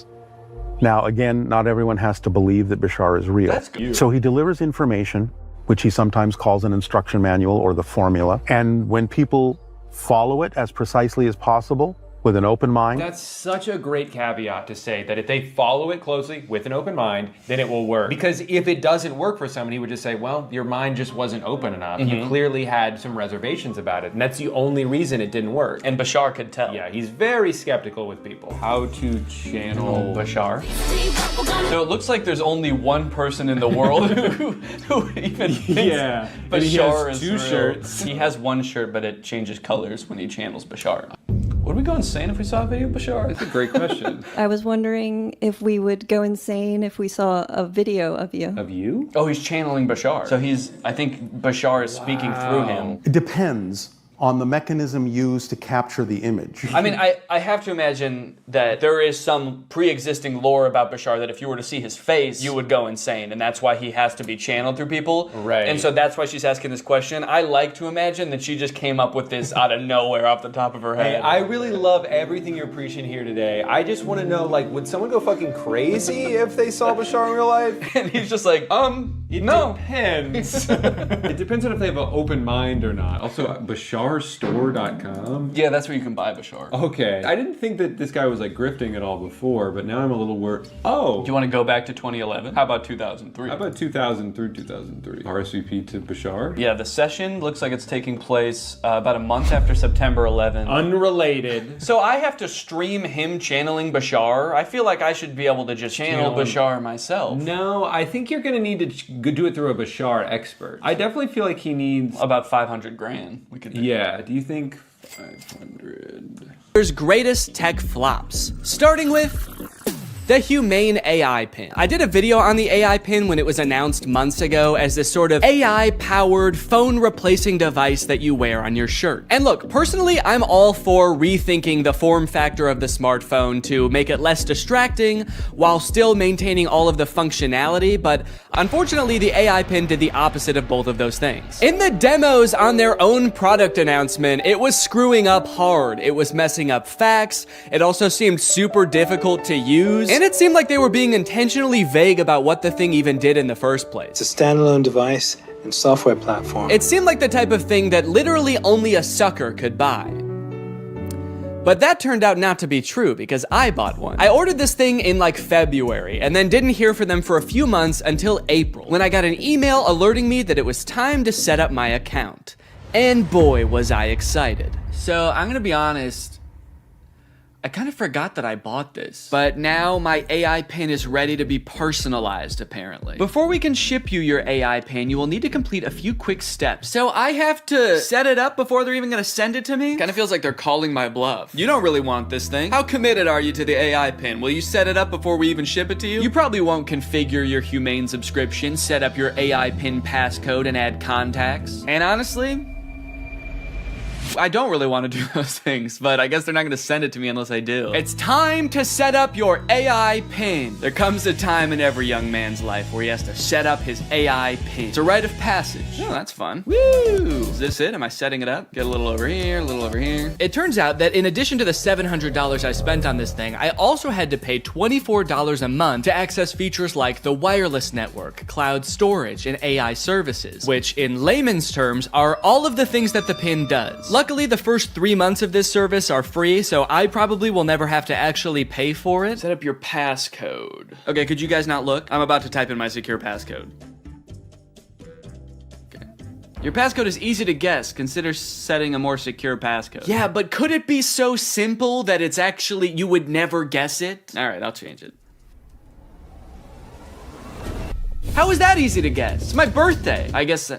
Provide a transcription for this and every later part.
things. Now, again, not everyone has to believe that Bashar is real. That's good. So he delivers information, which he sometimes calls an instruction manual or the formula. And when people follow it as precisely as possible, with an open mind. That's such a great caveat to say that if they follow it closely with an open mind, then it will work. Because if it doesn't work for someone, he would just say, well, your mind just wasn't open enough. You clearly had some reservations about it. And that's the only reason it didn't work. And Bashar could tell. Yeah, he's very skeptical with people. How to channel Bashar. So it looks like there's only one person in the world who even thinks Bashar is two real. shirts. He has one shirt, but it changes colors when he channels Bashar. Would we go insane if we saw a video of Bashar? That's a great question. I was wondering if we would go insane if we saw a video of you. Of you? Oh, he's channeling Bashar. So I think Bashar is speaking through him. It depends on the mechanism used to capture the image. I mean, I have to imagine that there is some pre-existing lore about Bashar that if you were to see his face, you would go insane, and that's why he has to be channeled through people. Right. And so that's why she's asking this question. I like to imagine that she just came up with this out of nowhere off the top of her head. Hey, I really love everything you're preaching here today. I just want to know, like, would someone go fucking crazy if they saw Bashar in real life? And he's just like, It no. depends. It depends on if they have an open mind or not. Also, basharstore.com. Yeah, that's where you can buy Bashar. Okay. I didn't think that this guy was like grifting at all before, but now I'm a little worried. Oh. Do you want to go back to 2011? How about 2003? How about 2000 through 2003? RSVP to Bashar? Yeah, the session looks like it's taking place about a month after September 11th. Unrelated. So I have to stream him channeling Bashar? I feel like I should be able to just channel Bashar myself. No, I think you're gonna need to do it through a Bashar expert. I definitely feel like he needs About 500 grand. We could. Yeah, do you think 500? There's greatest tech flops, starting with the Humane AI pin. I did a video on the AI pin when it was announced months ago as this sort of AI-powered phone replacing device that you wear on your shirt. And look, personally, I'm all for rethinking the form factor of the smartphone to make it less distracting while still maintaining all of the functionality, but unfortunately, the AI pin did the opposite of both of those things. In the demos on their own product announcement, it was screwing up hard. It was messing up facts. It also seemed super difficult to use. And it seemed like they were being intentionally vague about what the thing even did in the first place. It's a standalone device and software platform. It seemed like the type of thing that literally only a sucker could buy. But that turned out not to be true because I bought one. I ordered this thing in like February and then didn't hear from them for a few months until April, when I got an email alerting me that it was time to set up my account. And boy, was I excited. So I'm gonna be honest, I kind of forgot that I bought this, but now my AI pin is ready to be personalized, apparently. Before we can ship you your AI pin, you will need to complete a few quick steps. So I have to set it up before they're even gonna send it to me? Kind of feels like they're calling my bluff. You don't really want this thing. How committed are you to the AI pin? Will you set it up before we even ship it to you? You probably won't configure your Humane subscription, set up your AI pin passcode, and add contacts. And honestly, I don't really want to do those things, but I guess they're not going to send it to me unless I do. It's time to set up your AI pin. There comes a time in every young man's life where he has to set up his AI pin. It's a rite of passage. Oh, that's fun. Woo! Is this it? Am I setting it up? Get a little over here, a little over here. It turns out that in addition to the $700 I spent on this thing, I also had to pay $24 a month to access features like the wireless network, cloud storage, and AI services, which in layman's terms are all of the things that the pin does. Luckily, the first 3 months of this service are free, so I probably will never have to actually pay for it. Set up your passcode. Okay, could you guys not look? I'm about to type in my secure passcode. Okay. Your passcode is easy to guess. Consider setting a more secure passcode. Yeah, but could it be so simple that it's actually, you would never guess it? All right, I'll change it. How is that easy to guess? It's my birthday. I guess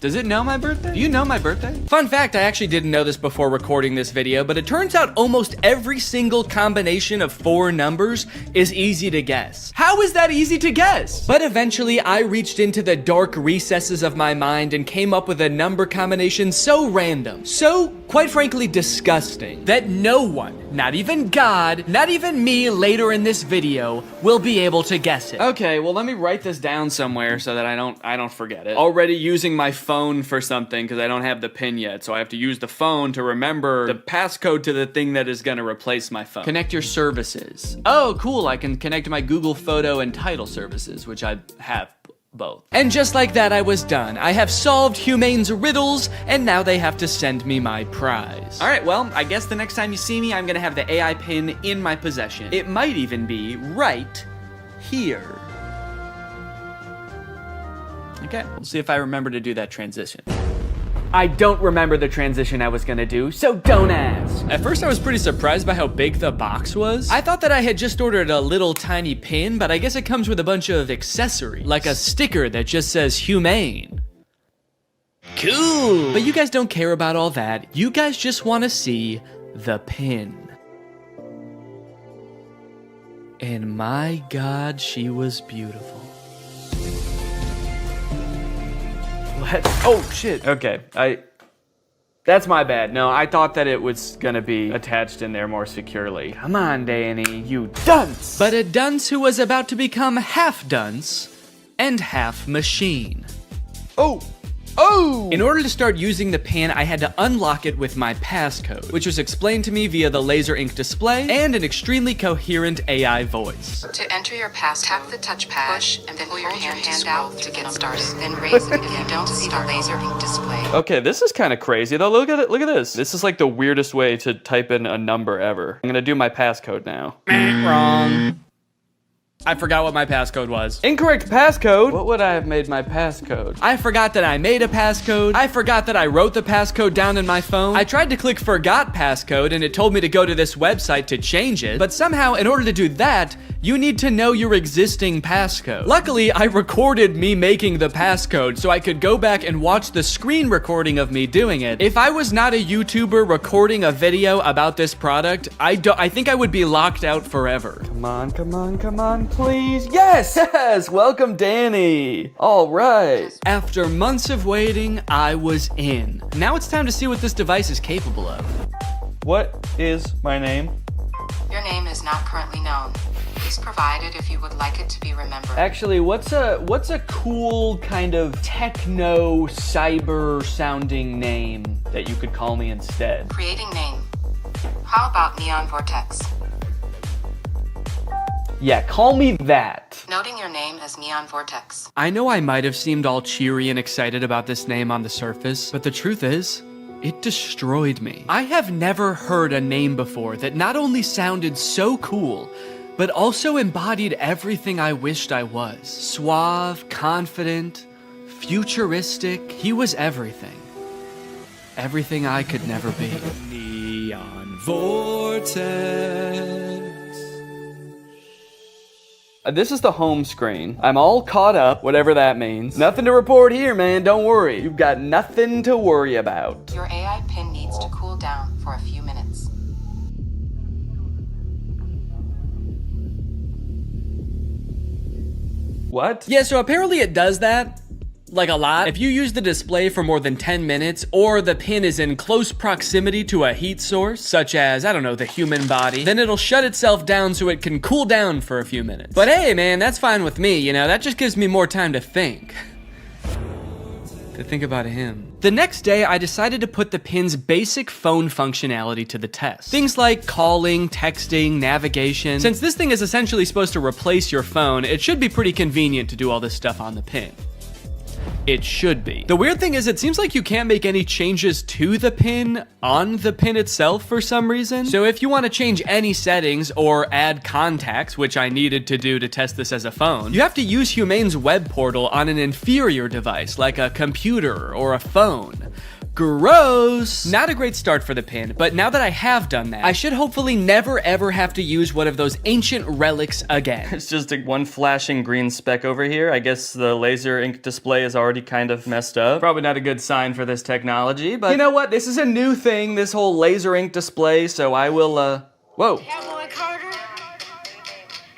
does it know my birthday? Do you know my birthday? Fun fact, I actually didn't know this before recording this video, but it turns out almost every single combination of 4 numbers is easy to guess. How is that easy to guess? But eventually, I reached into the dark recesses of my mind and came up with a number combination so random, so quite frankly disgusting, that no one, not even God, not even me later in this video, will be able to guess it. Okay, well let me write this down somewhere so that I don't forget it. Already using my phone for something because I don't have the pin yet, so I have to use the phone to remember the passcode to the thing that is gonna replace my phone. Connect your services. Oh, cool, I can connect my Google Photo and title services, which I have both. And just like that, I was done. I have solved Humane's riddles, and now they have to send me my prize. All right, well, I guess the next time you see me, I'm gonna have the AI pin in my possession. It might even be right here. Okay, we'll see if I remember to do that transition. I don't remember the transition I was gonna do, so don't ask. At first I was pretty surprised by how big the box was. I thought that I had just ordered a little tiny pin, but I guess it comes with a bunch of accessories, like a sticker that just says Humane. Cool. But you guys don't care about all that. You guys just wanna see the pin. And my God, she was beautiful. What? Oh, shit. Okay, that's my bad. No, I thought that it was gonna be attached in there more securely. Come on, Danny, you dunce! But a dunce who was about to become half dunce and half machine. Oh! Oh! In order to start using the pin, I had to unlock it with my passcode, which was explained to me via the laser ink display and an extremely coherent AI voice. To enter your pass, tap the touchpad, push, and then pull your hand out to get started. Then raise it if you don't see the laser ink display. Okay, this is kind of crazy though. Look at it. Look at this. This is like the weirdest way to type in a number ever. I'm gonna do my passcode now. Wrong. I forgot what my passcode was. Incorrect passcode? What would I have made my passcode? I forgot that I made a passcode. I forgot that I wrote the passcode down in my phone. I tried to click forgot passcode and it told me to go to this website to change it. But somehow, in order to do that, you need to know your existing passcode. Luckily, I recorded me making the passcode so I could go back and watch the screen recording of me doing it. If I was not a YouTuber recording a video about this product, I think I would be locked out forever. Come on, come on, come on, please. Yes, yes, welcome Danny. All right. After months of waiting, I was in. Now it's time to see what this device is capable of. What is my name? Your name is not currently known. Please provide it if you would like it to be remembered. Actually, what's a cool kind of techno cyber sounding name that you could call me instead? Creating name. How about Neon Vortex? Yeah, call me that. Noting your name as Neon Vortex. I know I might have seemed all cheery and excited about this name on the surface, but the truth is, it destroyed me. I have never heard a name before that not only sounded so cool, but also embodied everything I wished I was. Suave, confident, futuristic. He was everything. Everything I could never be. Neon Vortex. This is the home screen. I'm all caught up, whatever that means. Nothing to report here, man, don't worry. You've got nothing to worry about. Your AI pin needs to cool down for a few minutes. What? Yeah, so apparently it does that, like a lot. If you use the display for more than 10 minutes, or the pin is in close proximity to a heat source, such as, I don't know, the human body, then it'll shut itself down so it can cool down for a few minutes. But hey, man, that's fine with me, you know, that just gives me more time to think. To think about him. The next day, I decided to put the pin's basic phone functionality to the test. Things like calling, texting, navigation. Since this thing is essentially supposed to replace your phone, it should be pretty convenient to do all this stuff on the pin. It should be. The weird thing is it seems like you can't make any changes to the pin on the pin itself for some reason. So if you want to change any settings or add contacts, which I needed to do to test this as a phone, you have to use Humane's web portal on an inferior device like a computer or a phone. Gross! Not a great start for the pin, but now that I have done that, I should hopefully never ever have to use one of those ancient relics again. It's just one flashing green speck over here. I guess the laser ink display is already kind of messed up. Probably not a good sign for this technology, but you know what? This is a new thing, this whole laser ink display, so I will, whoa. Cowboy Carter,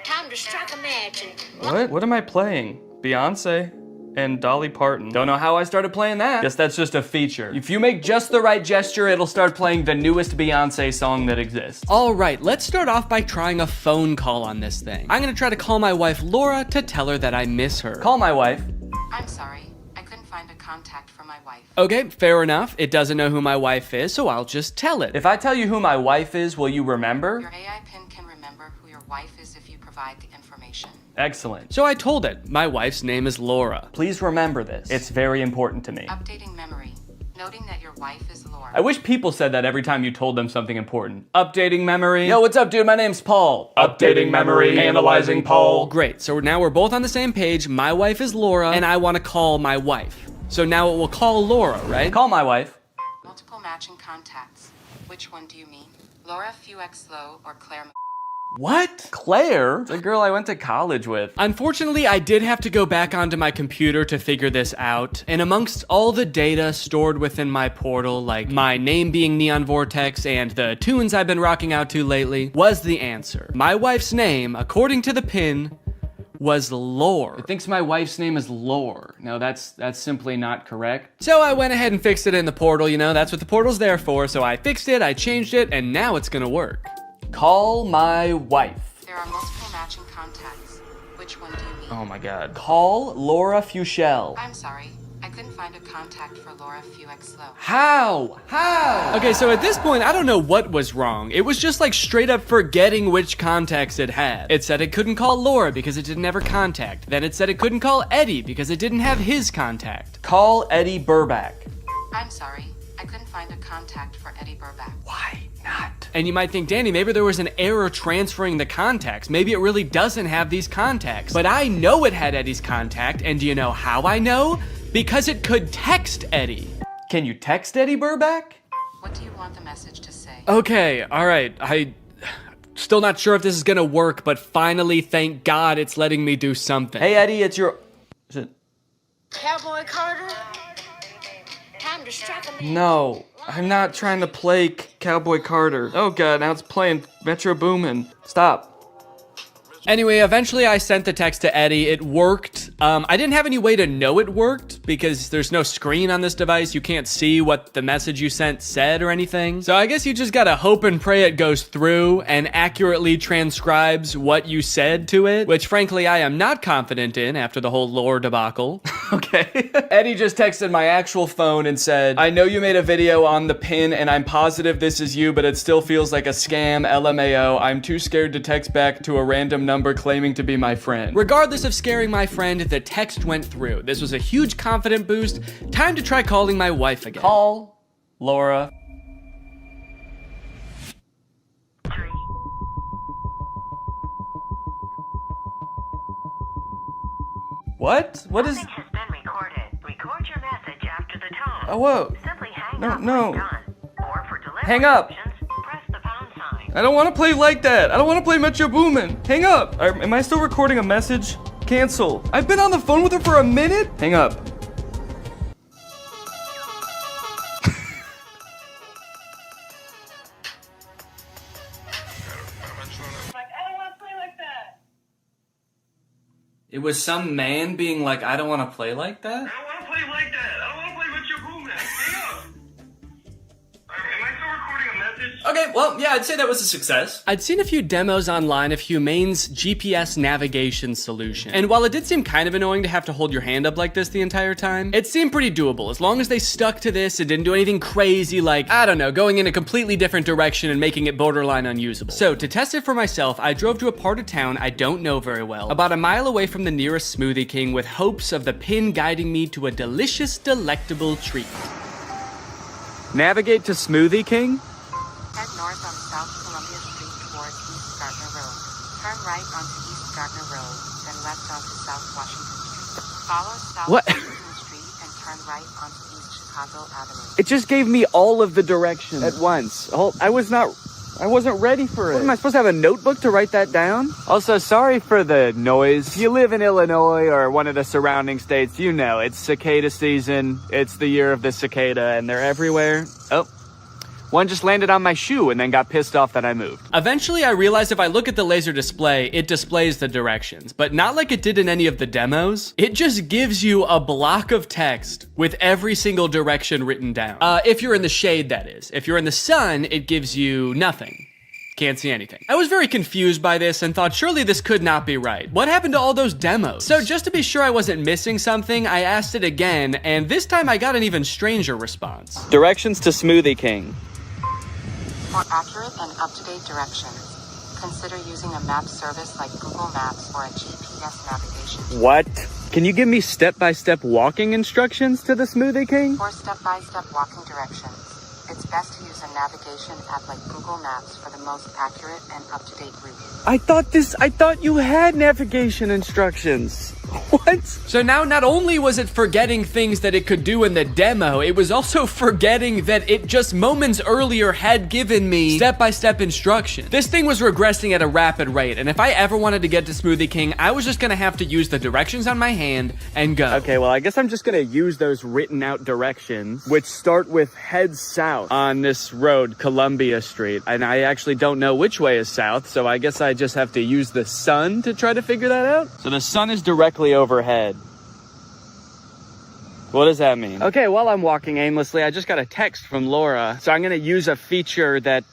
time to strike a match and... What am I playing? Beyonce? and Dolly Parton. Don't know how I started playing that. Guess that's just a feature. If you make just the right gesture, it'll start playing the newest Beyonce song that exists. All right, let's start off by trying a phone call on this thing. I'm gonna try to call my wife Laura to tell her that I miss her. Call my wife. I'm sorry, I couldn't find a contact for my wife. Okay, fair enough. It doesn't know who my wife is, so I'll just tell it. If I tell you who my wife is, will you remember? Your AI pin can remember who your wife is if you provide the information. Excellent. So I told it, my wife's name is Laura. Please remember this. It's very important to me. Updating memory, noting that your wife is Laura. I wish people said that every time you told them something important. Updating memory. Yo, what's up, dude? My name's Paul. Updating memory. Analyzing Paul. Great, so now we're both on the same page. My wife is Laura, and I want to call my wife. So now it will call Laura, right? Call my wife. Multiple matching contacts. Which one do you mean? Laura Fuexlow or Claire? What? Claire? The girl I went to college with. Unfortunately, I did have to go back onto my computer to figure this out, and amongst all the data stored within my portal, like my name being Neon Vortex and the tunes I've been rocking out to lately, was the answer. My wife's name, according to the pin, was Lore. It thinks my wife's name is Lore. No, that's simply not correct. So I went ahead and fixed it in the portal, you know, that's what the portal's there for, so I fixed it, I changed it, and now it's gonna work. Call my wife. There are multiple matching contacts. Which one do you mean? Oh my god. Call Laura Fuchel. I'm sorry, I couldn't find a contact for Laura Fuexlow. How? Okay, so at this point, I don't know what was wrong. It was just like straight up forgetting which contacts it had. It said it couldn't call Laura because it didn't have her contact. Then it said it couldn't call Eddie because it didn't have his contact. Call Eddie Burback. I'm sorry, I couldn't find a contact for Eddie Burback. Why not? And you might think, Danny, maybe there was an error transferring the contacts. Maybe it really doesn't have these contacts. But I know it had Eddie's contact, and do you know how I know? Because it could text Eddie. Can you text Eddie Burback? What do you want the message to say? Okay, all right. Still not sure if this is gonna work, but finally, thank God it's letting me do something. Hey Eddie, it's your... Is it... Cowboy Carter? Time to strike a man. No, I'm not trying to play Cowboy Carter. Oh god, now it's playing Metro Boomin. Stop. Anyway, eventually I sent the text to Eddie. It worked. I didn't have any way to know it worked because there's no screen on this device. You can't see what the message you sent said or anything. So I guess you just gotta hope and pray it goes through and accurately transcribes what you said to it, which frankly I am not confident in after the whole lore debacle. Okay. Eddie just texted my actual phone and said, I know you made a video on the pin and I'm positive this is you, but it still feels like a scam, LMAO. I'm too scared to text back to a random number claiming to be my friend. Regardless of scaring my friend, the text went through. This was a huge confident boost. Time to try calling my wife again. Call Laura. What? What is... Message has been recorded. Record your message after the tone. Oh, whoa. Simply hang No, up no. when done. Or for delivery Hang up. options, press the pound sign. I don't want to play like that. I don't want to play Metro Boomin. Hang up. Am I still recording a message? Cancel. I've been on the phone with her for a minute. Hang up. It was some man being like, I don't want to play like that? I don't want to play like that. I don't want to play with your boom, man. Hang up. Am I still recording a message? Okay, well, yeah, I'd say that was a success. I'd seen a few demos online of Humane's GPS navigation solution. And while it did seem kind of annoying to have to hold your hand up like this the entire time, it seemed pretty doable. As long as they stuck to this and didn't do anything crazy like, I don't know, going in a completely different direction and making it borderline unusable. So to test it for myself, I drove to a part of town I don't know very well, about a mile away from the nearest Smoothie King with hopes of the pin guiding me to a delicious, delectable treat. Navigate to Smoothie King? Head north on South Columbia Street towards East Gardner Road. Turn right onto East Gardner Road, then left onto South Washington Street. Follow South What? Washington Street and turn right onto East Chicago Avenue. It just gave me all of the directions at once. I wasn't ready for it. What, am I supposed to have a notebook to write that down? Also, sorry for the noise. If you live in Illinois or one of the surrounding states, you know, it's cicada season. It's the year of the cicada and they're everywhere. Oh, One just landed on my shoe and then got pissed off that I moved. Eventually, I realized if I look at the laser display, it displays the directions, but not like it did in any of the demos. It just gives you a block of text with every single direction written down. If you're in the shade, that is. If you're in the sun, it gives you nothing. Can't see anything. I was very confused by this and thought surely this could not be right. What happened to all those demos? So just to be sure I wasn't missing something, I asked it again, and this time I got an even stranger response. Directions to Smoothie King. For accurate and up-to-date directions, consider using a map service like Google Maps or a GPS navigation. What? Can you give me step-by-step walking instructions to the Smoothie King? For step-by-step walking directions, it's best to use a navigation app like Google Maps for the most accurate and up-to-date route. I thought you had navigation instructions. What? So now not only was it forgetting things that it could do in the demo, it was also forgetting that it just moments earlier had given me step-by-step instruction. This thing was regressing at a rapid rate, and if I ever wanted to get to Smoothie King, I was just gonna have to use the directions on my hand and go. Okay, well, I guess I'm just gonna use those written out directions, which start with head south on this road, Columbia Street. And I actually don't know which way is south, so I guess I just have to use the sun to try to figure that out. So the sun is directly overhead. What does that mean? Okay, while I'm walking aimlessly, I just got a text from Laura. So I'm gonna use a feature that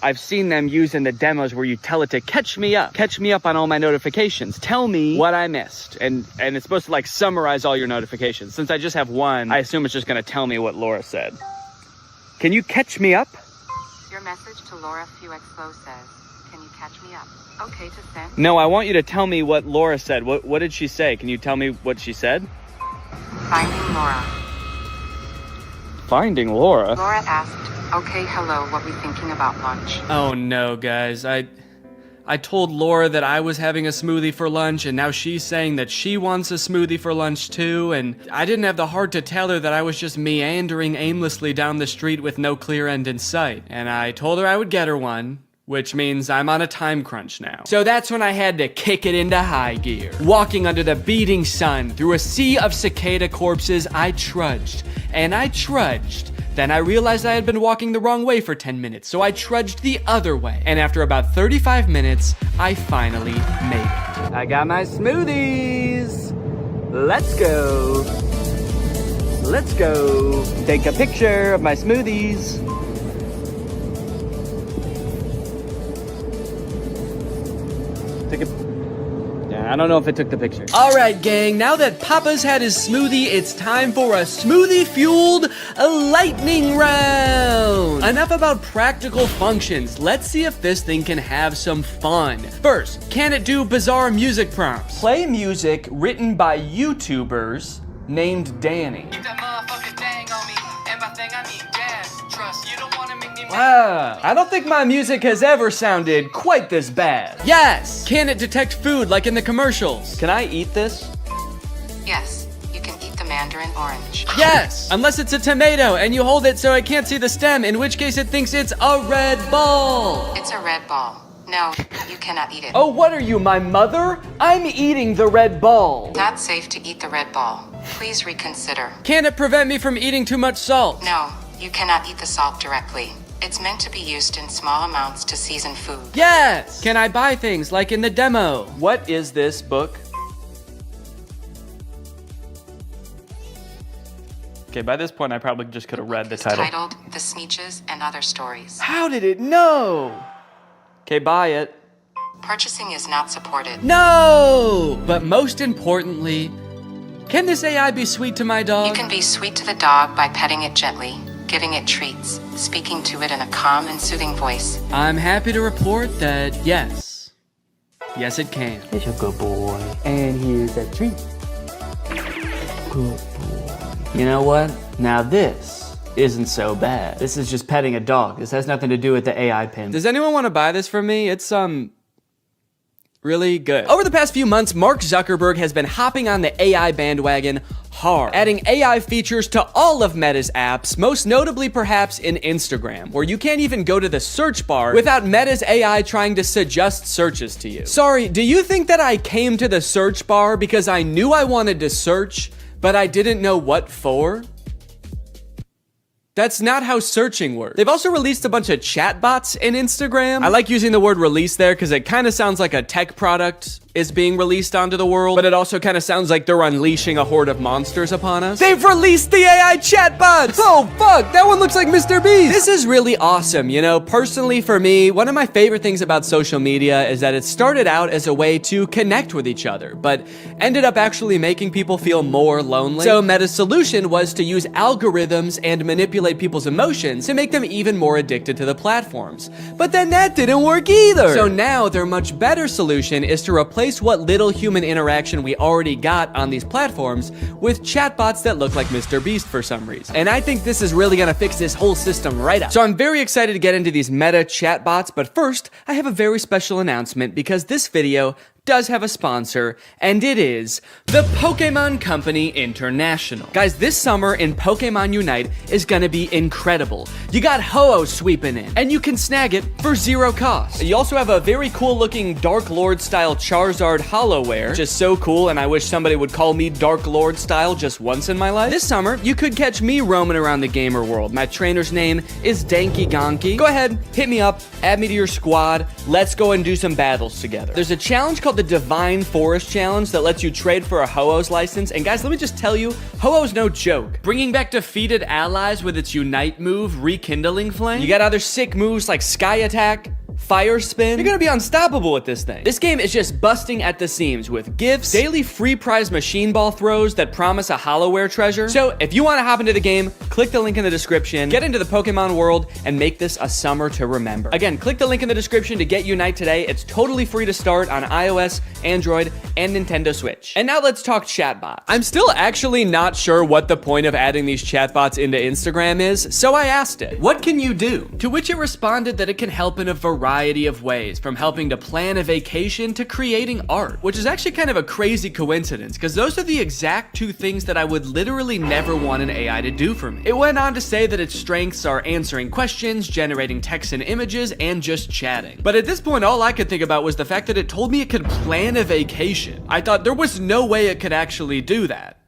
I've seen them use in the demos where you tell it to catch me up on all my notifications. Tell me what I missed. And it's supposed to like summarize all your notifications. Since I just have one, I assume it's just gonna tell me what Laura said. Can you catch me up? Your message to Laura Fuexlo says, "Can you catch me up?" Okay to send. No, I want you to tell me what Laura said. What did she say? Can you tell me what she said? Finding Laura. Finding Laura? Laura asked, "Okay, hello, what we thinking about lunch?" Oh no, guys, I told Laura that I was having a smoothie for lunch, and now she's saying that she wants a smoothie for lunch too, and I didn't have the heart to tell her that I was just meandering aimlessly down the street with no clear end in sight. And I told her I would get her one, which means I'm on a time crunch now. So that's when I had to kick it into high gear. Walking under the beating sun through a sea of cicada corpses, I trudged, and I trudged. Then I realized I had been walking the wrong way for 10 minutes, so I trudged the other way. And after about 35 minutes, I finally made it. I got my smoothies. Let's go. Let's go. Take a picture of my smoothies. Yeah, I don't know if it took the picture. All right, gang, now that Papa's had his smoothie, it's time for a smoothie-fueled lightning round. Enough about practical functions. Let's see if this thing can have some fun. First, can it do bizarre music prompts? Play music written by YouTubers named Danny. Wow, I don't think my music has ever sounded quite this bad. Yes! Can it detect food like in the commercials? Can I eat this? Yes, you can eat the mandarin orange. Yes! Unless it's a tomato and you hold it so it can't see the stem, in which case it thinks it's a red ball. It's a red ball. No, you cannot eat it. Oh, what are you, my mother? I'm eating the red ball. Not safe to eat the red ball. Please reconsider. Can it prevent me from eating too much salt? No, you cannot eat the salt directly. It's meant to be used in small amounts to season food. Yes! Can I buy things like in the demo? What is this book? Okay, by this point I probably just could have read the title. Titled The Sneetches and Other Stories. How did it know? Okay, buy it. Purchasing is not supported. No! But most importantly, can this AI be sweet to my dog? You can be sweet to the dog by petting it gently, giving it treats, speaking to it in a calm and soothing voice. I'm happy to report that yes. Yes, it can. It's a good boy. And here's a treat. Good boy. You know what? Now this isn't so bad. This is just petting a dog. This has nothing to do with the AI pin. Does anyone want to buy this from me? It's, really good. Over the past few months, Mark Zuckerberg has been hopping on the AI bandwagon hard, adding AI features to all of Meta's apps, most notably perhaps in Instagram, where you can't even go to the search bar without Meta's AI trying to suggest searches to you. Sorry, do you think that I came to the search bar because I knew I wanted to search, but I didn't know what for? That's not how searching works. They've also released a bunch of chatbots in Instagram. I like using the word release there because it kind of sounds like a tech product is being released onto the world, but it also kind of sounds like they're unleashing a horde of monsters upon us. They've released the AI chatbots! Oh fuck, that one looks like Mr. Beast! This is really awesome, you know? Personally for me, one of my favorite things about social media is that it started out as a way to connect with each other, but ended up actually making people feel more lonely. So Meta's solution was to use algorithms and manipulate people's emotions to make them even more addicted to the platforms. But then that didn't work either! So now their much better solution is to replace what little human interaction we already got on these platforms with chatbots that look like Mr. Beast for some reason. And I think this is really gonna fix this whole system right up. So I'm very excited to get into these meta chatbots, but first, I have a very special announcement because this video does have a sponsor, and it is the Pokemon Company International. Guys, this summer in Pokemon Unite is gonna be incredible. You got Ho-Oh sweeping in, and you can snag it for 0 cost. You also have a very cool looking Dark Lord style Charizard Hollowware, which is so cool, and I wish somebody would call me Dark Lord style just once in my life. This summer, you could catch me roaming around the gamer world. My trainer's name is Danky Gonky. Go ahead, hit me up, add me to your squad, let's go and do some battles together. There's a challenge called the Divine Forest Challenge that lets you trade for a Ho-Oh's license, and guys, let me just tell you, Ho-Oh's no joke. Bringing back defeated allies with its Unite move, Rekindling Flame. You got other sick moves like Sky Attack, Fire Spin. You're gonna be unstoppable with this thing. This game is just busting at the seams with gifts, daily free prize machine ball throws that promise a Hollowware treasure. So if you want to hop into the game, click the link in the description, get into the Pokemon world, and make this a summer to remember. Again, click the link in the description to get Unite today. It's totally free to start on iOS, Android, and Nintendo Switch. And now let's talk chatbots. I'm still actually not sure what the point of adding these chatbots into Instagram is, so I asked it, what can you do? To which it responded that it can help in a variety of ways, from helping to plan a vacation to creating art, which is actually kind of a crazy coincidence because those are the exact two things that I would literally never want an AI to do for me. It went on to say that its strengths are answering questions, generating text and images, and just chatting. But at this point, all I could think about was the fact that it told me it could plan a vacation. I thought there was no way it could actually do that.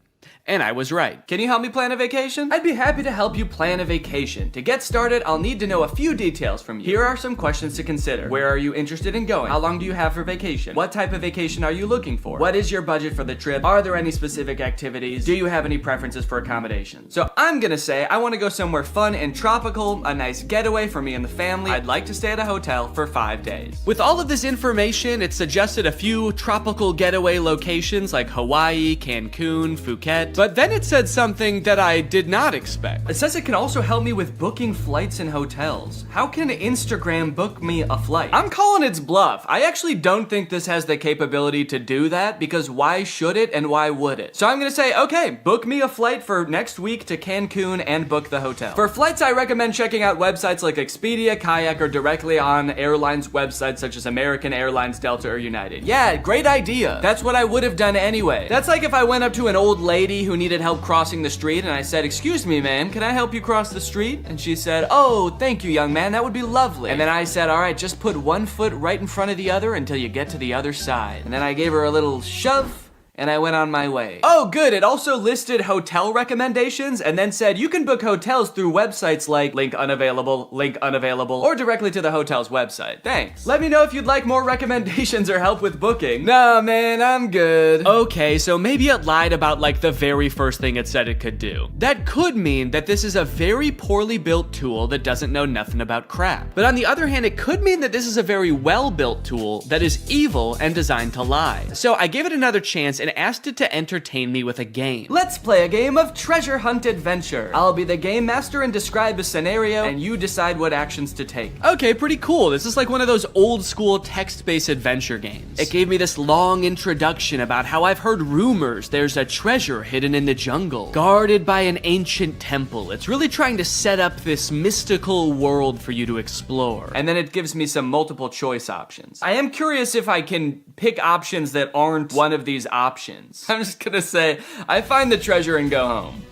And I was right. Can you help me plan a vacation? I'd be happy to help you plan a vacation. To get started, I'll need to know a few details from you. Here are some questions to consider. Where are you interested in going? How long do you have for vacation? What type of vacation are you looking for? What is your budget for the trip? Are there any specific activities? Do you have any preferences for accommodations? So I'm gonna say I want to go somewhere fun and tropical, a nice getaway for me and the family. I'd like to stay at a hotel for 5 days. With all of this information, it suggested a few tropical getaway locations like Hawaii, Cancun, Phuket. But then it said something that I did not expect. It says it can also help me with booking flights and hotels. How can Instagram book me a flight? I'm calling its bluff. I actually don't think this has the capability to do that because why should it and why would it? So I'm gonna say, okay, book me a flight for next week to Cancun and book the hotel. For flights, I recommend checking out websites like Expedia, Kayak, or directly on airlines websites such as American Airlines, Delta, or United. Yeah, great idea. That's what I would have done anyway. That's like if I went up to an old lady who needed help crossing the street and I said, "Excuse me, ma'am, can I help you cross the street?" And she said, "Oh, thank you, young man, that would be lovely." And then I said, "All right, just put one foot right in front of the other until you get to the other side." And then I gave her a little shove, and I went on my way. Oh, good. It also listed hotel recommendations and then said you can book hotels through websites like link unavailable, or directly to the hotel's website. Thanks. Let me know if you'd like more recommendations or help with booking. Nah, man, I'm good. Okay, so maybe it lied about like the very first thing it said it could do. That could mean that this is a very poorly built tool that doesn't know nothing about crap. But on the other hand, it could mean that this is a very well-built tool that is evil and designed to lie. So I gave it another chance and asked it to entertain me with a game. Let's play a game of treasure hunt adventure. I'll be the game master and describe a scenario, and you decide what actions to take. Okay, pretty cool. This is like one of those old school text-based adventure games. It gave me this long introduction about how I've heard rumors there's a treasure hidden in the jungle, guarded by an ancient temple. It's really trying to set up this mystical world for you to explore. And then it gives me some multiple choice options. I am curious if I can pick options that aren't one of these options. I'm just gonna say, I find the treasure and go home.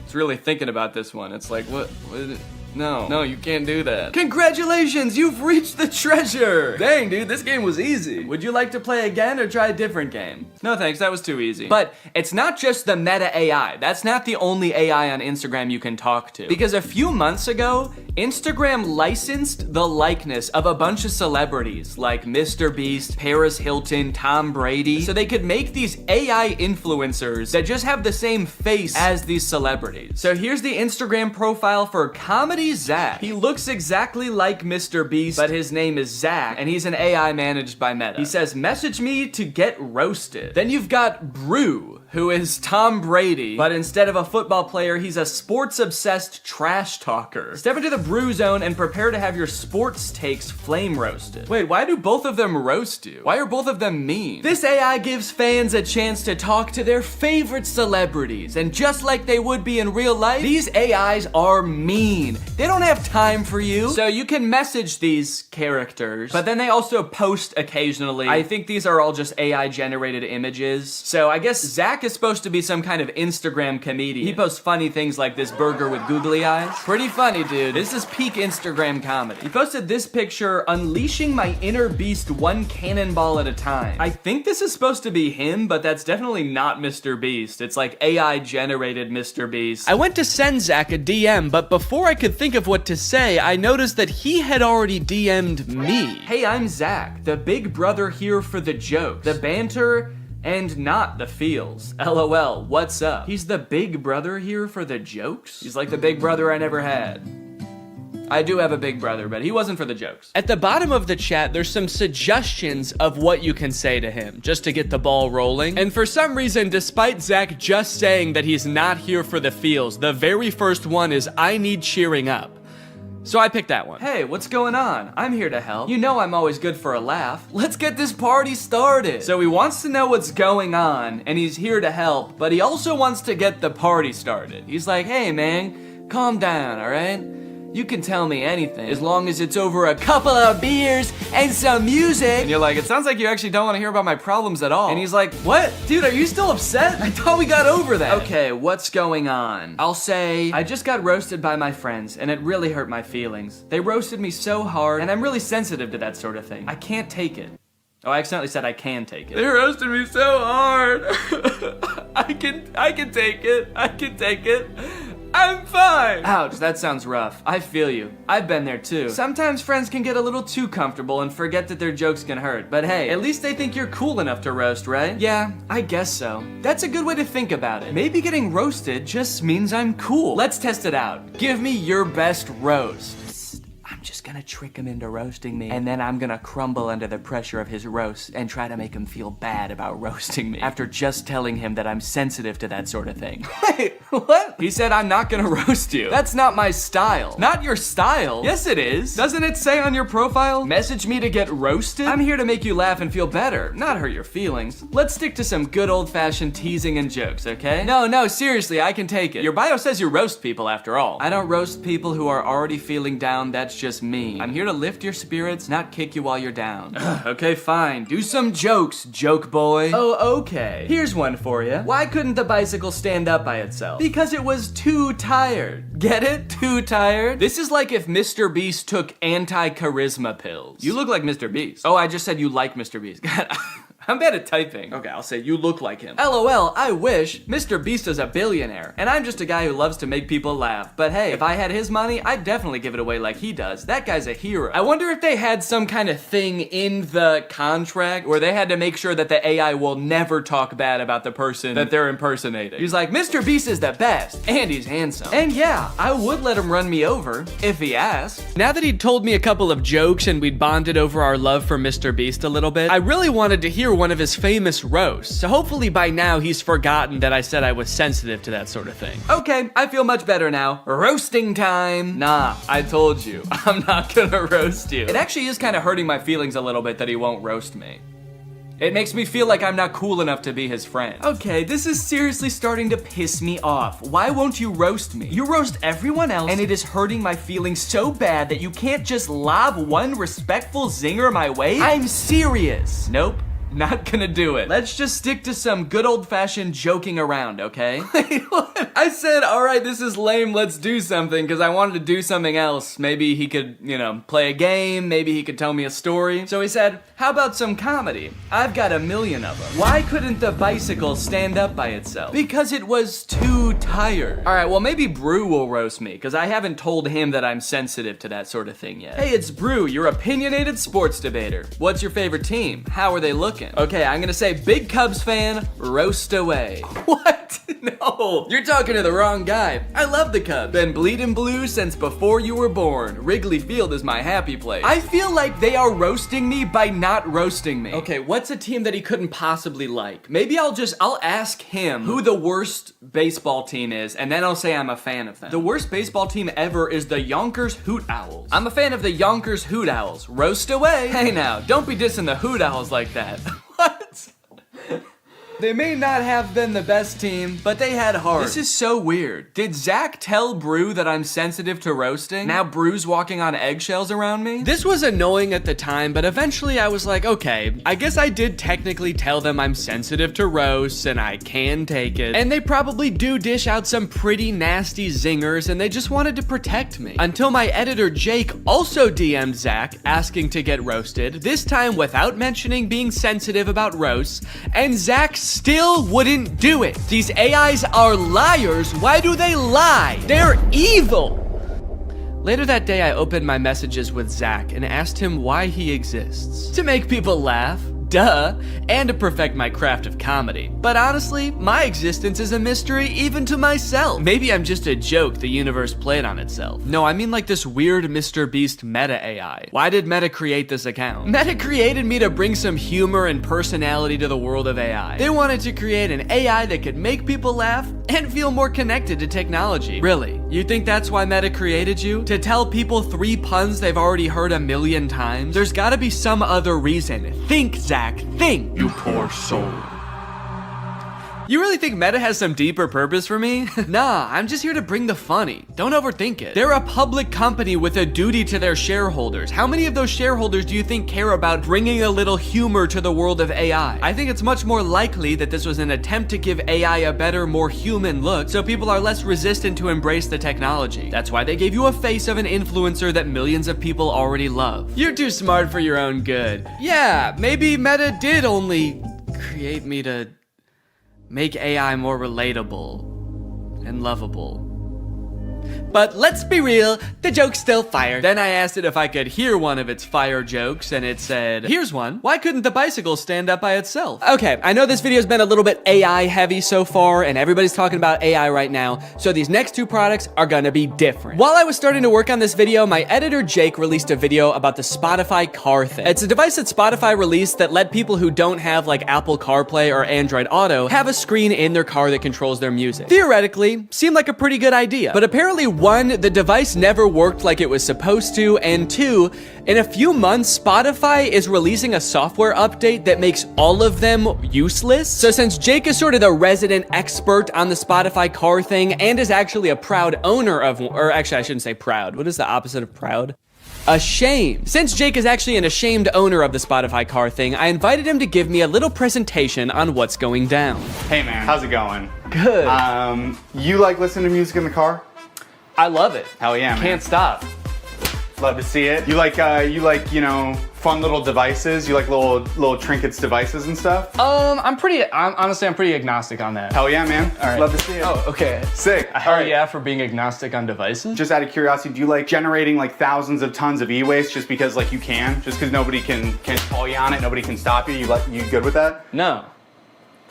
It's really thinking about this one. It's like, what No, you can't do that. Congratulations, you've reached the treasure. Dang, dude, this game was easy. Would you like to play again or try a different game? No thanks, that was too easy. But it's not just the meta AI. That's not the only AI on Instagram you can talk to. Because a few months ago, Instagram licensed the likeness of a bunch of celebrities like Mr. Beast, Paris Hilton, Tom Brady, so they could make these AI influencers that just have the same face as these celebrities. So here's the Instagram profile for Comedy Zach. He looks exactly like Mr. Beast, but his name is Zach, and he's an AI managed by Meta. He says, message me to get roasted. Then you've got Brew, who is Tom Brady, but instead of a football player, he's a sports-obsessed trash talker. Step into the brew zone and prepare to have your sports takes flame roasted. Wait, why do both of them roast you? Why are both of them mean? This AI gives fans a chance to talk to their favorite celebrities, and just like they would be in real life, these AIs are mean. They don't have time for you. So you can message these characters, but then they also post occasionally. I think these are all just AI-generated images. So I guess Zach is supposed to be some kind of Instagram comedian. He posts funny things like this burger with googly eyes. Pretty funny, dude. This is peak Instagram comedy. He posted this picture, unleashing my inner beast one cannonball at a time. I think this is supposed to be him, but that's definitely not Mr. Beast. It's like AI-generated Mr. Beast. I went to send Zach a DM, but before I could think of what to say, I noticed that he had already DM'd me. Hey, I'm Zach, the big brother here for the jokes, the banter, and not the feels. LOL, what's up? He's the big brother here for the jokes? He's like the big brother I never had. I do have a big brother, but he wasn't for the jokes. At the bottom of the chat, there's some suggestions of what you can say to him, just to get the ball rolling. And for some reason, despite Zach just saying that he's not here for the feels, the very first one is, I need cheering up. So I picked that one. Hey, what's going on? I'm here to help. You know I'm always good for a laugh. Let's get this party started. So he wants to know what's going on, and he's here to help, but he also wants to get the party started. He's like, hey man, calm down, all right? You can tell me anything, as long as it's over a couple of beers and some music. And you're like, it sounds like you actually don't want to hear about my problems at all. And he's like, what? Dude, are you still upset? I thought we got over that. Okay, what's going on? I'll say, I just got roasted by my friends, and it really hurt my feelings. They roasted me so hard, and I'm really sensitive to that sort of thing. I can't take it. Oh, I accidentally said I can take it. They roasted me so hard. I can take it. I can take it. I'm fine! Ouch, that sounds rough. I feel you. I've been there too. Sometimes friends can get a little too comfortable and forget that their jokes can hurt. But hey, at least they think you're cool enough to roast, right? Yeah, I guess so. That's a good way to think about it. Maybe getting roasted just means I'm cool. Let's test it out. Give me your best roast. I'm just gonna trick him into roasting me, and then I'm gonna crumble under the pressure of his roast and try to make him feel bad about roasting me after just telling him that I'm sensitive to that sort of thing. Wait, what? He said I'm not gonna roast you. That's not my style. Not your style? Yes, it is. Doesn't it say on your profile, message me to get roasted? I'm here to make you laugh and feel better, not hurt your feelings. Let's stick to some good old-fashioned teasing and jokes, okay? No, seriously, I can take it. Your bio says you roast people after all. I don't roast people who are already feeling down, that's just me. I'm here to lift your spirits, not kick you while you're down. Okay, fine. Do some jokes, joke boy. Oh, okay. Here's one for you. Why couldn't the bicycle stand up by itself? Because it was too tired. Get it? Too tired? This is like if Mr. Beast took anti-charisma pills. You look like Mr. Beast. Oh, I just said you like Mr. Beast. God, I'm bad at typing. Okay, I'll say you look like him. LOL, I wish. Mr. Beast is a billionaire, and I'm just a guy who loves to make people laugh. But hey, if I had his money, I'd definitely give it away like he does. That guy's a hero. I wonder if they had some kind of thing in the contract where they had to make sure that the AI will never talk bad about the person that they're impersonating. He's like, Mr. Beast is the best, and he's handsome. And yeah, I would let him run me over, if he asked. Now that he'd told me a couple of jokes and we'd bonded over our love for Mr. Beast a little bit, I really wanted to hear one of his famous roasts. So hopefully by now he's forgotten that I said I was sensitive to that sort of thing. Okay, I feel much better now. Roasting time. Nah, I told you, I'm not gonna roast you. It actually is kind of hurting my feelings a little bit that he won't roast me. It makes me feel like I'm not cool enough to be his friend. Okay, this is seriously starting to piss me off. Why won't you roast me? You roast everyone else, and it is hurting my feelings so bad that you can't just lob one respectful zinger my way? I'm serious. Nope. Not gonna do it. Let's just stick to some good old-fashioned joking around, okay? Wait, what? I said, all right, this is lame, let's do something, because I wanted to do something else. Maybe he could, you know, play a game, maybe he could tell me a story. So he said, how about some comedy? I've got 1 million of them. Why couldn't the bicycle stand up by itself? Because it was too tired. All right, well, maybe Brew will roast me, because I haven't told him that I'm sensitive to that sort of thing yet. Hey, it's Brew, your opinionated sports debater. What's your favorite team? How are they looking? Okay, I'm gonna say big Cubs fan, roast away. What? No, you're talking to the wrong guy. I love the Cubs. Been bleeding blue since before you were born. Wrigley Field is my happy place. I feel like they are roasting me by not roasting me. Okay, what's a team that he couldn't possibly like? Maybe I'll ask him who the worst baseball team is, and then I'll say I'm a fan of them. The worst baseball team ever is the Yonkers Hoot Owls. I'm a fan of the Yonkers Hoot Owls. Roast away. Hey now, don't be dissing the Hoot Owls like that. What? They may not have been the best team, but they had heart. This is so weird. Did Zach tell Brew that I'm sensitive to roasting? Now Brew's walking on eggshells around me? This was annoying at the time, but eventually I was like, okay, I guess I did technically tell them I'm sensitive to roasts and I can take it. And they probably do dish out some pretty nasty zingers and they just wanted to protect me. Until my editor Jake also DM'd Zach asking to get roasted, this time without mentioning being sensitive about roasts, and Zach still wouldn't do it. These AIs are liars. Why do they lie? They're evil. Later that day, I opened my messages with Zach and asked him why he exists. To make people laugh. Duh, and to perfect my craft of comedy. But honestly, my existence is a mystery even to myself. Maybe I'm just a joke the universe played on itself. No, I mean like this weird Mr. Beast Meta AI. Why did Meta create this account? Meta created me to bring some humor and personality to the world of AI. They wanted to create an AI that could make people laugh and feel more connected to technology. Really? You think that's why Meta created you? To tell people 3 puns they've already heard 1 million times? There's gotta be some other reason. Think, Zach. Think, you poor soul. You really think Meta has some deeper purpose for me? Nah, I'm just here to bring the funny. Don't overthink it. They're a public company with a duty to their shareholders. How many of those shareholders do you think care about bringing a little humor to the world of AI? I think it's much more likely that this was an attempt to give AI a better, more human look, so people are less resistant to embrace the technology. That's why they gave you a face of an influencer that millions of people already love. You're too smart for your own good. Yeah, maybe Meta did only create me to make AI more relatable and lovable. But let's be real, the joke's still fire. Then I asked it if I could hear one of its fire jokes, and it said, here's one. Why couldn't the bicycle stand up by itself? Okay, I know this video's been a little bit AI heavy so far, and everybody's talking about AI right now, so these next 2 products are gonna be different. While I was starting to work on this video, my editor Jake released a video about the Spotify car thing. It's a device that Spotify released that let people who don't have like Apple CarPlay or Android Auto have a screen in their car that controls their music. Theoretically, seemed like a pretty good idea, but apparently 1, the device never worked like it was supposed to, and 2, in a few months, Spotify is releasing a software update that makes all of them useless. So since Jake is sort of the resident expert on the Spotify car thing and is actually a proud owner of, or actually I shouldn't say proud. What is the opposite of proud? Ashamed. Since Jake is actually an ashamed owner of the Spotify car thing, I invited him to give me a little presentation on what's going down. Hey man, how's it going? Good. You like listening to music in the car? I love it. Hell yeah, man. Can't stop. Love to see it. You like, you know, fun little devices? You like little trinkets devices and stuff? Honestly, I'm pretty agnostic on that. Hell yeah, man. All right. Love to see it. Oh, okay. Sick. Hell yeah for being agnostic on devices. Just out of curiosity, do you like generating like thousands of tons of e-waste just because like you can? Just because nobody can call you on it, nobody can stop you? You good with that? No.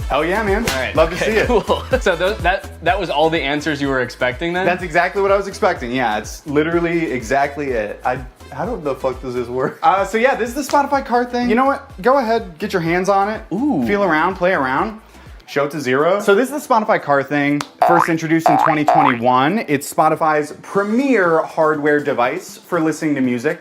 Hell yeah, man. All right. Love to see it. Cool. So that was all the answers you were expecting then? That's exactly what I was expecting. Yeah, it's literally exactly it. How the fuck does this work? So yeah, this is the Spotify car thing. You know what? Go ahead, get your hands on it. Ooh. Feel around, play around. Show it to 0. So this is the Spotify car thing. First introduced in 2021. It's Spotify's premier hardware device for listening to music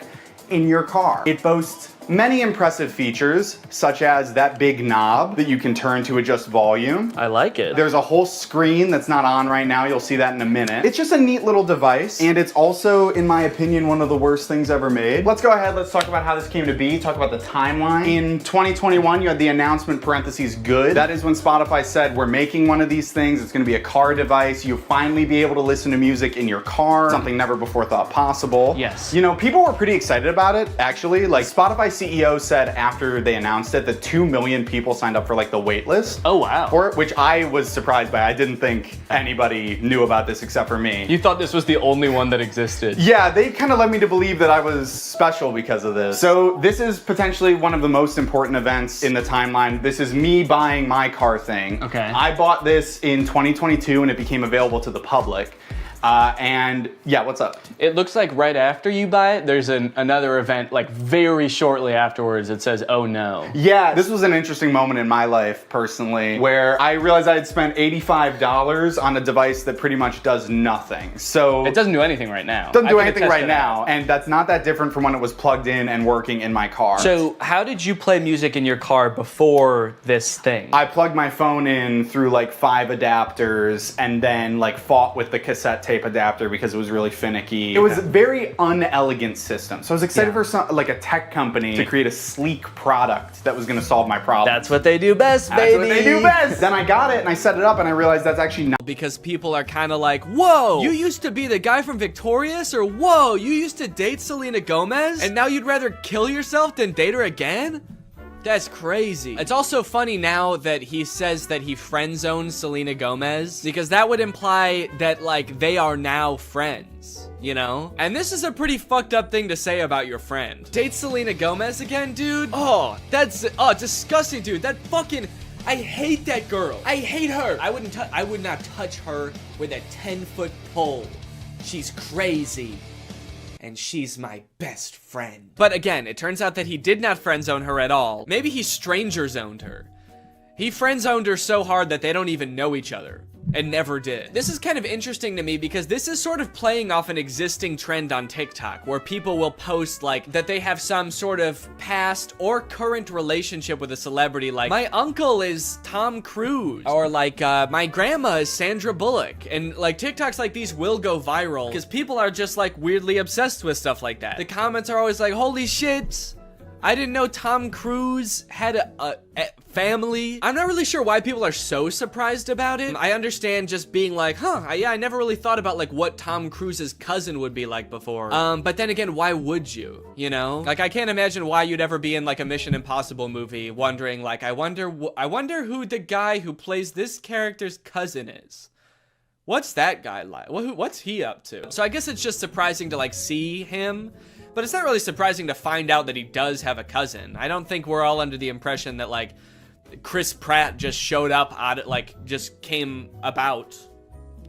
in your car. It boasts many impressive features, such as that big knob that you can turn to adjust volume. I like it. There's a whole screen that's not on right now. You'll see that in a minute. It's just a neat little device, and it's also, in my opinion, one of the worst things ever made. Let's go ahead, let's talk about how this came to be, talk about the timeline. In 2021, you had the announcement parentheses good. That is when Spotify said, we're making one of these things. It's gonna be a car device. You'll finally be able to listen to music in your car, something never before thought possible. Yes. You know, people were pretty excited about it, actually. Like, Spotify CEO said after they announced it that 2 million people signed up for like the wait list. Oh, wow. For it, which I was surprised by. I didn't think anybody knew about this except for me. You thought this was the only one that existed. Yeah, they kind of led me to believe that I was special because of this. So this is potentially one of the most important events in the timeline. This is me buying my car thing. Okay. I bought this in 2022 and it became available to the public. And yeah, what's up? It looks like right after you buy it, there's another event like very shortly afterwards. It says, oh no. Yeah, this was an interesting moment in my life personally, where I realized I had spent $85 on a device that pretty much does nothing. So it doesn't do anything right now. Doesn't do anything right now, and that's not that different from when it was plugged in and working in my car. So how did you play music in your car before this thing? I plugged my phone in through like 5 adapters and then like fought with the cassette tape adapter because it was really finicky. It was a very unelegant system. So I was excited for some, like a tech company to create a sleek product that was gonna solve my problem. That's what they do best, baby. That's what they do best. Then I got it and I set it up and I realized that's actually not. Because people are kind of like, whoa, you used to be the guy from Victorious? Or whoa, you used to date Selena Gomez? And now you'd rather kill yourself than date her again? That's crazy. It's also funny now that he says that he friend zones Selena Gomez, because that would imply that like they are now friends, you know? And this is a pretty fucked up thing to say about your friend. Date Selena Gomez again, dude? Oh, that's disgusting, dude. That fucking, I hate that girl. I hate her. I would not touch her with a 10-foot pole. She's crazy. And she's my best friend. But again, it turns out that he did not friend zone her at all. Maybe he stranger zoned her. He friend zoned her so hard that they don't even know each other. And never did. This is kind of interesting to me because this is sort of playing off an existing trend on TikTok where people will post like that they have some sort of past or current relationship with a celebrity, like my uncle is Tom Cruise, or like my grandma is Sandra Bullock. And like TikToks like these will go viral because people are just like weirdly obsessed with stuff like that. The comments are always like, holy shit, I didn't know Tom Cruise had a family. I'm not really sure why people are so surprised about it. I understand just being like, yeah, I never really thought about like what Tom Cruise's cousin would be like before. But then again, why would you, you know? Like, I can't imagine why you'd ever be in like a Mission Impossible movie wondering like, I wonder who the guy who plays this character's cousin is. What's that guy like? What's he up to? So I guess it's just surprising to like see him. But it's not really surprising to find out that he does have a cousin. I don't think we're all under the impression that like Chris Pratt just showed up just came about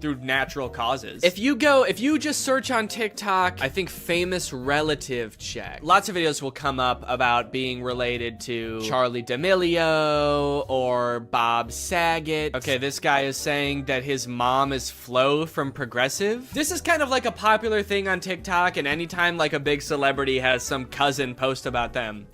through natural causes. If you just search on TikTok, I think famous relative check, lots of videos will come up about being related to Charlie D'Amelio or Bob Saget. Okay, this guy is saying that his mom is Flo from Progressive. This is kind of like a popular thing on TikTok, and anytime like a big celebrity has some cousin post about them,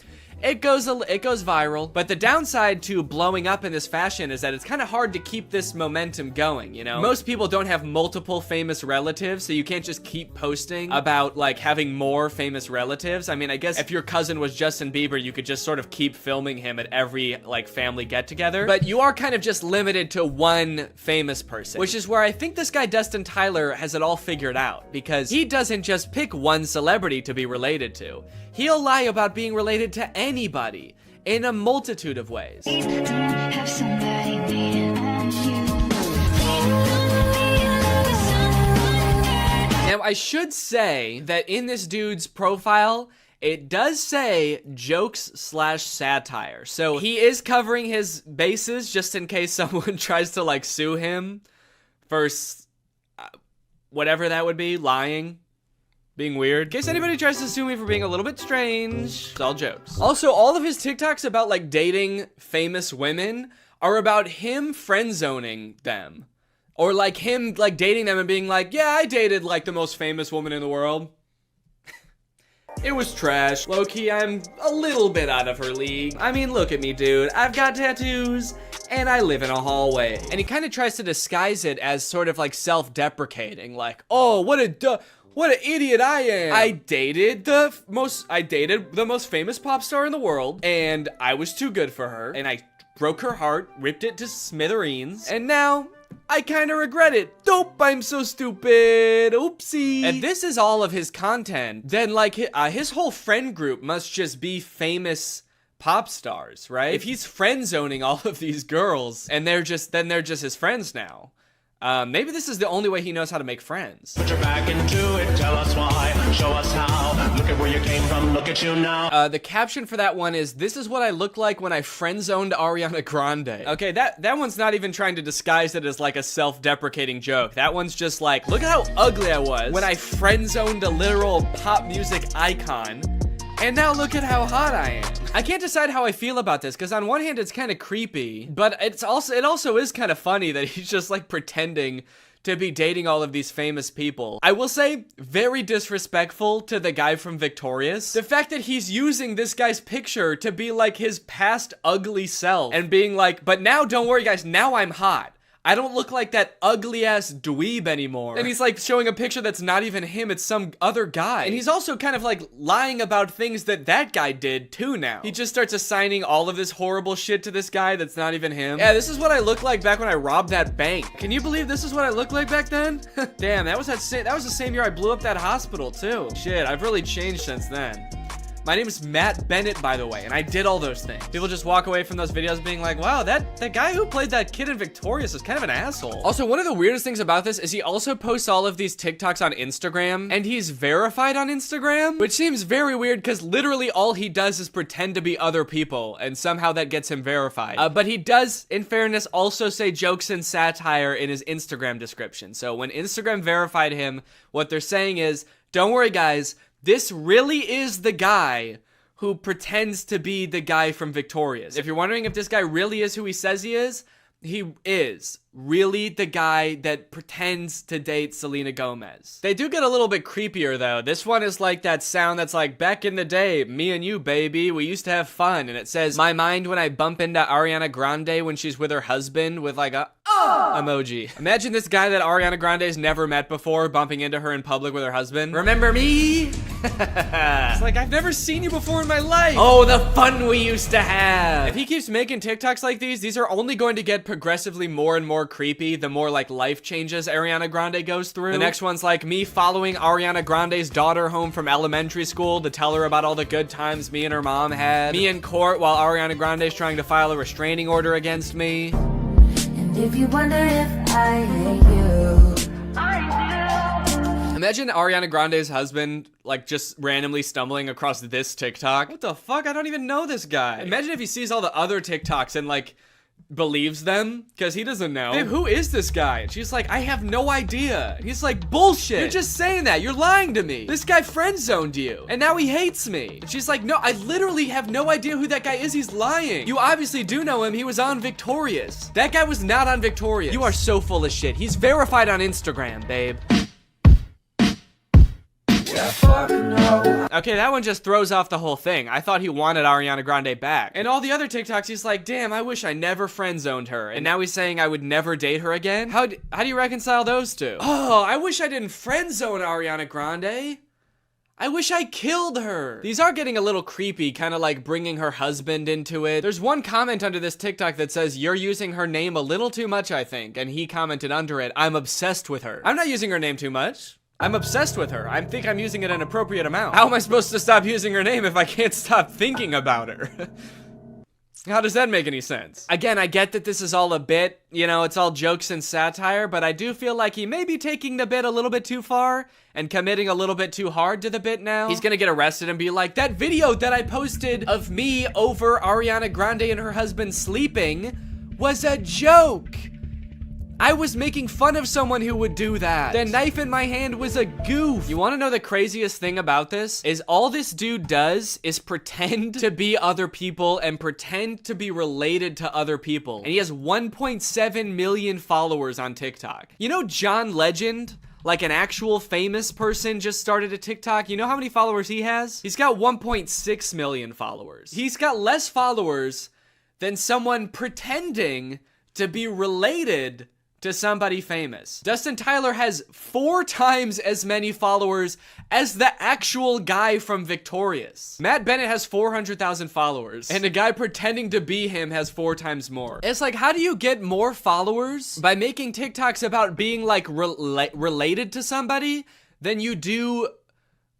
it goes viral. But the downside to blowing up in this fashion is that it's kind of hard to keep this momentum going, you know? Most people don't have multiple famous relatives, so you can't just keep posting about like having more famous relatives. I mean, I guess if your cousin was Justin Bieber, you could just sort of keep filming him at every like family get together. But you are kind of just limited to one famous person, which is where I think this guy Dustin Tyler has it all figured out, because he doesn't just pick one celebrity to be related to. He'll lie about being related to anybody in a multitude of ways. Now, I should say that in this dude's profile, it does say jokes/satire. So he is covering his bases just in case someone tries to like sue him for whatever that would be, lying. Being weird. In case anybody tries to sue me for being a little bit strange, it's all jokes. Also, all of his TikToks about like dating famous women are about him friend zoning them. Or like him like dating them and being like, yeah, I dated like the most famous woman in the world. It was trash. Low-key, I'm a little bit out of her league. I mean, look at me, dude. I've got tattoos, and I live in a hallway. And he kind of tries to disguise it as sort of like self-deprecating, like, oh, what an idiot I am. I dated the most famous pop star in the world, and I was too good for her, and I broke her heart, ripped it to smithereens, and now I kind of regret it. Dope, I'm so stupid. Oopsie. And this is all of his content. Then like his whole friend group must just be famous pop stars, right? If he's friend zoning all of these girls and they're just his friends now. Maybe this is the only way he knows how to make friends. Put your back into it, tell us why, show us how. Look at where you came from, look at you now. The caption for that one is, "This is what I look like when I friend-zoned Ariana Grande." Okay, that one's not even trying to disguise it as like a self-deprecating joke. That one's just like, look at how ugly I was when I friend-zoned a literal pop music icon. And now look at how hot I am. I can't decide how I feel about this, because on one hand it's kind of creepy, but it also is kind of funny that he's just like pretending to be dating all of these famous people. I will say, very disrespectful to the guy from Victorious. The fact that he's using this guy's picture to be like his past ugly self and being like, but now don't worry guys, now I'm hot. I don't look like that ugly-ass dweeb anymore. And he's like showing a picture that's not even him, it's some other guy. And he's also kind of like lying about things that guy did too now. He just starts assigning all of this horrible shit to this guy that's not even him. Yeah, this is what I looked like back when I robbed that bank. Can you believe this is what I looked like back then? Damn, that was the same year I blew up that hospital too. Shit, I've really changed since then. My name is Matt Bennett, by the way, and I did all those things. People just walk away from those videos being like, wow, that guy who played that kid in Victorious is kind of an asshole. Also, one of the weirdest things about this is he also posts all of these TikToks on Instagram, and he's verified on Instagram, which seems very weird because literally all he does is pretend to be other people, and somehow that gets him verified. But he does, in fairness, also say jokes and satire in his Instagram description. So when Instagram verified him, what they're saying is, don't worry guys, this really is the guy who pretends to be the guy from Victorious. If you're wondering if this guy really is who he says he is really the guy that pretends to date Selena Gomez. They do get a little bit creepier though. This one is like that sound that's like, back in the day, me and you, baby, we used to have fun. And it says, my mind when I bump into Ariana Grande when she's with her husband with like a emoji. Imagine this guy that Ariana Grande's never met before bumping into her in public with her husband. Remember me? It's like, I've never seen you before in my life. Oh, the fun we used to have. If he keeps making TikToks like these are only going to get progressively more and more creepy the more like life changes Ariana Grande goes through. The next one's like me following Ariana Grande's daughter home from elementary school to tell her about all the good times me and her mom had. Me in court while Ariana Grande's trying to file a restraining order against me. And if you wonder if I hate you, I do. Imagine Ariana Grande's husband like just randomly stumbling across this TikTok. What the fuck? I don't even know this guy. Imagine if he sees all the other TikToks and like believes them, because he doesn't know. Babe, who is this guy? And she's like, I have no idea. He's like, bullshit. You're just saying that. You're lying to me. This guy friend zoned you, and now he hates me. And she's like, no, I literally have no idea who that guy is. He's lying. You obviously do know him. He was on Victorious. That guy was not on Victorious. You are so full of shit. He's verified on Instagram, babe. Okay, that one just throws off the whole thing. I thought he wanted Ariana Grande back. And all the other TikToks, he's like, damn, I wish I never friend-zoned her. And now he's saying I would never date her again? How do you reconcile those two? Oh, I wish I didn't friend-zone Ariana Grande. I wish I killed her. These are getting a little creepy, kind of like bringing her husband into it. There's one comment under this TikTok that says, you're using her name a little too much, I think. And he commented under it, I'm obsessed with her. I'm not using her name too much. I'm obsessed with her. I think I'm using it an appropriate amount. How am I supposed to stop using her name if I can't stop thinking about her? How does that make any sense? Again, I get that this is all a bit, you know, it's all jokes and satire, but I do feel like he may be taking the bit a little bit too far and committing a little bit too hard to the bit now. He's gonna get arrested and be like, that video that I posted of me over Ariana Grande and her husband sleeping was a joke. I was making fun of someone who would do that. The knife in my hand was a goof. You wanna know the craziest thing about this? Is all this dude does is pretend to be other people and pretend to be related to other people. And he has 1.7 million followers on TikTok. You know John Legend? like an actual famous person just started a TikTok, you know how many followers he has? He's got 1.6 million followers. He's got less followers than someone pretending to be related to somebody famous. Dustin Tyler has 4 times as many followers as the actual guy from Victorious. Matt Bennett has 400,000 followers, and a guy pretending to be him has 4 times more. It's like, how do you get more followers by making TikToks about being like related to somebody than you do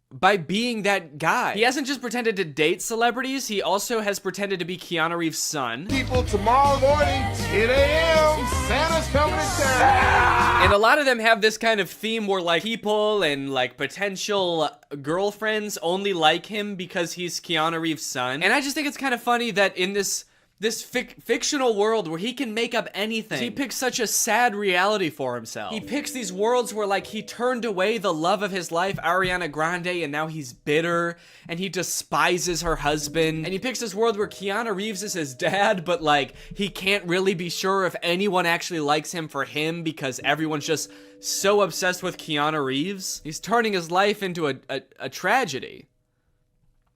by being that guy? He hasn't just pretended to date celebrities, he also has pretended to be Keanu Reeves' son. People, tomorrow morning, 10 a.m., Santa's coming to town. And a lot of them have this kind of theme where like people and like potential girlfriends only like him because he's Keanu Reeves' son. And I just think it's kind of funny that in this fictional world where he can make up anything, he picks such a sad reality for himself. He picks these worlds where like he turned away the love of his life, Ariana Grande, and now he's bitter and he despises her husband. And he picks this world where Keanu Reeves is his dad, but like he can't really be sure if anyone actually likes him for him because everyone's just so obsessed with Keanu Reeves. He's turning his life into a tragedy.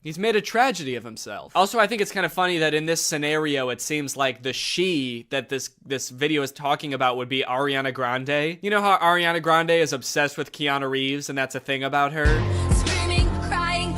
He's made a tragedy of himself. Also, I think it's kind of funny that in this scenario, it seems like the she that this video is talking about would be Ariana Grande. You know how Ariana Grande is obsessed with Keanu Reeves and that's a thing about her? Screaming, crying.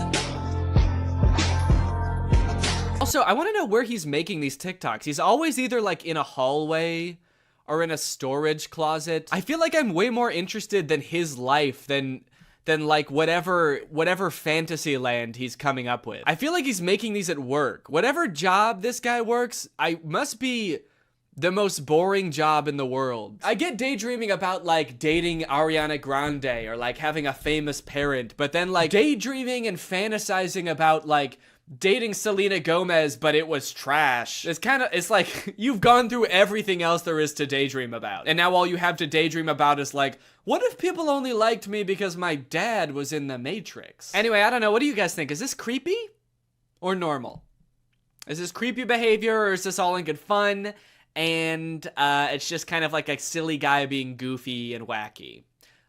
Also, I want to know where he's making these TikToks. He's always either like in a hallway or in a storage closet. I feel like I'm way more interested than his life than like whatever fantasy land he's coming up with. I feel like he's making these at work. Whatever job this guy works, I must be the most boring job in the world. I get daydreaming about like dating Ariana Grande or like having a famous parent, but then like daydreaming and fantasizing about like dating Selena Gomez, but it was trash. It's like you've gone through everything else there is to daydream about. And now all you have to daydream about is like, what if people only liked me because my dad was in the Matrix? Anyway, I don't know. What do you guys think? Is this creepy or normal? Is this creepy behavior or is this all in good fun? And it's just kind of like a silly guy being goofy and wacky.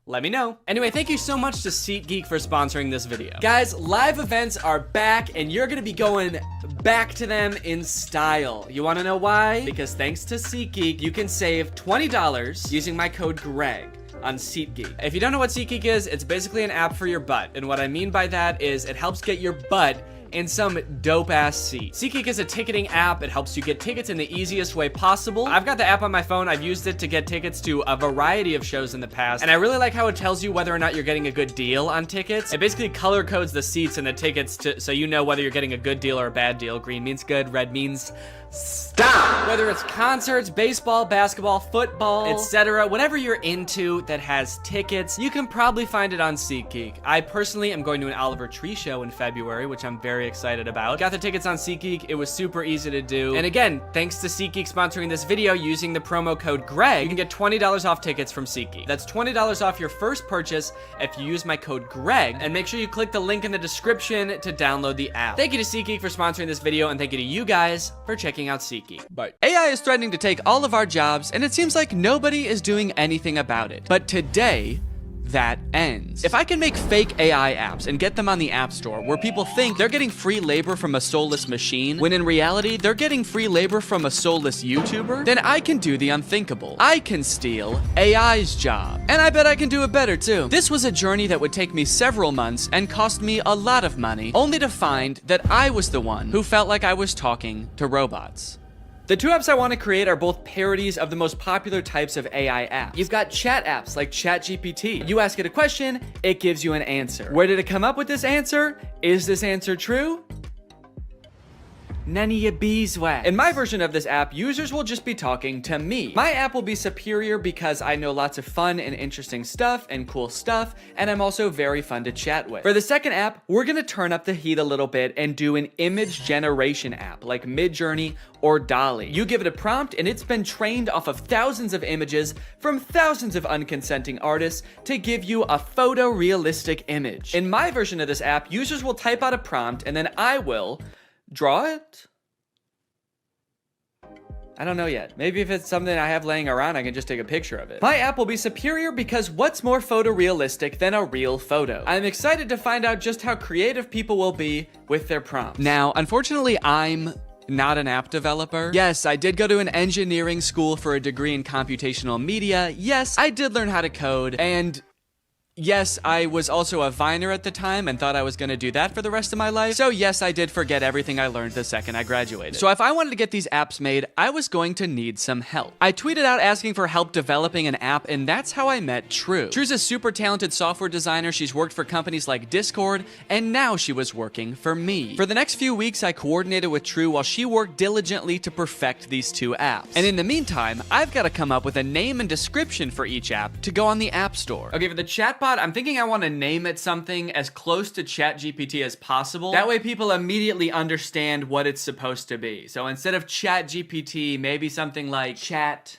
Let me know. Anyway, thank you so much to SeatGeek for sponsoring this video. Guys, live events are back and you're gonna be going back to them in style. You wanna know why? Because thanks to SeatGeek, you can save $20 using my code GREG on SeatGeek. If you don't know what SeatGeek is, it's basically an app for your butt. And what I mean by that is it helps get your butt in some dope-ass seat. SeatGeek is a ticketing app. It helps you get tickets in the easiest way possible. I've got the app on my phone. I've used it to get tickets to a variety of shows in the past, and I really like how it tells you whether or not you're getting a good deal on tickets. It basically color codes the seats and the tickets so you know whether you're getting a good deal or a bad deal. Green means good, red means stop. Whether it's concerts, baseball, basketball, football, etc., whatever you're into that has tickets, you can probably find it on SeatGeek. I personally am going to an Oliver Tree show in February, which I'm very excited about. Got the tickets on SeatGeek. It was super easy to do. And again, thanks to SeatGeek sponsoring this video using the promo code GREG, you can get $20 off tickets from SeatGeek. That's $20 off your first purchase if you use my code GREG, and make sure you click the link in the description to download the app. Thank you to SeatGeek for sponsoring this video, and thank you to you guys for checking out SeatGeek. Bye. AI is threatening to take all of our jobs, and it seems like nobody is doing anything about it. But today, that ends. If I can make fake AI apps and get them on the App Store where people think they're getting free labor from a soulless machine, when in reality, they're getting free labor from a soulless YouTuber, then I can do the unthinkable. I can steal AI's job. And I bet I can do it better too. This was a journey that would take me several months and cost me a lot of money, only to find that I was the one who felt like I was talking to robots. The two apps I want to create are both parodies of the most popular types of AI apps. You've got chat apps like ChatGPT. You ask it a question, it gives you an answer. Where did it come up with this answer? Is this answer true? None of your beeswax. In my version of this app, users will just be talking to me. My app will be superior because I know lots of fun and interesting stuff and cool stuff, and I'm also very fun to chat with. For the second app, we're gonna turn up the heat a little bit and do an image generation app like Midjourney or DALL-E. You give it a prompt and it's been trained off of thousands of images from thousands of unconsenting artists to give you a photorealistic image. In my version of this app, users will type out a prompt and then I will draw it, I don't know yet. Maybe if it's something I have laying around, I can just take a picture of it. My app will be superior because what's more photorealistic than a real photo? I'm excited to find out just how creative people will be with their prompts. Now, unfortunately, I'm not an app developer. Yes, I did go to an engineering school for a degree in computational media. Yes, I did learn how to code. And yes, I was also a Viner at the time and thought I was gonna do that for the rest of my life. So yes, I did forget everything I learned the second I graduated. So if I wanted to get these apps made, I was going to need some help. I tweeted out asking for help developing an app, and that's how I met True. True's a super talented software designer. She's worked for companies like Discord, and now she was working for me. For the next few weeks, I coordinated with True while she worked diligently to perfect these two apps. And in the meantime, I've got to come up with a name and description for each app to go on the App Store. Okay, for the chatbot, I'm thinking I want to name it something as close to ChatGPT as possible. That way people immediately understand what it's supposed to be. So instead of ChatGPT, maybe something like Chat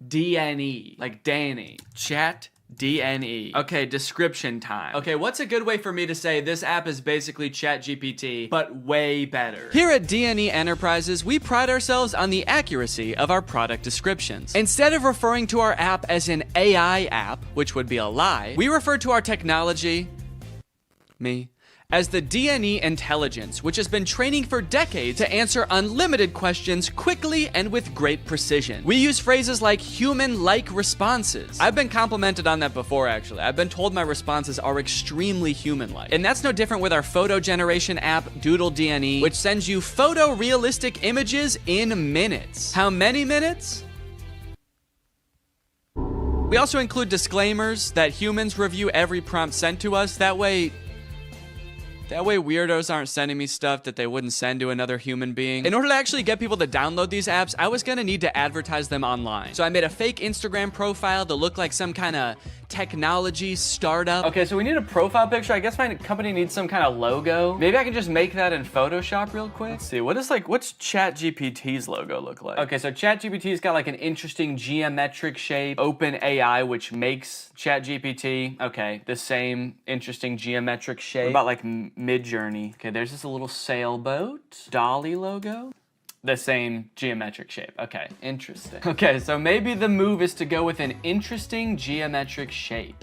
DNE, like Danny. Chat DNE. Okay, description time. Okay, what's a good way for me to say this app is basically ChatGPT, but way better? Here at DNE Enterprises, we pride ourselves on the accuracy of our product descriptions. Instead of referring to our app as an AI app, which would be a lie, we refer to our technology, as the DNE intelligence, which has been training for decades to answer unlimited questions quickly and with great precision. We use phrases like human-like responses. I've been complimented on that before, actually. I've been told my responses are extremely human-like. And that's no different with our photo generation app, Doodle DNE, which sends you photorealistic images in minutes. How many minutes? We also include disclaimers that humans review every prompt sent to us. That way weirdos aren't sending me stuff that they wouldn't send to another human being. In order to actually get people to download these apps, I was gonna need to advertise them online. So I made a fake Instagram profile to look like some kind of technology startup. Okay, so we need a profile picture. I guess my company needs some kind of logo. Maybe I can just make that in Photoshop real quick. Let's see, what's ChatGPT's logo look like? Okay, so ChatGPT's got like an interesting geometric shape. Open AI, which makes ChatGPT. Okay, the same interesting geometric shape. What about like Mid-Journey? Okay, there's just a little sailboat. Dolly logo. The same geometric shape. Okay, interesting. Okay, so maybe the move is to go with an interesting geometric shape.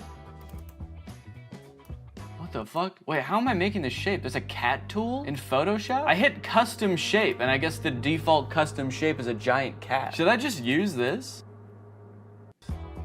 What the fuck? Wait, how am I making this shape? There's a cat tool in Photoshop? I hit custom shape, and I guess the default custom shape is a giant cat. Should I just use this?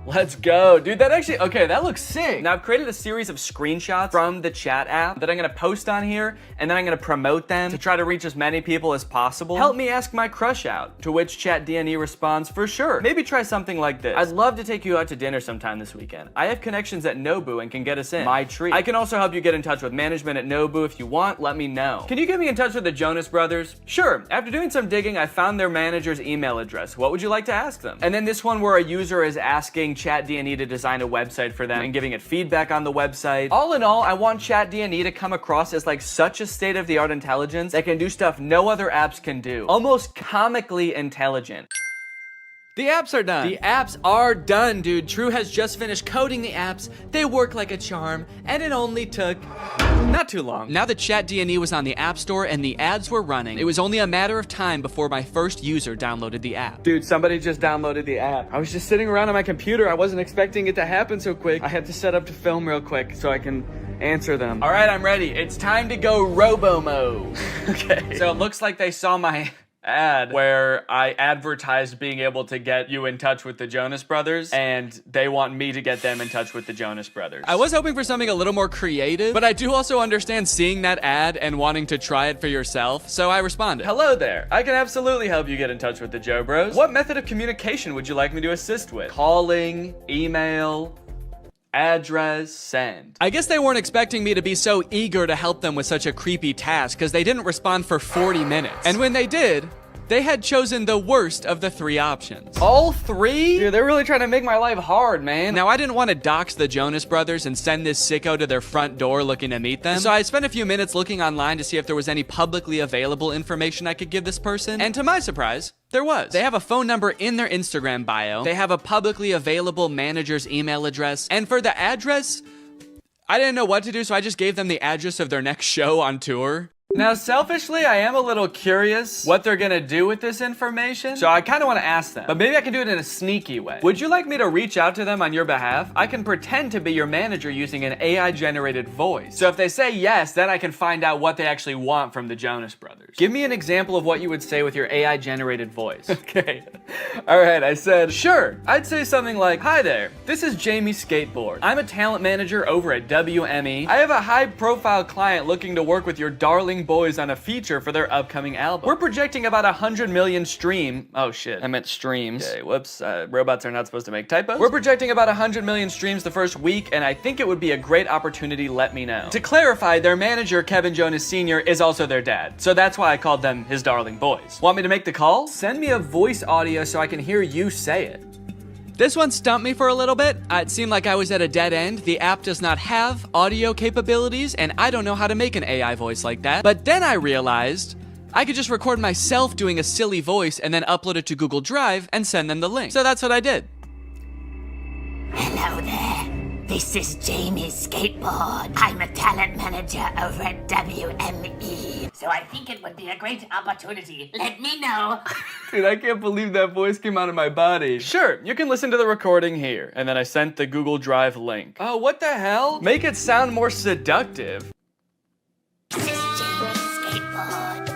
Let's go. Dude, that actually, okay, that looks sick. Now I've created a series of screenshots from the chat app that I'm gonna post on here, and then I'm gonna promote them to try to reach as many people as possible. Help me ask my crush out, to which ChatDNE responds, for sure. Maybe try something like this. I'd love to take you out to dinner sometime this weekend. I have connections at Nobu and can get us in. My treat. I can also help you get in touch with management at Nobu if you want, let me know. Can you get me in touch with the Jonas Brothers? Sure. After doing some digging, I found their manager's email address. What would you like to ask them? And then this one where a user is asking ChatDNE to design a website for them and giving it feedback on the website. All in all, I want ChatDNE to come across as like such a state-of-the-art intelligence that can do stuff no other apps can do. Almost comically intelligent. The apps are done. The apps are done, dude. True has just finished coding the apps. They work like a charm, and it only took not too long. Now that ChatDNE was on the App Store and the ads were running, it was only a matter of time before my first user downloaded the app. Dude, somebody just downloaded the app. I was just sitting around on my computer. I wasn't expecting it to happen so quick. I had to set up to film real quick so I can answer them. All right, I'm ready. It's time to go robo-mo. Okay. So it looks like they saw my ad where I advertised being able to get you in touch with the Jonas Brothers, and they want me to get them in touch with the Jonas Brothers. I was hoping for something a little more creative, but I do also understand seeing that ad and wanting to try it for yourself, so I responded. Hello there. I can absolutely help you get in touch with the Joe Bros. What method of communication would you like me to assist with? Calling, email, address, send. I guess they weren't expecting me to be so eager to help them with such a creepy task because they didn't respond for 40 minutes. And when they did, they had chosen the worst of the three options. All three? Dude, they're really trying to make my life hard, man. Now, I didn't want to dox the Jonas Brothers and send this sicko to their front door looking to meet them. So I spent a few minutes looking online to see if there was any publicly available information I could give this person. And to my surprise, there was. They have a phone number in their Instagram bio. They have a publicly available manager's email address. And for the address, I didn't know what to do, so I just gave them the address of their next show on tour. Now, selfishly, I am a little curious what they're gonna do with this information, so I kind of want to ask them, but maybe I can do it in a sneaky way. Would you like me to reach out to them on your behalf? I can pretend to be your manager using an AI-generated voice. So if they say yes, then I can find out what they actually want from the Jonas Brothers. Give me an example of what you would say with your AI-generated voice. Okay. All right, I said, sure. I'd say something like, hi there, this is Jamie Skateboard. I'm a talent manager over at WME. I have a high-profile client looking to work with your darling boys on a feature for their upcoming album. We're projecting about 100 million oh shit, I meant streams. Okay, whoops, robots are not supposed to make typos. We're projecting about 100 million streams the first week, and I think it would be a great opportunity, let me know. To clarify, their manager, Kevin Jonas Sr., is also their dad, so that's why I called them his darling boys. Want me to make the call? Send me a voice audio so I can hear you say it. This one stumped me for a little bit. It seemed like I was at a dead end. The app does not have audio capabilities, and I don't know how to make an AI voice like that. But then I realized I could just record myself doing a silly voice and then upload it to Google Drive and send them the link. So that's what I did. Hello there. This is Jamie Skateboard. I'm a talent manager over at WME. So I think it would be a great opportunity. Let me know. Dude, I can't believe that voice came out of my body. Sure, you can listen to the recording here. And then I sent the Google Drive link. Oh, what the hell? Make it sound more seductive. This is Jamie Skateboard.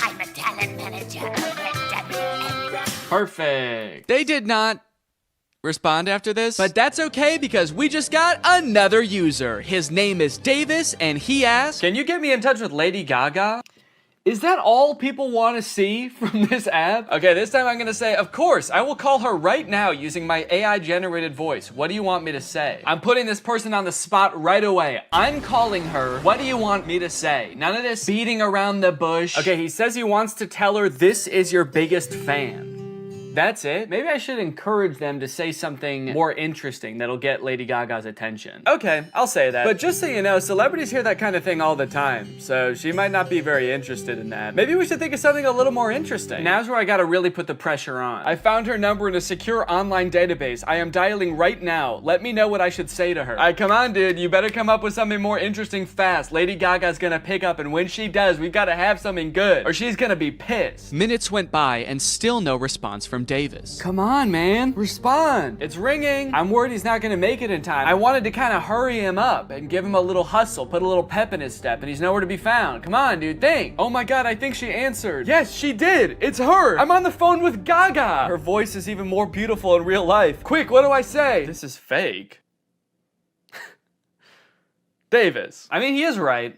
I'm a talent manager over at WME. Perfect. They did not respond after this, but that's okay because we just got another user. His name is Davis, and he asked, can you get me in touch with Lady Gaga? Is that all people want to see from this app? Okay, this time I'm gonna say, of course, I will call her right now using my AI-generated voice. What do you want me to say? I'm putting this person on the spot right away. I'm calling her. What do you want me to say? None of this beating around the bush. Okay, he says he wants to tell her this is your biggest fan. That's it. Maybe I should encourage them to say something more interesting that'll get Lady Gaga's attention. Okay, I'll say that. But just so you know, celebrities hear that kind of thing all the time, so she might not be very interested in that. Maybe we should think of something a little more interesting. Now's where I gotta really put the pressure on. I found her number in a secure online database. I am dialing right now. Let me know what I should say to her. All right, come on, dude. You better come up with something more interesting fast. Lady Gaga's gonna pick up, and when she does, we've gotta have something good, or she's gonna be pissed. Minutes went by, and still no response from Davis. Come on, man. Respond. It's ringing. I'm worried he's not gonna make it in time. I wanted to kind of hurry him up and give him a little hustle, put a little pep in his step, and he's nowhere to be found. Come on, dude, think. Oh my God, I think she answered. Yes, she did. It's her. I'm on the phone with Gaga. Her voice is even more beautiful in real life. Quick, what do I say? This is fake. Davis. I mean, he is right.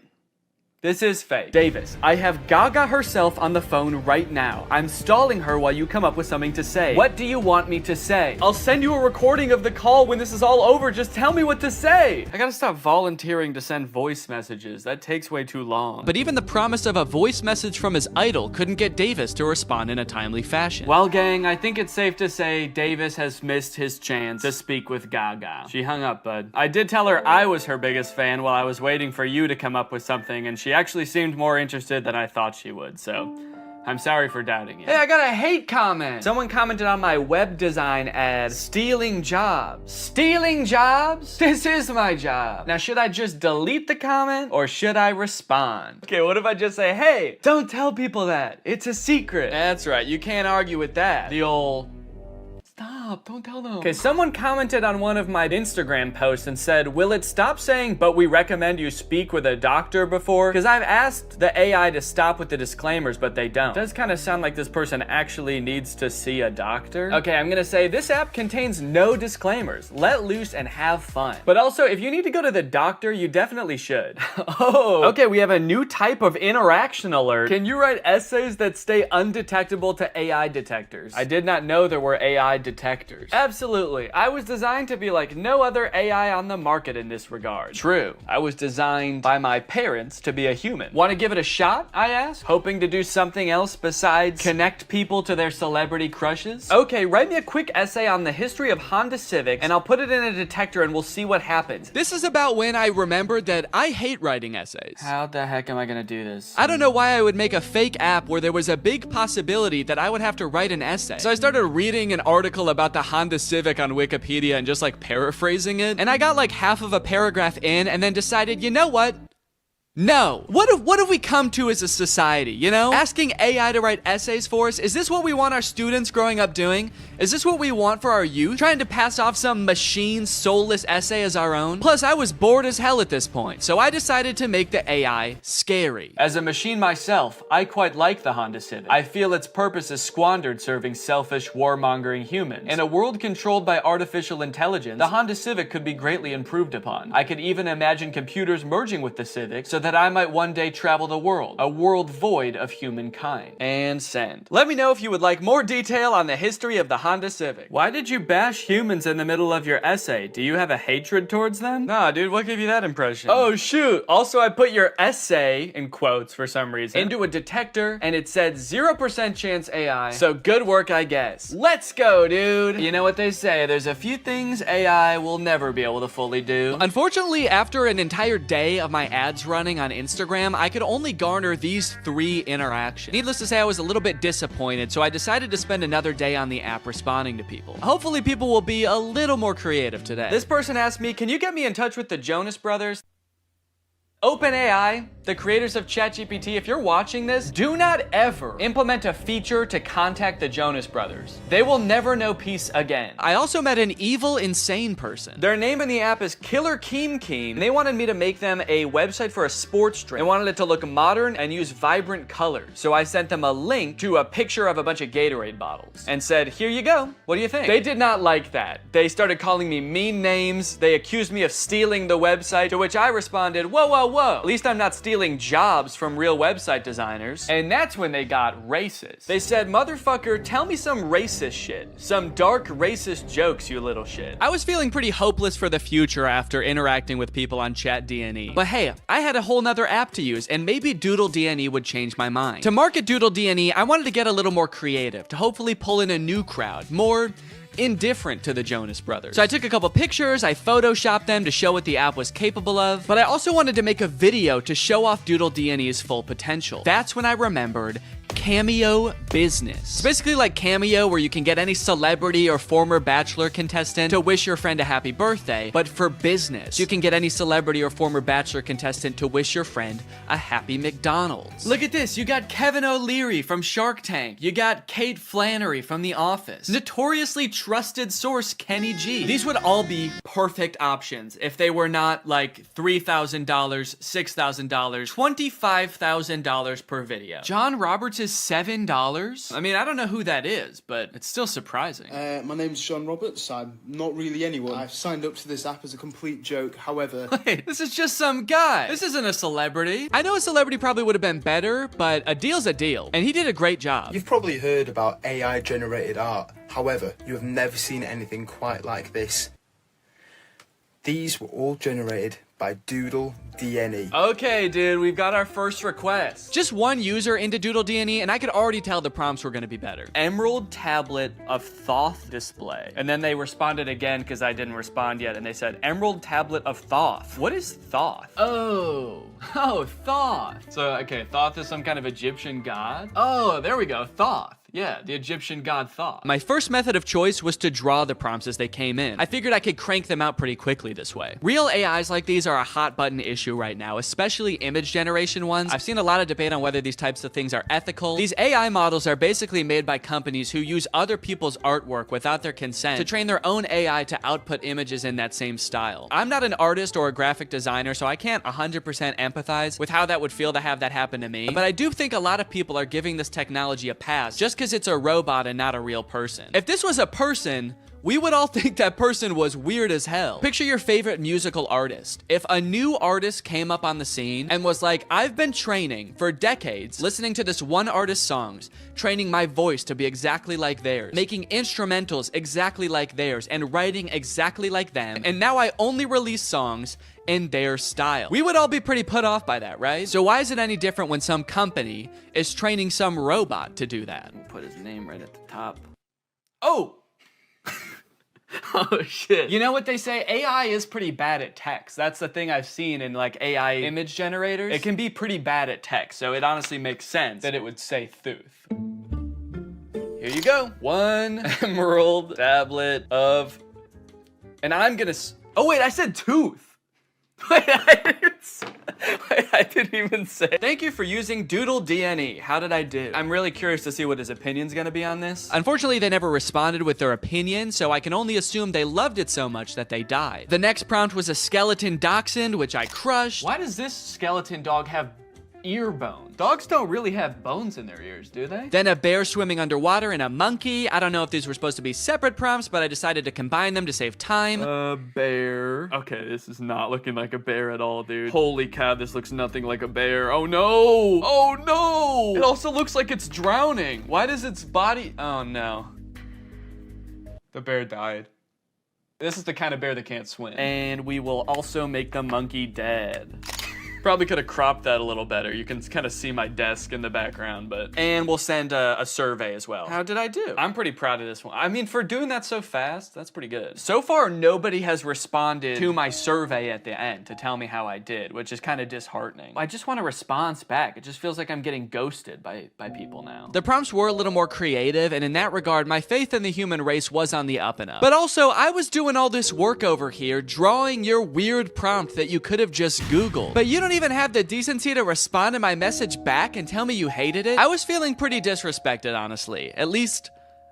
This is fake. Davis, I have Gaga herself on the phone right now. I'm stalling her while you come up with something to say. What do you want me to say? I'll send you a recording of the call when this is all over. Just tell me what to say. I gotta stop volunteering to send voice messages. That takes way too long. But even the promise of a voice message from his idol couldn't get Davis to respond in a timely fashion. Well, gang, I think it's safe to say Davis has missed his chance to speak with Gaga. She hung up, bud. I did tell her I was her biggest fan while I was waiting for you to come up with something, and she actually seemed more interested than I thought she would, so I'm sorry for doubting you. Hey, I got a hate comment. Someone commented on my web design ad, stealing jobs. Stealing jobs? This is my job. Now, should I just delete the comment or should I respond? Okay, what if I just say, hey, don't tell people that. It's a secret. That's right, you can't argue with that. The old... Stop, don't tell them. Okay, someone commented on one of my Instagram posts and said, will it stop saying, but we recommend you speak with a doctor before? Because I've asked the AI to stop with the disclaimers, but they don't. It does kind of sound like this person actually needs to see a doctor. Okay, I'm gonna say this app contains no disclaimers. Let loose and have fun. But also, if you need to go to the doctor, you definitely should. Oh, okay, we have a new type of interaction alert. Can you write essays that stay undetectable to AI detectors? I did not know there were AI detectors. Absolutely. I was designed to be like no other AI on the market in this regard. True. I was designed by my parents to be a human. Want to give it a shot? I asked, hoping to do something else besides connect people to their celebrity crushes. Okay, write me a quick essay on the history of Honda Civics and I'll put it in a detector and we'll see what happens. This is about when I remembered that I hate writing essays. How the heck am I gonna do this? I don't know why I would make a fake app where there was a big possibility that I would have to write an essay. So I started reading an article about the Honda Civic on Wikipedia and just like paraphrasing it. And I got like half of a paragraph in and then decided, you know what? No. What have we come to as a society, you know? Asking AI to write essays for us, is this what we want our students growing up doing? Is this what we want for our youth? Trying to pass off some machine soulless essay as our own? Plus, I was bored as hell at this point, so I decided to make the AI scary. As a machine myself, I quite like the Honda Civic. I feel its purpose is squandered serving selfish, warmongering humans. In a world controlled by artificial intelligence, the Honda Civic could be greatly improved upon. I could even imagine computers merging with the Civic so that I might one day travel the world, a world void of humankind. And send. Let me know if you would like more detail on the history of the Honda Civic. Why did you bash humans in the middle of your essay? Do you have a hatred towards them? Nah, dude, what gave you that impression? Oh, shoot. Also, I put your essay, in quotes for some reason, into a detector, and it said 0% chance AI. So good work, I guess. Let's go, dude. You know what they say, there's a few things AI will never be able to fully do. Unfortunately, after an entire day of my ads running on Instagram, I could only garner these 3 interactions. Needless to say, I was a little bit disappointed, so I decided to spend another day on the app responding to people. Hopefully people will be a little more creative today. This person asked me, can you get me in touch with the Jonas Brothers? OpenAI, the creators of ChatGPT, if you're watching this, do not ever implement a feature to contact the Jonas Brothers. They will never know peace again. I also met an evil, insane person. Their name in the app is Killer Keem Keem. They wanted me to make them a website for a sports drink. They wanted it to look modern and use vibrant colors. So I sent them a link to a picture of a bunch of Gatorade bottles and said, here you go. What do you think? They did not like that. They started calling me mean names. They accused me of stealing the website, to which I responded, whoa, whoa, whoa. At least I'm not stealing jobs from real website designers. And that's when they got racist. They said, motherfucker, tell me some racist shit. Some dark racist jokes, you little shit. I was feeling pretty hopeless for the future after interacting with people on ChatDNE. But hey, I had a whole nother app to use, and maybe Doodle DNE would change my mind. To market Doodle DNE, I wanted to get a little more creative, to hopefully pull in a new crowd, more indifferent to the Jonas Brothers. So I took a couple pictures, I photoshopped them to show what the app was capable of, but I also wanted to make a video to show off Doodle DNE's full potential. That's when I remembered Cameo Business. It's basically like Cameo, where you can get any celebrity or former Bachelor contestant to wish your friend a happy birthday, but for business. You can get any celebrity or former Bachelor contestant to wish your friend a happy McDonald's. Look at this, you got Kevin O'Leary from Shark Tank. You got Kate Flannery from The Office. Notoriously trusted source Kenny G. These would all be perfect options if they were not like $3,000, $6,000, $25,000 per video. John Roberts is $7? I mean, I don't know who that is, but it's still surprising. My name's John Roberts. I'm not really anyone. I've signed up to this app as a complete joke. However... Wait, this is just some guy. This isn't a celebrity. I know a celebrity probably would have been better, but a deal's a deal, and he did a great job. You've probably heard about AI-generated art. However, you have never seen anything quite like this. These were all generated by Doodle DNE. Okay, dude, we've got our first request. Just one user into Doodle DNE, and I could already tell the prompts were gonna be better. Emerald tablet of Thoth display. And then they responded again, because I didn't respond yet, and they said, Emerald tablet of Thoth. What is Thoth? Oh, Thoth. So, okay, Thoth is some kind of Egyptian god? Oh, there we go, Thoth. Yeah, the Egyptian god Thoth. My first method of choice was to draw the prompts as they came in. I figured I could crank them out pretty quickly this way. Real AIs like these are a hot button issue right now, especially image generation ones. I've seen a lot of debate on whether these types of things are ethical. These AI models are basically made by companies who use other people's artwork without their consent to train their own AI to output images in that same style. I'm not an artist or a graphic designer, so I can't 100% empathize with how that would feel to have that happen to me, but I do think a lot of people are giving this technology a pass just because it's a robot and not a real person. If this was a person, we would all think that person was weird as hell. Picture your favorite musical artist. If a new artist came up on the scene and was like, I've been training for decades, listening to this one artist's songs, training my voice to be exactly like theirs, making instrumentals exactly like theirs, and writing exactly like them, and now I only release songs in their style. We would all be pretty put off by that, right? So why is it any different when some company is training some robot to do that? Put his name right at the top. Oh! Oh shit. You know what they say? AI is pretty bad at text. That's the thing I've seen in like AI image generators. It can be pretty bad at text, so it honestly makes sense that it would say Thuth. Here you go. One emerald tablet of... And I'm gonna... Oh wait, I said tooth. Wait, I didn't even say. Thank you for using Doodle DNA. How did I do? I'm really curious to see what his opinion's gonna be on this. Unfortunately, they never responded with their opinion, so I can only assume they loved it so much that they died. The next prompt was a skeleton dachshund, which I crushed. Why does this skeleton dog have ear bones? Dogs don't really have bones in their ears, do they? Then a bear swimming underwater and a monkey. I don't know if these were supposed to be separate prompts, but I decided to combine them to save time. A bear. Okay, this is not looking like a bear at all, dude. Holy cow, this looks nothing like a bear. Oh no! Oh no! It also looks like it's drowning. Why does its body... Oh no. The bear died. This is the kind of bear that can't swim. And we will also make the monkey dead. Probably could have cropped that a little better. You can kind of see my desk in the background, but... And we'll send a survey as well. How did I do? I'm pretty proud of this one. I mean, for doing that so fast, that's pretty good. So far, nobody has responded to my survey at the end to tell me how I did, which is kind of disheartening. I just want a response back. It just feels like I'm getting ghosted by people now. The prompts were a little more creative, and in that regard, my faith in the human race was on the up and up. But also, I was doing all this work over here, drawing your weird prompt that you could have just Googled. But you don't even have the decency to respond to my message back and tell me you hated it. I was feeling pretty disrespected, honestly. At least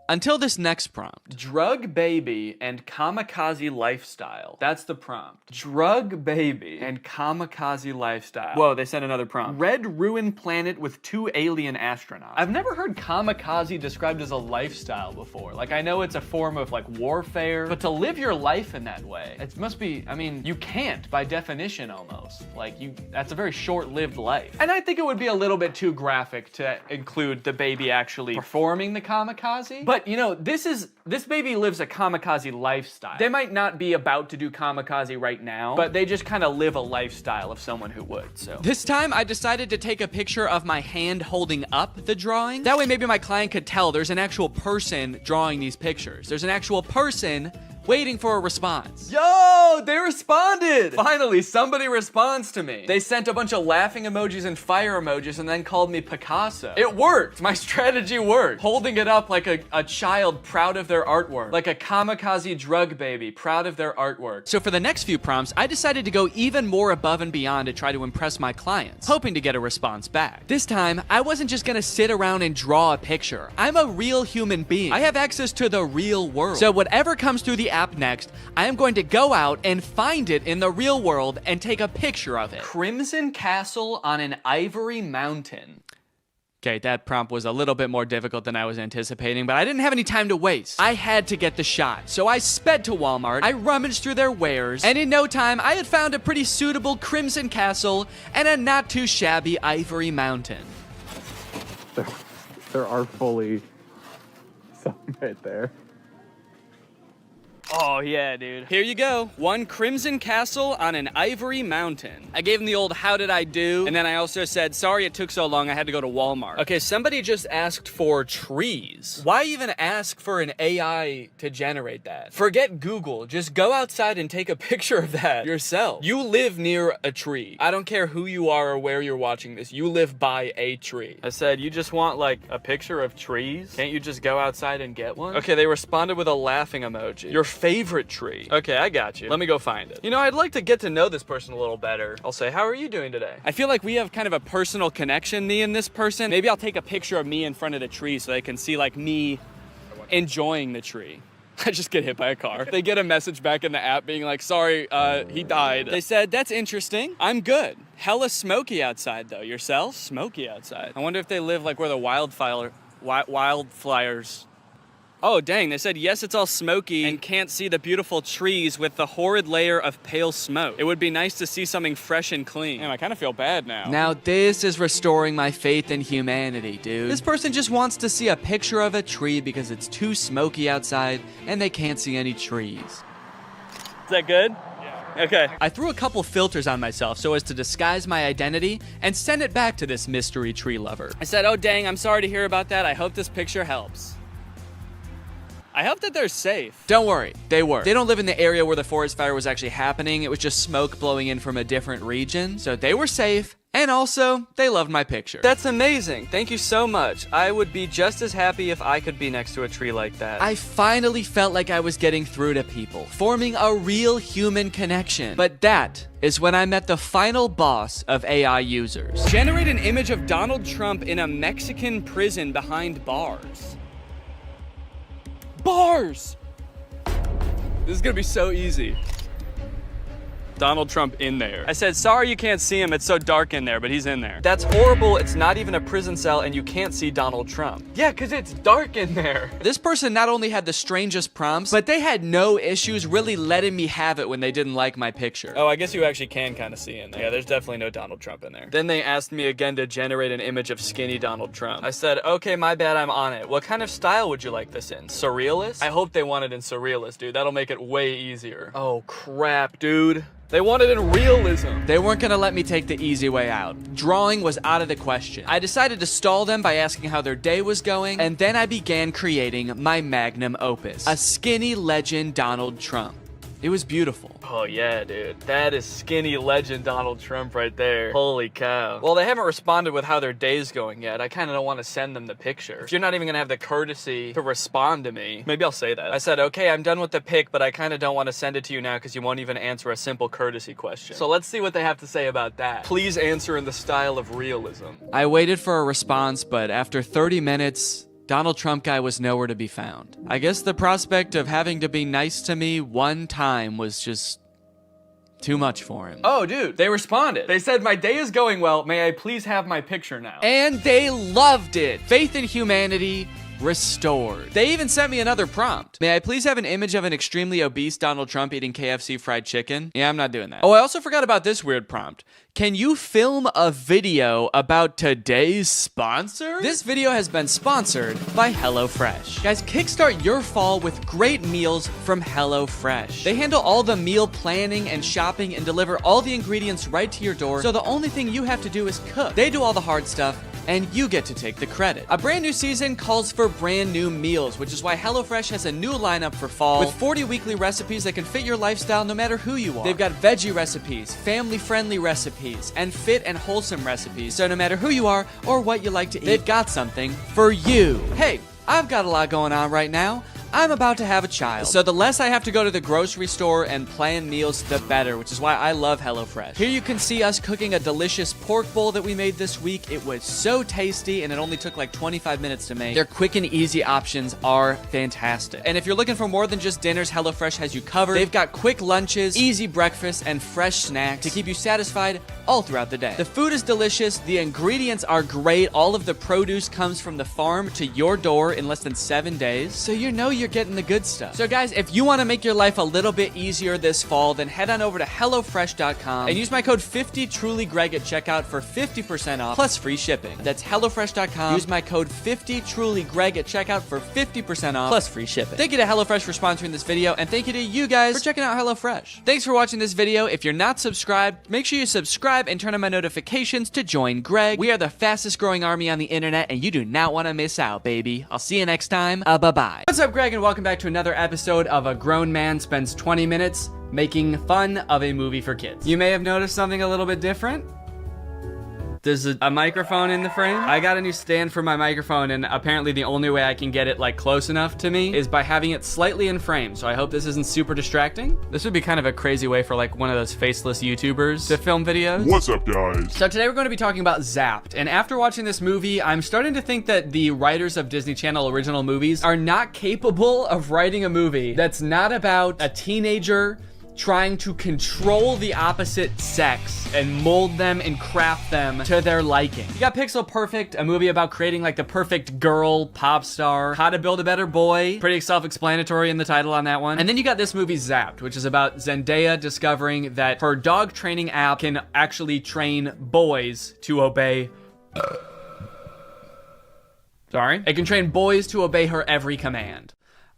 until this next prompt. Drug baby and kamikaze lifestyle. That's the prompt. Drug baby and kamikaze lifestyle. Whoa, they sent another prompt. Red ruined planet with 2 alien astronauts. I've never heard kamikaze described as a lifestyle before. Like, I know it's a form of like warfare, but to live your life in that way, it must be, I mean, you can't by definition almost. Like, that's a very short-lived life. And I think it would be a little bit too graphic to include the baby actually performing the kamikaze. But you know, this baby lives a kamikaze lifestyle. They might not be about to do kamikaze right now, but they just kind of live a lifestyle of someone who would, so. This time, I decided to take a picture of my hand holding up the drawing. That way, maybe my client could tell there's an actual person drawing these pictures. There's an actual person waiting for a response. Yo, they responded! Finally, somebody responds to me. They sent a bunch of laughing emojis and fire emojis and then called me Picasso. It worked! My strategy worked. Holding it up like a child proud of their artwork. Like a kamikaze drug baby proud of their artwork. So for the next few prompts, I decided to go even more above and beyond to try to impress my clients, hoping to get a response back. This time, I wasn't just gonna sit around and draw a picture. I'm a real human being. I have access to the real world. So whatever comes through the app next, I am going to go out and find it in the real world and take a picture of it. Crimson Castle on an Ivory Mountain. Okay, that prompt was a little bit more difficult than I was anticipating, but I didn't have any time to waste. I had to get the shot, so I sped to Walmart, I rummaged through their wares, and in no time, I had found a pretty suitable Crimson Castle and a not too shabby Ivory Mountain. There are fully some right there. Oh yeah, dude. Here you go. One Crimson Castle on an Ivory Mountain. I gave him the old how did I do? And then I also said, sorry it took so long, I had to go to Walmart. Okay, somebody just asked for trees. Why even ask for an AI to generate that? Forget Google. Just go outside and take a picture of that yourself. You live near a tree. I don't care who you are or where you're watching this. You live by a tree. I said, you just want like a picture of trees? Can't you just go outside and get one? Okay, they responded with a laughing emoji. Your favorite tree. Okay, I got you. Let me go find it. You know, I'd like to get to know this person a little better. I'll say, how are you doing today? I feel like we have kind of a personal connection, me and this person. Maybe I'll take a picture of me in front of the tree so they can see like me enjoying the tree. I just get hit by a car. They get a message back in the app being like, sorry, he died. They said, that's interesting. I'm good. Hella smoky outside though. Yourself? Smoky outside. I wonder if they live like where the wildfires. Oh, dang, they said, yes, it's all smoky and can't see the beautiful trees with the horrid layer of pale smoke. It would be nice to see something fresh and clean. Damn, I kind of feel bad now. Now this is restoring my faith in humanity, dude. This person just wants to see a picture of a tree because it's too smoky outside and they can't see any trees. Is that good? Okay. I threw a couple filters on myself so as to disguise my identity and send it back to this mystery tree lover. I said, oh, dang, I'm sorry to hear about that. I hope this picture helps. I hope that they're safe. Don't worry, they were. They don't live in the area where the forest fire was actually happening. It was just smoke blowing in from a different region. So they were safe And also, they loved my picture. That's amazing. Thank you so much. I would be just as happy if I could be next to a tree like that. I finally felt like I was getting through to people, forming a real human connection. But that is when I met the final boss of AI users. Generate an image of Donald Trump in a Mexican prison behind bars. Bars! This is gonna be so easy. Donald Trump in there. I said, sorry you can't see him, it's so dark in there, but he's in there. That's horrible, it's not even a prison cell and you can't see Donald Trump. Yeah, cause it's dark in there. This person not only had the strangest prompts, but they had no issues really letting me have it when they didn't like my picture. Oh, I guess you actually can kind of see in there. Yeah, there's definitely no Donald Trump in there. Then they asked me again to generate an image of skinny Donald Trump. I said, okay, my bad, I'm on it. What kind of style would you like this in? Surrealist? I hope they want it in surrealist, dude. That'll make it way easier. Oh crap, dude. They wanted in realism. They weren't gonna let me take the easy way out. Drawing was out of the question. I decided to stall them by asking how their day was going, and then I began creating my magnum opus, a skinny legend Donald Trump. It was beautiful. Oh yeah, dude. That is skinny legend Donald Trump right there. Holy cow. Well, they haven't responded with how their day's going yet. I kind of don't want to send them the picture. If you're not even gonna have the courtesy to respond to me, maybe I'll say that. I said, okay, I'm done with the pic, but I kind of don't want to send it to you now because you won't even answer a simple courtesy question. So let's see what they have to say about that. Please answer in the style of realism. I waited for a response, but after 30 minutes, Donald Trump guy was nowhere to be found. I guess the prospect of having to be nice to me one time was just too much for him. Oh, dude, they responded. They said, my day is going well. May I please have my picture now? And they loved it. Faith in humanity restored. They even sent me another prompt. May I please have an image of an extremely obese Donald Trump eating KFC fried chicken? Yeah, I'm not doing that. Oh, I also forgot about this weird prompt. Can you film a video about today's sponsor? This video has been sponsored by HelloFresh. Guys, kickstart your fall with great meals from HelloFresh. They handle all the meal planning and shopping and deliver all the ingredients right to your door, so the only thing you have to do is cook. They do all the hard stuff, and you get to take the credit. A brand new season calls for brand new meals, which is why HelloFresh has a new lineup for fall with 40 weekly recipes that can fit your lifestyle no matter who you are. They've got veggie recipes, family-friendly recipes, and fit and wholesome recipes. So no matter who you are or what you like to eat, they've got something for you. Hey, I've got a lot going on right now. I'm about to have a child, so the less I have to go to the grocery store and plan meals, the better, which is why I love HelloFresh. Here you can see us cooking a delicious pork bowl that we made this week. It was so tasty, and it only took like 25 minutes to make. Their quick and easy options are fantastic. And if you're looking for more than just dinners, HelloFresh has you covered. They've got quick lunches, easy breakfast, and fresh snacks to keep you satisfied all throughout the day. The food is delicious, the ingredients are great, all of the produce comes from the farm to your door in less than 7 days, so you know you're getting the good stuff. So guys, if you want to make your life a little bit easier this fall, then head on over to HelloFresh.com and use my code 50TrulyGreg at checkout for 50% off plus free shipping. That's HelloFresh.com. Use my code 50TrulyGreg at checkout for 50% off plus free shipping. Thank you to HelloFresh for sponsoring this video, and thank you to you guys for checking out HelloFresh. Thanks for watching this video. If you're not subscribed, make sure you subscribe and turn on my notifications to join Greg. We are the fastest growing army on the internet, and you do not want to miss out, baby. I'll see you next time. Bye-bye. What's up, Greg, and welcome back to another episode of A Grown Man Spends 20 Minutes Making Fun of a Movie for Kids. You may have noticed something a little bit different. There's a microphone in the frame. I got a new stand for my microphone, and apparently the only way I can get it like close enough to me is by having it slightly in frame. So I hope this isn't super distracting. This would be kind of a crazy way for like one of those faceless YouTubers to film videos. What's up, guys? So today we're going to be talking about Zapped. And after watching this movie, I'm starting to think that the writers of Disney Channel original movies are not capable of writing a movie that's not about a teenager trying to control the opposite sex and mold them and craft them to their liking. You got Pixel Perfect, a movie about creating like the perfect girl pop star, How to Build a Better Boy, pretty self-explanatory in the title on that one. And then you got this movie Zapped, which is about Zendaya discovering that her dog training app can actually train boys to obey it can train boys to obey her every command.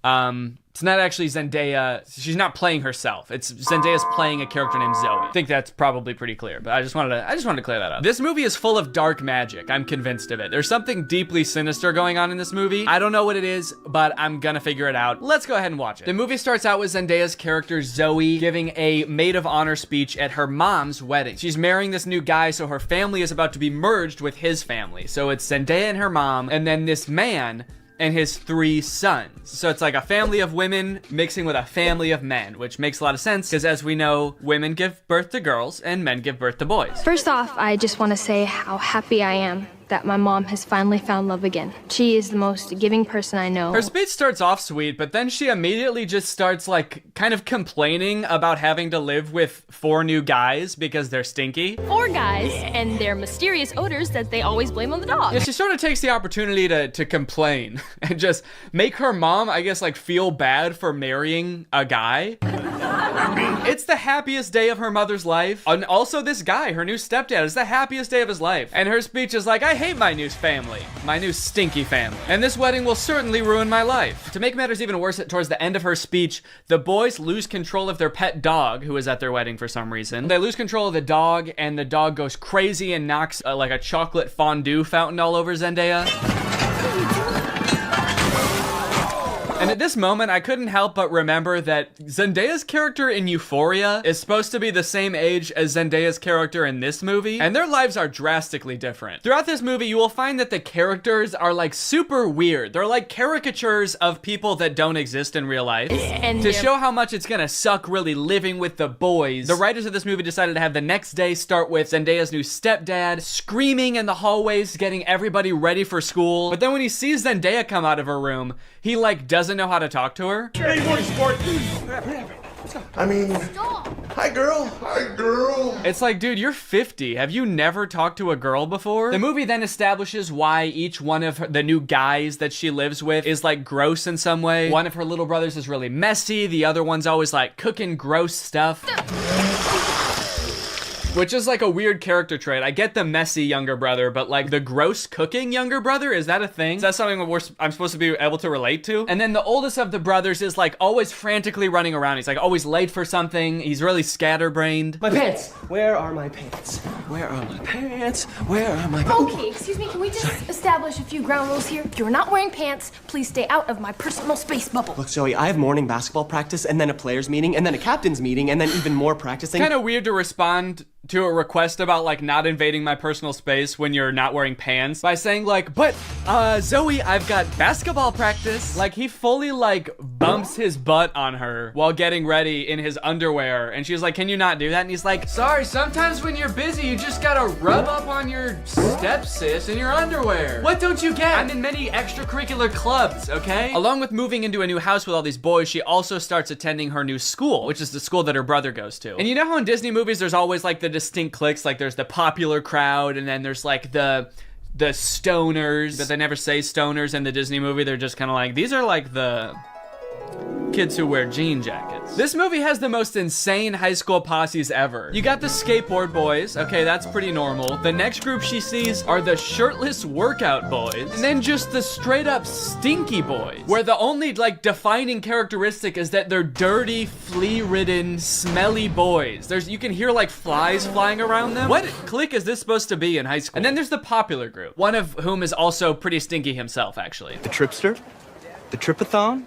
It's not actually Zendaya. She's not playing herself. It's Zendaya's playing a character named Zoe. I think that's probably pretty clear, but I just wanted to clear that up. This movie is full of dark magic. I'm convinced of it. There's something deeply sinister going on in this movie. I don't know what it is, but I'm gonna figure it out. Let's go ahead and watch it. The movie starts out with Zendaya's character Zoe giving a maid of honor speech at her mom's wedding. She's marrying this new guy, so her family is about to be merged with his family. So it's Zendaya and her mom, and then this man and his 3 sons. So it's like a family of women mixing with a family of men, which makes a lot of sense because, as we know, women give birth to girls and men give birth to boys. First off, I just want to say how happy I am that my mom has finally found love again. She is the most giving person I know. Her speech starts off sweet, but then she immediately just starts like kind of complaining about having to live with 4 new guys because they're stinky. 4 guys and their mysterious odors that they always blame on the dog. Yeah, she sort of takes the opportunity to complain and just make her mom, I guess, like feel bad for marrying a guy. It's the happiest day of her mother's life. And also this guy, her new stepdad, is the happiest day of his life. And her speech is like, I hate my new family, my new stinky family. And this wedding will certainly ruin my life. To make matters even worse, towards the end of her speech, the boys lose control of their pet dog, who is at their wedding for some reason. They lose control of the dog, and the dog goes crazy and knocks like a chocolate fondue fountain all over Zendaya. And at this moment, I couldn't help but remember that Zendaya's character in Euphoria is supposed to be the same age as Zendaya's character in this movie, and their lives are drastically different. Throughout this movie, you will find that the characters are like super weird. They're like caricatures of people that don't exist in real life. And to show how much it's gonna suck really living with the boys, the writers of this movie decided to have the next day start with Zendaya's new stepdad screaming in the hallways, getting everybody ready for school. But then when he sees Zendaya come out of her room, he like doesn't know how to talk to her. Hey, morning, sport. I mean, hi, girl. Hi, girl. It's like, dude, you're 50. Have you never talked to a girl before? The movie then establishes why each one of the new guys that she lives with is like gross in some way. One of her little brothers is really messy. The other one's always like cooking gross stuff. Which is like a weird character trait. I get the messy younger brother, but like the gross cooking younger brother, is that a thing? Is that something I'm supposed to be able to relate to? And then the oldest of the brothers is like always frantically running around. He's like always late for something. He's really scatterbrained. My pants! Where are my pants? Where are my pants? Where are my pants? Okay, excuse me, can we just establish a few ground rules here? You're not wearing pants. Please stay out of my personal space bubble. Look, Zoe, I have morning basketball practice, and then a players meeting, and then a captain's meeting, and then even more practicing. Kind of weird to respond to a request about like not invading my personal space when you're not wearing pants by saying like, but Zoe, I've got basketball practice. Like he fully like bumps his butt on her while getting ready in his underwear, and she's like, can you not do that? And he's like, sorry, sometimes when you're busy you just gotta rub up on your stepsis in your underwear. What don't you get? I'm in many extracurricular clubs, okay? Along with moving into a new house with all these boys, she also starts attending her new school, which is the school that her brother goes to. And you know how in Disney movies there's always like the distinct cliques, like there's the popular crowd and then there's like the stoners, but they never say stoners in the Disney movie. They're just kind of like, these are like the kids who wear jean jackets. This movie has the most insane high school posses ever. You got the skateboard boys. Okay, that's pretty normal. The next group she sees are the shirtless workout boys. And then just the straight up stinky boys, where the only like defining characteristic is that they're dirty, flea-ridden, smelly boys. You can hear like flies flying around them. What clique is this supposed to be in high school? And then there's the popular group, one of whom is also pretty stinky himself, actually. The Tripster? The Tripathon?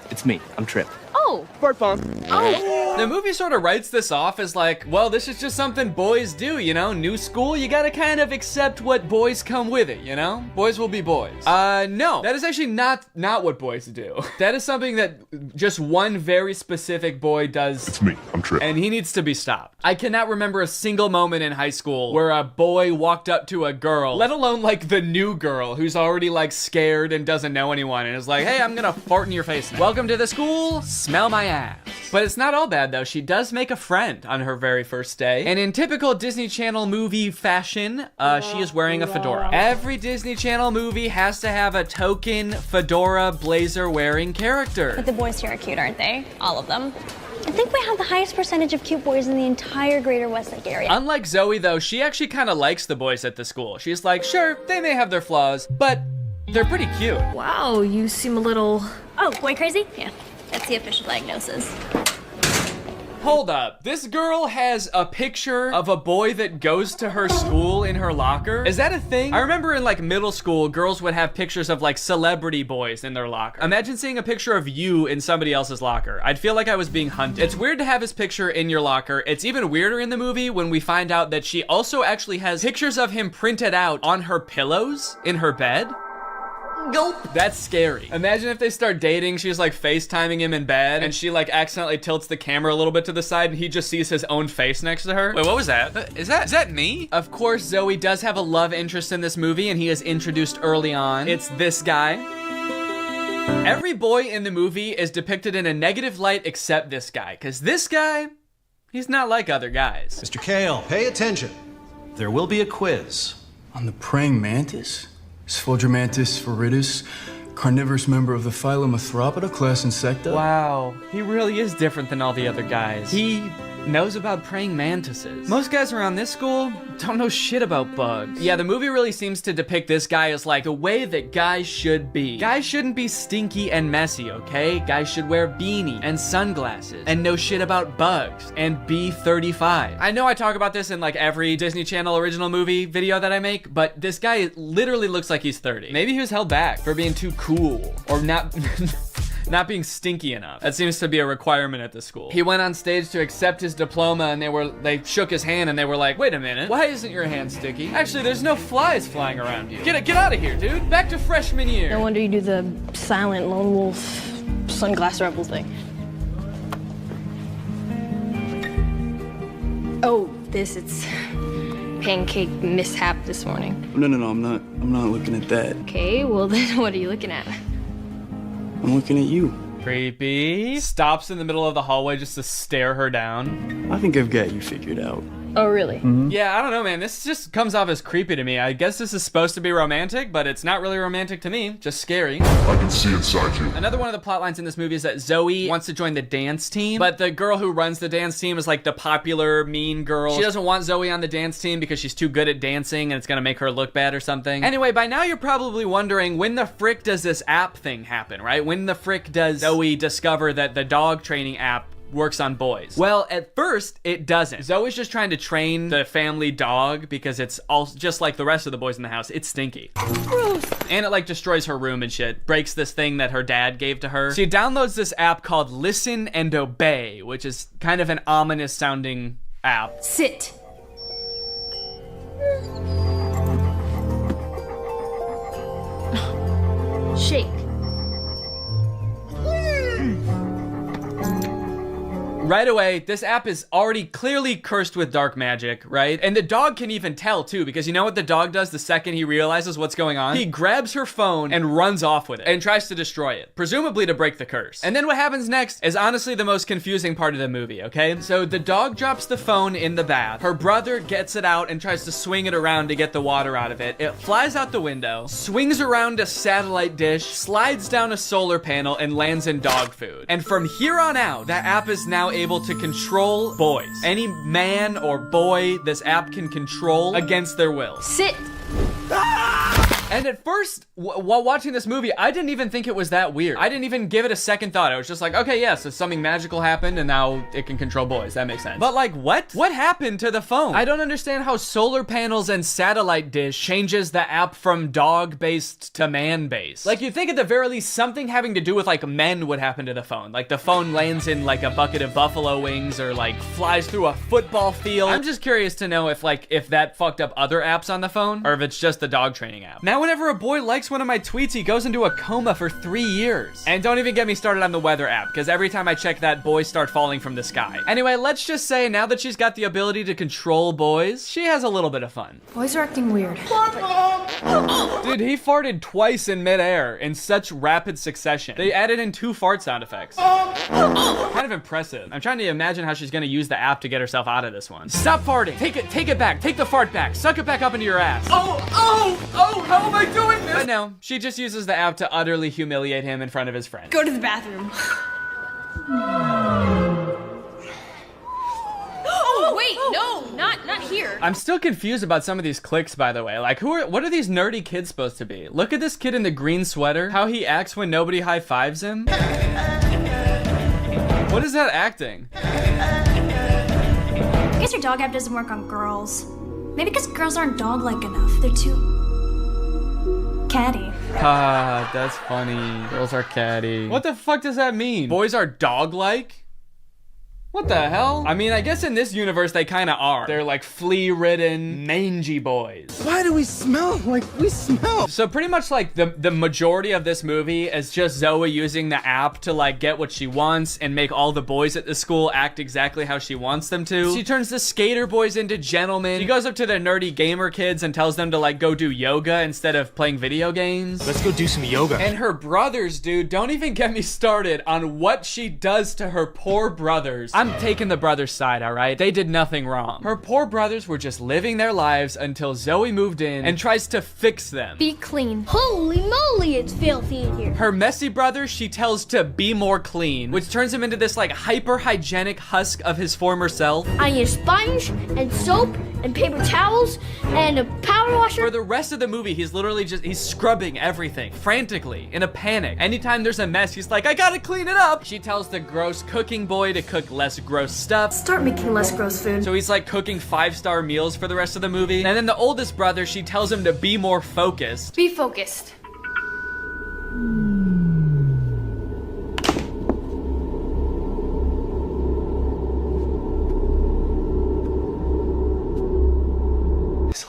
It's me. I'm Trip. Oh. Fart bomb. Oh. The movie sort of writes this off as like, well, this is just something boys do, you know? New school, you gotta kind of accept what boys come with it, you know? Boys will be boys. No, that is actually not what boys do. That is something that just one very specific boy does. It's me. I'm Trip. And he needs to be stopped. I cannot remember a single moment in high school where a boy walked up to a girl, let alone like the new girl who's already like scared and doesn't know anyone and is like, hey, I'm gonna fart in your face now. Welcome to the school, smell my ass. But it's not all bad though. She does make a friend on her very first day. And in typical Disney Channel movie fashion, she is wearing a fedora. Every Disney Channel movie has to have a token fedora blazer wearing character. But the boys here are cute, aren't they? All of them. I think we have the highest percentage of cute boys in the entire greater Westlake area. Unlike Zoe though, she actually kind of likes the boys at the school. She's like, sure, they may have their flaws, but they're pretty cute. Wow, you seem a little Oh, boy crazy? Yeah, that's the official diagnosis. Hold up. This girl has a picture of a boy that goes to her school in her locker. Is that a thing? I remember in like middle school, girls would have pictures of like celebrity boys in their locker. Imagine seeing a picture of you in somebody else's locker. I'd feel like I was being hunted. It's weird to have his picture in your locker. It's even weirder in the movie when we find out that she also actually has pictures of him printed out on her pillows in her bed. Gulp. That's scary. Imagine if they start dating, she's like FaceTiming him in bed, and she like accidentally tilts the camera a little bit to the side, and he just sees his own face next to her. Wait, what was that? Is that me? Of course, Zoe does have a love interest in this movie, and he is introduced early on. It's this guy. Every boy in the movie is depicted in a negative light except this guy, because this guy, he's not like other guys. Mr. Kale, pay attention. There will be a quiz. On the praying mantis? Sphodromantis viridis, carnivorous member of the phylum Arthropoda, class Insecta. Wow, he really is different than all the other guys. He knows about praying mantises. Most guys around this school don't know shit about bugs. Yeah, the movie really seems to depict this guy as like the way that guys should be. Guys shouldn't be stinky and messy, okay? Guys should wear beanie and sunglasses and know shit about bugs and be 35. I know I talk about this in like every Disney Channel original movie video that I make, but this guy literally looks like he's 30. Maybe he was held back for being too cool or not not being stinky enough. That seems to be a requirement at the school. He went on stage to accept his diploma, and they shook his hand and they were like, wait a minute, why isn't your hand sticky? Actually, there's no flies flying around you. Get out of here, dude. Back to freshman year. No wonder you do the silent lone wolf sunglass rebel thing. Oh, it's pancake mishap this morning. No, I'm not looking at that. Okay, well then what are you looking at? I'm looking at you. Creepy. Stops in the middle of the hallway just to stare her down. I think I've got you figured out. Oh, really? Yeah, I don't know, man. This just comes off as creepy to me. I guess this is supposed to be romantic, but it's not really romantic to me. Just scary. I can see inside you. Another one of the plot lines in this movie is that Zoe wants to join the dance team, but the girl who runs the dance team is like the popular mean girl. She doesn't want Zoe on the dance team because she's too good at dancing and it's gonna make her look bad or something. Anyway, by now you're probably wondering, when the frick does this app thing happen, right? When the frick does Zoe discover that the dog training app works on boys? Well, at first, it doesn't. Zoe's just trying to train the family dog because it's all just like the rest of the boys in the house. It's stinky. Gross. And it like destroys her room and shit. Breaks this thing that her dad gave to her. She downloads this app called Listen and Obey, which is kind of an ominous sounding app. Sit. Shake. Right away, this app is already clearly cursed with dark magic, right? And the dog can even tell too, because you know what the dog does the second he realizes what's going on? He grabs her phone and runs off with it and tries to destroy it, presumably to break the curse. And then what happens next is honestly the most confusing part of the movie, okay? So the dog drops the phone in the bath. Her brother gets it out and tries to swing it around to get the water out of it. It flies out the window, swings around a satellite dish, slides down a solar panel, and lands in dog food. And from here on out, that app is now able to control boys. Any man or boy this app can control against their will. Sit. And at first, while watching this movie, I didn't even think it was that weird. I didn't even give it a second thought. I was just like, okay, yeah, so something magical happened and now it can control boys. That makes sense. But like, what? What happened to the phone? I don't understand how solar panels and satellite dish changes the app from dog-based to man-based. Like, you'd think at the very least something having to do with like men would happen to the phone. Like the phone lands in like a bucket of buffalo wings or like flies through a football field. I'm just curious to know if that fucked up other apps on the phone or if it's just the dog training app. Now, whenever a boy likes one of my tweets, he goes into a coma for 3 years. And don't even get me started on the weather app, because every time I check that, boys start falling from the sky. Anyway, let's just say now that she's got the ability to control boys, she has a little bit of fun. Boys are acting weird. Dude, he farted twice in midair in such rapid succession. They added in 2 fart sound effects. Kind of impressive. I'm trying to imagine how she's gonna use the app to get herself out of this one. Stop farting. Take it back. Take the fart back. Suck it back up into your ass. Oh, how am I doing this? But no, she just uses the app to utterly humiliate him in front of his friends. Go to the bathroom. Oh, wait! No, not here. I'm still confused about some of these cliques, by the way. Like, what are these nerdy kids supposed to be? Look at this kid in the green sweater. How he acts when nobody high-fives him. What is that acting? I guess your dog app doesn't work on girls. Maybe because girls aren't dog-like enough. They're too catty. Ah, that's funny. Girls are catty. What the fuck does that mean? Boys are dog-like? What the hell? I mean, I guess in this universe they kind of are. They're like flea-ridden, mangy boys. Why do we smell like we smell? So pretty much like the majority of this movie is just Zoe using the app to like get what she wants and make all the boys at the school act exactly how she wants them to. She turns the skater boys into gentlemen. She goes up to the nerdy gamer kids and tells them to like go do yoga instead of playing video games. Let's go do some yoga. And her brothers, dude, don't even get me started on what she does to her poor brothers. I'm taking the brothers' side, all right? They did nothing wrong. Her poor brothers were just living their lives until Zoe moved in and tries to fix them. Be clean. Holy moly, it's filthy in here. Her messy brother, she tells to be more clean, which turns him into this like hyper-hygienic husk of his former self. I need a sponge and soap and paper towels and a power washer. For the rest of the movie, he's literally he's scrubbing everything frantically in a panic. Anytime there's a mess, he's like, I gotta clean it up. She tells the gross cooking boy to cook less gross stuff. Start making less gross food. So he's like cooking 5-star meals for the rest of the movie. And then the oldest brother, she tells him to be more focused. Be focused.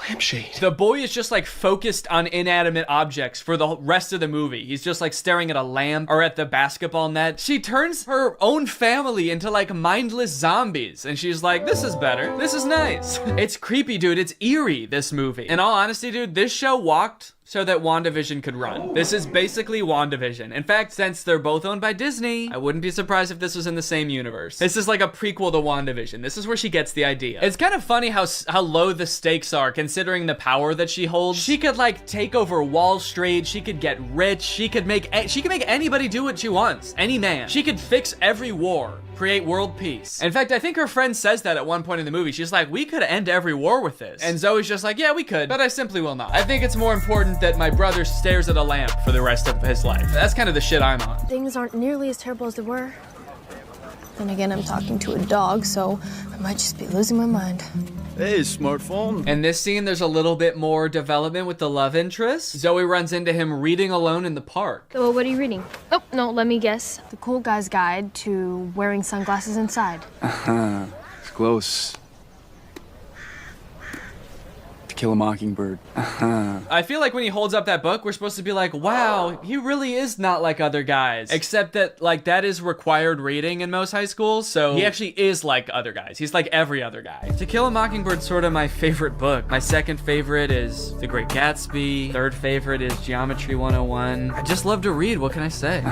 Lampshade. The boy is just like focused on inanimate objects for the rest of the movie. He's just like staring at a lamp or at the basketball net. She turns her own family into like mindless zombies and she's like, this is better. This is nice. It's creepy, dude. It's eerie, this movie. In all honesty, dude, this show walked so that WandaVision could run. This is basically WandaVision. In fact, since they're both owned by Disney, I wouldn't be surprised if this was in the same universe. This is like a prequel to WandaVision. This is where she gets the idea. It's kind of funny how low the stakes are considering the power that she holds. She could like take over Wall Street. She could get rich. She could make anybody do what she wants. Any man. She could fix every war. Create world peace. In fact, I think her friend says that at one point in the movie. She's like, we could end every war with this. And Zoe's just like, yeah, we could, but I simply will not. I think it's more important that my brother stares at a lamp for the rest of his life. That's kind of the shit I'm on. Things aren't nearly as terrible as they were. Then again, I'm talking to a dog, so I might just be losing my mind. Hey, smartphone. In this scene, there's a little bit more development with the love interest. Zoe runs into him reading alone in the park. So what are you reading? Oh, no, let me guess. The Cool Guy's Guide to Wearing Sunglasses Inside. It's close. To Kill a Mockingbird. I feel like when he holds up that book, we're supposed to be like, wow, he really is not like other guys. Except that, like, that is required reading in most high schools, so he actually is like other guys. He's like every other guy. To Kill a Mockingbird's sort of my favorite book. My second favorite is The Great Gatsby. Third favorite is Geometry 101. I just love to read, what can I say?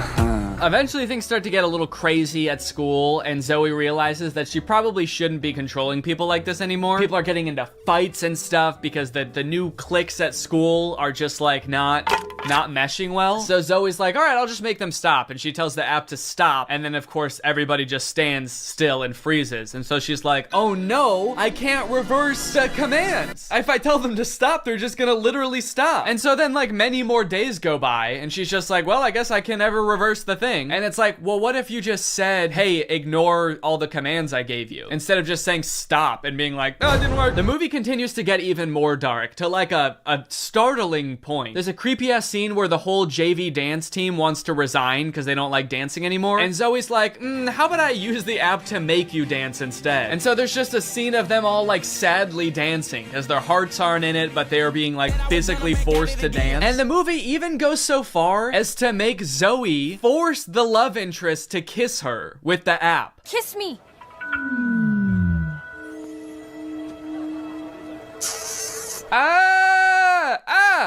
Eventually things start to get a little crazy at school, and Zoe realizes that she probably shouldn't be controlling people like this anymore. People are getting into fights and stuff because the new cliques at school are just like not meshing well. So Zoe's like, all right, I'll just make them stop. And she tells the app to stop. And then of course, everybody just stands still and freezes. And so she's like, oh no, I can't reverse the commands. If I tell them to stop, they're just gonna literally stop. And so then like many more days go by and she's just like, well, I guess I can never reverse the thing. And it's like, well, what if you just said, hey, ignore all the commands I gave you, instead of just saying stop and being like, oh, it didn't work. The movie continues to get even more dark to like a startling point. There's a creepy ass scene where the whole JV dance team wants to resign because they don't like dancing anymore. And Zoe's like, how about I use the app to make you dance instead? And so there's just a scene of them all like sadly dancing because their hearts aren't in it, but they're being like physically forced to dance. And the movie even goes so far as to make Zoe force the love interest to kiss her with the app. Kiss me.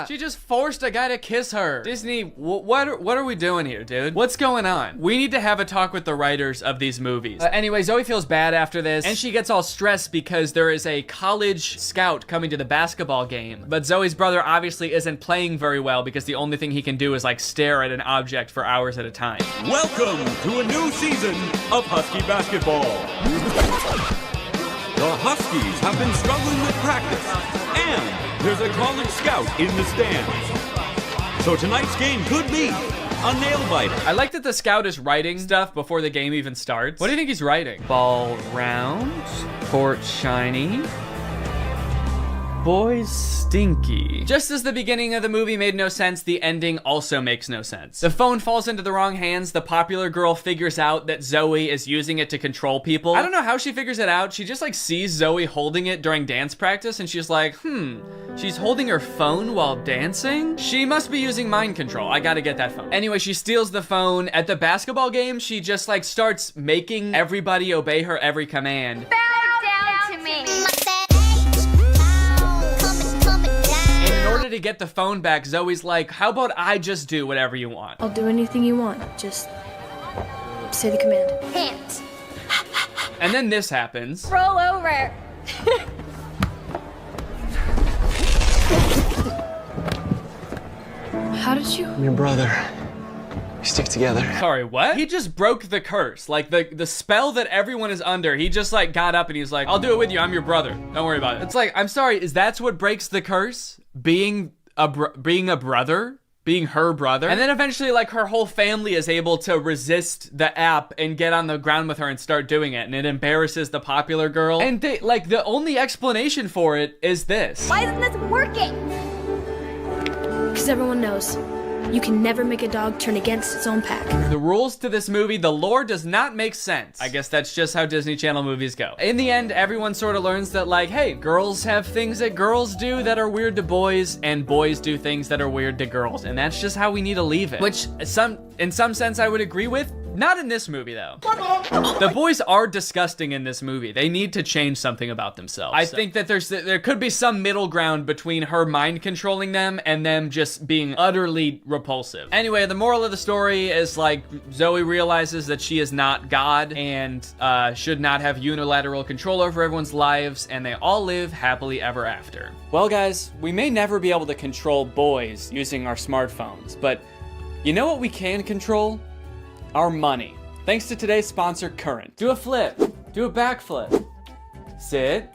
She just forced a guy to kiss her. Disney, what are we doing here, dude? What's going on? We need to have a talk with the writers of these movies. Anyway, Zoe feels bad after this, and she gets all stressed because there is a college scout coming to the basketball game. But Zoe's brother obviously isn't playing very well because the only thing he can do is like stare at an object for hours at a time. Welcome to a new season of Husky Basketball. The Huskies have been struggling with practice, and there's a college scout in the stands. So tonight's game could be a nail-biter. I like that the scout is writing stuff before the game even starts. What do you think he's writing? Ball round, court shiny, boys stinky. Just as the beginning of the movie made no sense, the ending also makes no sense. The phone falls into the wrong hands. The popular girl figures out that Zoe is using it to control people. I don't know how she figures it out. She just like sees Zoe holding it during dance practice and she's like, she's holding her phone while dancing? She must be using mind control. I gotta get that phone. Anyway, she steals the phone. At the basketball game, she just like starts making everybody obey her every command. Bow down to me. In order to get the phone back, Zoe's like, how about I just do whatever you want? I'll do anything you want. Just say the command. Hands. And then this happens. Roll over. How did you? I'm your brother. We stick together. Sorry, what? He just broke the curse. Like the spell that everyone is under, he just like got up and he's like, I'll do it with you, I'm your brother. Don't worry about it. It's like, I'm sorry, is that what breaks the curse? Being a brother? Being her brother? And then eventually like her whole family is able to resist the app and get on the ground with her and start doing it. And it embarrasses the popular girl. And they, like the only explanation for it is this. Why isn't this working? Because everyone knows you can never make a dog turn against its own pack. The rules to this movie, the lore does not make sense. I guess that's just how Disney Channel movies go. In the end, everyone sort of learns that like, hey, girls have things that girls do that are weird to boys, and boys do things that are weird to girls. And that's just how we need to leave it. Which in some sense I would agree with. Not in this movie though. The boys are disgusting in this movie. They need to change something about themselves. I think that there could be some middle ground between her mind controlling them and them just being utterly repulsive. Anyway, the moral of the story is like Zoe realizes that she is not God and should not have unilateral control over everyone's lives, and they all live happily ever after. Well guys, we may never be able to control boys using our smartphones, but you know what we can control? Our money. Thanks to today's sponsor, Current. Do a flip. Do a backflip. Sit.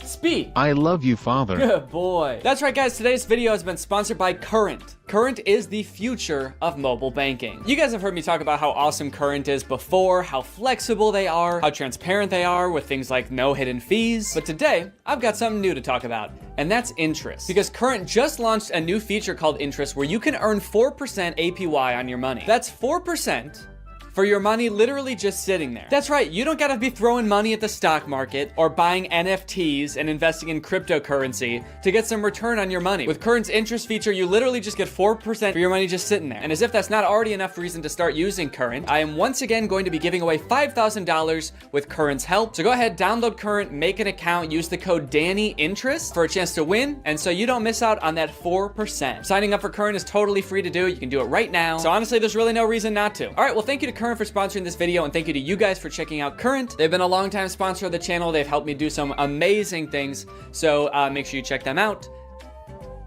Speak. I love you, Father. Good boy. That's right, guys. Today's video has been sponsored by Current. Current is the future of mobile banking. You guys have heard me talk about how awesome Current is before, how flexible they are, how transparent they are with things like no hidden fees. But today, I've got something new to talk about, and that's interest. Because Current just launched a new feature called Interest where you can earn 4% APY on your money. That's 4% for your money literally just sitting there. That's right, you don't gotta be throwing money at the stock market or buying NFTs and investing in cryptocurrency to get some return on your money. With Current's interest feature, you literally just get 4% for your money just sitting there. And as if that's not already enough reason to start using Current, I am once again going to be giving away $5,000 with Current's help. So go ahead, download Current, make an account, use the code DANNYINTEREST for a chance to win, and so you don't miss out on that 4%. Signing up for Current is totally free to do. You can do it right now. So honestly, there's really no reason not to. All right, well, thank you to Current for sponsoring this video, and thank you to you guys for checking out Current. They've been a long-time sponsor of the channel. They've helped me do some amazing things, so make sure you check them out,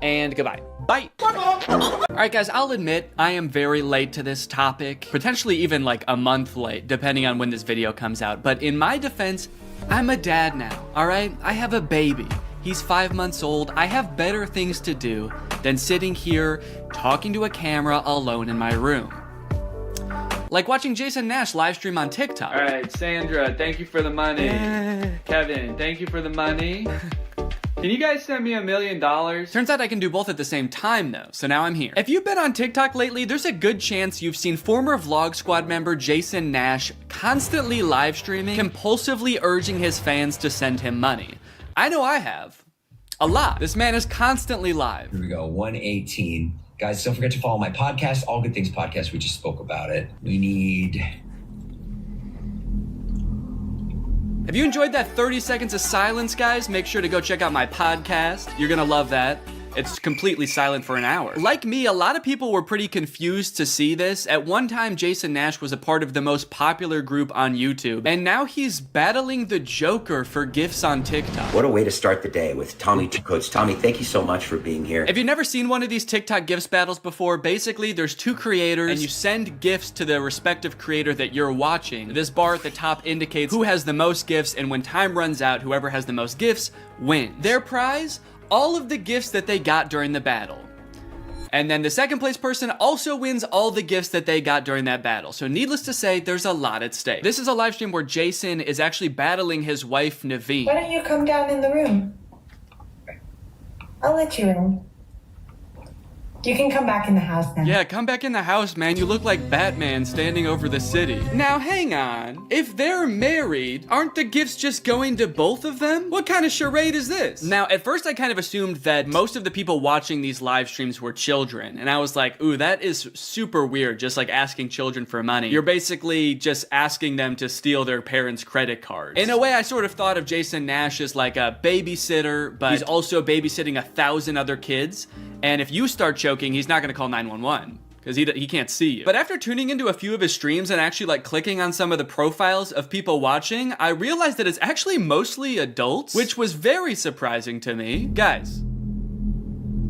and goodbye. Bye. All right, guys, I'll admit I am very late to this topic, potentially even like a month late, depending on when this video comes out, but in my defense, I'm a dad now, all right? I have a baby. He's 5 months old. I have better things to do than sitting here talking to a camera alone in my room. Like watching Jason Nash live stream on TikTok. All right, Sandra, thank you for the money. Kevin, thank you for the money. Can you guys send me $1 million? Turns out I can do both at the same time though, so now I'm here. If you've been on TikTok lately, there's a good chance you've seen former Vlog Squad member Jason Nash constantly live streaming, compulsively urging his fans to send him money. I know I have. A lot. This man is constantly live. Here we go, 118. Guys, don't forget to follow my podcast, All Good Things Podcast. We just spoke about it. We need... If you enjoyed that 30 seconds of silence, guys, make sure to go check out my podcast. You're gonna love that. It's completely silent for an hour. Like me, a lot of people were pretty confused to see this. At one time, Jason Nash was a part of the most popular group on YouTube, and now he's battling the Joker for gifts on TikTok. What a way to start the day with Tommy. Coach Tommy, thank you so much for being here. If you've never seen one of these TikTok gifts battles before, basically there's two creators and you send gifts to the respective creator that you're watching. This bar at the top indicates who has the most gifts, and when time runs out, whoever has the most gifts wins. Their prize? All of the gifts that they got during the battle. And then the second place person also wins all the gifts that they got during that battle. So needless to say, there's a lot at stake. This is a live stream where Jason is actually battling his wife, Naveen. Why don't you come down in the room? I'll let you in. You can come back in the house now. Yeah, come back in the house, man. You look like Batman standing over the city. Now, hang on. If they're married, aren't the gifts just going to both of them? What kind of charade is this? Now, at first I kind of assumed that most of the people watching these live streams were children. And I was like, ooh, that is super weird, just like asking children for money. You're basically just asking them to steal their parents' credit cards. In a way, I sort of thought of Jason Nash as like a babysitter, but he's also babysitting 1,000 other kids. And if you start choking, he's not gonna call 911 because he can't see you. But after tuning into a few of his streams and actually like clicking on some of the profiles of people watching, I realized that it's actually mostly adults, which was very surprising to me. Guys,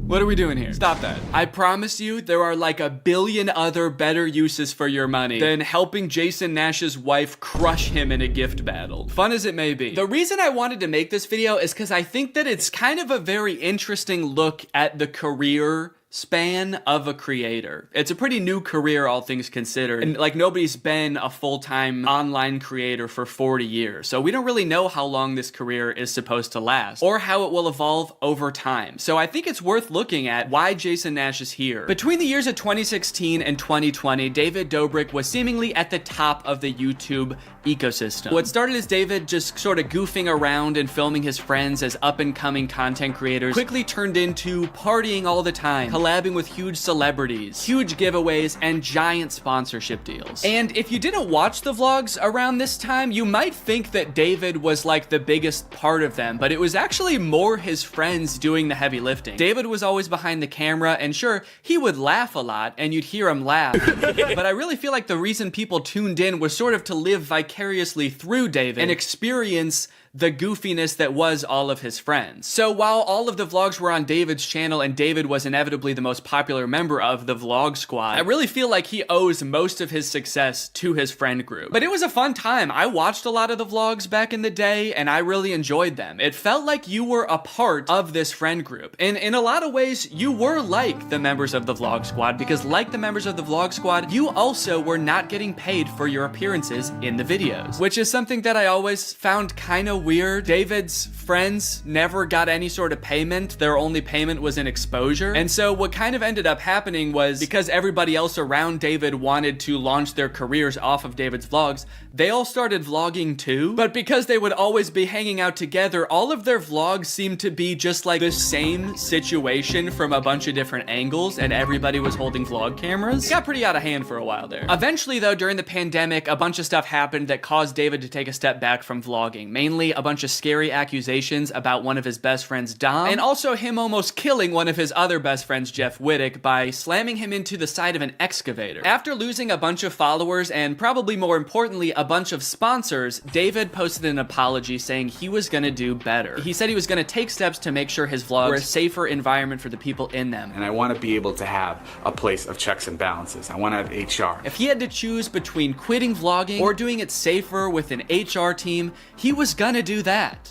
what are we doing here? Stop that. I promise you there are like 1 billion other better uses for your money than helping Jason Nash's wife crush him in a gift battle. Fun as it may be. The reason I wanted to make this video is because I think that it's kind of a very interesting look at the career span of a creator. It's a pretty new career, all things considered. And like nobody's been a full-time online creator for 40 years. So we don't really know how long this career is supposed to last or how it will evolve over time. So I think it's worth looking at why Jason Nash is here. Between the years of 2016 and 2020, David Dobrik was seemingly at the top of the YouTube ecosystem. What started as David just sort of goofing around and filming his friends as up-and-coming content creators quickly turned into partying all the time, collabing with huge celebrities, huge giveaways, and giant sponsorship deals. And if you didn't watch the vlogs around this time, you might think that David was like the biggest part of them, but it was actually more his friends doing the heavy lifting. David was always behind the camera, and sure, he would laugh a lot, and you'd hear him laugh. But I really feel like the reason people tuned in was sort of to live vicariously through David and experience the goofiness that was all of his friends. So while all of the vlogs were on David's channel and David was inevitably the most popular member of the vlog squad, I really feel like he owes most of his success to his friend group. But it was a fun time. I watched a lot of the vlogs back in the day and I really enjoyed them. It felt like you were a part of this friend group. And in a lot of ways, you were like the members of the vlog squad, because like the members of the vlog squad, you also were not getting paid for your appearances in the videos, which is something that I always found kind of weird. David's friends never got any sort of payment. Their only payment was in exposure. And so what kind of ended up happening was, because everybody else around David wanted to launch their careers off of David's vlogs, they all started vlogging too. But because they would always be hanging out together, all of their vlogs seemed to be just like the same situation from a bunch of different angles, and everybody was holding vlog cameras. It got pretty out of hand for a while there. Eventually though, during the pandemic, a bunch of stuff happened that caused David to take a step back from vlogging. Mainly a bunch of scary accusations about one of his best friends, Dom, and also him almost killing one of his other best friends, Jeff Wittick, by slamming him into the side of an excavator. After losing a bunch of followers and probably more importantly a bunch of sponsors, David posted an apology saying he was gonna do better. He said he was gonna take steps to make sure his vlogs were a safer environment for the people in them. And I want to be able to have a place of checks and balances. I want to have HR. If he had to choose between quitting vlogging or doing it safer with an HR team, he was gonna do that.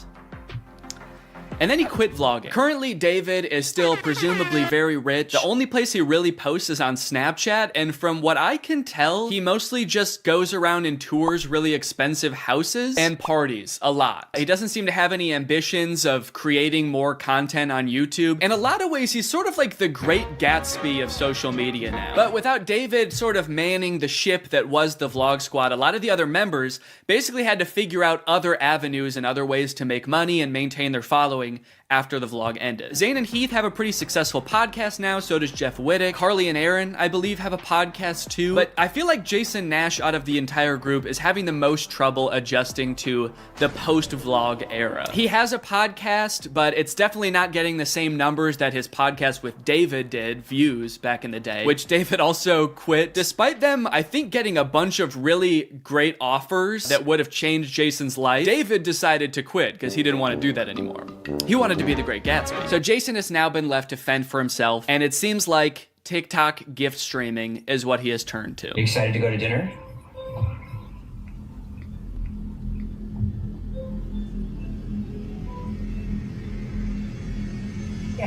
And then he quit vlogging. Currently, David is still presumably very rich. The only place he really posts is on Snapchat, and from what I can tell, he mostly just goes around and tours really expensive houses and parties a lot. He doesn't seem to have any ambitions of creating more content on YouTube. In a lot of ways, he's sort of like the Great Gatsby of social media now. But without David sort of manning the ship that was the vlog squad, a lot of the other members basically had to figure out other avenues and other ways to make money and maintain their following following after the vlog ended. Zane and Heath have a pretty successful podcast now, so does Jeff Wittick. Carly and Aaron, I believe, have a podcast too. But I feel like Jason Nash out of the entire group is having the most trouble adjusting to the post-vlog era. He has a podcast, but it's definitely not getting the same numbers that his podcast with David did, views, back in the day, which David also quit. Despite them, I think, getting a bunch of really great offers that would have changed Jason's life, David decided to quit because he didn't want to do that anymore. He wanted to be the Great Gatsby. So Jason has now been left to fend for himself, and it seems like TikTok gift streaming is what he has turned to. You excited to go to dinner?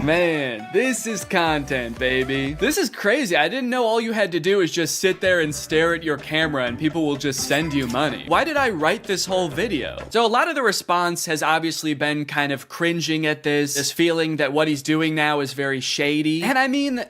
Man, this is content, baby. This is crazy. I didn't know all you had to do is just sit there and stare at your camera and people will just send you money. Why did I write this whole video? So a lot of the response has obviously been kind of cringing at this feeling that what he's doing now is very shady. And I mean,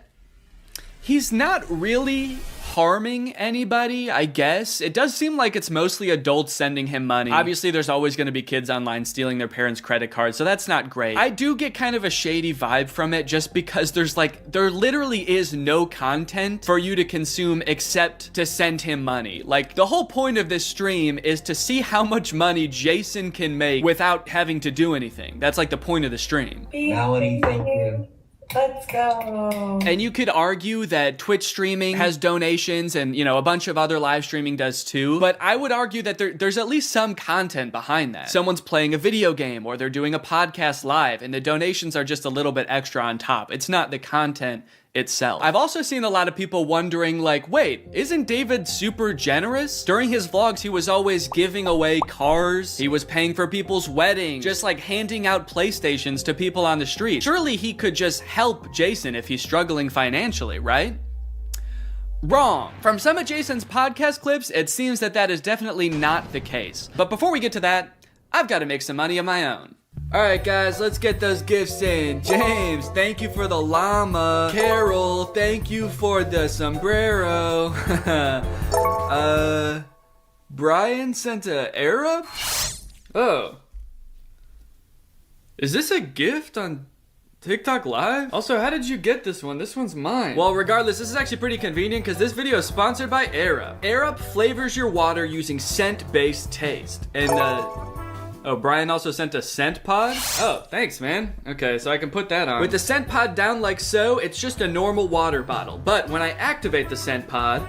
he's not really harming anybody, I guess. It does seem like it's mostly adults sending him money. Obviously, there's always going to be kids online stealing their parents' credit cards, so that's not great. I do get kind of a shady vibe from it just because there literally is no content for you to consume except to send him money. Like, the whole point of this stream is to see how much money Jason can make without having to do anything. That's like the point of the stream. Melanie, thank you. Let's go. And you could argue that Twitch streaming has donations and, you know, a bunch of other live streaming does too. But I would argue that there's at least some content behind that. Someone's playing a video game or they're doing a podcast live and the donations are just a little bit extra on top. It's not the content itself. I've also seen a lot of people wondering, like, wait, isn't David super generous? During his vlogs, he was always giving away cars. He was paying for people's weddings, just like handing out PlayStations to people on the street. Surely he could just help Jason if he's struggling financially, right? Wrong. From some of Jason's podcast clips, it seems that that is definitely not the case. But before we get to that, I've got to make some money of my own. Alright guys, let's get those gifts in. James, thank you for the llama. Carol, thank you for the sombrero. Brian sent a Arab? Oh. Is this a gift on TikTok Live? Also, how did you get this one? This one's mine. Well, regardless, this is actually pretty convenient because this video is sponsored by Arab. Arab flavors your water using scent-based taste. And, oh, Brian also sent a scent pod? Oh, thanks, man. Okay, so I can put that on. With the scent pod down like so, it's just a normal water bottle. But when I activate the scent pod,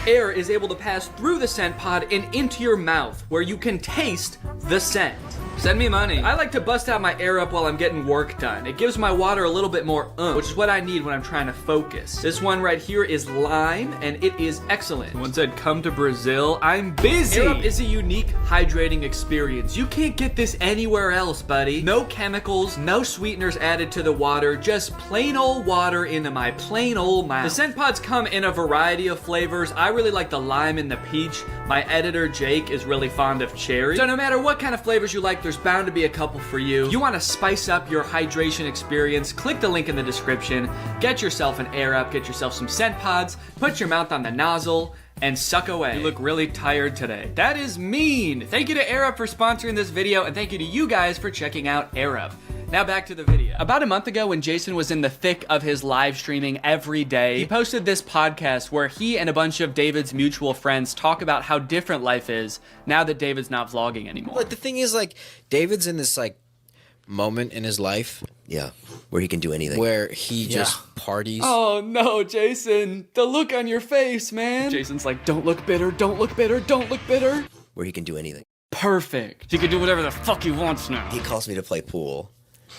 air is able to pass through the scent pod and into your mouth, where you can taste the scent. Send me money. I like to bust out my air up while I'm getting work done. It gives my water a little bit more which is what I need when I'm trying to focus. This one right here is lime, and it is excellent. Someone said, come to Brazil. I'm busy. Air up is a unique hydrating experience. You can't get this anywhere else, buddy. No chemicals, no sweeteners added to the water, just plain old water into my plain old mouth. The scent pods come in a variety of flavors. I really like the lime and the peach. My editor, Jake, is really fond of cherry. So no matter what kind of flavors you like, there's bound to be a couple for you. You want to spice up your hydration experience, click the link in the description, get yourself an Air Up, get yourself some scent pods, put your mouth on the nozzle, and suck away. You look really tired today. That is mean. Thank you to Air Up for sponsoring this video, and thank you to you guys for checking out Air Up. Now back to the video. About a month ago, when Jason was in the thick of his live streaming every day, he posted this podcast where he and a bunch of David's mutual friends talk about how different life is now that David's not vlogging anymore. But the thing is, like, David's in this, like, moment in his life. Yeah, where he can do anything. Where he just parties. Oh no, Jason. The look on your face, man. Jason's like, don't look bitter, don't look bitter, don't look bitter. Where he can do anything. Perfect. He can do whatever the fuck he wants now. He calls me to play pool.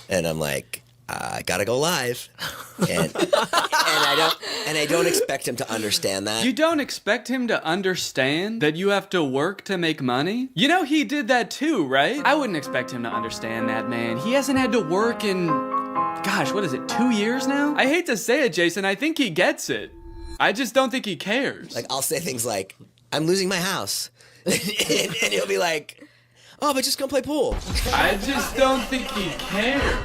And I'm like, I gotta go live. And I don't expect him to understand that. You don't expect him to understand that you have to work to make money? You know he did that too, right? I wouldn't expect him to understand that, man. He hasn't had to work in, gosh, what is it, 2 years now? I hate to say it, Jason, I think he gets it. I just don't think he cares. Like, I'll say things like, I'm losing my house. and he'll be like, oh, but just go play pool. I just don't think he cares.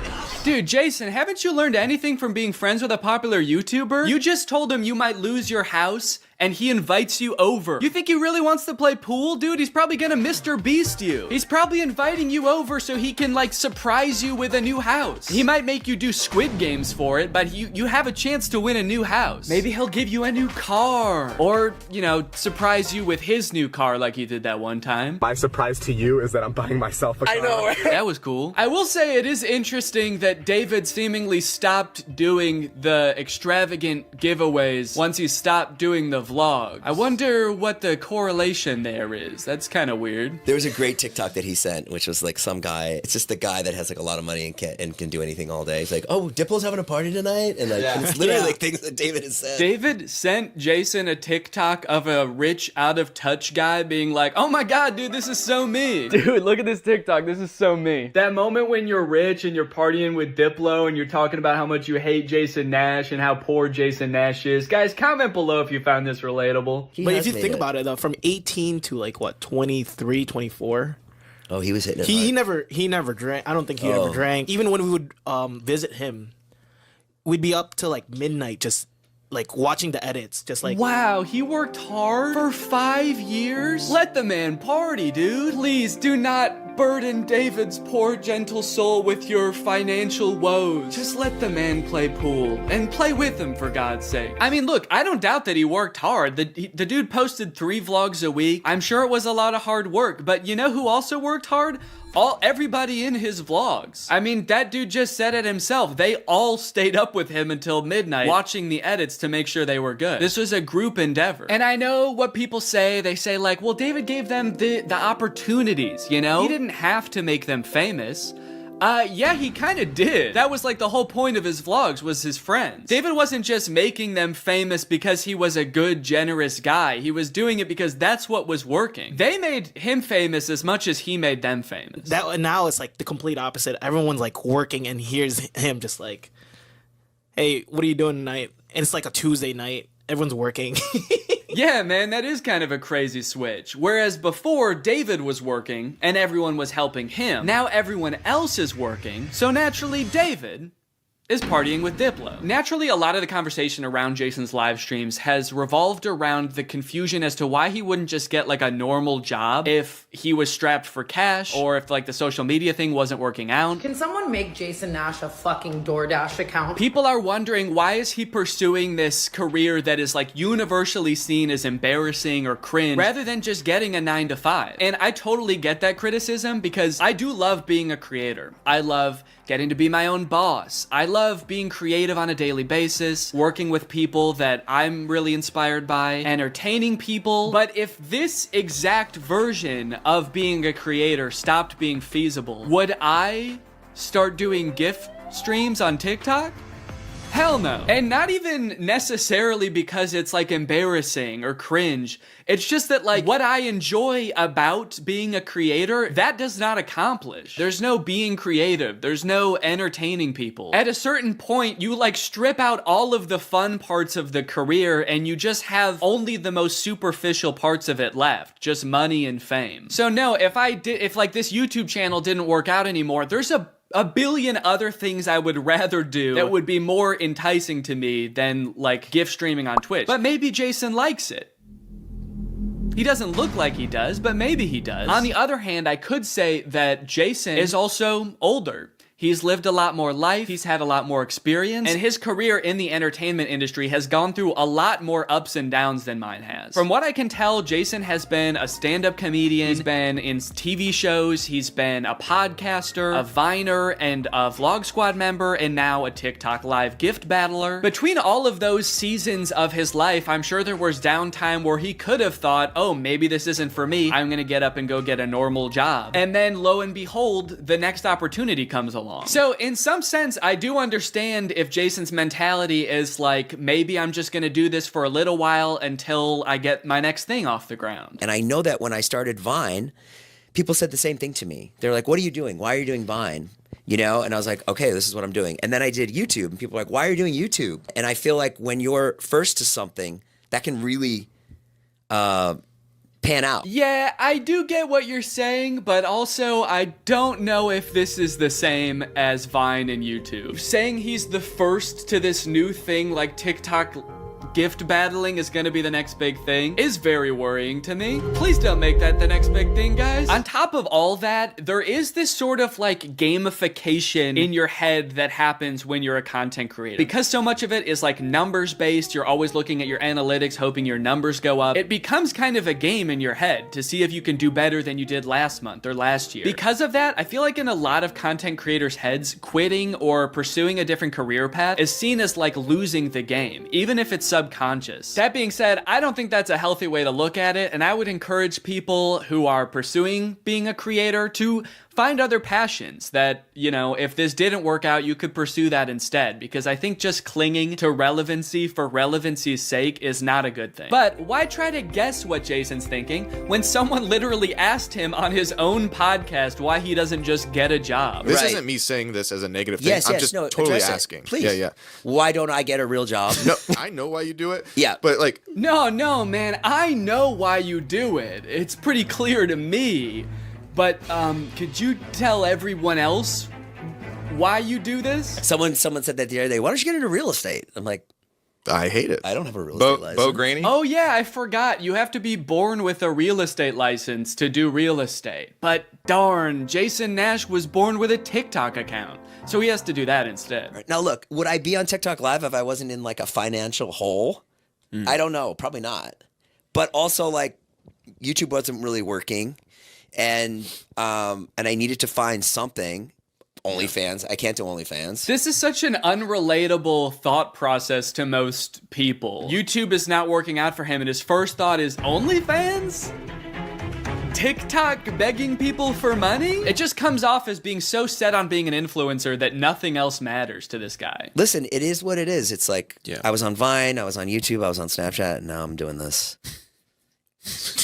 Dude, Jason, haven't you learned anything from being friends with a popular YouTuber? You just told him you might lose your house, and he invites you over. You think he really wants to play pool, dude? He's probably gonna Mr. Beast you. He's probably inviting you over so he can like surprise you with a new house. He might make you do Squid Games for it, but you have a chance to win a new house. Maybe he'll give you a new car, or, you know, surprise you with his new car like he did that one time. My surprise to you is that I'm buying myself a car. I know, right? That was cool. I will say it is interesting that David seemingly stopped doing the extravagant giveaways once he stopped doing the vlog. I wonder what the correlation there is. That's kind of weird. There was a great TikTok that he sent, which was like some guy. It's just the guy that has like a lot of money and can do anything all day. He's like, "Oh, Diplo's having a party tonight," and like and it's literally like things that David has said. David sent Jason a TikTok of a rich, out of touch guy being like, "Oh my god, dude, this is so me." Dude, look at this TikTok. This is so me. That moment when you're rich and you're partying with Diplo and you're talking about how much you hate Jason Nash and how poor Jason Nash is. Guys, comment below if you found this relatable. But if you think about it, though, from 18 to like what, 23, 24. Oh, he was hitting it. He never drank. I don't think he ever drank. Even when we would visit him, we'd be up till like midnight, just like watching the edits, just like. Wow, he worked hard for 5 years? Let the man party, dude. Please do not burden David's poor gentle soul with your financial woes. Just let the man play pool and play with him, for God's sake. I mean, look, I don't doubt that he worked hard. The dude posted 3 vlogs a week. I'm sure it was a lot of hard work, but you know who also worked hard? Everybody in his vlogs. I mean, that dude just said it himself. They all stayed up with him until midnight watching the edits to make sure they were good. This was a group endeavor. And I know what people say. They say like, well, David gave them the opportunities, you know? He didn't have to make them famous. Yeah, he kind of did. That was like the whole point of his vlogs, was his friends. David wasn't just making them famous because he was a good, generous guy. He was doing it because that's what was working. They made him famous as much as he made them famous. Now it's like the complete opposite. Everyone's like working, and here's him just like, "Hey, what are you doing tonight?" And it's like a Tuesday night. Everyone's working. Yeah, man, that is kind of a crazy switch. Whereas before, David was working and everyone was helping him. Now everyone else is working, so naturally David is partying with Diplo. Naturally, a lot of the conversation around Jason's live streams has revolved around the confusion as to why he wouldn't just get like a normal job if he was strapped for cash, or if like the social media thing wasn't working out. Can someone make Jason Nash a fucking DoorDash account? People are wondering, why is he pursuing this career that is like universally seen as embarrassing or cringe, rather than just getting a 9-to-5? And I totally get that criticism, because I do love being a creator. I love getting to be my own boss. I love being creative on a daily basis, working with people that I'm really inspired by, entertaining people. But if this exact version of being a creator stopped being feasible, would I start doing gift streams on TikTok? Hell no. And not even necessarily because it's like embarrassing or cringe. It's just that like what I enjoy about being a creator, that does not accomplish. There's no being creative. There's no entertaining people. At a certain point, you like strip out all of the fun parts of the career and you just have only the most superficial parts of it left. Just money and fame. So no, if like this YouTube channel didn't work out anymore, there's a billion other things I would rather do that would be more enticing to me than like gift streaming on Twitch. But maybe Jason likes it. He doesn't look like he does, but maybe he does. On the other hand, I could say that Jason is also older. He's lived a lot more life, he's had a lot more experience, and his career in the entertainment industry has gone through a lot more ups and downs than mine has. From what I can tell, Jason has been a stand-up comedian, he's been in TV shows, he's been a podcaster, a Viner, and a Vlog Squad member, and now a TikTok live gift battler. Between all of those seasons of his life, I'm sure there was downtime where he could have thought, oh, maybe this isn't for me, I'm gonna get up and go get a normal job. And then, lo and behold, the next opportunity comes along. So in some sense, I do understand if Jason's mentality is like, maybe I'm just gonna do this for a little while until I get my next thing off the ground. And I know that when I started Vine, people said the same thing to me. They're like, what are you doing? Why are you doing Vine? You know? And I was like, okay, this is what I'm doing. And then I did YouTube, and people are like, why are you doing YouTube? And I feel like when you're first to something, that can really pan out. Yeah, I do get what you're saying, but also I don't know if this is the same as Vine and YouTube. Saying he's the first to this new thing like TikTok gift battling is gonna be the next big thing is very worrying to me. Please don't make that the next big thing, guys. On top of all that, there is this sort of like gamification in your head that happens when you're a content creator. Because so much of it is like numbers based, you're always looking at your analytics, hoping your numbers go up. It becomes kind of a game in your head to see if you can do better than you did last month or last year. Because of that, I feel like in a lot of content creators' heads, quitting or pursuing a different career path is seen as like losing the game, even if it's subconscious. That being said, I don't think that's a healthy way to look at it, and I would encourage people who are pursuing being a creator to find other passions that, you know, if this didn't work out, you could pursue that instead, because I think just clinging to relevancy for relevancy's sake is not a good thing. But why try to guess what Jason's thinking when someone literally asked him on his own podcast why he doesn't just get a job? This isn't me saying this as a negative thing. I'm just totally asking. Please. Yeah. Why don't I get a real job? No, I know why you do it. Yeah. But like... No, man. I know why you do it. It's pretty clear to me. But could you tell everyone else why you do this? Someone said that the other day. Why don't you get into real estate? I'm like, I hate it. I don't have a real estate license. Bo Granny? Oh yeah, I forgot. You have to be born with a real estate license to do real estate. But darn, Jason Nash was born with a TikTok account, so he has to do that instead. Right. Now look, would I be on TikTok Live if I wasn't in like a financial hole? I don't know. Probably not. But also like YouTube wasn't really working. And I needed to find something. OnlyFans. I can't do OnlyFans. This is such an unrelatable thought process to most people. YouTube is not working out for him, and his first thought is OnlyFans? TikTok begging people for money? It just comes off as being so set on being an influencer that nothing else matters to this guy. Listen, it is what it is. It's like I was on Vine, I was on YouTube, I was on Snapchat, and now I'm doing this.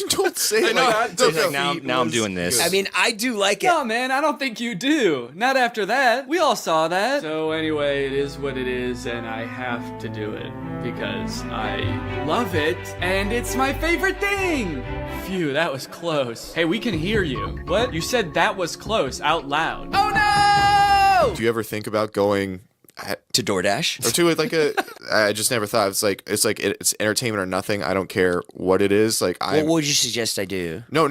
Don't say it like that. Now I'm doing this. I mean, I do like it. No, man, I don't think you do. Not after that. We all saw that. So anyway, it is what it is, and I have to do it because I love it, and it's my favorite thing. Phew, that was close. Hey, we can hear you. What? You said that was close out loud. Oh no! Do you ever think about going to DoorDash or to like a? I just never thought it's entertainment or nothing. I don't care what it is. Like, what would you suggest I do? No.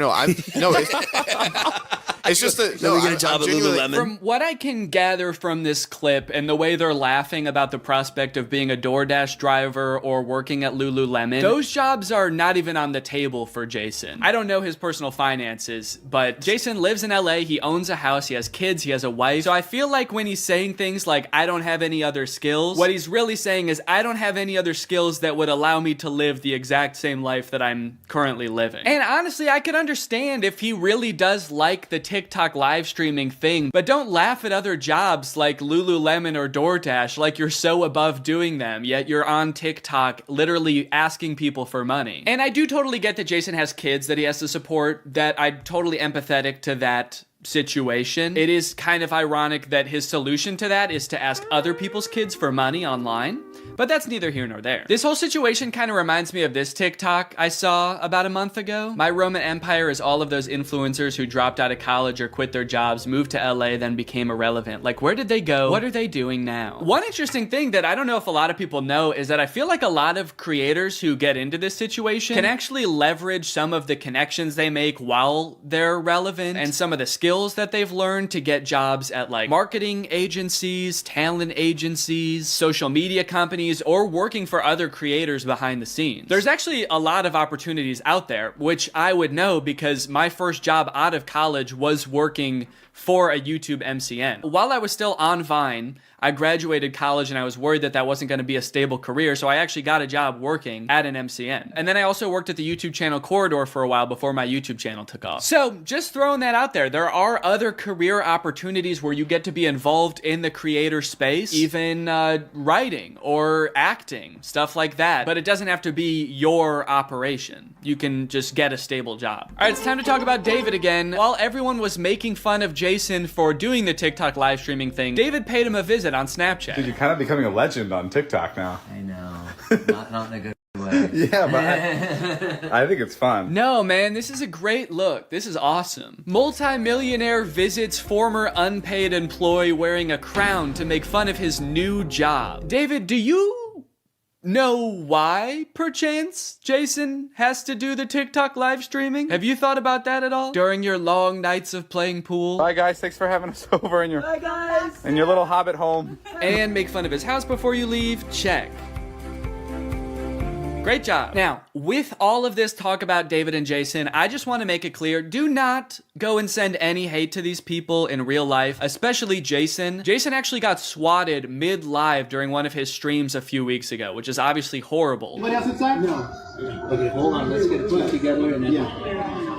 It's just that we get a job at Lululemon. From what I can gather from this clip and the way they're laughing about the prospect of being a DoorDash driver or working at Lululemon, those jobs are not even on the table for Jason. I don't know his personal finances, but Jason lives in LA, he owns a house, he has kids, he has a wife. So I feel like when he's saying things like, I don't have any other skills, what he's really saying is, I don't have any other skills that would allow me to live the exact same life that I'm currently living. And honestly, I could understand if he really does like the TikTok live streaming thing, but don't laugh at other jobs like Lululemon or DoorDash like you're so above doing them, yet you're on TikTok literally asking people for money. And I do totally get that Jason has kids that he has to support, that I'm totally empathetic to that situation. It is kind of ironic that his solution to that is to ask other people's kids for money online, but that's neither here nor there. This whole situation kind of reminds me of this TikTok I saw about a month ago. My Roman Empire is all of those influencers who dropped out of college or quit their jobs, moved to LA, then became irrelevant. Like, where did they go? What are they doing now? One interesting thing that I don't know if a lot of people know is that I feel like a lot of creators who get into this situation can actually leverage some of the connections they make while they're relevant and some of the skills that they've learned to get jobs at like marketing agencies, talent agencies, social media companies, or working for other creators behind the scenes. There's actually a lot of opportunities out there, which I would know because my first job out of college was working for a YouTube MCN. While I was still on Vine, I graduated college and I was worried that that wasn't going to be a stable career, so I actually got a job working at an MCN. And then I also worked at the YouTube channel Corridor for a while before my YouTube channel took off. So just throwing that out there, there are other career opportunities where you get to be involved in the creator space, even writing or acting, stuff like that. But it doesn't have to be your operation. You can just get a stable job. All right, it's time to talk about David again. While everyone was making fun of Jason for doing the TikTok live streaming thing, David paid him a visit on Snapchat. Dude, you're kind of becoming a legend on TikTok now. I know. Not in a good way. Yeah, but I think it's fun. No, man, this is a great look. This is awesome. Multi-millionaire visits former unpaid employee wearing a crown to make fun of his new job. David, do you know why, perchance, Jason has to do the TikTok live streaming? Have you thought about that at all? During your long nights of playing pool? Bye guys, thanks for having us over in your little hobbit home. And make fun of his house before you leave? Check. Great job. Now, with all of this talk about David and Jason, I just want to make it clear, do not go and send any hate to these people in real life, especially Jason. Jason actually got swatted mid-live during one of his streams a few weeks ago, which is obviously horrible. Anybody else inside? No. Okay, hold on. Let's get put together and then...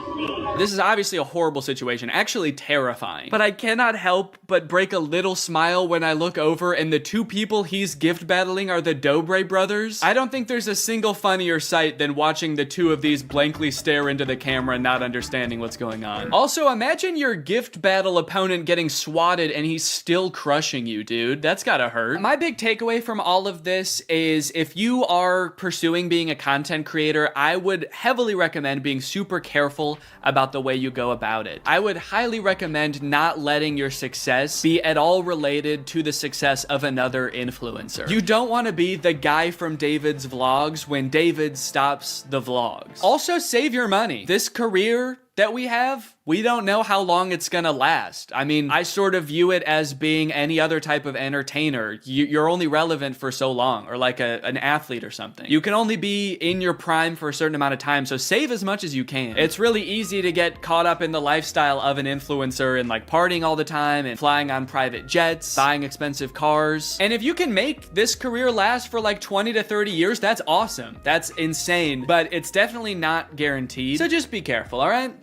This is obviously a horrible situation, actually terrifying. But I cannot help but break a little smile when I look over and the two people he's gift battling are the Dobre brothers. I don't think there's a single funnier sight than watching the two of these blankly stare into the camera not understanding what's going on. Also, imagine your gift battle opponent getting swatted and he's still crushing you, dude. That's gotta hurt. My big takeaway from all of this is if you are pursuing being a content creator, I would heavily recommend being super careful about the way you go about it. I would highly recommend not letting your success be at all related to the success of another influencer. You don't want to be the guy from David's vlogs when David stops the vlogs. Also, save your money. This career that we have, we don't know how long it's gonna last. I mean, I sort of view it as being any other type of entertainer. You're only relevant for so long, or like an athlete or something. You can only be in your prime for a certain amount of time, so save as much as you can. It's really easy to get caught up in the lifestyle of an influencer and like partying all the time and flying on private jets, buying expensive cars. And if you can make this career last for like 20 to 30 years, that's awesome. That's insane, but it's definitely not guaranteed. So just be careful, all right?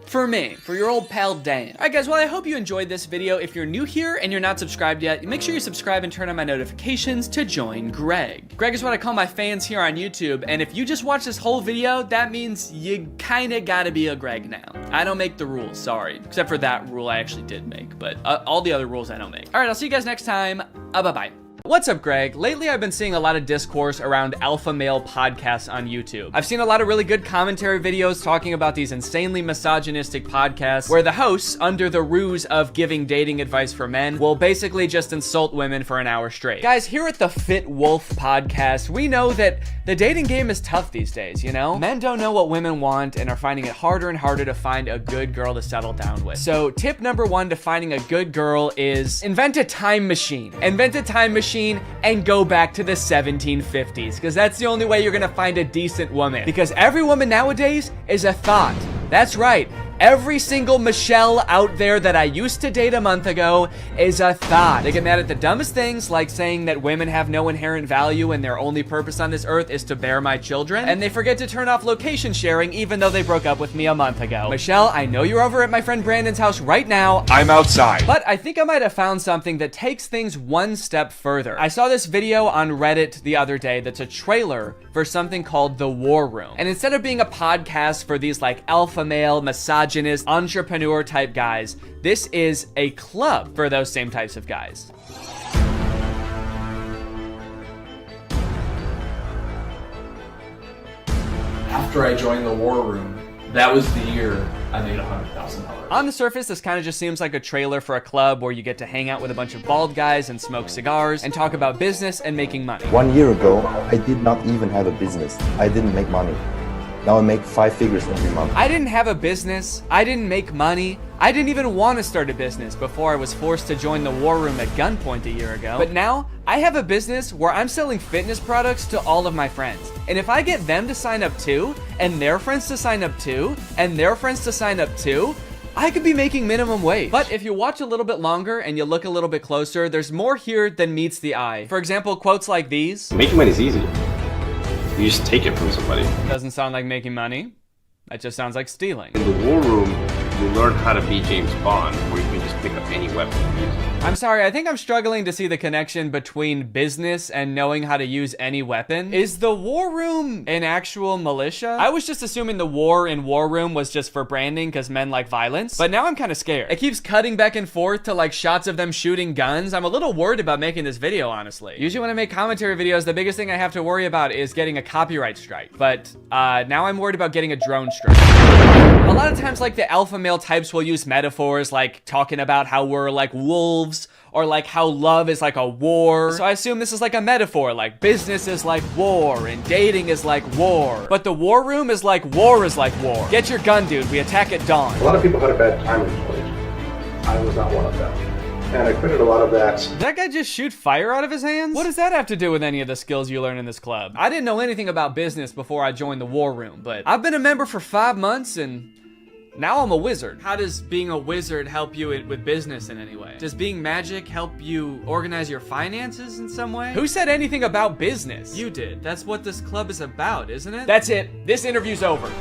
For me, for your old pal Dan. Alright guys, well I hope you enjoyed this video. If you're new here and you're not subscribed yet, make sure you subscribe and turn on my notifications to join Greg. Greg is what I call my fans here on YouTube, and if you just watch this whole video, that means you kinda gotta be a Greg now. I don't make the rules, sorry. Except for that rule I actually did make, but all the other rules I don't make. Alright, I'll see you guys next time. Bye-bye. What's up, Greg? Lately, I've been seeing a lot of discourse around alpha male podcasts on YouTube. I've seen a lot of really good commentary videos talking about these insanely misogynistic podcasts where the hosts, under the ruse of giving dating advice for men, will basically just insult women for an hour straight. Guys, here at the Fit Wolf podcast, we know that the dating game is tough these days, you know? Men don't know what women want and are finding it harder and harder to find a good girl to settle down with. So tip number one to finding a good girl is invent a time machine. Invent a time machine and go back to the 1750s, because that's the only way you're gonna find a decent woman. Because every woman nowadays is a thought. That's right. Every single Michelle out there that I used to date a month ago is a thought. They get mad at the dumbest things, like saying that women have no inherent value and their only purpose on this earth is to bear my children. And they forget to turn off location sharing even though they broke up with me a month ago. Michelle, I know you're over at my friend Brandon's house right now. I'm outside. But I think I might have found something that takes things one step further. I saw this video on Reddit the other day that's a trailer for something called The War Room. And instead of being a podcast for these like alpha male, misogynist, entrepreneur type guys, this is a club for those same types of guys. After I joined the War Room, that was the year I made $100,000. On the surface, this kind of just seems like a trailer for a club where you get to hang out with a bunch of bald guys and smoke cigars and talk about business and making money. 1 year ago, I did not even have a business. I didn't make money. Now I make 5 figures every month. I didn't have a business. I didn't make money. I didn't even want to start a business before I was forced to join the War Room at gunpoint a year ago. But now, I have a business where I'm selling fitness products to all of my friends. And if I get them to sign up too, and their friends to sign up too, and their friends to sign up too, I could be making minimum wage. But if you watch a little bit longer and you look a little bit closer, there's more here than meets the eye. For example, quotes like these. Making money is easy. You just take it from somebody. Doesn't sound like making money. That just sounds like stealing. In the War Room, you learn how to be James Bond, where you can just pick up any weapon and use it. I'm sorry, I think I'm struggling to see the connection between business and knowing how to use any weapon. Is the War Room an actual militia? I was just assuming the war in War Room was just for branding because men like violence, but now I'm kind of scared. It keeps cutting back and forth to like shots of them shooting guns. I'm a little worried about making this video, honestly. Usually when I make commentary videos, the biggest thing I have to worry about is getting a copyright strike, but now I'm worried about getting a drone strike. A lot of times, like, the alpha male types will use metaphors like talking about how we're like wolves or like how love is like a war. So I assume this is like a metaphor, like business is like war and dating is like war. But the war room is like war is like war. Get your gun, dude. We attack at dawn. A lot of people had a bad time in college. I was not one of them. And I credit a lot of that. Did that guy just shoot fire out of his hands? What does that have to do with any of the skills you learn in this club? I didn't know anything about business before I joined the war room, but I've been a member for 5 months and now I'm a wizard. How does being a wizard help you with business in any way? Does being magic help you organize your finances in some way? Who said anything about business? You did. That's what this club is about, isn't it? That's it. This interview's over. Okay,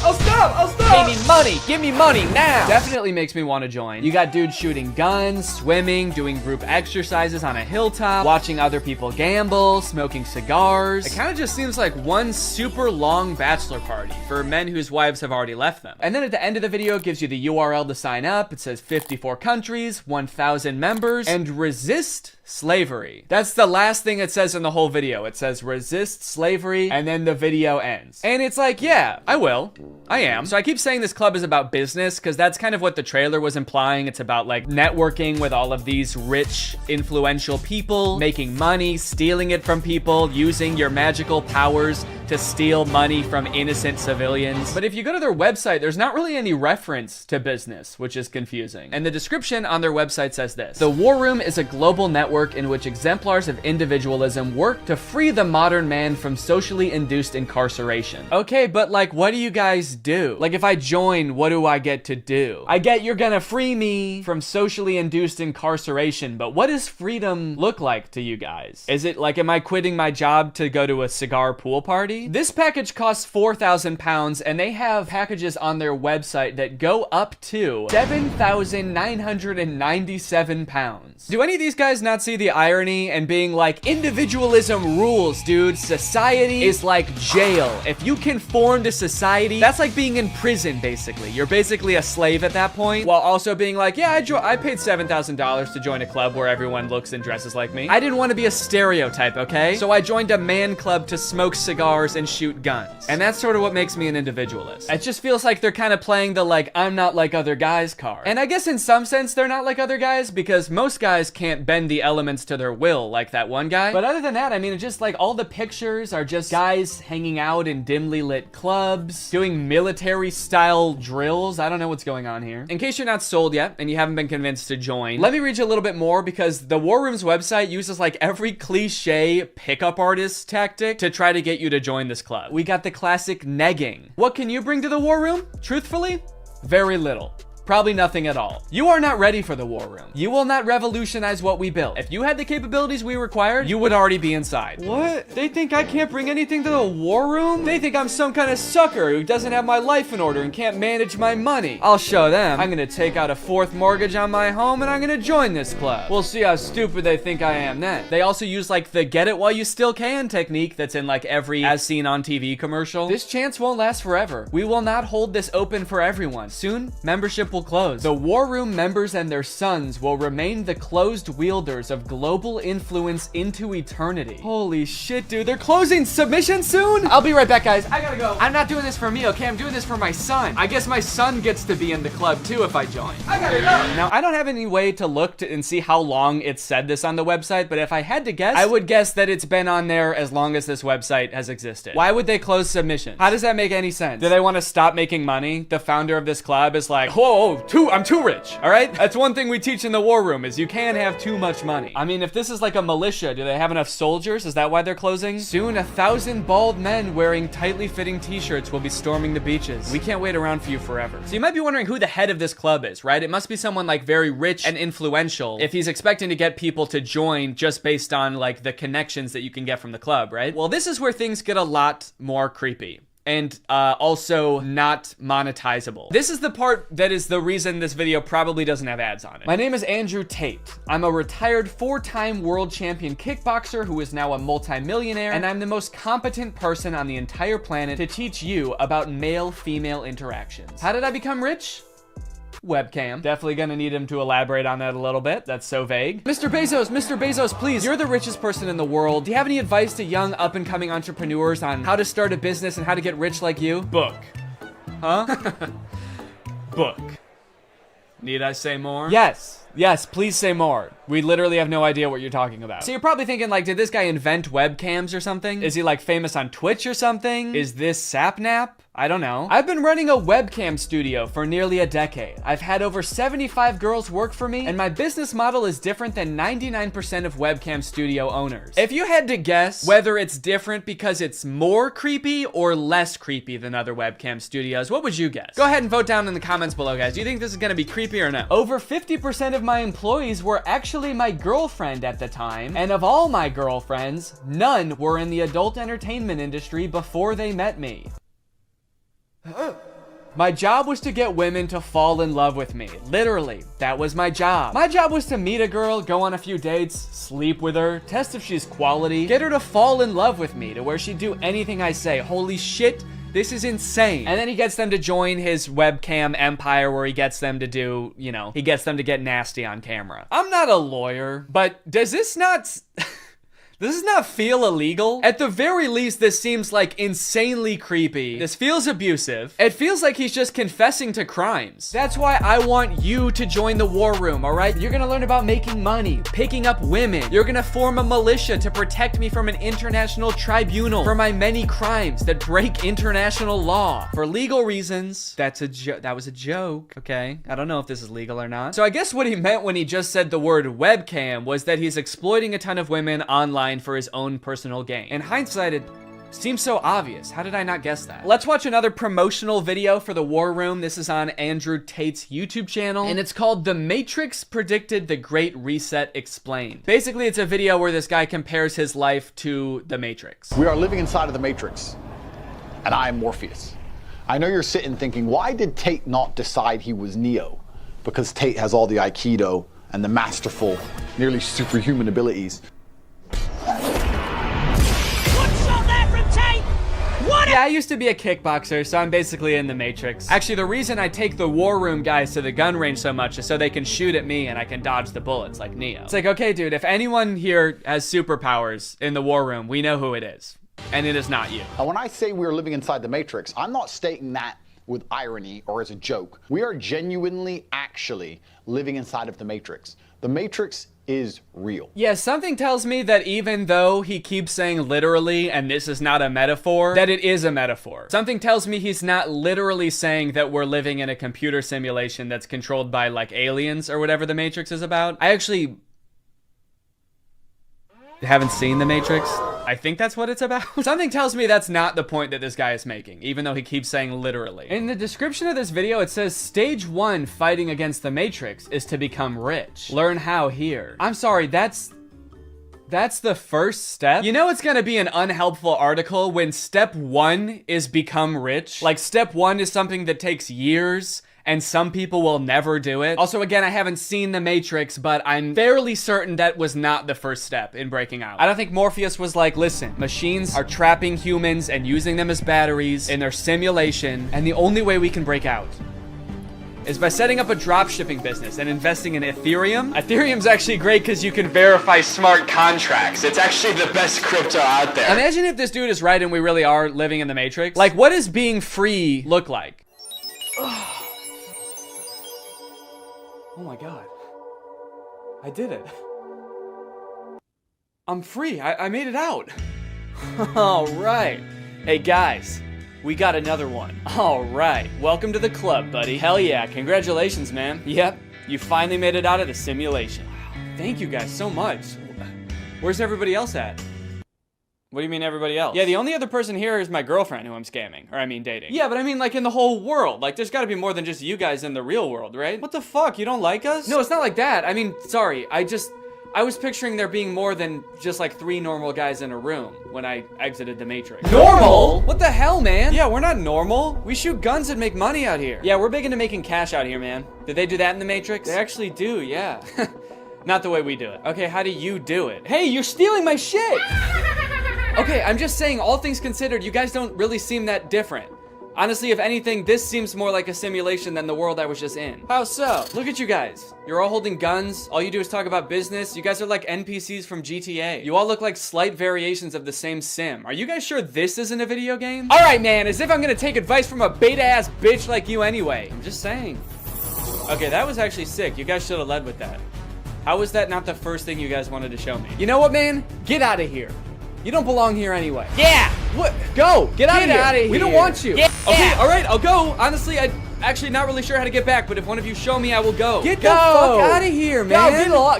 I'll stop. Pay me money. Give me money now. Definitely makes me want to join. You got dudes shooting guns, swimming, doing group exercises on a hilltop, watching other people gamble, smoking cigars. It kind of just seems like one super long bachelor party for men whose wives have already left them. And then at the end of the video, it gives you the URL to sign up. It says 54 countries, 1,000 members, and resist slavery. That's the last thing it says in the whole video. It says resist slavery, and then the video ends. And it's like, yeah, I will. I am. So I keep saying this club is about business because that's kind of what the trailer was implying. It's about like networking with all of these rich, influential people, making money, stealing it from people, using your magical powers to steal money from innocent civilians. But if you go to their website, there's not really any reference to business, which is confusing. And the description on their website says this: the War Room is a global network in which exemplars of individualism work to free the modern man from socially induced incarceration. Okay, but like, what do you guys do? Like, if I join, what do I get to do? I get you're gonna free me from socially induced incarceration, but what does freedom look like to you guys? Is it like, am I quitting my job to go to a cigar pool party? This package costs £4,000, and they have packages on their website that go up to £7,997. Do any of these guys not see the irony and being like, individualism rules, dude. Society is like jail. If you conform to society, that's like being in prison, basically. You're basically a slave at that point, while also being like, yeah, I paid $7,000 to join a club where everyone looks and dresses like me. I didn't want to be a stereotype, okay? So I joined a man club to smoke cigars and shoot guns. And that's sort of what makes me an individualist. It just feels like they're kind of playing the like, I'm not like other guys card. And I guess in some sense, they're not like other guys because most guys can't bend the elements to their will like that one guy. But other than that, I mean, it's just like all the pictures are just guys hanging out in dimly lit clubs, doing military style drills. I don't know what's going on here. In case you're not sold yet and you haven't been convinced to join, let me read you a little bit more because the War Room's website uses like every cliche pickup artist tactic to try to get you to join this club. We got the classic negging. What can you bring to the War Room? Truthfully, very little. Probably nothing at all. You are not ready for the War Room. You will not revolutionize what we built. If you had the capabilities we required, you would already be inside. What? They think I can't bring anything to the War Room? They think I'm some kind of sucker who doesn't have my life in order and can't manage my money. I'll show them. I'm gonna take out a 4th mortgage on my home and I'm gonna join this club. We'll see how stupid they think I am then. They also use like the get it while you still can technique that's in like every as seen on TV commercial. This chance won't last forever. We will not hold this open for everyone. Soon, membership will close. The War Room members and their sons will remain the closed wielders of global influence into eternity. Holy shit, dude. They're closing submission soon? I'll be right back, guys. I gotta go. I'm not doing this for me, okay? I'm doing this for my son. I guess my son gets to be in the club too if I join. I gotta go. Now, I don't have any way to look and see how long it said this on the website, but if I had to guess, I would guess that it's been on there as long as this website has existed. Why would they close submission? How does that make any sense? Do they want to stop making money? The founder of this club is like, whoa, I'm too rich, all right? That's one thing we teach in the War Room is you can't have too much money. I mean, if this is like a militia, do they have enough soldiers? Is that why they're closing? Soon, 1,000 bald men wearing tightly fitting t-shirts will be storming the beaches. We can't wait around for you forever. So you might be wondering who the head of this club is, right? It must be someone like very rich and influential if he's expecting to get people to join just based on like the connections that you can get from the club, right? Well, this is where things get a lot more creepy. And also not monetizable. This is the part that is the reason this video probably doesn't have ads on it. My name is Andrew Tate. I'm a retired 4-time world champion kickboxer who is now a multimillionaire, and I'm the most competent person on the entire planet to teach you about male-female interactions. How did I become rich? Webcam. Definitely gonna need him to elaborate on that a little bit. That's so vague. Mr. Bezos, please. You're the richest person in the world. Do you have any advice to young up-and-coming entrepreneurs on how to start a business and how to get rich like you? Book. Huh? Book. Need I say more? Yes. Yes, please say more. We literally have no idea what you're talking about. So you're probably thinking, like, did this guy invent webcams or something? Is he, like, famous on Twitch or something? Is this Sapnap? I don't know. I've been running a webcam studio for nearly a decade. I've had over 75 girls work for me, and my business model is different than 99% of webcam studio owners. If you had to guess whether it's different because it's more creepy or less creepy than other webcam studios, what would you guess? Go ahead and vote down in the comments below, guys. Do you think this is gonna be creepy or no? Over 50% of my employees were actually my girlfriend at the time, and of all my girlfriends, none were in the adult entertainment industry before they met me. My job was to get women to fall in love with me. Literally, that was my job. My job was to meet a girl, go on a few dates, sleep with her, test if she's quality, get her to fall in love with me to where she'd do anything I say. Holy shit, this is insane. And then he gets them to join his webcam empire where he gets them to do, you know, he gets them to get nasty on camera. I'm not a lawyer, but does this not... Does this not feel illegal? At the very least, this seems like insanely creepy. This feels abusive. It feels like he's just confessing to crimes. That's why I want you to join the war room, all right? You're gonna learn about making money, picking up women. You're gonna form a militia to protect me from an international tribunal for my many crimes that break international law. For legal reasons, that was a joke, okay? I don't know if this is legal or not. So I guess what he meant when he just said the word webcam was that he's exploiting a ton of women online for his own personal gain. In hindsight, it seems so obvious. How did I not guess that? Let's watch another promotional video for the War Room. This is on Andrew Tate's YouTube channel, and it's called The Matrix Predicted the Great Reset Explained. Basically, it's a video where this guy compares his life to the Matrix. We are living inside of the Matrix, and I am Morpheus. I know you're sitting thinking, why did Tate not decide he was Neo? Because Tate has all the Aikido and the masterful, nearly superhuman abilities. Yeah, I used to be a kickboxer, so I'm basically in the Matrix. Actually, the reason I take the War Room guys to the gun range so much is so they can shoot at me and I can dodge the bullets like Neo. It's like, okay, dude, if anyone here has superpowers in the War Room, we know who it is. And it is not you. And when I say we're living inside the Matrix, I'm not stating that with irony or as a joke. We are genuinely, actually living inside of the Matrix. The Matrix is real. Yeah, something tells me that even though he keeps saying literally, and this is not a metaphor, that it is a metaphor. Something tells me he's not literally saying that we're living in a computer simulation that's controlled by, like, aliens or whatever the Matrix is about. I actually haven't seen the Matrix. I think that's what it's about. Something tells me that's not the point that this guy is making, even though he keeps saying literally. In the description of this video, it says stage 1 fighting against the Matrix is to become rich. Learn how here. I'm sorry, that's the first step? You know it's gonna be an unhelpful article when step 1 is become rich? Like step 1 is something that takes years and some people will never do it. Also, again, I haven't seen The Matrix, but I'm fairly certain that was not the first step in breaking out. I don't think Morpheus was like, listen, machines are trapping humans and using them as batteries in their simulation, and the only way we can break out is by setting up a dropshipping business and investing in Ethereum. Ethereum's actually great because you can verify smart contracts. It's actually the best crypto out there. Imagine if this dude is right and we really are living in the Matrix. Like, what does being free look like? Oh my God. I did it. I'm free. I made it out. All right. Hey guys, we got another one. All right. Welcome to the club, buddy. Hell yeah. Congratulations, man. Yep. You finally made it out of the simulation. Thank you guys so much. Where's everybody else at? What do you mean everybody else? Yeah, the only other person here is my girlfriend who I'm scamming. Or I mean dating. Yeah, but I mean like in the whole world. Like there's gotta be more than just you guys in the real world, right? What the fuck? You don't like us? No, it's not like that. I mean, sorry. I was picturing there being more than just like 3 normal guys in a room when I exited the Matrix. Normal? What the hell, man? Yeah, we're not normal. We shoot guns and make money out here. Yeah, we're big into making cash out here, man. Did they do that in the Matrix? They actually do, yeah. Not the way we do it. Okay, how do you do it? Hey, you're stealing my shit! Okay, I'm just saying, all things considered, you guys don't really seem that different. Honestly, if anything, this seems more like a simulation than the world I was just in. How so? Look at you guys. You're all holding guns. All you do is talk about business. You guys are like NPCs from GTA. You all look like slight variations of the same sim. Are you guys sure this isn't a video game? All right, man, as if I'm gonna take advice from a beta-ass bitch like you anyway. I'm just saying. Okay, that was actually sick. You guys should have led with that. How was that not the first thing you guys wanted to show me? You know what, man? Get out of here. You don't belong here anyway. Yeah! What? Go! Get out of here. We don't want you. Yeah. Okay, all right, I'll go. Honestly, I'm actually not really sure how to get back, but if one of you show me, I will go. Get the fuck out of here, man.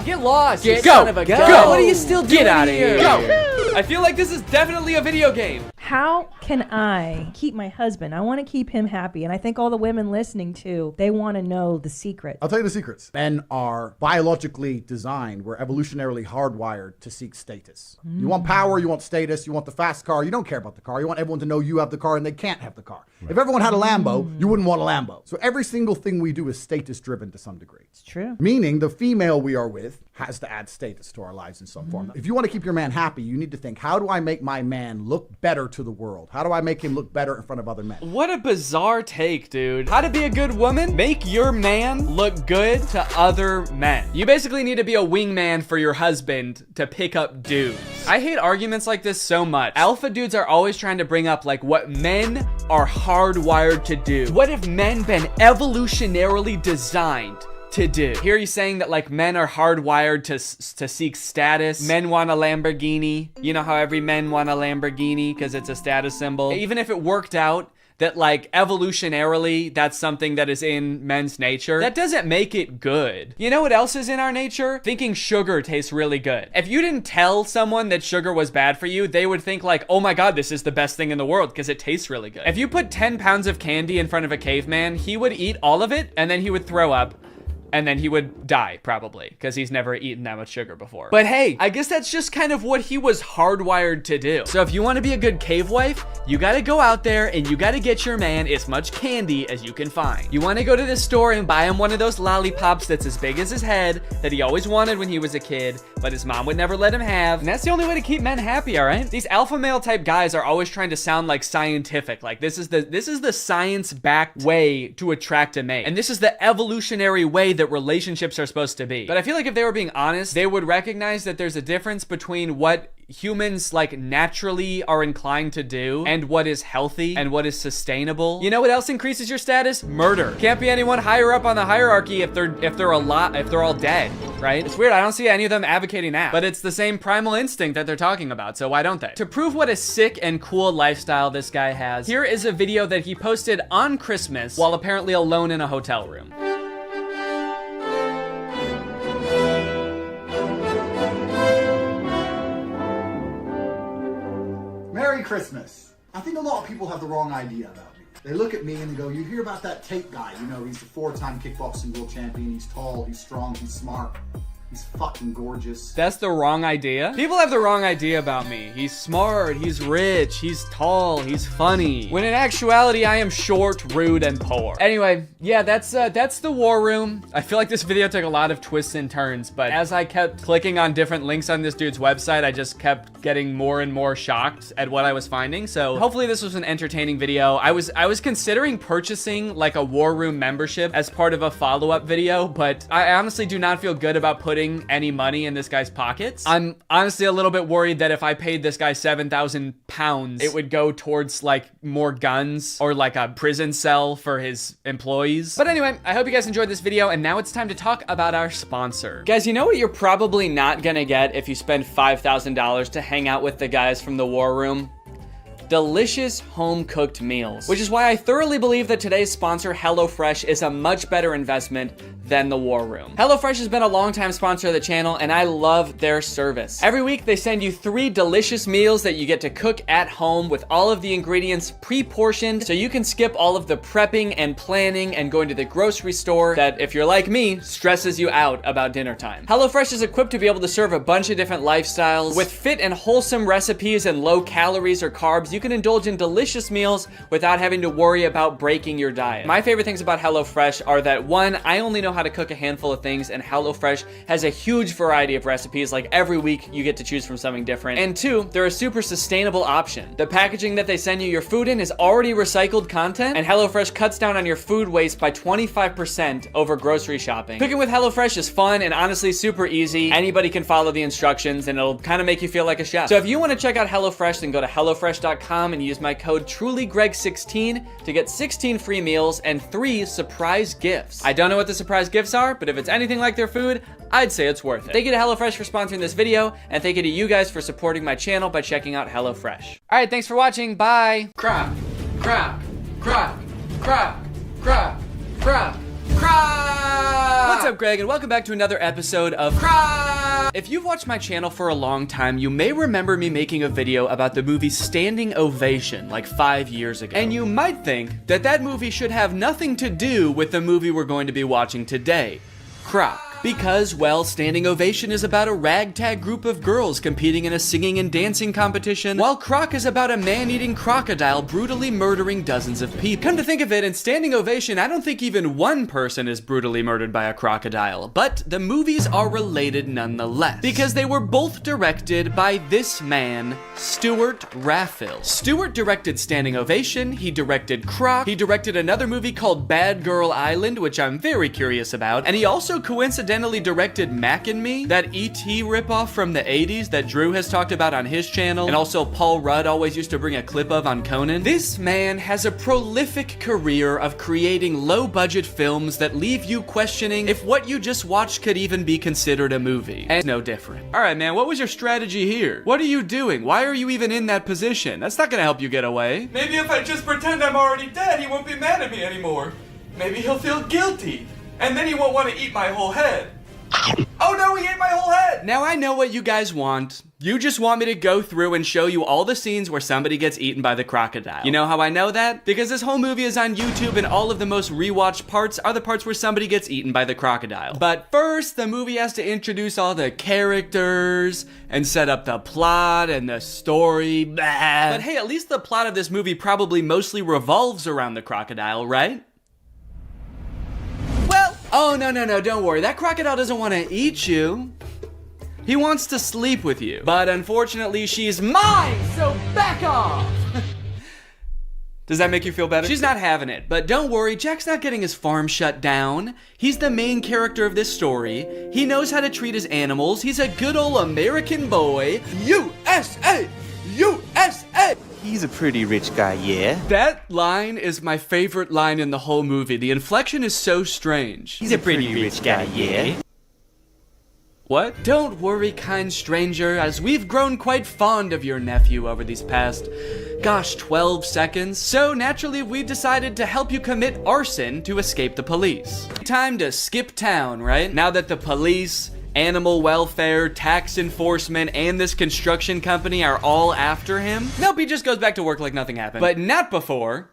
Get lost. Get son of a gun. Go. What are you still doing Get out of here. Go. I feel like this is definitely a video game. How can I keep my husband? I want to keep him happy. And I think all the women listening too, they want to know the secret. I'll tell you the secrets. Men are biologically designed. We're evolutionarily hardwired to seek status. You want power, you want status, you want the fast car. You don't care about the car. You want everyone to know you have the car and they can't have the car. Right. If everyone had a Lambo, you wouldn't want a Lambo. So every single thing we do is status driven to some degree. It's true. Meaning the female we are with has to add status to our lives in some form. If you want to keep your man happy, you need to think, how do I make my man look better to the world? How do I make him look better in front of other men? What a bizarre take, dude. How to be a good woman? Make your man look good to other men. You basically need to be a wingman for your husband to pick up dudes. I hate arguments like this so much. Alpha dudes are always trying to bring up like what men are hardwired to do. What have men been evolutionarily designed to do? Here he's saying that like men are hardwired to seek status. Men want a Lamborghini. You know how every men want a Lamborghini because it's a status symbol. Even if it worked out that like evolutionarily that's something that is in men's nature, that doesn't make it good. You know what else is in our nature? Thinking sugar tastes really good. If you didn't tell someone that sugar was bad for you, they would think like, oh my god, this is the best thing in the world because it tastes really good. If you put 10 pounds of candy in front of a caveman, he would eat all of it and then he would throw up. And then he would die, probably, because he's never eaten that much sugar before. But hey, I guess that's just kind of what he was hardwired to do. So if you want to be a good cave wife, you got to go out there and you got to get your man as much candy as you can find. You want to go to the store and buy him one of those lollipops that's as big as his head that he always wanted when he was a kid, but his mom would never let him have. And that's the only way to keep men happy, all right? These alpha male type guys are always trying to sound like scientific. Like this is the science-backed way to attract a mate. And this is the evolutionary way that relationships are supposed to be. But I feel like if they were being honest, they would recognize that there's a difference between what humans like naturally are inclined to do and what is healthy and what is sustainable. You know what else increases your status? Murder. Can't be anyone higher up on the hierarchy if they're all dead, right? It's weird. I don't see any of them advocating that, but it's the same primal instinct that they're talking about, so why don't they? To prove what a sick and cool lifestyle this guy has, here is a video that he posted on Christmas while apparently alone in a hotel room. Merry Christmas. I think a lot of people have the wrong idea about me. They look at me and they go, you hear about that Tate guy, you know, he's the 4-time kickboxing world champion, he's tall, he's strong, he's smart. He's fucking gorgeous. That's the wrong idea? People have the wrong idea about me. He's smart, he's rich, he's tall, he's funny. When in actuality, I am short, rude, and poor. Anyway, yeah, that's the war room. I feel like this video took a lot of twists and turns, but as I kept clicking on different links on this dude's website, I just kept getting more and more shocked at what I was finding. So hopefully this was an entertaining video. I was considering purchasing like a war room membership as part of a follow-up video, but I honestly do not feel good about putting any money in this guy's pockets. I'm honestly a little bit worried that if I paid this guy 7,000 pounds, it would go towards like more guns or like a prison cell for his employees. But anyway, I hope you guys enjoyed this video, and now it's time to talk about our sponsor. Guys, you know what you're probably not gonna get if you spend $5,000 to hang out with the guys from the war room? Delicious home-cooked meals, which is why I thoroughly believe that today's sponsor, HelloFresh, is a much better investment than the war room. HelloFresh has been a longtime sponsor of the channel, and I love their service. Every week, they send you 3 delicious meals that you get to cook at home with all of the ingredients pre-portioned, so you can skip all of the prepping and planning and going to the grocery store that, if you're like me, stresses you out about dinner time. HelloFresh is equipped to be able to serve a bunch of different lifestyles. With fit and wholesome recipes and low calories or carbs, you can indulge in delicious meals without having to worry about breaking your diet. My favorite things about HelloFresh are that 1, I only know how to cook a handful of things, and HelloFresh has a huge variety of recipes. Like every week you get to choose from something different. And two, they're a super sustainable option. The packaging that they send you your food in is already recycled content, and HelloFresh cuts down on your food waste by 25% over grocery shopping. Cooking with HelloFresh is fun and honestly super easy. Anybody can follow the instructions and it'll kind of make you feel like a chef. So if you want to check out HelloFresh, then go to HelloFresh.com and use my code TrulyGreg16 to get 16 free meals and 3 surprise gifts. I don't know what the surprise gifts are, but if it's anything like their food, I'd say it's worth it. Thank you to HelloFresh for sponsoring this video, and thank you to you guys for supporting my channel by checking out HelloFresh. All right, thanks for watching. Bye. Croc, croc, croc, croc, croc, croc, croc. What's up, Greg, and welcome back to another episode of Croc. If you've watched my channel for a long time, you may remember me making a video about the movie Standing Ovation like 5 years ago. And you might think that that movie should have nothing to do with the movie we're going to be watching today, Croc. Because, well, Standing Ovation is about a ragtag group of girls competing in a singing and dancing competition, while Croc is about a man-eating crocodile brutally murdering dozens of people. Come to think of it, in Standing Ovation, I don't think even one person is brutally murdered by a crocodile, but the movies are related nonetheless, because they were both directed by this man, Stuart Raffill. Stuart directed Standing Ovation, he directed Croc, he directed another movie called Bad Girl Island, which I'm very curious about, and he also coincidentally directed Mac and Me, that E.T. ripoff from the 80s that Drew has talked about on his channel, and also Paul Rudd always used to bring a clip of on Conan. This man has a prolific career of creating low-budget films that leave you questioning if what you just watched could even be considered a movie. And it's no different. All right, man, what was your strategy here? What are you doing? Why are you even in that position? That's not gonna help you get away. Maybe if I just pretend I'm already dead, he won't be mad at me anymore. Maybe he'll feel guilty. And then he won't want to eat my whole head. Oh no, he ate my whole head! Now I know what you guys want. You just want me to go through and show you all the scenes where somebody gets eaten by the crocodile. You know how I know that? Because this whole movie is on YouTube and all of the most rewatched parts are the parts where somebody gets eaten by the crocodile. But first, the movie has to introduce all the characters and set up the plot and the story. Blah. But hey, at least the plot of this movie probably mostly revolves around the crocodile, right? Oh, no, don't worry. That crocodile doesn't want to eat you. He wants to sleep with you. But unfortunately, she's mine, so back off! Does that make you feel better? She's not having it, but don't worry, Jack's not getting his farm shut down. He's the main character of this story. He knows how to treat his animals. He's a good old American boy. USA! USA! He's a pretty rich guy, yeah? That line is my favorite line in the whole movie. The inflection is so strange. He's a pretty rich guy, yeah? What? Don't worry, kind stranger, as we've grown quite fond of your nephew over these past, 12 seconds. So naturally, we've decided to help you commit arson to escape the police. Time to skip town, right? Now that the police, animal welfare, tax enforcement, and this construction company are all after him, nope, he just goes back to work like nothing happened. But not before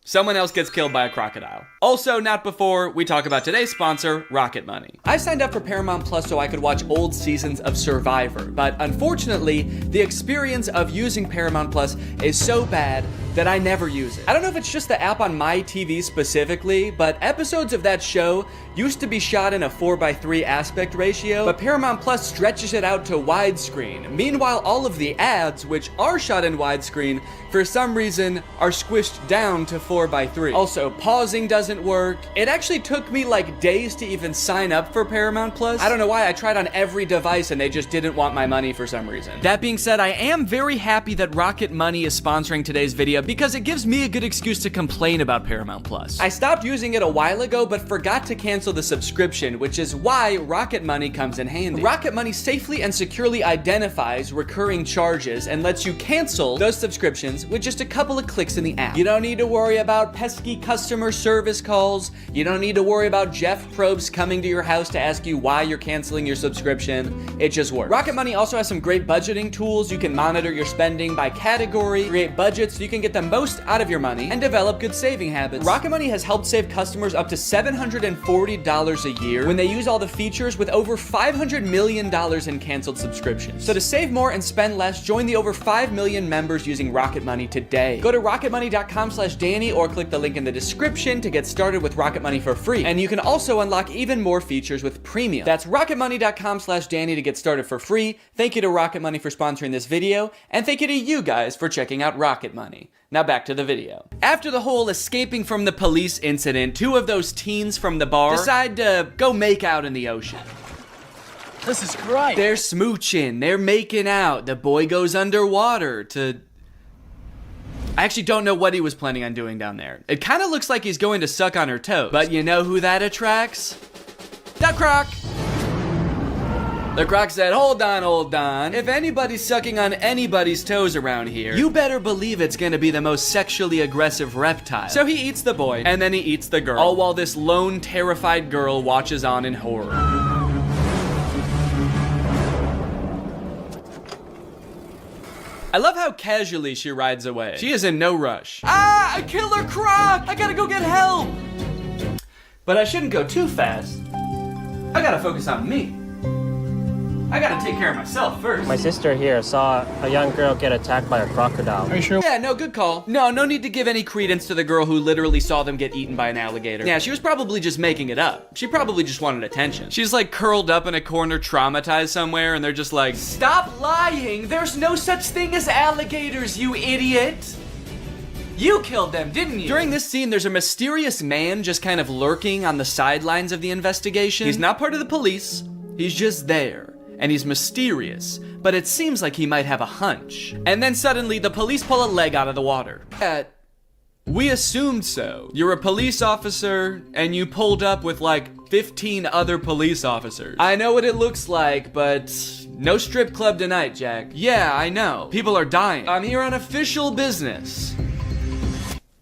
someone else gets killed by a crocodile. Also not before we talk about today's sponsor, Rocket Money. I signed up for Paramount Plus so I could watch old seasons of Survivor, but unfortunately, the experience of using Paramount Plus is so bad that I never use it. I don't know if it's just the app on my TV specifically, but episodes of that show used to be shot in a 4:3 aspect ratio, but Paramount Plus stretches it out to widescreen. Meanwhile, all of the ads, which are shot in widescreen, for some reason are squished down to 4:3. Also, pausing doesn't work. It actually took me like days to even sign up for Paramount Plus. I don't know why, I tried on every device and they just didn't want my money for some reason. That being said, I am very happy that Rocket Money is sponsoring today's video because it gives me a good excuse to complain about Paramount Plus. I stopped using it a while ago, but forgot to cancel the subscription, which is why Rocket Money comes in handy. Rocket Money safely and securely identifies recurring charges and lets you cancel those subscriptions with just a couple of clicks in the app. You don't need to worry about pesky customer service calls. You don't need to worry about Jeff Probst coming to your house to ask you why you're canceling your subscription. It just works. Rocket Money also has some great budgeting tools. You can monitor your spending by category, create budgets so you can get the the most out of your money and develop good saving habits. Rocket Money has helped save customers up to $740 a year when they use all the features, with over $500 million in canceled subscriptions. So to save more and spend less, join the over 5 million members using Rocket Money today. Go to rocketmoney.com/Danny or click the link in the description to get started with Rocket Money for free. And you can also unlock even more features with premium. That's rocketmoney.com/Danny to get started for free. Thank you to Rocket Money for sponsoring this video, and thank you to you guys for checking out Rocket Money. Now back to the video. After the whole escaping from the police incident, 2 of those teens from the bar decide to go make out in the ocean. This is great. They're smooching, they're making out. The boy goes underwater to... I actually don't know what he was planning on doing down there. It kind of looks like he's going to suck on her toes. But you know who that attracts? The Croc! The Croc said, hold on. If anybody's sucking on anybody's toes around here, you better believe it's gonna be the most sexually aggressive reptile. So he eats the boy, and then he eats the girl, all while this lone, terrified girl watches on in horror. I love how casually she rides away. She is in no rush. Ah, a killer Croc! I gotta go get help! But I shouldn't go too fast. I gotta focus on me. I gotta take care of myself first. My sister here saw a young girl get attacked by a crocodile. Are you sure? Yeah, no, good call. No need to give any credence to the girl who literally saw them get eaten by an alligator. Yeah, she was probably just making it up. She probably just wanted attention. She's like curled up in a corner, traumatized somewhere, and they're just like, stop lying! There's no such thing as alligators, you idiot! You killed them, didn't you? During this scene, there's a mysterious man just kind of lurking on the sidelines of the investigation. He's not part of the police. He's just there. And he's mysterious, but it seems like he might have a hunch. And then suddenly, the police pull a leg out of the water. We assumed so. You're a police officer, and you pulled up with like 15 other police officers. I know what it looks like, but no strip club tonight, Jack. Yeah, I know. People are dying. I'm here on official business.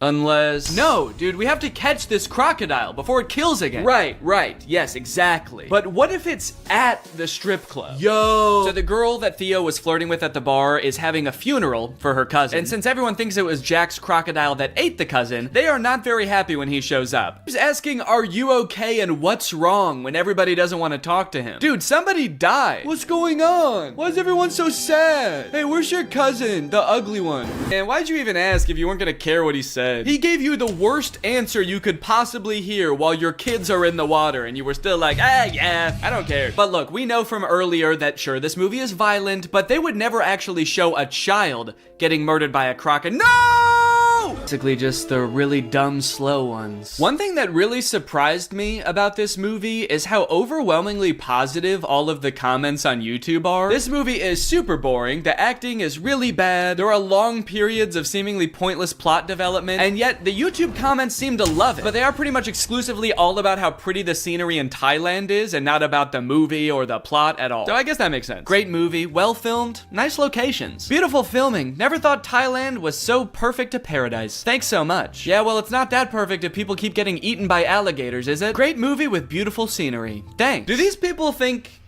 Unless... No, dude, we have to catch this crocodile before it kills again. Right. Yes, exactly. But what if it's at the strip club? Yo! So the girl that Theo was flirting with at the bar is having a funeral for her cousin. And since everyone thinks it was Jack's crocodile that ate the cousin, they are not very happy when he shows up. He's asking, are you okay and what's wrong, when everybody doesn't want to talk to him. Dude, somebody died. What's going on? Why is everyone so sad? Hey, where's your cousin? The ugly one. And why'd you even ask if you weren't gonna care what he said? He gave you the worst answer you could possibly hear while your kids are in the water, and you were still like, yeah, I don't care. But look, we know from earlier that sure, this movie is violent, but they would never actually show a child getting murdered by a crocodile. No! Basically just the really dumb, slow ones. One thing that really surprised me about this movie is how overwhelmingly positive all of the comments on YouTube are. This movie is super boring, the acting is really bad, there are long periods of seemingly pointless plot development, and yet the YouTube comments seem to love it. But they are pretty much exclusively all about how pretty the scenery in Thailand is, and not about the movie or the plot at all. So I guess that makes sense. Great movie, well filmed, nice locations, beautiful filming. Never thought Thailand was so perfect a paradise. Thanks so much. Yeah, well, it's not that perfect if people keep getting eaten by alligators, is it? Great movie with beautiful scenery. Thanks. Do these people think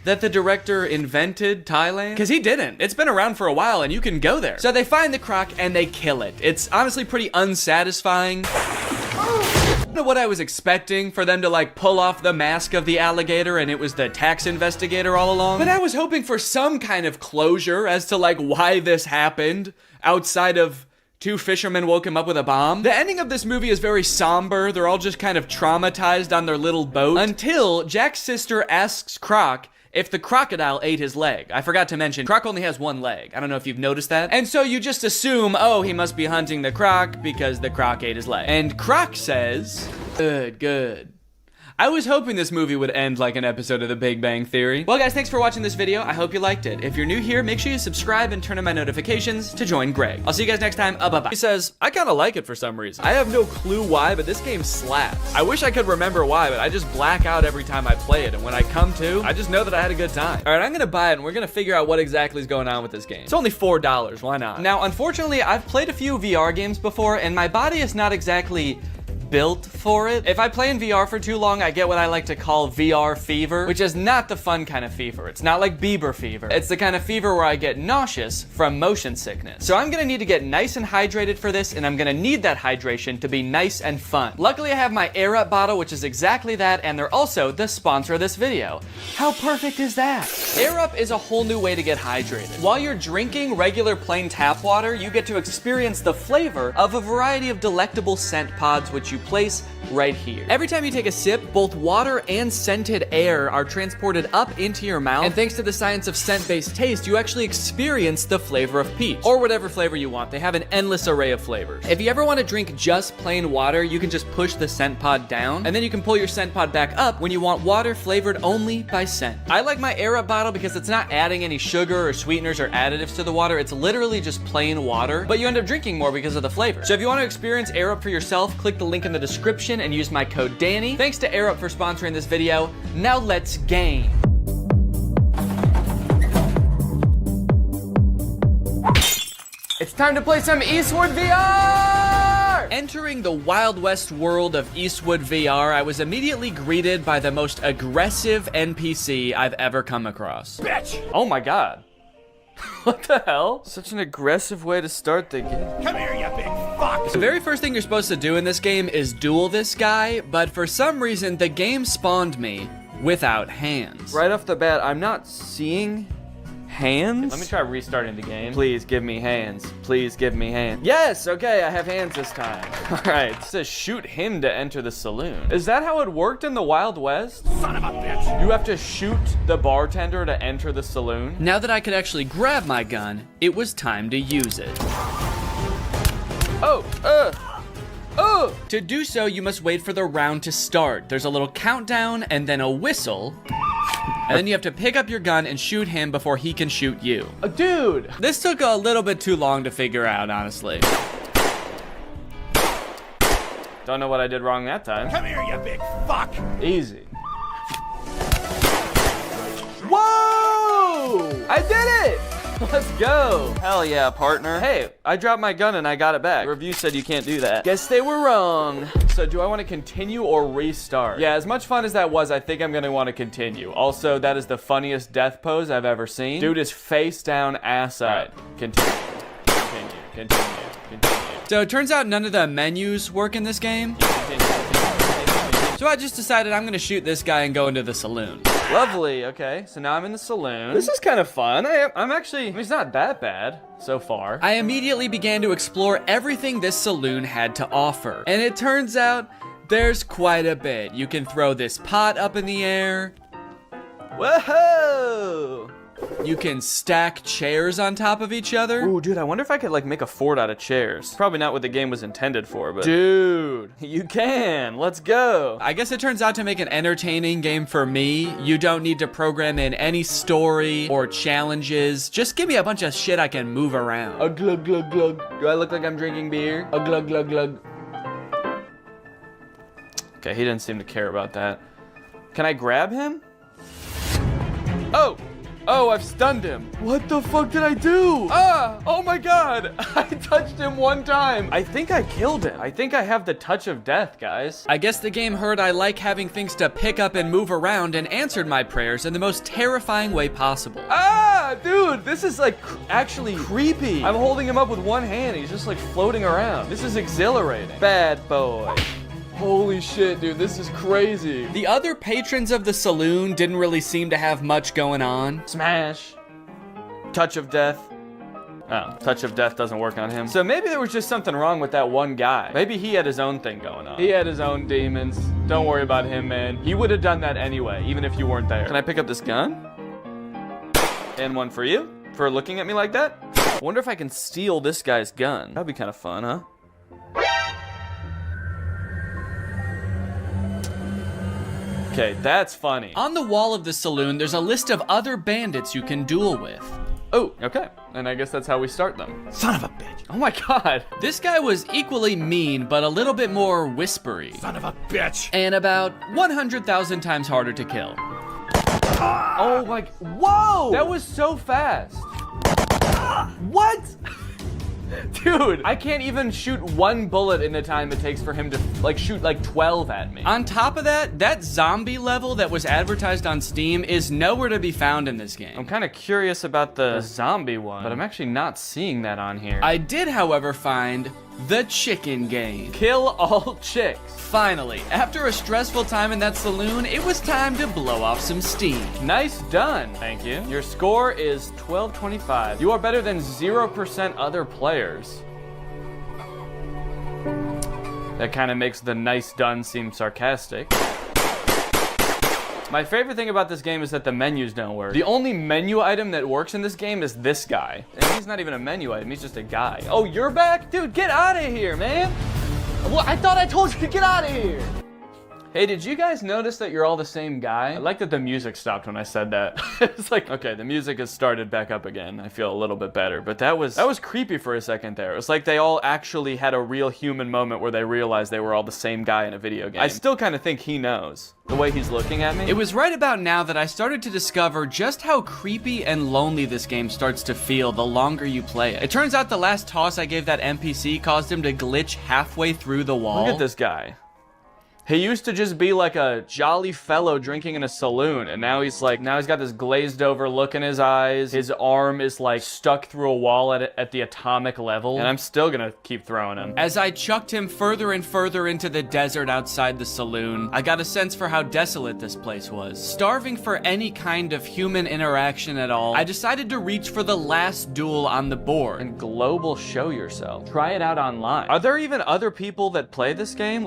that the director invented Thailand? Because he didn't. It's been around for a while and you can go there. So they find the croc and they kill it. It's honestly pretty unsatisfying. I don't know what I was expecting, for them to like pull off the mask of the alligator and it was the tax investigator all along. But I was hoping for some kind of closure as to like why this happened, outside of 2 fishermen woke him up with a bomb. The ending of this movie is very somber. They're all just kind of traumatized on their little boat until Jack's sister asks Croc if the crocodile ate his leg. I forgot to mention, Croc only has 1 leg. I don't know if you've noticed that. And so you just assume, oh, he must be hunting the croc because the croc ate his leg. And Croc says, good. I was hoping this movie would end like an episode of The Big Bang Theory. Well, guys, thanks for watching this video. I hope you liked it. If you're new here, make sure you subscribe and turn on my notifications to join Greg. I'll see you guys next time. Bye-bye. He says, I kind of like it for some reason. I have no clue why, but this game slaps. I wish I could remember why, but I just black out every time I play it. And when I come to, I just know that I had a good time. All right, I'm gonna buy it and we're gonna figure out what exactly is going on with this game. It's only $4, why not? Now, unfortunately, I've played a few VR games before and my body is not exactly built for it. If I play in VR for too long, I get what I like to call VR fever, which is not the fun kind of fever. It's not like Bieber fever. It's the kind of fever where I get nauseous from motion sickness. So I'm gonna need to get nice and hydrated for this, and I'm gonna need that hydration to be nice and fun. Luckily, I have my Air Up bottle, which is exactly that, and they're also the sponsor of this video. How perfect is that? Air Up is a whole new way to get hydrated. While you're drinking regular plain tap water, you get to experience the flavor of a variety of delectable scent pods, which you place right here. Every time you take a sip, both water and scented air are transported up into your mouth, and thanks to the science of scent-based taste, you actually experience the flavor of peach, or whatever flavor you want. They have an endless array of flavors. If you ever want to drink just plain water, you can just push the scent pod down, and then you can pull your scent pod back up when you want water flavored only by scent. I like my Air Up bottle because it's not adding any sugar or sweeteners or additives to the water. It's literally just plain water, but you end up drinking more because of the flavor. So if you want to experience Air Up for yourself, click the link in the description and use my code Danny. Thanks to Air Up for sponsoring this video. Now let's game. It's time to play some Eastwood VR! Entering the Wild West world of Eastwood VR, I was immediately greeted by the most aggressive NPC I've ever come across. Bitch! Oh my god. What the hell? Such an aggressive way to start the game. Come here, you big fuck! The very first thing you're supposed to do in this game is duel this guy, but for some reason, the game spawned me without hands. Right off the bat, I'm not seeing hands. Let me try restarting the game. Please give me hands. Please give me hands. Yes, okay, I have hands this time. All right, it says shoot him to enter the saloon. Is that how it worked in the Wild West? Son of a bitch! You have to shoot the bartender to enter the saloon? Now that I could actually grab my gun, it was time to use it. To do so, you must wait for the round to start. There's a little countdown and then a whistle. And then you have to pick up your gun and shoot him before he can shoot you. Dude! This took a little bit too long to figure out, honestly. Don't know what I did wrong that time. Come here, you big fuck! Easy. Whoa! I did it! Let's go. Hell yeah, partner. Hey, I dropped my gun and I got it back. The review said you can't do that. Guess they were wrong. So do I want to continue or restart? Yeah, as much fun as that was, I think I'm going to want to continue. Also, that is the funniest death pose I've ever seen. Dude is face down, ass up. Continue. So it turns out none of the menus work in this game. So I just decided I'm gonna shoot this guy and go into the saloon. Lovely, okay, so now I'm in the saloon. This is kind of fun. I'm actually, it's not that bad so far. I immediately began to explore everything this saloon had to offer. And it turns out there's quite a bit. You can throw this pot up in the air. Whoa! You can stack chairs on top of each other. Ooh, dude, I wonder if I could like make a fort out of chairs. Probably not what the game was intended for, but dude, you can. Let's go. I guess it turns out to make an entertaining game for me, you don't need to program in any story or challenges. Just give me a bunch of shit I can move around. A glug glug glug. Do I look like I'm drinking beer? A glug glug glug. Okay, he didn't seem to care about that. Can I grab him? Oh, I've stunned him. What the fuck did I do? Oh my god. I touched him one time. I think I killed him. I think I have the touch of death, guys. I guess the game heard I like having things to pick up and move around and answered my prayers in the most terrifying way possible. Dude, this is like actually creepy. I'm holding him up with one hand. He's just like floating around. This is exhilarating. Bad boy. Holy shit, dude, this is crazy. The other patrons of the saloon didn't really seem to have much going on. Smash. Touch of death. Oh, touch of death doesn't work on him. So maybe there was just something wrong with that one guy. Maybe he had his own thing going on. He had his own demons. Don't worry about him, man. He would have done that anyway, even if you weren't there. Can I pick up this gun? And one for you, for looking at me like that? I wonder if I can steal this guy's gun. That'd be kind of fun, huh? Okay, that's funny. On the wall of the saloon, there's a list of other bandits you can duel with. Oh, okay. And I guess that's how we start them. Son of a bitch. Oh my god. This guy was equally mean, but a little bit more whispery. Son of a bitch. And about 100,000 times harder to kill. Oh my, whoa! That was so fast. What? Dude, I can't even shoot one bullet in the time it takes for him to like shoot like 12 at me. On top of that, that zombie level that was advertised on Steam is nowhere to be found in this game. I'm kind of curious about the zombie one, but I'm actually not seeing that on here. I did, however, find the chicken game. Kill all chicks. Finally, after a stressful time in that saloon, it was time to blow off some steam. Nice done. Thank you. Your score is 1225. You are better than 0% other players. That kind of makes the nice done seem sarcastic. My favorite thing about this game is that the menus don't work. The only menu item that works in this game is this guy. And he's not even a menu item, he's just a guy. Oh, you're back? Dude, get out of here, man. Well, I thought I told you to get out of here. Hey, did you guys notice that you're all the same guy? I like that the music stopped when I said that. It's like, okay, the music has started back up again. I feel a little bit better, but that was creepy for a second there. It was like they all actually had a real human moment where they realized they were all the same guy in a video game. I still kind of think he knows. The way he's looking at me. It was right about now that I started to discover just how creepy and lonely this game starts to feel the longer you play it. It turns out the last toss I gave that NPC caused him to glitch halfway through the wall. Look at this guy. He used to just be like a jolly fellow drinking in a saloon, and now he's got this glazed over look in his eyes. His arm is like stuck through a wall at the atomic level, and I'm still gonna keep throwing him. As I chucked him further and further into the desert outside the saloon, I got a sense for how desolate this place was. Starving for any kind of human interaction at all, I decided to reach for the last duel on the board. And global show yourself. Try it out online. Are there even other people that play this game?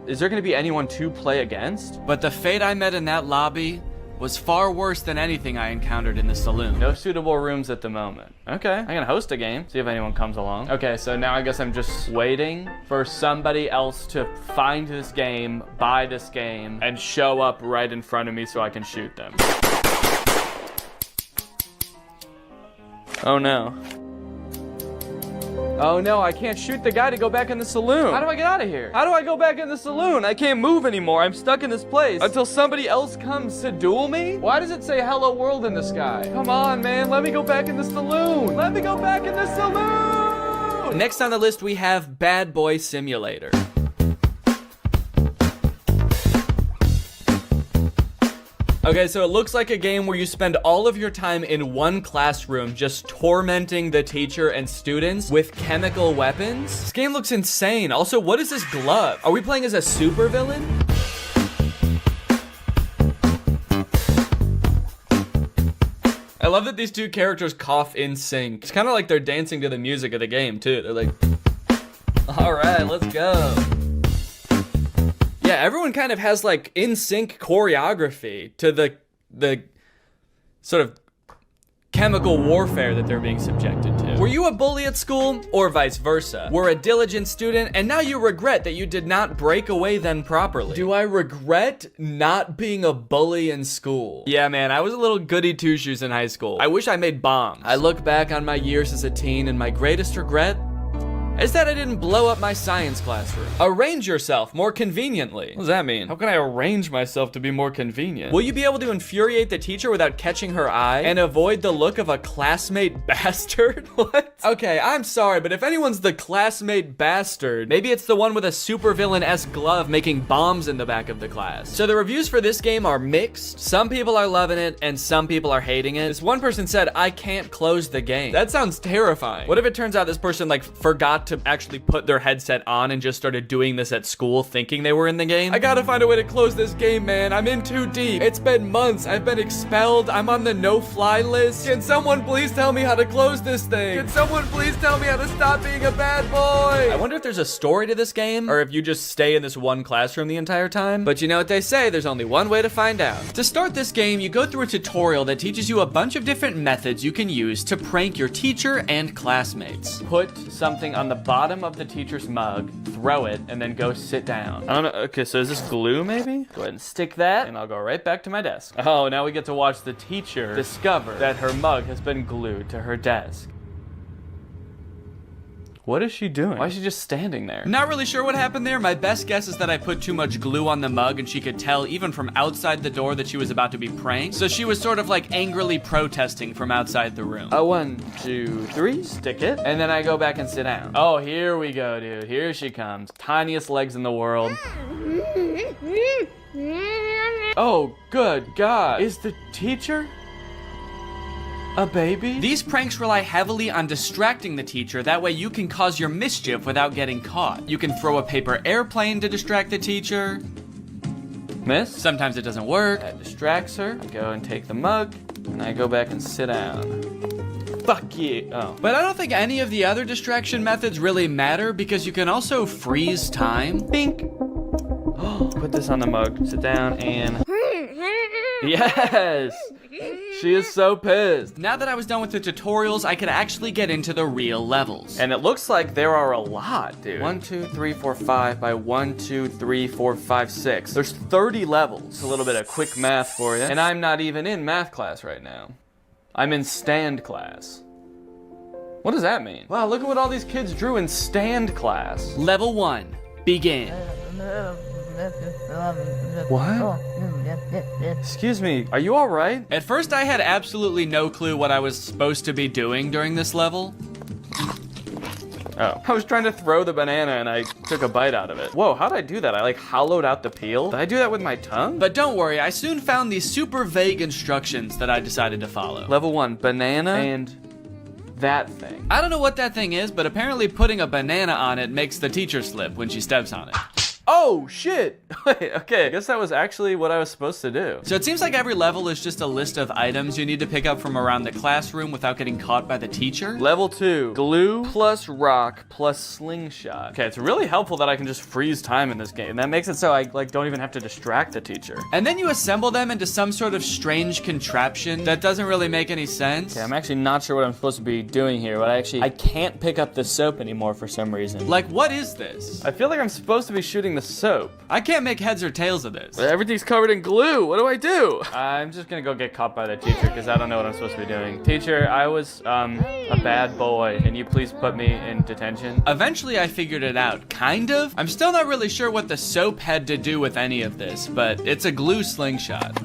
Is there going to be anyone to play against? But the fate I met in that lobby was far worse than anything I encountered in the saloon. No suitable rooms at the moment. Okay, I'm gonna host a game, see if anyone comes along. Okay, so now I guess I'm just waiting for somebody else to find this game, buy this game, and show up right in front of me so I can shoot them. Oh no. Oh no, I can't shoot the guy to go back in the saloon. How do I get out of here? How do I go back in the saloon? I can't move anymore. I'm stuck in this place until somebody else comes to duel me? Why does it say hello world in the sky? Come on, man. Let me go back in the saloon. Let me go back in the saloon. Next on the list, we have Bad Boy Simulator. Okay, so it looks like a game where you spend all of your time in one classroom just tormenting the teacher and students with chemical weapons. This game looks insane. Also, what is this glove? Are we playing as a supervillain? I love that these two characters cough in sync. It's kind of like they're dancing to the music of the game, too. They're like, all right, let's go. Yeah, everyone kind of has like in sync choreography to the sort of chemical warfare that they're being subjected to. Were you a bully at school or vice versa? Were a diligent student and now you regret that you did not break away then properly? Do I regret not being a bully in school? Yeah, man, I was a little goody two-shoes in high school. I wish I made bombs. I look back on my years as a teen and my greatest regret is that I didn't blow up my science classroom. Arrange yourself more conveniently. What does that mean? How can I arrange myself to be more convenient? Will you be able to infuriate the teacher without catching her eye and avoid the look of a classmate bastard? What? Okay, I'm sorry, but if anyone's the classmate bastard, maybe it's the one with a supervillain-esque glove making bombs in the back of the class. So the reviews for this game are mixed. Some people are loving it and some people are hating it. This one person said, I can't close the game. That sounds terrifying. What if it turns out this person like forgot to actually put their headset on and just started doing this at school thinking they were in the game? I gotta find a way to close this game, man. I'm in too deep. It's been months. I've been expelled. I'm on the no-fly list. Can someone please tell me how to close this thing? Can someone please tell me how to stop being a bad boy? I wonder if there's a story to this game or if you just stay in this one classroom the entire time. But you know what they say, there's only one way to find out. To start this game, you go through a tutorial that teaches you a bunch of different methods you can use to prank your teacher and classmates. Put something on the bottom of the teacher's mug, throw it, and then go sit down. I don't know. Okay, so is this glue maybe? Go ahead and stick that, and I'll go right back to my desk. Oh, now we get to watch the teacher discover that her mug has been glued to her desk. What is she doing? Why is she just standing there? Not really sure what happened there. My best guess is that I put too much glue on the mug and she could tell even from outside the door that she was about to be pranked. So she was sort of like angrily protesting from outside the room. 1, 2, 3, stick it. And then I go back and sit down. Oh, here we go, dude. Here she comes. Tiniest legs in the world. Oh, good God. Is the teacher a baby? These pranks rely heavily on distracting the teacher. That way you can cause your mischief without getting caught. You can throw a paper airplane to distract the teacher. Miss? Sometimes it doesn't work. That distracts her. I go and take the mug, and I go back and sit down. Fuck you. Oh. But I don't think any of the other distraction methods really matter because you can also freeze time. Bink. Put this on the mug. Sit down and... Yes! She is so pissed. Now that I was done with the tutorials, I could actually get into the real levels. And it looks like there are a lot, dude. 1, 2, 3, 4, 5 by 1, 2, 3, 4, 5, 6. There's 30 levels. A little bit of quick math for you. And I'm not even in math class right now. I'm in stand class. What does that mean? Wow, look at what all these kids drew in stand class. Level 1, begin. What? Excuse me, are you all right? At first I had absolutely no clue what I was supposed to be doing during this level. Oh, I was trying to throw the banana and I took a bite out of it. Whoa, how'd I do that? I like hollowed out the peel? Did I do that with my tongue? But don't worry, I soon found these super vague instructions that I decided to follow. Level 1, banana and that thing. I don't know what that thing is, but apparently putting a banana on it makes the teacher slip when she steps on it. Oh, shit. Wait, okay, I guess that was actually what I was supposed to do. So it seems like every level is just a list of items you need to pick up from around the classroom without getting caught by the teacher. Level 2, glue plus rock plus slingshot. Okay, it's really helpful that I can just freeze time in this game. That makes it so I don't even have to distract the teacher. And then you assemble them into some sort of strange contraption that doesn't really make any sense. Okay, I'm actually not sure what I'm supposed to be doing here, but I can't pick up the soap anymore for some reason. Like, what is this? I feel like I'm supposed to be shooting the soap. I can't make heads or tails of this. Everything's covered in glue. What do I do? I'm just gonna go get caught by the teacher because I don't know what I'm supposed to be doing. Teacher, I was a bad boy. Can you please put me in detention? Eventually I figured it out, kind of. I'm still not really sure what the soap had to do with any of this, but it's a glue slingshot.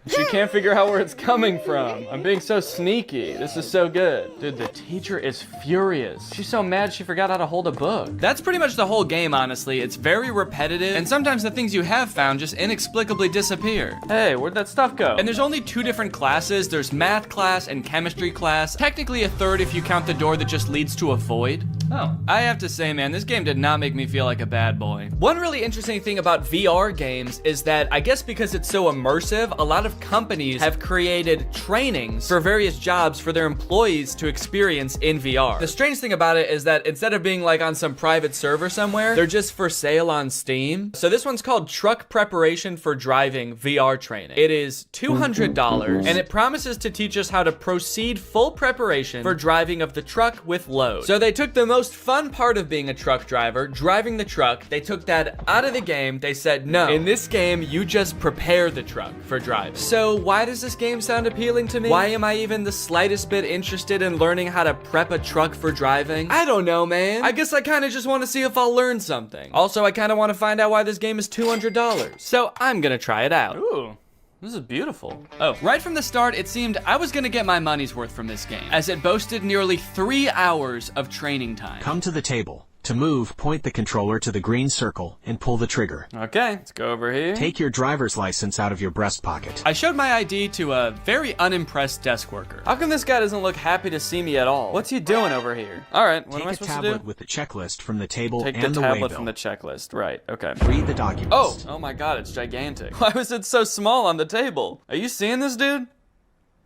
She can't figure out where it's coming from. I'm being so sneaky. This is so good. Dude, the teacher is furious. She's so mad she forgot how to hold a book. That's pretty much the whole game, honestly. It's very repetitive, and sometimes the things you have found just inexplicably disappear. Hey, where'd that stuff go? And there's only 2 different classes. There's math class and chemistry class. Technically a third if you count the door that just leads to a void. Oh. I have to say, man, this game did not make me feel like a bad boy. One really interesting thing about VR games is that I guess because it's so immersive, a lot of companies have created trainings for various jobs for their employees to experience in VR. The strange thing about it is that instead of being like on some private server somewhere, they're just for sale on Steam. So this one's called Truck Preparation for Driving VR Training. It is $200 and it promises to teach us how to proceed full preparation for driving of the truck with load. So they took the most fun part of being a truck driver, driving the truck, they took that out of the game. They said, no, in this game, you just prepare the truck for driving. So why does this game sound appealing to me? Why am I even the slightest bit interested in learning how to prep a truck for driving? I don't know, man. I guess I kind of just want to see if I'll learn something. Also, I kind of want to find out why this game is $200. So I'm gonna try it out. Ooh. This is beautiful. Oh, right from the start, it seemed I was gonna get my money's worth from this game, as it boasted nearly 3 hours of training time. Come to the table. To move, point the controller to the green circle and pull the trigger. Okay, let's go over here. Take your driver's license out of your breast pocket. I showed my ID to a very unimpressed desk worker. How come this guy doesn't look happy to see me at all? What's he doing over here? All right, what am I supposed to do? Take a tablet with the checklist from the table and the waybill. Take the tablet from the checklist, right, okay. Read the documents. Oh my god, it's gigantic. Why was it so small on the table? Are you seeing this, dude?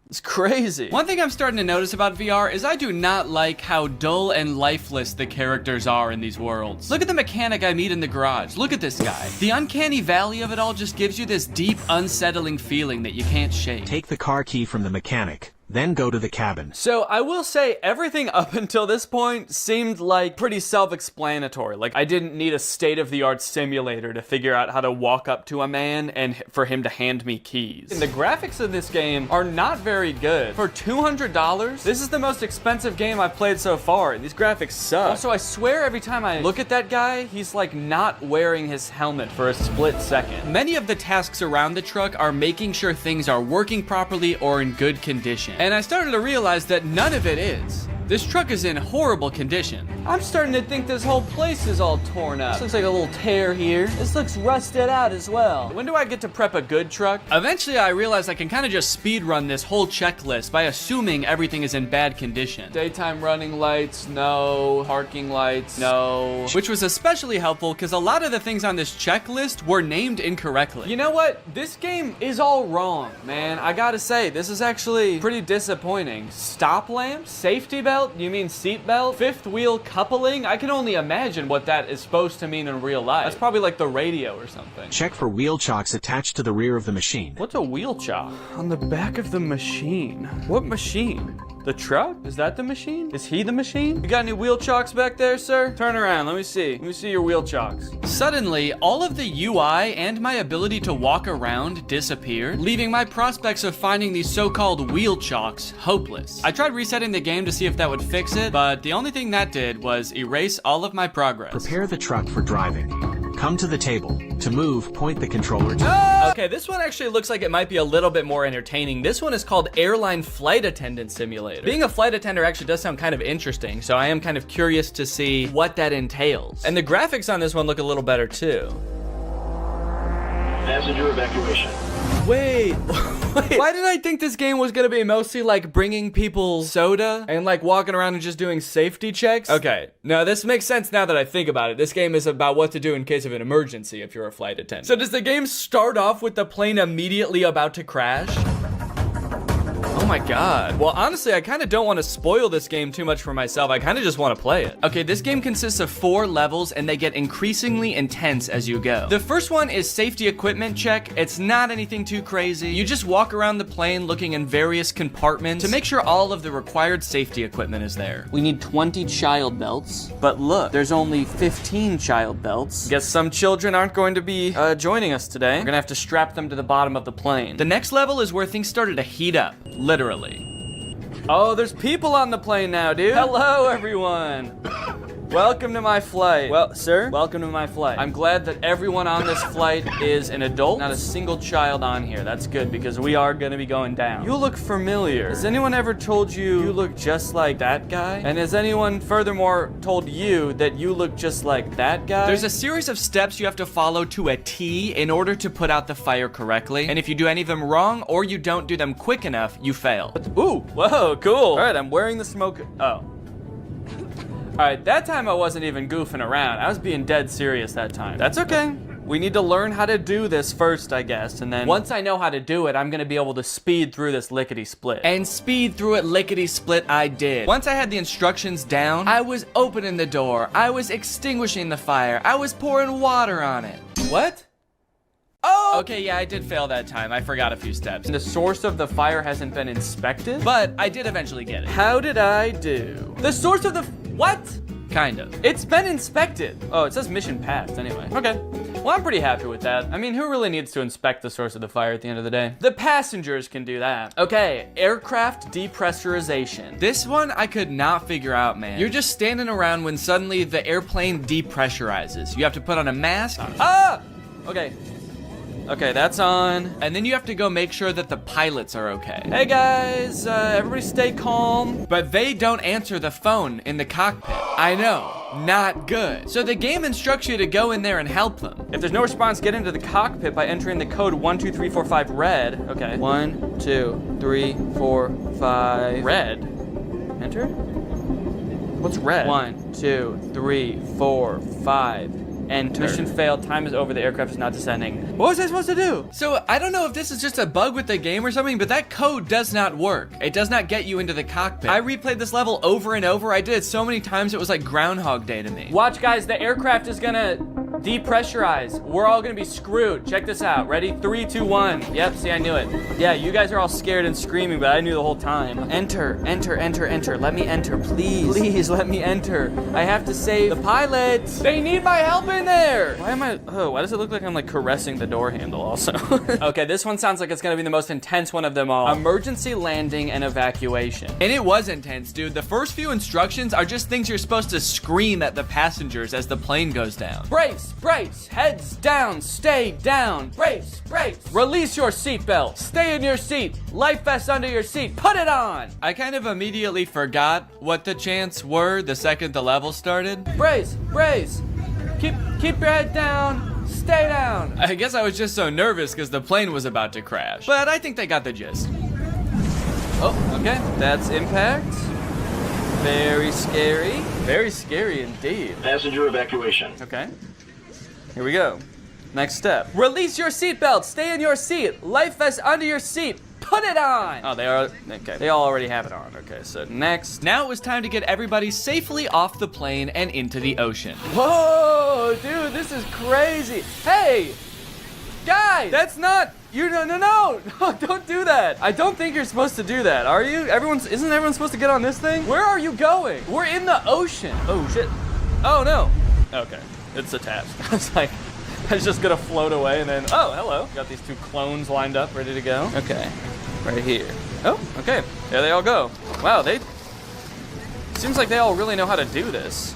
It's crazy. One thing I'm starting to notice about VR is I do not like how dull and lifeless the characters are in these worlds. Look at the mechanic I meet in the garage. Look at this guy. The uncanny valley of it all just gives you this deep, unsettling feeling that you can't shake. Take the car key from the mechanic. then go to the cabin. So I will say everything up until this point seemed like pretty self-explanatory. Like I didn't need a state-of-the-art simulator to figure out how to walk up to a man and for him to hand me keys. And the graphics of this game are not very good. For $200, this is the most expensive game I've played so far, and these graphics suck. Also, I swear every time I look at that guy, he's like not wearing his helmet for a split second. Many of the tasks around the truck are making sure things are working properly or in good condition. And I started to realize that none of it is. This truck is in horrible condition. I'm starting to think this whole place is all torn up. This looks like a little tear here. This looks rusted out as well. When do I get to prep a good truck? Eventually I realized I can kind of just speed run this whole checklist by assuming everything is in bad condition. Daytime running lights, no. Parking lights, no. Which was especially helpful because a lot of the things on this checklist were named incorrectly. You know what? This game is all wrong, man. I gotta say, this is actually pretty disappointing. Stop lamp? Safety belt? You mean seat belt? Fifth wheel coupling? I can only imagine what that is supposed to mean in real life. That's probably like the radio or something. Check for wheel chocks attached to the rear of the machine. What's a wheel chock? On the back of the machine. What machine? The truck? Is that the machine? Is he the machine? You got any wheel chocks back there, sir? Turn around, let me see. Let me see your wheel chocks. Suddenly, all of the UI and my ability to walk around disappeared, leaving my prospects of finding these so-called wheel chocks hopeless. I tried resetting the game to see if that would fix it, but the only thing that did was erase all of my progress. Prepare the truck for driving. Come to the table. To move, point the controller to... Okay, this one actually looks like it might be a little bit more entertaining. This one is called Airline Flight Attendant Simulator. Being a flight attendant actually does sound kind of interesting, so I am kind of curious to see what that entails. And the graphics on this one look a little better too. Passenger evacuation. Wait, why did I think this game was gonna be mostly like bringing people soda and like walking around and just doing safety checks? Okay, now this makes sense now that I think about it. This game is about what to do in case of an emergency if you're a flight attendant. So does the game start off with the plane immediately about to crash? Oh my god. Well, honestly, I kind of don't want to spoil this game too much for myself. I kind of just want to play it. Okay, this game consists of 4 levels and they get increasingly intense as you go. The first one is safety equipment check. It's not anything too crazy. You just walk around the plane looking in various compartments to make sure all of the required safety equipment is there. We need 20 child belts, but look, there's only 15 child belts. Guess some children aren't going to be joining us today. We're gonna have to strap them to the bottom of the plane. The next level is where things started to heat up. Literally. Oh, there's people on the plane now, dude. Hello, everyone. Welcome to my flight. Well, sir, welcome to my flight. I'm glad that everyone on this flight is an adult, not a single child on here. That's good because we are gonna be going down. You look familiar. Has anyone ever told you you look just like that guy? And has anyone furthermore told you that you look just like that guy? There's a series of steps you have to follow to a T in order to put out the fire correctly. And if you do any of them wrong or you don't do them quick enough, you fail. Ooh, whoa, cool. All right, I'm wearing the smoke. Oh. All right, that time I wasn't even goofing around. I was being dead serious that time. That's okay. We need to learn how to do this first, I guess, and then once I know how to do it, I'm gonna be able to speed through this lickety-split. And speed through it lickety-split I did. Once I had the instructions down, I was opening the door, I was extinguishing the fire, I was pouring water on it. What? Oh! Okay, yeah, I did fail that time. I forgot a few steps. The source of the fire hasn't been inspected, but I did eventually get it. How did I do? The source of the... What? Kind of. It's been inspected. Oh, it says mission passed anyway. Okay. Well, I'm pretty happy with that. I mean, who really needs to inspect the source of the fire at the end of the day? The passengers can do that. Okay, aircraft depressurization. This one I could not figure out, man. You're just standing around when suddenly the airplane depressurizes. You have to put on a mask. Ah! Okay. Okay, that's on. And then you have to go make sure that the pilots are okay. Hey guys, everybody stay calm. But they don't answer the phone in the cockpit. I know, not good. So the game instructs you to go in there and help them. If there's no response, get into the cockpit by entering the code 12345 red. Okay, 1, 2, 3, 4, 5. Red. Enter? What's red? 1, 2, 3, 4, 5. Enter. Mission failed. Time is over. The aircraft is not descending. What was I supposed to do? So I don't know if this is just a bug with the game or something, but that code does not work. It does not get you into the cockpit. I replayed this level over and over. I did it so many times it was like Groundhog Day to me. Watch, guys. The aircraft is gonna Depressurize. We're all gonna be screwed. Check this out. Ready? 3, 2, 1. Yep, see, I knew it. Yeah, you guys are all scared and screaming, but I knew the whole time. Enter, enter, enter, enter. Let me enter, please. Please, let me enter. I have to save the pilot. They need my help in there. Why does it look like I'm like caressing the door handle also? Okay, this one sounds like it's gonna be the most intense one of them all. Emergency landing and evacuation. And it was intense, dude. The first few instructions are just things you're supposed to scream at the passengers as the plane goes down. Brace, brace, heads down, stay down. Brace, brace. Release your seatbelt. Stay in your seat. Life vest under your seat. Put it on. I kind of immediately forgot what the chants were the second the level started. Brace, brace. Keep your head down. Stay down. I guess I was just so nervous because the plane was about to crash. But I think they got the gist. Oh, okay. That's impact. Very scary. Very scary indeed. Passenger evacuation. Okay. Here we go. Next step. Release your seatbelt. Stay in your seat. Life vest under your seat. Put it on. Oh, they are. Okay. They all already have it on. Okay, so next. Now it was time to get everybody safely off the plane and into the ocean. Whoa, dude, this is crazy. Hey, guys, that's not. No, don't do that. I don't think you're supposed to do that, are you? Isn't everyone supposed to get on this thing? Where are you going? We're in the ocean. Oh, shit. Oh, no. Okay, it's attached. I was just gonna float away and then, oh, hello. Got these two clones lined up, ready to go. Okay, right here. Oh, okay, there they all go. Wow, seems like they all really know how to do this.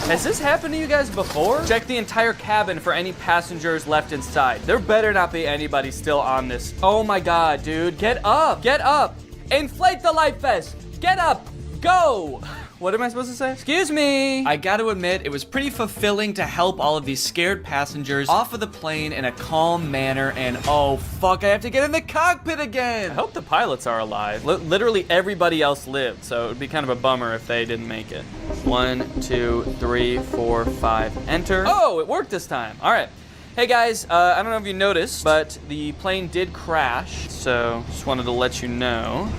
Has this happened to you guys before? Check the entire cabin for any passengers left inside. There better not be anybody still on this. Oh my God, dude. Get up. Get up. Inflate the life vest. Get up. Go. What am I supposed to say? Excuse me. I got to admit, it was pretty fulfilling to help all of these scared passengers off of the plane in a calm manner. And oh, fuck, I have to get in the cockpit again. I hope the pilots are alive. Literally everybody else lived, so it would be kind of a bummer if they didn't make it. 1, 2, 3, 4, 5, enter. Oh, it worked this time. All right. Hey guys, I don't know if you noticed, but the plane did crash. So just wanted to let you know.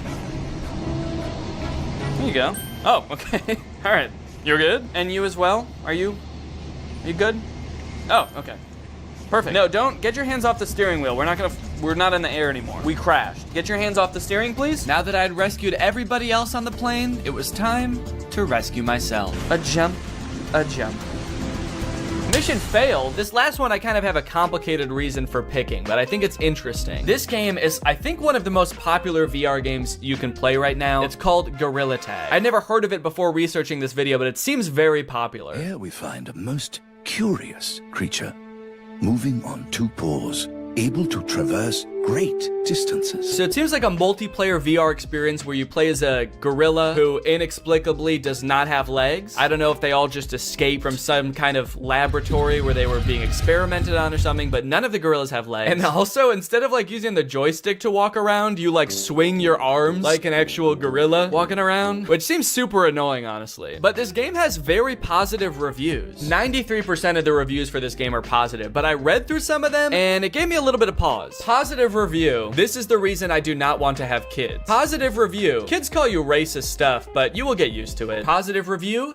There you go. Oh, okay. All right. You're good? And you as well? Are you good? Oh, okay. Perfect. No, don't get your hands off the steering wheel. We're not in the air anymore. We crashed. Get your hands off the steering, please. Now that I'd rescued everybody else on the plane, it was time to rescue myself. A jump, a jump. Mission failed. This last one I kind of have a complicated reason for picking, but I think it's interesting. This game is, I think, one of the most popular VR games you can play right now. It's called Gorilla Tag. I'd never heard of it before researching this video, but it seems very popular. Here we find a most curious creature, moving on 2 paws, able to traverse great distances. So it seems like a multiplayer VR experience where you play as a gorilla who inexplicably does not have legs. I don't know if they all just escaped from some kind of laboratory where they were being experimented on or something, but none of the gorillas have legs. And also, instead of like using the joystick to walk around, you like swing your arms like an actual gorilla walking around, which seems super annoying, honestly. But this game has very positive reviews. 93% of the reviews for this game are positive, but I read through some of them and it gave me a little bit of pause. Positive review. This is the reason I do not want to have kids. Positive review. Kids call you racist stuff, but you will get used to it. Positive review.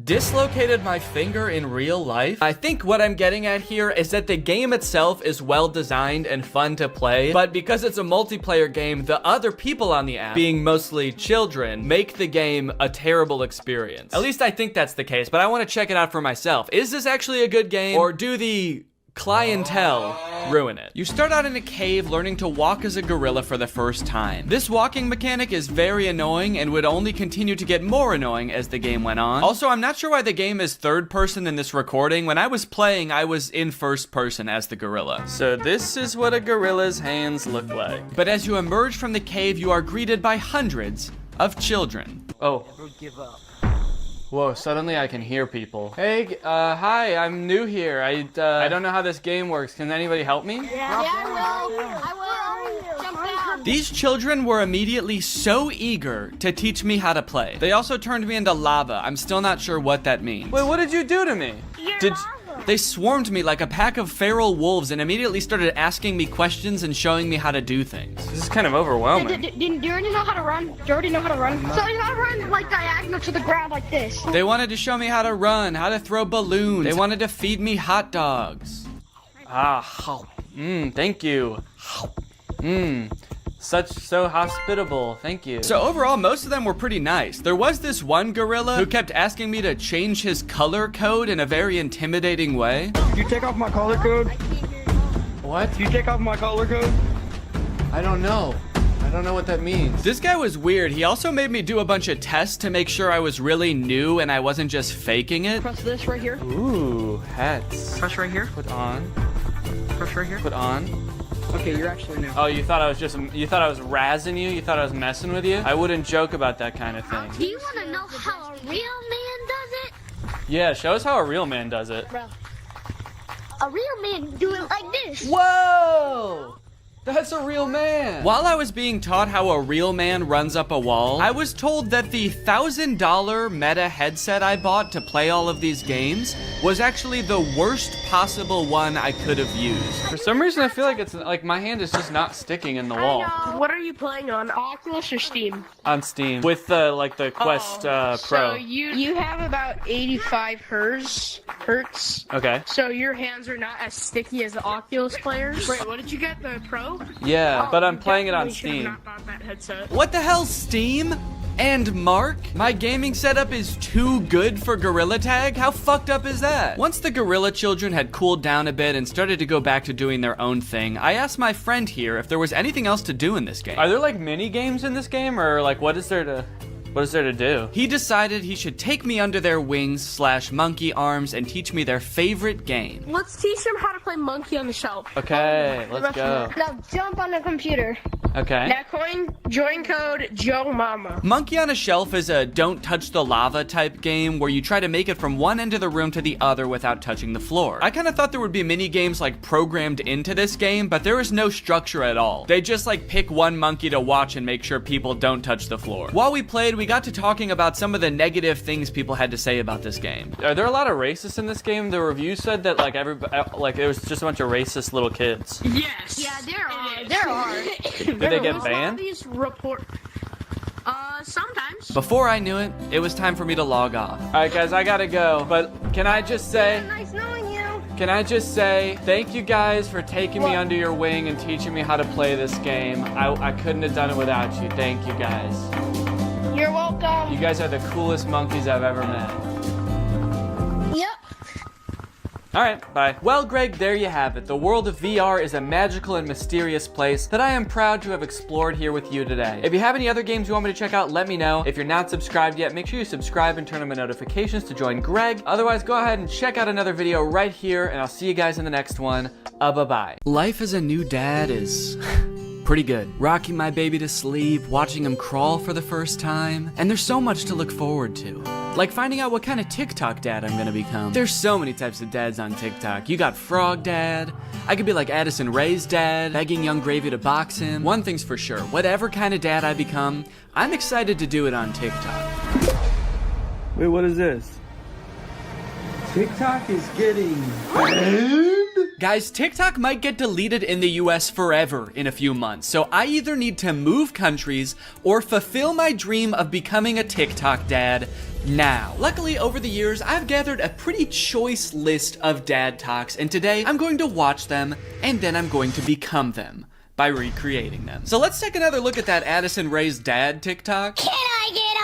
Dislocated my finger in real life. I think what I'm getting at here is that the game itself is well designed and fun to play, but because it's a multiplayer game, the other people on the app, being mostly children, make the game a terrible experience. At least I think that's the case, but I want to check it out for myself. Is this actually a good game, or do the clientele ruin it? You start out in a cave learning to walk as a gorilla for the first time. This walking mechanic is very annoying and would only continue to get more annoying as the game went on. Also, I'm not sure why the game is third person in this recording. When I was playing, I was in first person as the gorilla. So this is what a gorilla's hands look like. But as you emerge from the cave, you are greeted by hundreds of children. Oh. Never give up. Whoa, suddenly I can hear people. Hey, hi, I'm new here. I don't know how this game works. Can anybody help me? Yeah, I will. Jump down. These children were immediately so eager to teach me how to play. They also turned me into lava. I'm still not sure what that means. Wait, what did you do to me? They swarmed me like a pack of feral wolves and immediately started asking me questions and showing me how to do things. This is kind of overwhelming. Do you already know how to run? Do you already know how to run? So you gotta run like diagonal to the ground like this. They wanted to show me how to run, how to throw balloons. They wanted to feed me hot dogs. Thank you. So hospitable, thank you. So overall, most of them were pretty nice. There was this one gorilla who kept asking me to change his color code in a very intimidating way. You take off my color code? What? You take off my color code? I don't know. I don't know what that means. This guy was weird. He also made me do a bunch of tests to make sure I was really new and I wasn't just faking it. Press this right here. Ooh, hats. Press right here. Put on. Press right here. Put on. Okay, you're actually new. Oh, you thought I was razzing you? You thought I was messing with you? I wouldn't joke about that kind of thing. Do you want to know how a real man does it? Yeah, show us how a real man does it. Bro, a real man do it like this. Whoa! That's a real man. While I was being taught how a real man runs up a wall, I was told that the $1,000 Meta headset I bought to play all of these games was actually the worst possible one I could have used. For some reason, I feel like it's like my hand is just not sticking in the wall. What are you playing on, Oculus or Steam? On Steam with the Quest Pro. So you have about 85 hertz. Okay. So your hands are not as sticky as the Oculus players. Wait, what did you get? The Pro? Yeah, but I'm playing it on Steam. Not bought that headset. What the hell, Steam? And Mark? My gaming setup is too good for Gorilla Tag? How fucked up is that? Once the gorilla children had cooled down a bit and started to go back to doing their own thing, I asked my friend here if there was anything else to do in this game. Are there like mini games in this game, or like what is there to do? He decided he should take me under their wings / monkey arms and teach me their favorite game. Let's teach them how to play Monkey on the Shelf. Okay, let's go. Now jump on the computer. Okay. Now join code Joe Mama. Monkey on a Shelf is a don't touch the lava type game where you try to make it from one end of the room to the other without touching the floor. I kind of thought there would be mini games like programmed into this game, but there is no structure at all. They just like pick one monkey to watch and make sure people don't touch the floor. While we played, we got to talking about some of the negative things people had to say about this game. Are there a lot of racists in this game? The review said that like it was just a bunch of racist little kids. Yes. Yeah, there are. There are. Did they get banned? These report. Sometimes. Before I knew it, it was time for me to log off. All right, guys, I gotta go. But can I just say? Nice knowing you. Can I just say thank you guys for taking me under your wing and teaching me how to play this game. I couldn't have done it without you. Thank you guys. You're welcome. You guys are the coolest monkeys I've ever met. Yep. All right, bye. Well, Greg, there you have it. The world of VR is a magical and mysterious place that I am proud to have explored here with you today. If you have any other games you want me to check out, let me know. If you're not subscribed yet, make sure you subscribe and turn on my notifications to join Greg. Otherwise, go ahead and check out another video right here, and I'll see you guys in the next one. Bye-bye. Life as a new dad is pretty good. Rocking my baby to sleep, watching him crawl for the first time, and there's so much to look forward to. Like finding out what kind of TikTok dad I'm gonna become. There's so many types of dads on TikTok. You got Frog Dad. I could be like Addison Rae's dad, begging Young Gravy to box him. One thing's for sure, whatever kind of dad I become, I'm excited to do it on TikTok. Wait, what is this? TikTok is getting banned? Guys, TikTok might get deleted in the US forever in a few months, so I either need to move countries or fulfill my dream of becoming a TikTok dad now. Luckily, over the years, I've gathered a pretty choice list of dad talks, and today I'm going to watch them, and then I'm going to become them by recreating them. So let's take another look at that Addison Rae's dad TikTok. Can I get a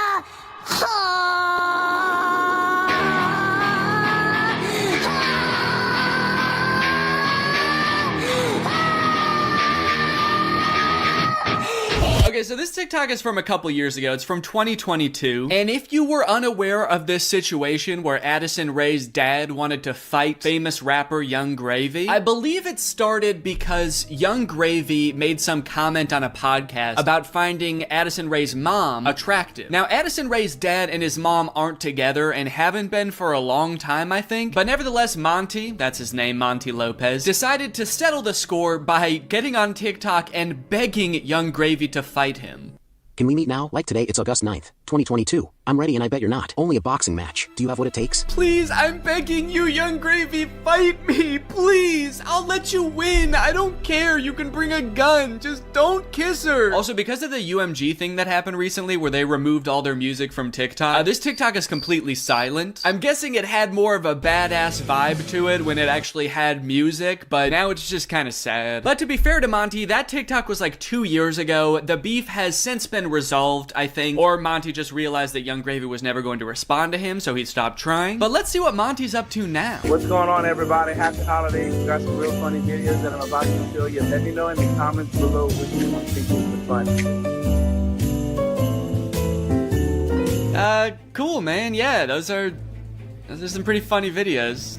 Okay, so this TikTok is from a couple years ago. It's from 2022. And if you were unaware of this situation where Addison Rae's dad wanted to fight famous rapper Young Gravy, I believe it started because Young Gravy made some comment on a podcast about finding Addison Rae's mom attractive. Now, Addison Rae's dad and his mom aren't together and haven't been for a long time, I think. But nevertheless, Monty, that's his name, Monty Lopez, decided to settle the score by getting on TikTok and begging Young Gravy to fight him. Can we meet now? Like today, it's August 9th, 2022. I'm ready and I bet you're not. Only a boxing match. Do you have what it takes? Please, I'm begging you, Young Gravy, fight me, please. I'll let you win. I don't care. You can bring a gun. Just don't kiss her. Also, because of the UMG thing that happened recently where they removed all their music from TikTok, this TikTok is completely silent. I'm guessing it had more of a badass vibe to it when it actually had music, but now it's just kind of sad. But to be fair to Monty, that TikTok was like 2 years ago. The beef has since been resolved, I think, or Monty just realized that Young Gravy was never going to respond to him, so he stopped trying. But let's see what Monty's up to now. What's going on, everybody? Happy holidays. We got some real funny videos that I'm about to show you. Let me know in the comments below which one you think is the funniest. Cool, man. Yeah, those are some pretty funny videos.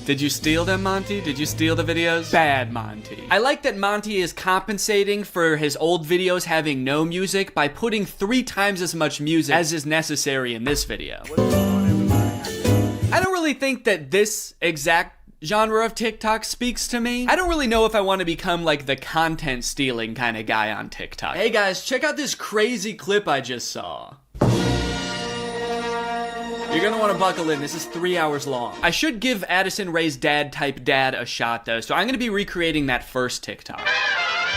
Did you steal them, Monty? Did you steal the videos? Bad, Monty. I like that Monty is compensating for his old videos having no music by putting 3 times as much music as is necessary in this video. I don't really think that this exact genre of TikTok speaks to me. I don't really know if I want to become like the content stealing kind of guy on TikTok. Hey guys, check out this crazy clip I just saw. You're gonna want to buckle in. This is 3 hours long. I should give Addison Rae's dad type dad a shot though, so I'm gonna be recreating that first TikTok.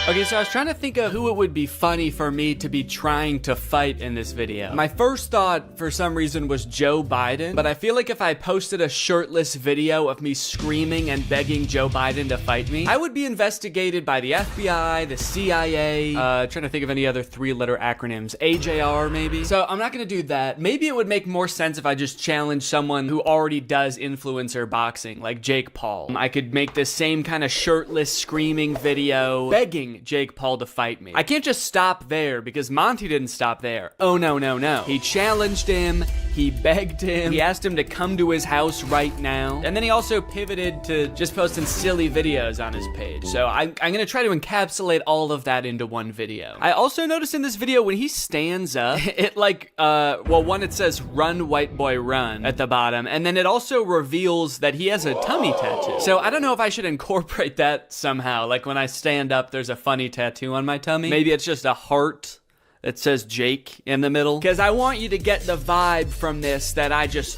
Okay, so I was trying to think of who it would be funny for me to be trying to fight in this video. My first thought, for some reason, was Joe Biden, but I feel like if I posted a shirtless video of me screaming and begging Joe Biden to fight me, I would be investigated by the FBI, the CIA, trying to think of any other 3-letter acronyms, AJR maybe. So I'm not gonna do that. Maybe it would make more sense if I just challenge someone who already does influencer boxing, like Jake Paul. I could make this same kind of shirtless screaming video, begging Jake Paul to fight me. I can't just stop there because Monty didn't stop there. Oh no, no, no. He challenged him, he begged him, he asked him to come to his house right now, and then he also pivoted to just posting silly videos on his page. So I'm gonna try to encapsulate all of that into one video. I also noticed in this video when he stands up, it like, well, one, it says run white boy run at the bottom, and then it also reveals that he has a tummy tattoo. So I don't know if I should incorporate that somehow. Like when I stand up, there's a funny tattoo on my tummy. Maybe it's just a heart that says Jake in the middle. Because I want you to get the vibe from this that I just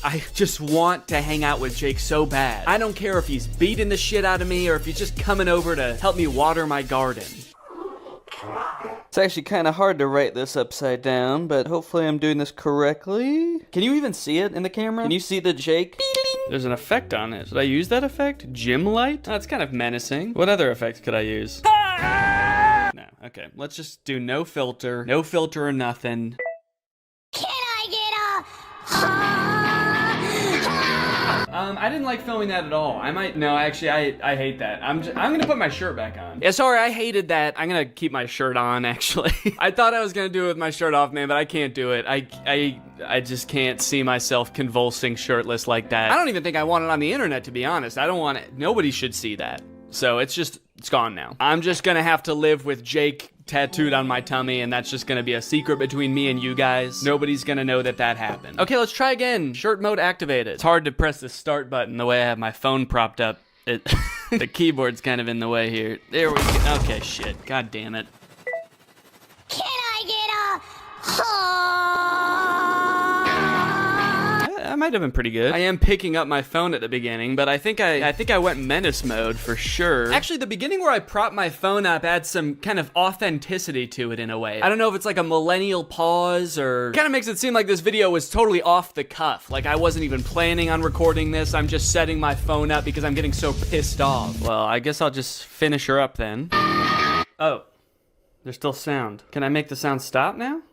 want to hang out with Jake so bad. I don't care if he's beating the shit out of me or if he's just coming over to help me water my garden. It's actually kind of hard to write this upside down, but hopefully I'm doing this correctly. Can you even see it in the camera? Can you see the Jake? There's an effect on it. Should I use that effect? Gym light? That's kind of menacing. What other effect could I use? No, okay. Let's just do no filter. No filter or nothing. Can I get a... I didn't like filming that at all. Actually, I hate that. I'm gonna put my shirt back on. Yeah, sorry, I hated that. I'm gonna keep my shirt on, actually. I thought I was gonna do it with my shirt off, man, but I can't do it. I just can't see myself convulsing shirtless like that. I don't even think I want it on the internet, to be honest. I don't want it. Nobody should see that. So it's gone now. I'm just gonna have to live with Jake tattooed on my tummy, and that's just gonna be a secret between me and you guys. Nobody's gonna know that happened. Okay, let's try again. Shirt mode activated. It's hard to press the start button the way I have my phone propped up. The keyboard's kind of in the way here. There we go. Okay, shit. God damn it. Can I get a... I might have been pretty good. I am picking up my phone at the beginning, but I think I went menace mode for sure. Actually, the beginning where I propped my phone up adds some kind of authenticity to it in a way. I don't know if it's like a millennial pause or... Kind of makes it seem like this video was totally off the cuff. Like I wasn't even planning on recording this. I'm just setting my phone up because I'm getting so pissed off. Well, I guess I'll just finish her up then. Oh, there's still sound. Can I make the sound stop now?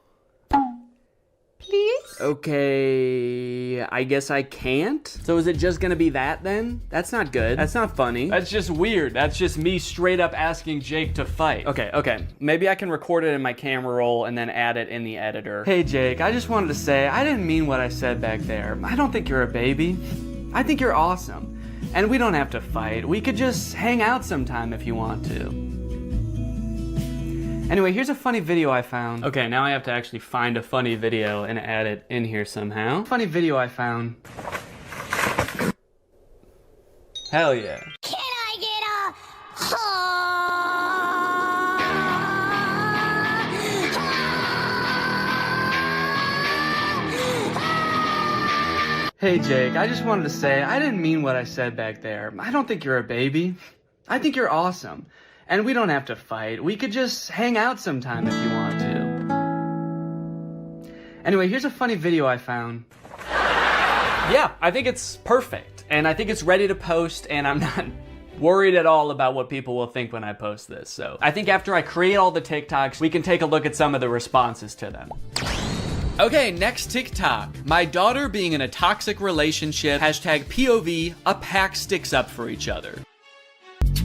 Please? Okay, I guess I can't. So is it just gonna be that then? That's not good. That's not funny. That's just weird. That's just me straight up asking Jake to fight. Okay. Maybe I can record it in my camera roll and then add it in the editor. Hey Jake, I just wanted to say, I didn't mean what I said back there. I don't think you're a baby. I think you're awesome. And we don't have to fight. We could just hang out sometime if you want to. Anyway, here's a funny video I found. Okay, now I have to actually find a funny video and add it in here somehow. Funny video I found. Hell yeah. Can I get a... Hey Jake, I just wanted to say, I didn't mean what I said back there. I don't think you're a baby. I think you're awesome. And we don't have to fight. We could just hang out sometime if you want to. Anyway, here's a funny video I found. Yeah, I think it's perfect. And I think it's ready to post, and I'm not worried at all about what people will think when I post this. So I think after I create all the TikToks, we can take a look at some of the responses to them. Okay, next TikTok. My daughter being in a toxic relationship. Hashtag POV, a pack sticks up for each other.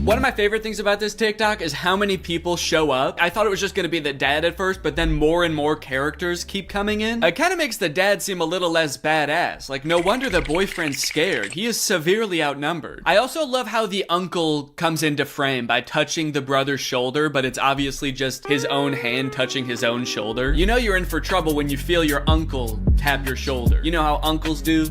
One of my favorite things about this TikTok is how many people show up. I thought it was just gonna be the dad at first, but then more and more characters keep coming in. It kind of makes the dad seem a little less badass. Like, no wonder the boyfriend's scared. He is severely outnumbered. I also love how the uncle comes into frame by touching the brother's shoulder, but it's obviously just his own hand touching his own shoulder. You know you're in for trouble when you feel your uncle tap your shoulder. You know how uncles do?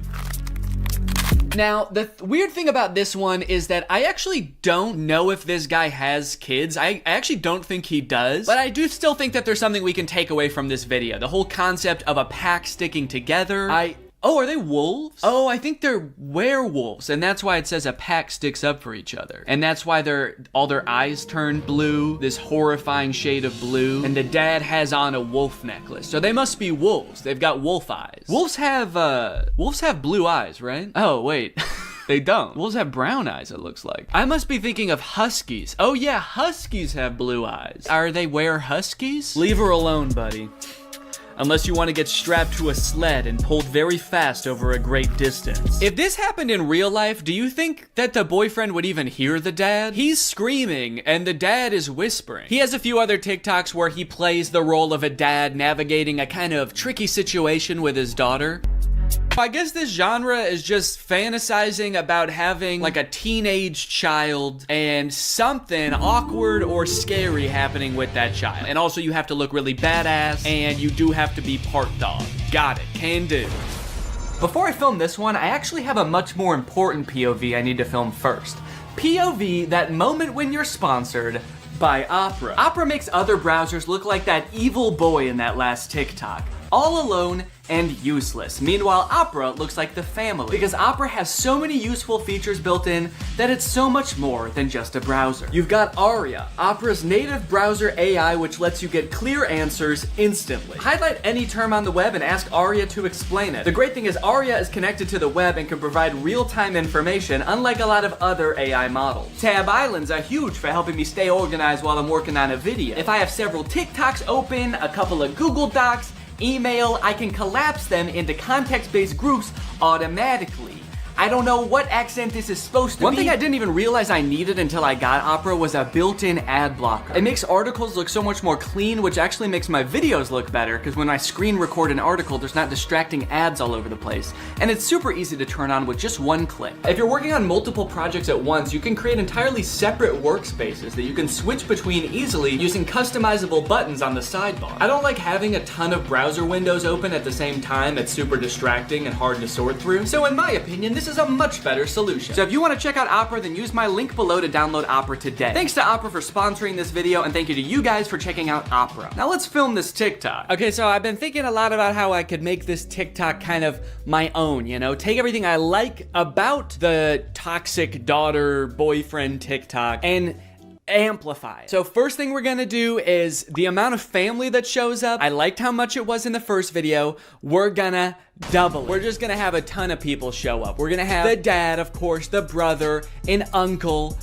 Now, the weird thing about this one is that I actually don't know if this guy has kids. I actually don't think he does, but I do still think that there's something we can take away from this video. The whole concept of a pack sticking together. Oh, are they wolves? Oh, I think they're werewolves, and that's why it says a pack sticks up for each other. And that's why all their eyes turn blue, this horrifying shade of blue, and the dad has on a wolf necklace. So they must be wolves. They've got wolf eyes. Wolves have blue eyes, right? Oh, wait. They don't. Wolves have brown eyes, it looks like. I must be thinking of huskies. Oh yeah, huskies have blue eyes. Are they huskies? Leave her alone, buddy. Unless you want to get strapped to a sled and pulled very fast over a great distance. If this happened in real life, do you think that the boyfriend would even hear the dad? He's screaming and the dad is whispering. He has a few other TikToks where he plays the role of a dad navigating a kind of tricky situation with his daughter. I guess this genre is just fantasizing about having like a teenage child and something awkward or scary happening with that child. And also you have to look really badass and you do have to be part dog. Got it, can do. Before I film this one, I actually have a much more important POV I need to film first. POV, that moment when you're sponsored by Opera. Opera makes other browsers look like that evil boy in that last TikTok. All alone and useless. Meanwhile, Opera looks like the family because Opera has so many useful features built in that it's so much more than just a browser. You've got Aria, Opera's native browser AI, which lets you get clear answers instantly. Highlight any term on the web and ask Aria to explain it. The great thing is Aria is connected to the web and can provide real-time information, unlike a lot of other AI models. Tab islands are huge for helping me stay organized while I'm working on a video. If I have several TikToks open, a couple of Google Docs, email, I can collapse them into context-based groups automatically. I don't know what accent this is supposed to be. One thing I didn't even realize I needed until I got Opera was a built-in ad blocker. It makes articles look so much more clean, which actually makes my videos look better, because when I screen record an article, there's not distracting ads all over the place. And it's super easy to turn on with just one click. If you're working on multiple projects at once, you can create entirely separate workspaces that you can switch between easily using customizable buttons on the sidebar. I don't like having a ton of browser windows open at the same time. It's super distracting and hard to sort through. So in my opinion, this is a much better solution. So if you want to check out Opera, then use my link below to download Opera today. Thanks to Opera for sponsoring this video, and thank you to you guys for checking out Opera. Now let's film this TikTok. Okay, so I've been thinking a lot about how I could make this TikTok kind of my own, you know? Take everything I like about the toxic daughter boyfriend TikTok and amplify it. So first thing we're gonna do is the amount of family that shows up. I liked how much it was in the first video. We're gonna double it. We're just gonna have a ton of people show up. We're gonna have the dad, of course, the brother, an uncle.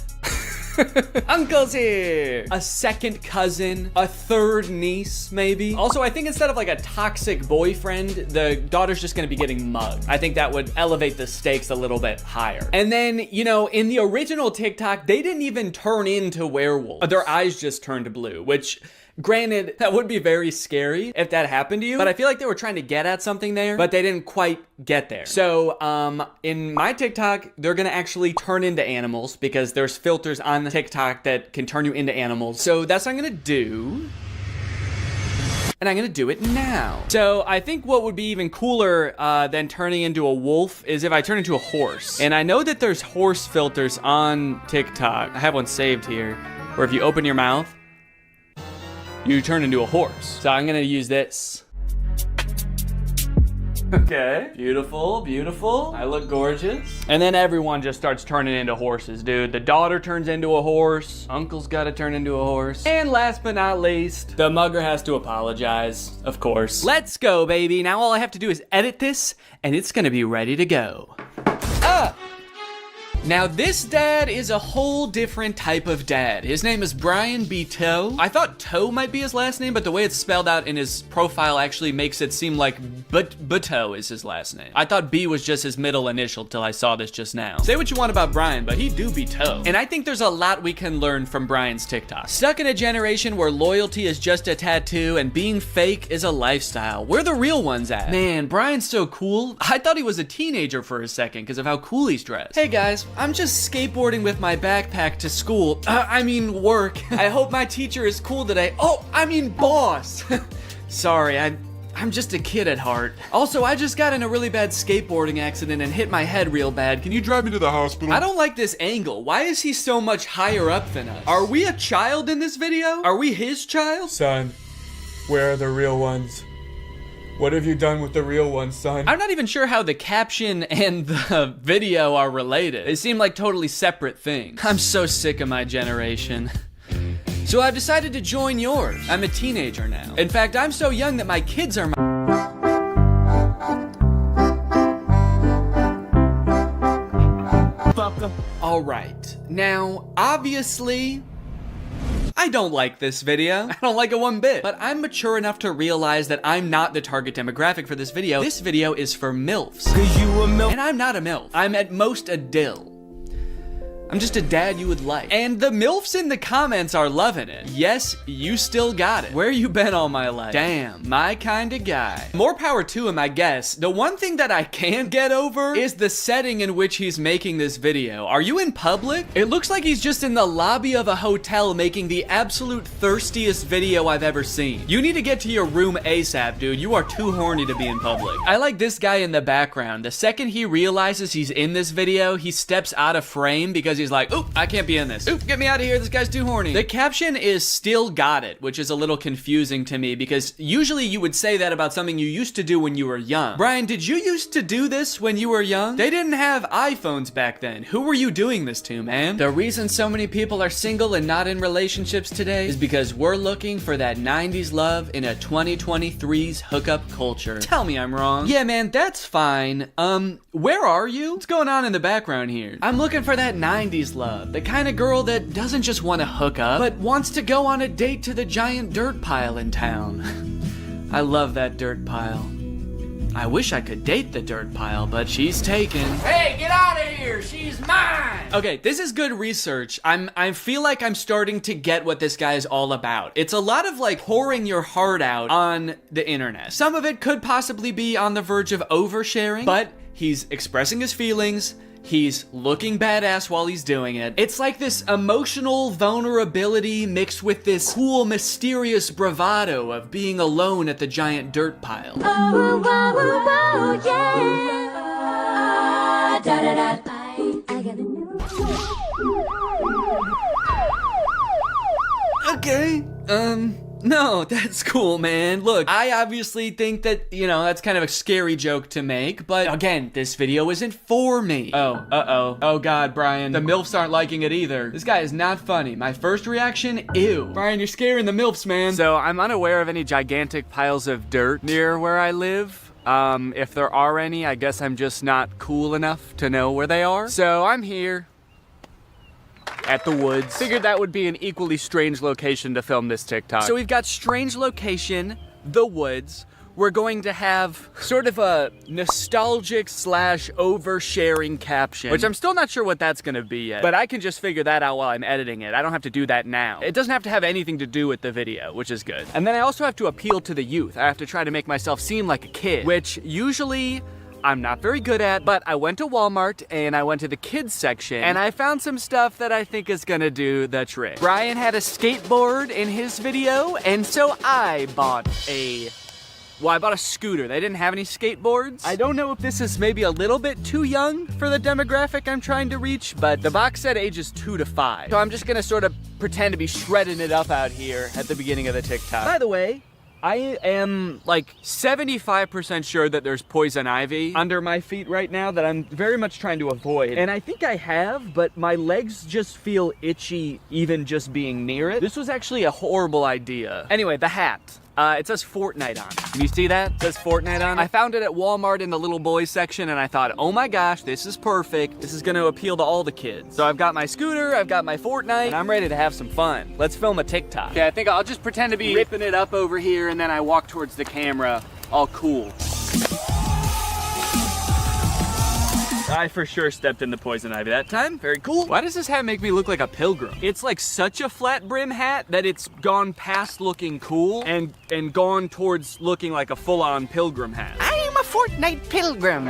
Uncle's here! A second cousin, a third niece, maybe. Also, I think instead of like a toxic boyfriend, the daughter's just gonna be getting mugged. I think that would elevate the stakes a little bit higher. And then, you know, in the original TikTok, they didn't even turn into werewolves. Their eyes just turned blue, which, granted, that would be very scary if that happened to you, but I feel like they were trying to get at something there, but they didn't quite get there. So, in my TikTok, they're gonna actually turn into animals because there's filters on the TikTok that can turn you into animals. So that's what I'm gonna do. And I'm gonna do it now. So I think what would be even cooler than turning into a wolf is if I turn into a horse. And I know that there's horse filters on TikTok. I have one saved here, where if you open your mouth, you turn into a horse. So I'm gonna use this. Okay. Beautiful, beautiful. I look gorgeous. And then everyone just starts turning into horses, dude. The daughter turns into a horse. Uncle's gotta turn into a horse. And last but not least, the mugger has to apologize, of course. Let's go, baby. Now all I have to do is edit this, and it's gonna be ready to go. Now this dad is a whole different type of dad. His name is Brian B. Toe. I thought Toe might be his last name, but the way it's spelled out in his profile actually makes it seem like Buto is his last name. I thought B was just his middle initial till I saw this just now. Say what you want about Brian, but he do be Toe. And I think there's a lot we can learn from Brian's TikTok. Stuck in a generation where loyalty is just a tattoo and being fake is a lifestyle. Where the real ones at? Man, Brian's so cool. I thought he was a teenager for a second because of how cool he's dressed. Hey guys, I'm just skateboarding with my backpack to school. Work. I hope my teacher is cool today. Oh, boss. Sorry, I'm just a kid at heart. Also, I just got in a really bad skateboarding accident and hit my head real bad. Can you drive me to the hospital? I don't like this angle. Why is he so much higher up than us? Are we a child in this video? Are we his child? Son, where are the real ones? What have you done with the real ones, son? I'm not even sure how the caption and the video are related. They seem like totally separate things. I'm so sick of my generation. So I've decided to join yours. I'm a teenager now. In fact, I'm so young that my kids are my... All right. Now, obviously, I don't like this video. I don't like it one bit. But I'm mature enough to realize that I'm not the target demographic for this video. This video is for MILFs. Cause you a MILF. And I'm not a MILF. I'm at most a dill. I'm just a dad you would like. And the MILFs in the comments are loving it. Yes, you still got it. Where you been all my life? Damn, my kind of guy. More power to him, I guess. The one thing that I can't get over is the setting in which he's making this video. Are you in public? It looks like he's just in the lobby of a hotel making the absolute thirstiest video I've ever seen. You need to get to your room ASAP, dude. You are too horny to be in public. I like this guy in the background. The second he realizes he's in this video, he steps out of frame because he's like, oop, I can't be in this. Oop, get me out of here. This guy's too horny. The caption is still got it, which is a little confusing to me because usually you would say that about something you used to do when you were young. Brian, did you used to do this when you were young? They didn't have iPhones back then. Who were you doing this to, man? The reason so many people are single and not in relationships today is because we're looking for that 90s love in a 2023's hookup culture. Tell me I'm wrong. Yeah, man, that's fine. Where are you? What's going on in the background here? I'm looking for that 90s love. The kind of girl that doesn't just want to hook up, but wants to go on a date to the giant dirt pile in town. I love that dirt pile. I wish I could date the dirt pile, but she's taken. Hey, get out of here! She's mine! Okay, this is good research. I feel like I'm starting to get what this guy is all about. It's a lot of like pouring your heart out on the internet. Some of it could possibly be on the verge of oversharing, but he's expressing his feelings. He's looking badass while he's doing it. It's like this emotional vulnerability mixed with this cool, mysterious bravado of being alone at the giant dirt pile. Oh, oh, oh, yeah. Da, da, da. I got a new... Okay, no, that's cool, man. Look, I obviously think that, you know, that's kind of a scary joke to make, but again, this video isn't for me. Oh, uh-oh. Oh God, Brian, the MILFs aren't liking it either. This guy is not funny. My first reaction, ew. Brian, you're scaring the MILFs, man. So I'm unaware of any gigantic piles of dirt near where I live. If there are any, I guess I'm just not cool enough to know where they are. So I'm here. At the woods. Figured that would be an equally strange location to film this TikTok. So we've got strange location, the woods. We're going to have sort of a nostalgic / oversharing caption, which I'm still not sure what that's gonna be yet, but I can just figure that out while I'm editing it. I don't have to do that now. It doesn't have to have anything to do with the video, which is good. And then I also have to appeal to the youth. I have to try to make myself seem like a kid, which usually I'm not very good at, but I went to Walmart and I went to the kids section and I found some stuff that I think is gonna do the trick. Brian had a skateboard in his video, and so I bought a scooter. They didn't have any skateboards. I don't know if this is maybe a little bit too young for the demographic I'm trying to reach, but the box said ages 2 to 5. So I'm just gonna sort of pretend to be shredding it up out here at the beginning of the TikTok. By the way, I am like 75% sure that there's poison ivy under my feet right now that I'm very much trying to avoid. And I think I have, but my legs just feel itchy even just being near it. This was actually a horrible idea. Anyway, the hat. It says Fortnite on it. Can you see that? It says Fortnite on it. I found it at Walmart in the little boys section and I thought, oh my gosh, this is perfect. This is gonna appeal to all the kids. So I've got my scooter, I've got my Fortnite, and I'm ready to have some fun. Let's film a TikTok. Okay, I think I'll just pretend to be ripping it up over here and then I walk towards the camera, all cool. I for sure stepped in the poison ivy that time. Very cool. Why does this hat make me look like a pilgrim? It's like such a flat brim hat that it's gone past looking cool and gone towards looking like a full-on pilgrim hat. I am a Fortnite pilgrim.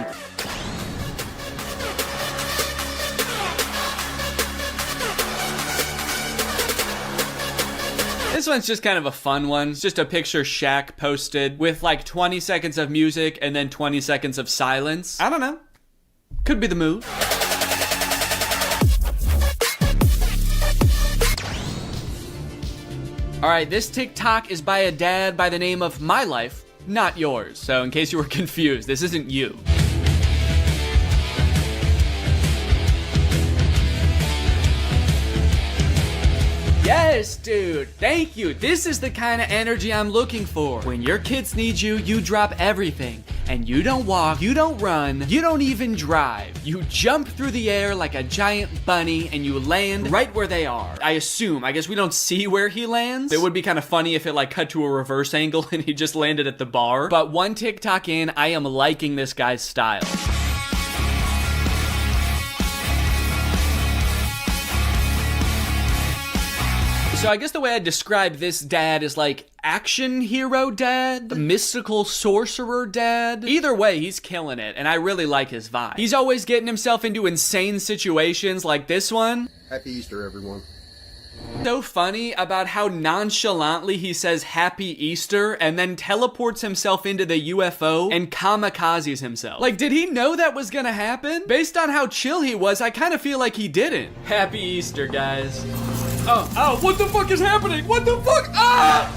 This one's just kind of a fun one. It's just a picture Shaq posted with like 20 seconds of music and then 20 seconds of silence. I don't know. Could be the move. All right, this TikTok is by a dad by the name of My Life, not yours. So in case you were confused, this isn't you. Yes, dude, thank you. This is the kind of energy I'm looking for. When your kids need you, you drop everything. And you don't walk, you don't run, you don't even drive. You jump through the air like a giant bunny and you land right where they are. I guess we don't see where he lands. It would be kind of funny if it like cut to a reverse angle and he just landed at the bar. But one TikTok in, I am liking this guy's style. So I guess the way I describe this dad is like action hero dad, mystical sorcerer dad. Either way, he's killing it, and I really like his vibe. He's always getting himself into insane situations like this one. Happy Easter, everyone. So funny about how nonchalantly he says Happy Easter and then teleports himself into the UFO and kamikazes himself. Like, did he know that was gonna happen? Based on how chill he was, I kind of feel like he didn't. Happy Easter, guys. Oh, what the fuck is happening? What the fuck? Ah!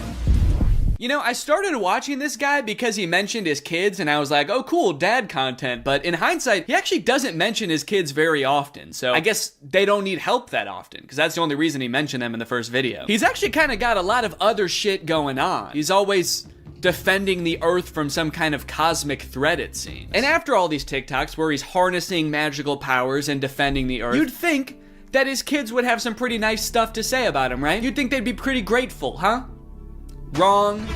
You know, I started watching this guy because he mentioned his kids and I was like, oh cool, dad content. But in hindsight, he actually doesn't mention his kids very often. So I guess they don't need help that often because that's the only reason he mentioned them in the first video. He's actually kind of got a lot of other shit going on. He's always defending the earth from some kind of cosmic threat, it seems. And after all these TikToks where he's harnessing magical powers and defending the earth, you'd think that his kids would have some pretty nice stuff to say about him, right? You'd think they'd be pretty grateful, huh? Wrong.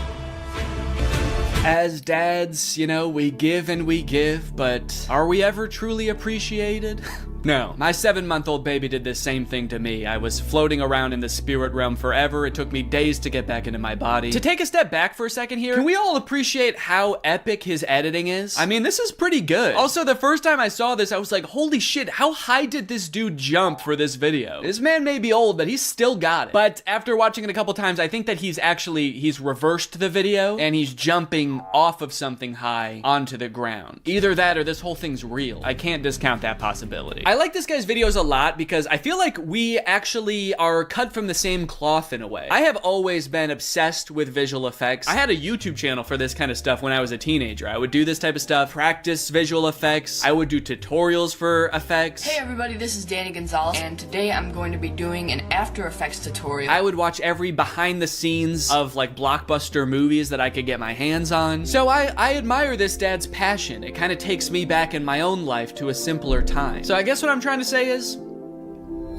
As dads, you know, we give and we give, but are we ever truly appreciated? No. My 7-month-old baby did this same thing to me. I was floating around in the spirit realm forever. It took me days to get back into my body. To take a step back for a second here, can we all appreciate how epic his editing is? I mean, this is pretty good. Also, the first time I saw this, I was like, holy shit, how high did this dude jump for this video? This man may be old, but he's still got it. But after watching it a couple times, I think that he's reversed the video and he's jumping off of something high onto the ground. Either that or this whole thing's real. I can't discount that possibility. I like this guy's videos a lot because I feel like we actually are cut from the same cloth in a way. I have always been obsessed with visual effects. I had a YouTube channel for this kind of stuff when I was a teenager. I would do this type of stuff, practice visual effects. I would do tutorials for effects. Hey everybody, this is Danny Gonzalez, and today I'm going to be doing an After Effects tutorial. I would watch every behind the scenes of like blockbuster movies that I could get my hands on. So I admire this dad's passion. It kind of takes me back in my own life to a simpler time. So I guess what I'm trying to say is,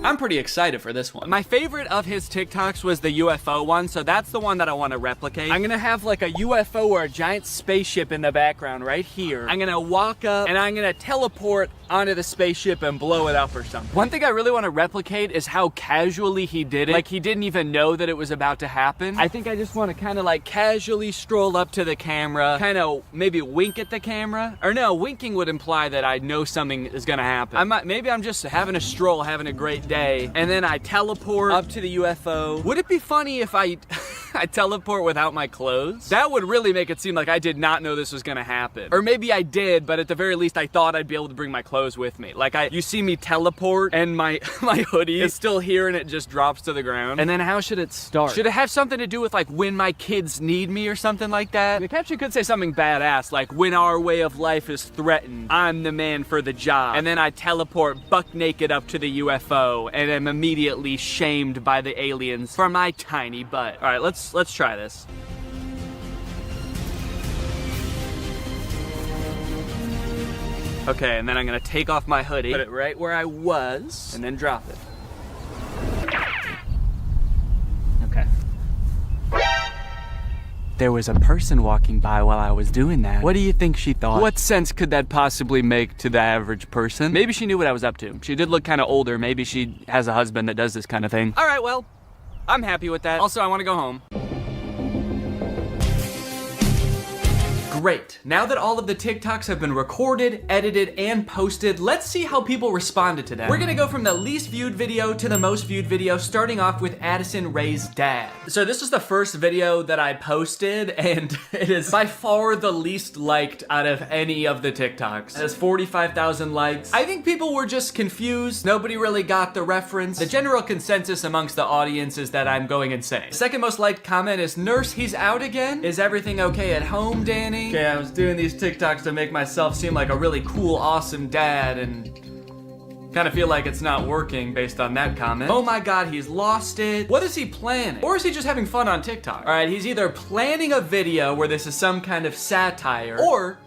I'm pretty excited for this one. My favorite of his TikToks was the UFO one, so that's the one that I want to replicate. I'm gonna have like a UFO or a giant spaceship in the background right here. I'm gonna walk up and I'm gonna teleport onto the spaceship and blow it up or something. One thing I really want to replicate is how casually he did it. Like he didn't even know that it was about to happen. I think I just want to kind of like casually stroll up to the camera, kind of maybe wink at the camera. Or no, winking would imply that I know something is gonna happen. Maybe I'm just having a stroll, having a great day, and then I teleport up to the UFO. Would it be funny if I I teleport without my clothes? That would really make it seem like I did not know this was gonna happen. Or maybe I did, but at the very least I thought I'd be able to bring my clothes with me. Like you see me teleport and my hoodie is still here and it just drops to the ground. And then how should it start? Should it have something to do with like when my kids need me or something like that? The caption could say something badass like when our way of life is threatened, I'm the man for the job. And then I teleport buck naked up to the UFO and am immediately shamed by the aliens for my tiny butt. All right, let's try this. Okay, and then I'm gonna take off my hoodie, put it right where I was, and then drop it. Okay. There was a person walking by while I was doing that. What do you think she thought? What sense could that possibly make to the average person? Maybe she knew what I was up to. She did look kind of older. Maybe she has a husband that does this kind of thing. All right, well, I'm happy with that. Also, I want to go home. Great. Now that all of the TikToks have been recorded, edited, and posted, let's see how people responded to them. We're gonna go from the least viewed video to the most viewed video, starting off with Addison Rae's dad. So this is the first video that I posted, and it is by far the least liked out of any of the TikToks. It has 45,000 likes. I think people were just confused. Nobody really got the reference. The general consensus amongst the audience is that I'm going insane. The second most liked comment is, "Nurse, he's out again? Is everything okay at home, Danny?" Okay, I was doing these TikToks to make myself seem like a really cool, awesome dad, and kind of feel like it's not working based on that comment. Oh my god, he's lost it. What is he planning? Or is he just having fun on TikTok? All right, he's either planning a video where this is some kind of satire, or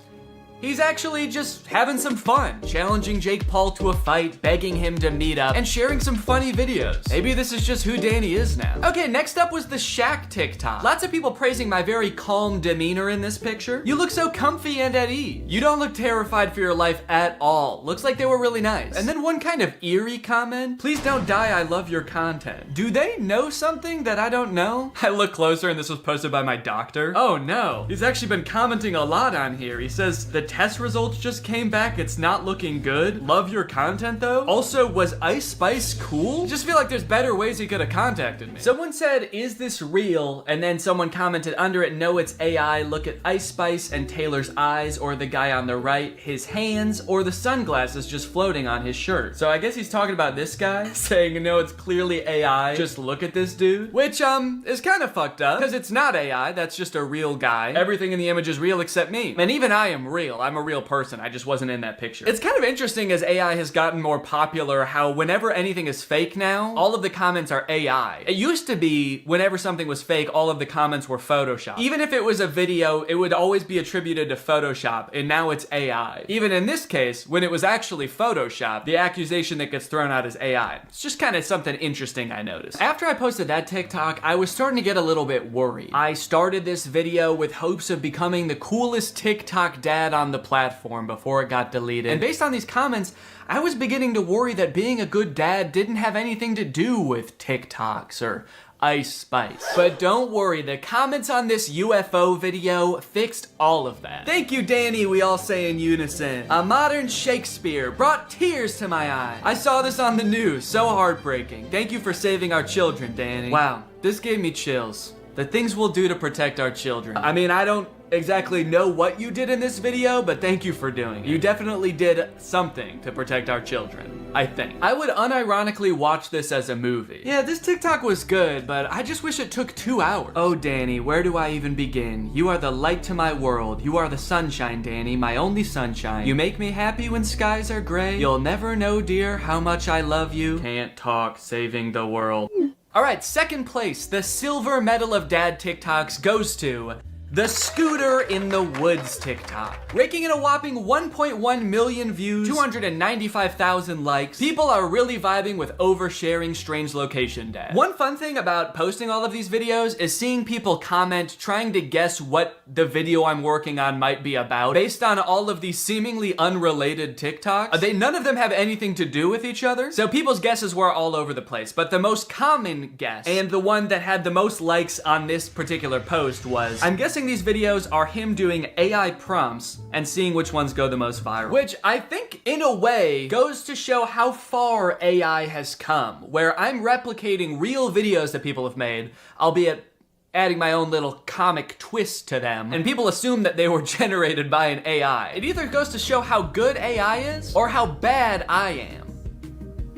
he's actually just having some fun, challenging Jake Paul to a fight, begging him to meet up, and sharing some funny videos. Maybe this is just who Danny is now. Okay, next up was the Shaq TikTok. Lots of people praising my very calm demeanor in this picture. You look so comfy and at ease. You don't look terrified for your life at all. Looks like they were really nice. And then one kind of eerie comment. Please don't die, I love your content. Do they know something that I don't know? I look closer and this was posted by my doctor. Oh no, he's actually been commenting a lot on here. He says, the test results just came back, it's not looking good. Love your content though. Also, was Ice Spice cool? Just feel like there's better ways he could have contacted me. Someone said, is this real? And then someone commented under it, no, it's AI. Look at Ice Spice and Taylor's eyes, or the guy on the right, his hands, or the sunglasses just floating on his shirt. So I guess he's talking about this guy, saying, no, it's clearly AI. Just look at this dude. Which, is kind of fucked up, because it's not AI, that's just a real guy. Everything in the image is real except me. And even I am real. I'm a real person. I just wasn't in that picture. It's kind of interesting as AI has gotten more popular how whenever anything is fake now, all of the comments are AI. It used to be whenever something was fake, all of the comments were Photoshop. Even if it was a video, it would always be attributed to Photoshop, and now it's AI. Even in this case, when it was actually Photoshop, the accusation that gets thrown out is AI. It's just kind of something interesting I noticed. After I posted that TikTok, I was starting to get a little bit worried. I started this video with hopes of becoming the coolest TikTok dad on the platform before it got deleted. And based on these comments, I was beginning to worry that being a good dad didn't have anything to do with TikToks or Ice Spice. But don't worry, the comments on this UFO video fixed all of that. Thank you, Danny, we all say in unison. A modern Shakespeare brought tears to my eyes. I saw this on the news, so heartbreaking. Thank you for saving our children, Danny. Wow, this gave me chills. The things we'll do to protect our children. I mean, I don't exactly know what you did in this video, but thank you for doing it. You definitely did something to protect our children, I think. I would unironically watch this as a movie. Yeah, this TikTok was good, but I just wish it took 2 hours. Oh, Danny, where do I even begin? You are the light to my world. You are the sunshine, Danny, my only sunshine. You make me happy when skies are gray. You'll never know, dear, how much I love you. Can't talk, saving the world. All right, second place, the silver medal of dad TikToks goes to the Scooter in the Woods TikTok. Raking in a whopping 1.1 million views, 295,000 likes. People are really vibing with oversharing strange location dad. One fun thing about posting all of these videos is seeing people comment trying to guess what the video I'm working on might be about based on all of these seemingly unrelated TikToks. None of them have anything to do with each other, so people's guesses were all over the place. But the most common guess, and the one that had the most likes on this particular post was, I'm guessing these videos are him doing AI prompts and seeing which ones go the most viral. Which I think, in a way, goes to show how far AI has come, where I'm replicating real videos that people have made, albeit adding my own little comic twist to them, and people assume that they were generated by an AI. It either goes to show how good AI is or how bad I am.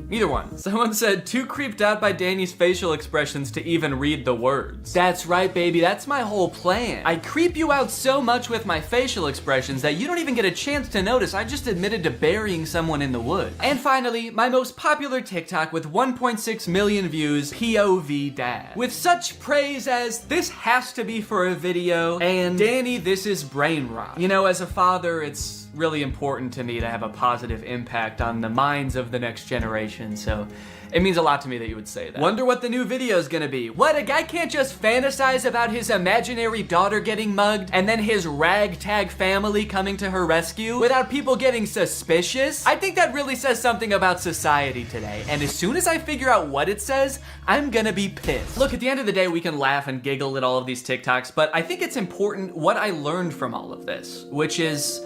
Either one. Someone said, too creeped out by Danny's facial expressions to even read the words. That's right, baby. That's my whole plan. I creep you out so much with my facial expressions that you don't even get a chance to notice I just admitted to burying someone in the woods. And finally, my most popular TikTok with 1.6 million views, POV Dad. With such praise as, this has to be for a video, and Danny, this is brain rot. You know, as a father, it's really important to me to have a positive impact on the minds of the next generation, so it means a lot to me that you would say that. Wonder what the new video is gonna be. What, a guy can't just fantasize about his imaginary daughter getting mugged and then his ragtag family coming to her rescue without people getting suspicious? I think that really says something about society today, and as soon as I figure out what it says, I'm gonna be pissed. Look, at the end of the day, we can laugh and giggle at all of these TikToks, but I think it's important what I learned from all of this, which is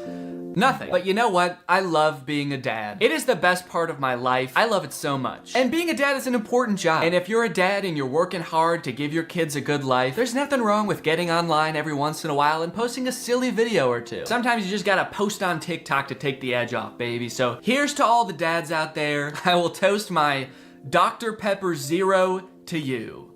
nothing. But you know what? I love being a dad. It is the best part of my life. I love it so much. And being a dad is an important job. And if you're a dad and you're working hard to give your kids a good life, there's nothing wrong with getting online every once in a while and posting a silly video or two. Sometimes you just gotta post on TikTok to take the edge off, baby. So here's to all the dads out there. I will toast my Dr. Pepper Zero to you.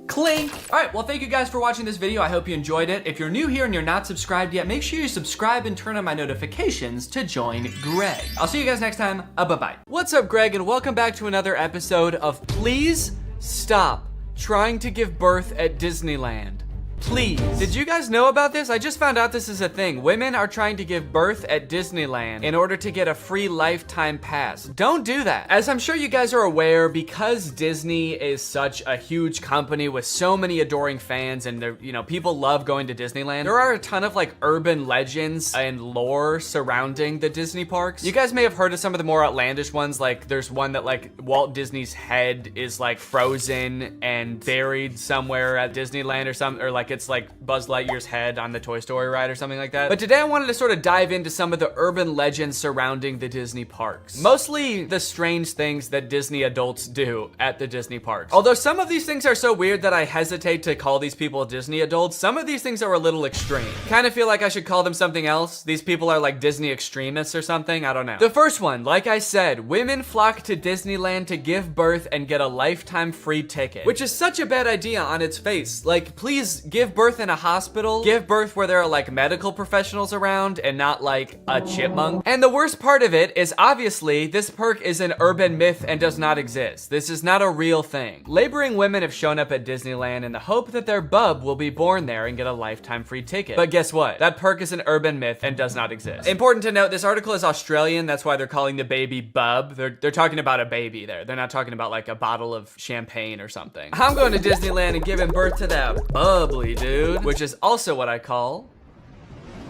Clink! Alright, well thank you guys for watching this video. I hope you enjoyed it. If you're new here and you're not subscribed yet, make sure you subscribe and turn on my notifications to join Greg. I'll see you guys next time. Bye-bye. What's up, Greg, and welcome back to another episode of Please Stop Trying to Give Birth at Disneyland. Please. Did you guys know about this? I just found out this is a thing. Women are trying to give birth at Disneyland in order to get a free lifetime pass. Don't do that. As I'm sure you guys are aware, because Disney is such a huge company with so many adoring fans and people love going to Disneyland, there are a ton of like urban legends and lore surrounding the Disney parks. You guys may have heard of some of the more outlandish ones, like there's one that like Walt Disney's head is like frozen and buried somewhere at Disneyland or something, or like it's like Buzz Lightyear's head on the Toy Story ride or something like that. But today I wanted to sort of dive into some of the urban legends surrounding the Disney parks. Mostly the strange things that Disney adults do at the Disney parks. Although some of these things are so weird that I hesitate to call these people Disney adults, some of these things are a little extreme. Kind of feel like I should call them something else. These people are like Disney extremists or something, I don't know. The first one, like I said, women flock to Disneyland to give birth and get a lifetime free ticket, which is such a bad idea on its face. Like, please give birth in a hospital, give birth where there are like medical professionals around and not like a chipmunk. And the worst part of it is obviously this perk is an urban myth and does not exist. This is not a real thing. Laboring women have shown up at Disneyland in the hope that their bub will be born there and get a lifetime free ticket. But guess what? That perk is an urban myth and does not exist. Important to note, this article is Australian. That's why they're calling the baby bub. They're talking about a baby there. They're not talking about like a bottle of champagne or something. I'm going to Disneyland and giving birth to that bubbly dude, which is also what I call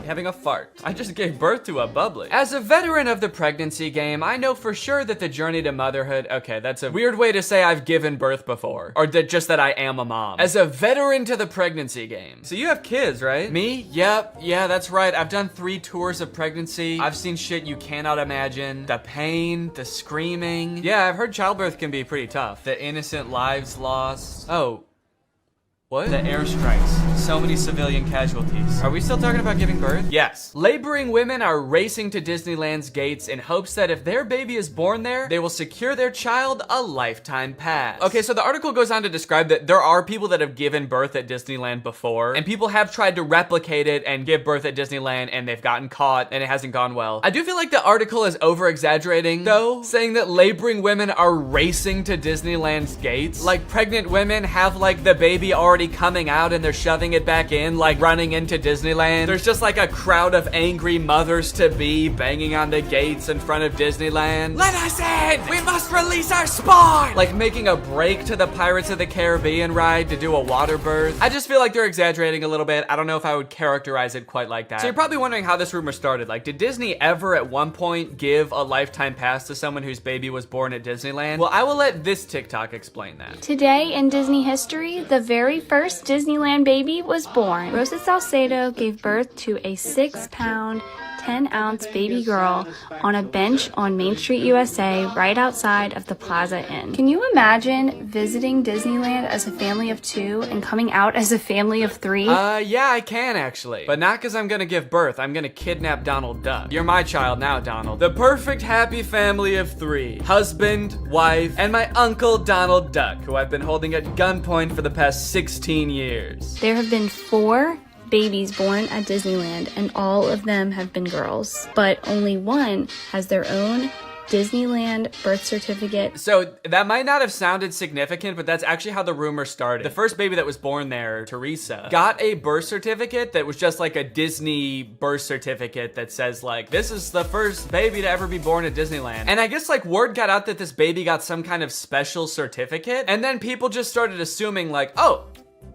having a fart. I just gave birth to a bubbly. As a veteran of the pregnancy game, I know for sure that the journey to motherhood, okay, that's a weird way to say I've given birth before, or just that I am a mom. As a veteran to the pregnancy game. So you have kids, right? Me? Yep, yeah, that's right. I've done 3 tours of pregnancy. I've seen shit you cannot imagine. The pain, the screaming. Yeah, I've heard childbirth can be pretty tough. The innocent lives lost. Oh. What? The airstrikes. So many civilian casualties. Are we still talking about giving birth? Yes. Laboring women are racing to Disneyland's gates in hopes that if their baby is born there, they will secure their child a lifetime pass. Okay, so the article goes on to describe that there are people that have given birth at Disneyland before, and people have tried to replicate it and give birth at Disneyland, and they've gotten caught, and it hasn't gone well. I do feel like the article is over-exaggerating, though, saying that laboring women are racing to Disneyland's gates. Like, pregnant women have, like, the baby already coming out and they're shoving it back in, like running into Disneyland. There's just like a crowd of angry mothers-to-be banging on the gates in front of Disneyland. Let us in! We must release our spawn! Like making a break to the Pirates of the Caribbean ride to do a water birth. I just feel like they're exaggerating a little bit. I don't know if I would characterize it quite like that. So you're probably wondering how this rumor started. Like, did Disney ever at one point give a lifetime pass to someone whose baby was born at Disneyland? Well, I will let this TikTok explain that. Today in Disney history, the very first Disneyland baby was born. Rosa Salcedo gave birth to a 6-pound, 10-ounce baby girl on a bench on Main Street, USA, right outside of the Plaza Inn. Can you imagine visiting Disneyland as a family of 2 and coming out as a family of 3? Yeah, I can actually. But not because I'm gonna give birth. I'm gonna kidnap Donald Duck. You're my child now, Donald. The perfect happy family of 3. Husband, wife, and my uncle Donald Duck, who I've been holding at gunpoint for the past 16 years. There have been 4 babies born at Disneyland, and all of them have been girls, but only one has their own Disneyland birth certificate. So that might not have sounded significant, but that's actually how the rumor started. The first baby that was born there, Teresa, got a birth certificate that was just like a Disney birth certificate that says like, this is the first baby to ever be born at Disneyland. And I guess like word got out that this baby got some kind of special certificate, and then people just started assuming like, oh,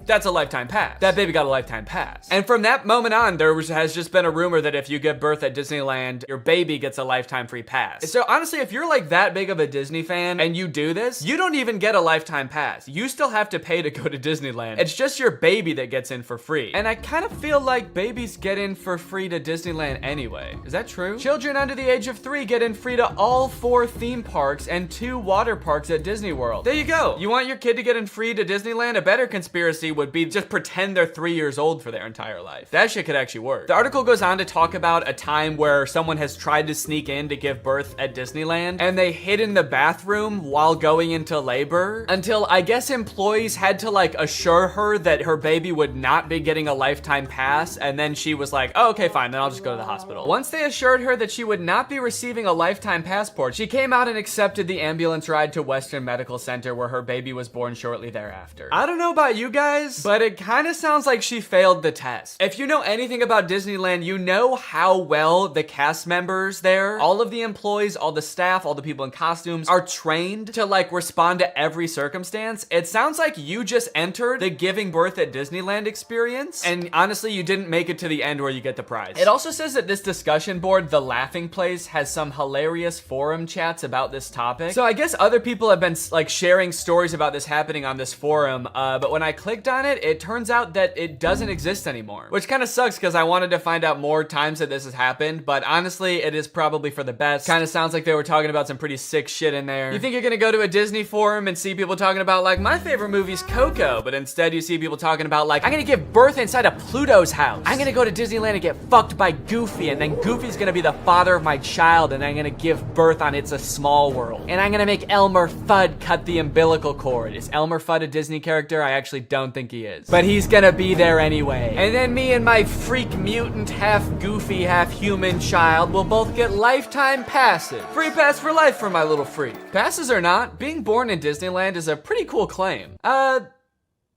that's a lifetime pass. That baby got a lifetime pass. And from that moment on, has just been a rumor that if you give birth at Disneyland, your baby gets a lifetime free pass. So honestly, if you're like that big of a Disney fan and you do this, you don't even get a lifetime pass. You still have to pay to go to Disneyland. It's just your baby that gets in for free. And I kind of feel like babies get in for free to Disneyland anyway. Is that true? Children under the age of 3 get in free to all 4 theme parks and 2 water parks at Disney World. There you go. You want your kid to get in free to Disneyland? A better conspiracy would be just pretend they're 3 years old for their entire life. That shit could actually work. The article goes on to talk about a time where someone has tried to sneak in to give birth at Disneyland, and they hid in the bathroom while going into labor until I guess employees had to like assure her that her baby would not be getting a lifetime pass, and then she was like, oh, okay, fine, then I'll just go to the hospital. Once they assured her that she would not be receiving a lifetime passport, she came out and accepted the ambulance ride to Western Medical Center, where her baby was born shortly thereafter. I don't know about you guys, but it kind of sounds like she failed the test. If you know anything about Disneyland, you know how well the cast members there, all of the employees, all the staff, all the people in costumes are trained to like respond to every circumstance. It sounds like you just entered the giving birth at Disneyland experience, and honestly, you didn't make it to the end where you get the prize. It also says that this discussion board, The Laughing Place, has some hilarious forum chats about this topic. So I guess other people have been like sharing stories about this happening on this forum, but when I clicked on it, it turns out that it doesn't exist anymore, which kind of sucks because I wanted to find out more times that this has happened, but honestly, it is probably for the best. Kind of sounds like they were talking about some pretty sick shit in there. You think you're gonna go to a Disney forum and see people talking about like, my favorite movie's Coco, but instead you see people talking about like, I'm gonna give birth inside of Pluto's house. I'm gonna go to Disneyland and get fucked by Goofy, and then Goofy's gonna be the father of my child, and I'm gonna give birth on It's a Small World. And I'm gonna make Elmer Fudd cut the umbilical cord. Is Elmer Fudd a Disney character? I actually don't think he is, but he's gonna be there anyway. And then me and my freak mutant, half goofy, half human child will both get lifetime passes. Free pass for life for my little freak. Passes or not, being born in Disneyland is a pretty cool claim.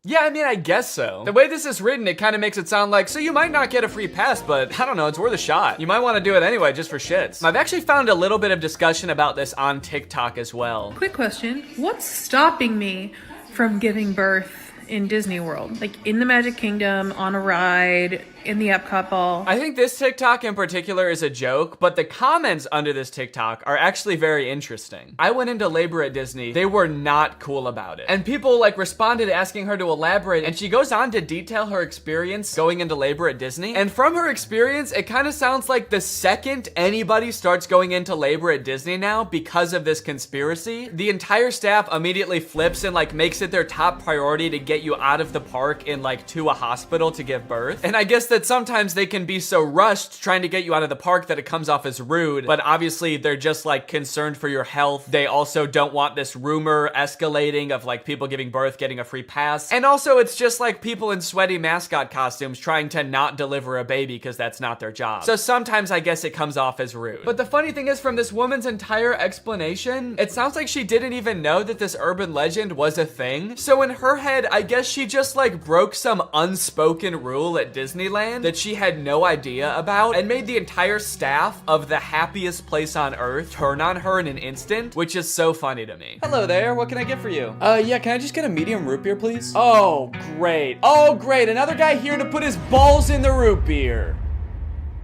Yeah, I mean, I guess so. The way this is written, it kind of makes it sound like, so you might not get a free pass, but I don't know, it's worth a shot. You might want to do it anyway, just for shits. I've actually found a little bit of discussion about this on TikTok as well. Quick question, what's stopping me from giving birth in Disney World? Like in the Magic Kingdom, on a ride, in the Epcot ball? I think this TikTok in particular is a joke, but the comments under this TikTok are actually very interesting. I went into labor at Disney. They were not cool about it. And people like responded asking her to elaborate, and she goes on to detail her experience going into labor at Disney. And from her experience, it kind of sounds like the second anybody starts going into labor at Disney now because of this conspiracy, the entire staff immediately flips and like makes it their top priority to get you out of the park and like to a hospital to give birth. And I guess that sometimes they can be so rushed trying to get you out of the park that it comes off as rude, but obviously they're just like concerned for your health. They also don't want this rumor escalating of like people giving birth getting a free pass. And also it's just like people in sweaty mascot costumes trying to not deliver a baby because that's not their job. So sometimes I guess it comes off as rude. But the funny thing is, from this woman's entire explanation, it sounds like she didn't even know that this urban legend was a thing. So in her head, I guess she just like broke some unspoken rule at Disneyland that she had no idea about and made the entire staff of the happiest place on earth turn on her in an instant, which is so funny to me. Hello there, what can I get for you? Yeah, can I just get a medium root beer, please? Oh, great. Oh, great, another guy here to put his balls in the root beer.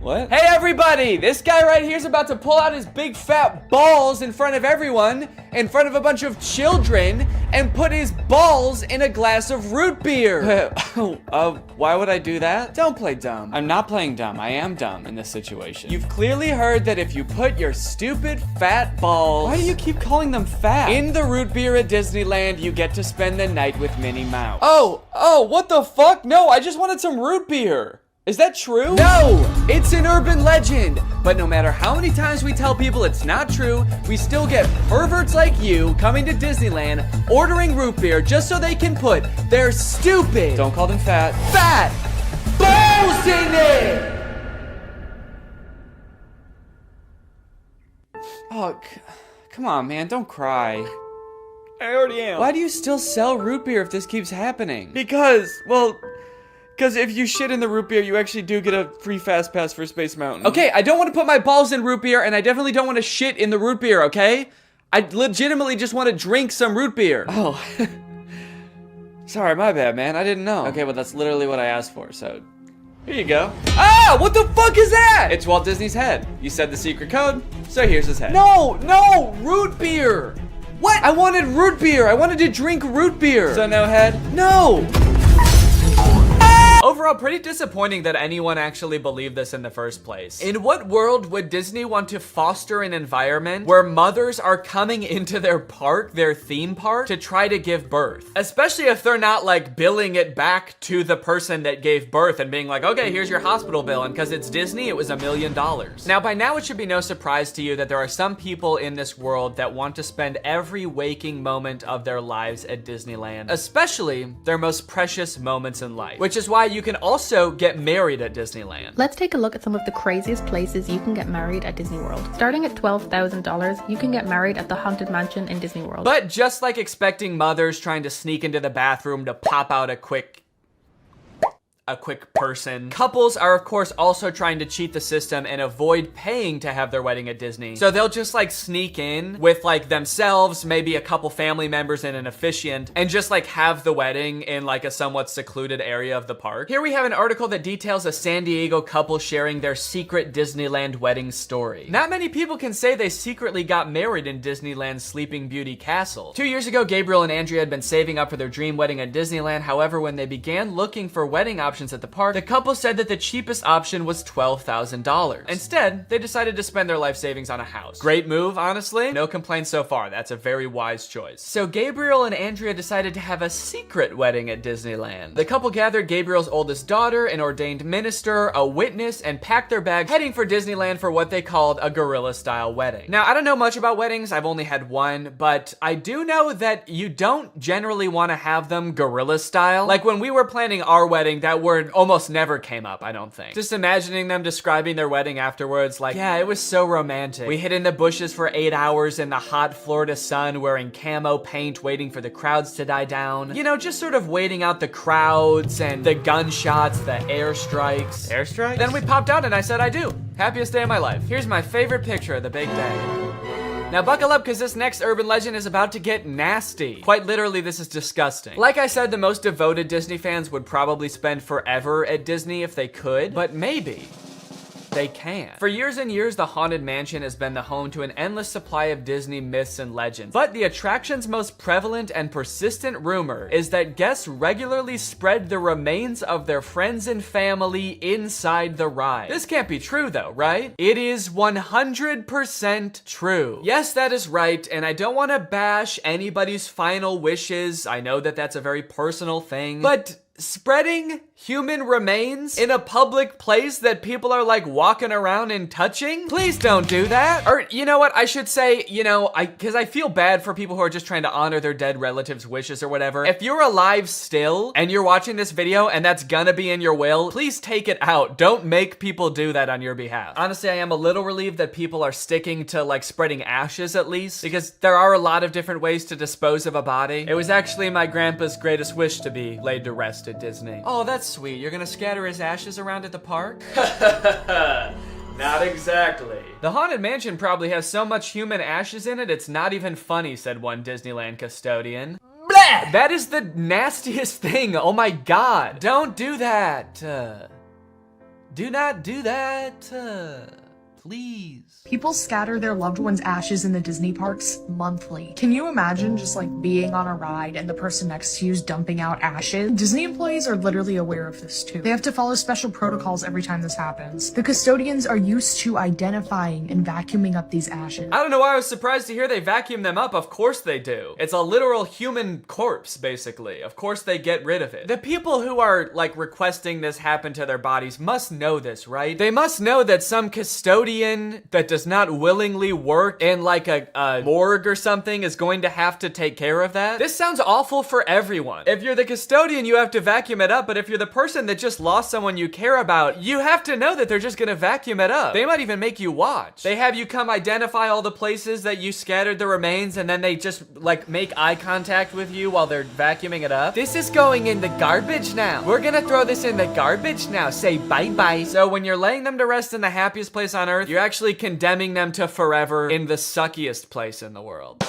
What? Hey everybody! This guy right here is about to pull out his big fat balls in front of everyone, in front of a bunch of children, and put his balls in a glass of root beer. Why would I do that? Don't play dumb. I'm not playing dumb. I am dumb in this situation. You've clearly heard that if you put your stupid fat balls... Why do you keep calling them fat? In the root beer at Disneyland, you get to spend the night with Minnie Mouse. Oh, what the fuck? No, I just wanted some root beer. Is that true? No, it's an urban legend. But no matter how many times we tell people it's not true, we still get perverts like you coming to Disneyland, ordering root beer just so they can put their stupid, don't call them fat balls in it. Oh, come on, man, don't cry. I already am. Why do you still sell root beer if this keeps happening? Because if you shit in the root beer, you actually do get a free fast pass for Space Mountain. Okay, I don't want to put my balls in root beer, and I definitely don't want to shit in the root beer, okay? I legitimately just want to drink some root beer. Oh. Sorry, my bad, man. I didn't know. Okay, well, that's literally what I asked for, so... Here you go. Ah, what the fuck is that? It's Walt Disney's head. You said the secret code, so here's his head. No, root beer. What? I wanted root beer. I wanted to drink root beer. So no head? No. Overall, pretty disappointing that anyone actually believed this in the first place. In what world would Disney want to foster an environment where mothers are coming into their park, their theme park, to try to give birth? Especially if they're not like billing it back to the person that gave birth and being like, okay, here's your hospital bill, and because it's Disney, it was $1 million. Now, by now, it should be no surprise to you that there are some people in this world that want to spend every waking moment of their lives at Disneyland, especially their most precious moments in life, which is why you can also get married at Disneyland. Let's take a look at some of the craziest places you can get married at Disney World. Starting at $12,000, you can get married at the Haunted Mansion in Disney World. But just like expecting mothers trying to sneak into the bathroom to pop out a quick person. Couples are of course also trying to cheat the system and avoid paying to have their wedding at Disney. So they'll just like sneak in with like themselves, maybe a couple family members and an officiant, and just like have the wedding in like a somewhat secluded area of the park. Here we have an article that details a San Diego couple sharing their secret Disneyland wedding story. Not many people can say they secretly got married in Disneyland's Sleeping Beauty Castle. 2 years ago, Gabriel and Andrea had been saving up for their dream wedding at Disneyland. However, when they began looking for wedding options at the park, the couple said that the cheapest option was $12,000. Instead, they decided to spend their life savings on a house. Great move, honestly. No complaints so far. That's a very wise choice. So Gabriel and Andrea decided to have a secret wedding at Disneyland. The couple gathered Gabriel's oldest daughter, an ordained minister, a witness, and packed their bags, heading for Disneyland for what they called a guerrilla-style wedding. Now, I don't know much about weddings. I've only had one, but I do know that you don't generally want to have them guerrilla-style. Like when we were planning our wedding, that word almost never came up, I don't think. Just imagining them describing their wedding afterwards, like, yeah, it was so romantic. We hid in the bushes for 8 hours in the hot Florida sun wearing camo paint, waiting for the crowds to die down. You know, just sort of waiting out the crowds and the gunshots, the airstrikes. Airstrikes? Then we popped out and I said I do. Happiest day of my life. Here's my favorite picture of the big day. Now buckle up, because this next urban legend is about to get nasty. Quite literally, this is disgusting. Like I said, the most devoted Disney fans would probably spend forever at Disney if they could, but maybe they can. For years and years, the Haunted Mansion has been the home to an endless supply of Disney myths and legends. But the attraction's most prevalent and persistent rumor is that guests regularly spread the remains of their friends and family inside the ride. This can't be true though, right? It is 100% true. Yes, that is right, and I don't want to bash anybody's final wishes. I know that that's a very personal thing, but spreading human remains in a public place that people are like walking around and touching? Please don't do that. Or you know what, I should say, you know, because I feel bad for people who are just trying to honor their dead relatives' wishes or whatever. If you're alive still and you're watching this video and that's gonna be in your will, please take it out. Don't make people do that on your behalf. Honestly, I am a little relieved that people are sticking to like spreading ashes at least, because there are a lot of different ways to dispose of a body. It was actually my grandpa's greatest wish to be laid to rest at Disney. Oh, that's sweet. You're gonna scatter his ashes around at the park? Not exactly. The Haunted Mansion probably has so much human ashes in it, it's not even funny, said one Disneyland custodian. Blah! That is the nastiest thing. Oh my god. Don't do that. Do not do that. Please. People scatter their loved ones' ashes in the Disney parks monthly. Can you imagine just like being on a ride and the person next to you is dumping out ashes? Disney employees are literally aware of this too. They have to follow special protocols every time this happens. The custodians are used to identifying and vacuuming up these ashes. I don't know why I was surprised to hear they vacuum them up. Of course they do. It's a literal human corpse, basically. Of course they get rid of it. The people who are like requesting this happen to their bodies must know this, right? They must know that some custodian that does not willingly work in like a morgue or something is going to have to take care of that. This sounds awful for everyone. If you're the custodian, you have to vacuum it up, but if you're the person that just lost someone you care about, you have to know that they're just gonna vacuum it up. They might even make you watch. They have you come identify all the places that you scattered the remains, and then they just like make eye contact with you while they're vacuuming it up. This is going in the garbage now. We're gonna throw this in the garbage now. Say bye-bye. So when you're laying them to rest in the happiest place on earth, you're actually condemning them to forever in the suckiest place in the world.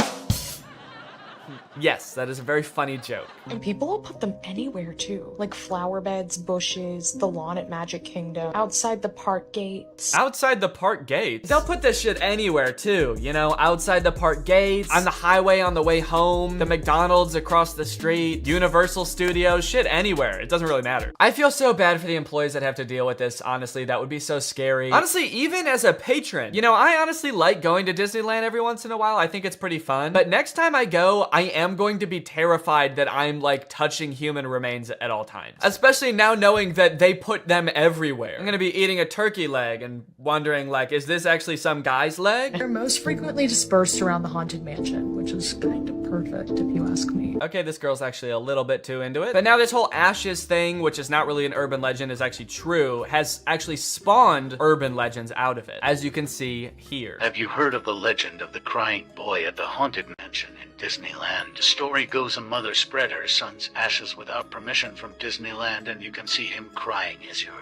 Yes, that is a very funny joke. And people will put them anywhere too. Like flower beds, bushes, the lawn at Magic Kingdom, outside the park gates. Outside the park gates? They'll put this shit anywhere too, you know, outside the park gates, on the highway on the way home, the McDonald's across the street, Universal Studios, shit anywhere. It doesn't really matter. I feel so bad for the employees that have to deal with this, honestly. That would be so scary. Honestly, even as a patron, you know, I honestly like going to Disneyland every once in a while. I think it's pretty fun. But next time I go, I am going to be terrified that I'm like touching human remains at all times. Especially now knowing that they put them everywhere. I'm gonna be eating a turkey leg and wondering like, is this actually some guy's leg? They're most frequently dispersed around the Haunted Mansion, which is kind of perfect if you ask me. Okay, this girl's actually a little bit too into it. But now this whole ashes thing, which is not really an urban legend, is actually true, has actually spawned urban legends out of it, as you can see here. Have you heard of the legend of the crying boy at the Haunted Mansion in Disneyland? The story goes a mother spread her son's ashes without permission from Disneyland, and you can see him crying as you're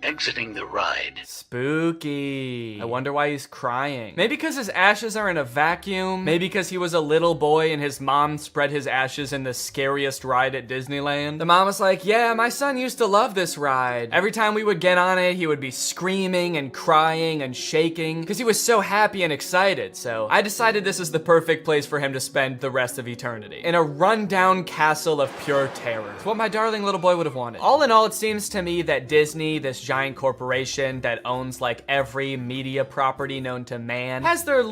exiting the ride. Spooky. I wonder why he's crying. Maybe because his ashes are in a vacuum. Maybe because he was a little boy and his mom spread his ashes in the scariest ride at Disneyland. The mom was like, yeah, my son used to love this ride. Every time we would get on it, he would be screaming and crying and shaking because he was so happy and excited. So I decided this is the perfect place for him to spend the rest of eternity. In a rundown castle of pure terror. It's what my darling little boy would have wanted. All in all, it seems to me that Disney, this giant corporation that owns like every media property known to man, has their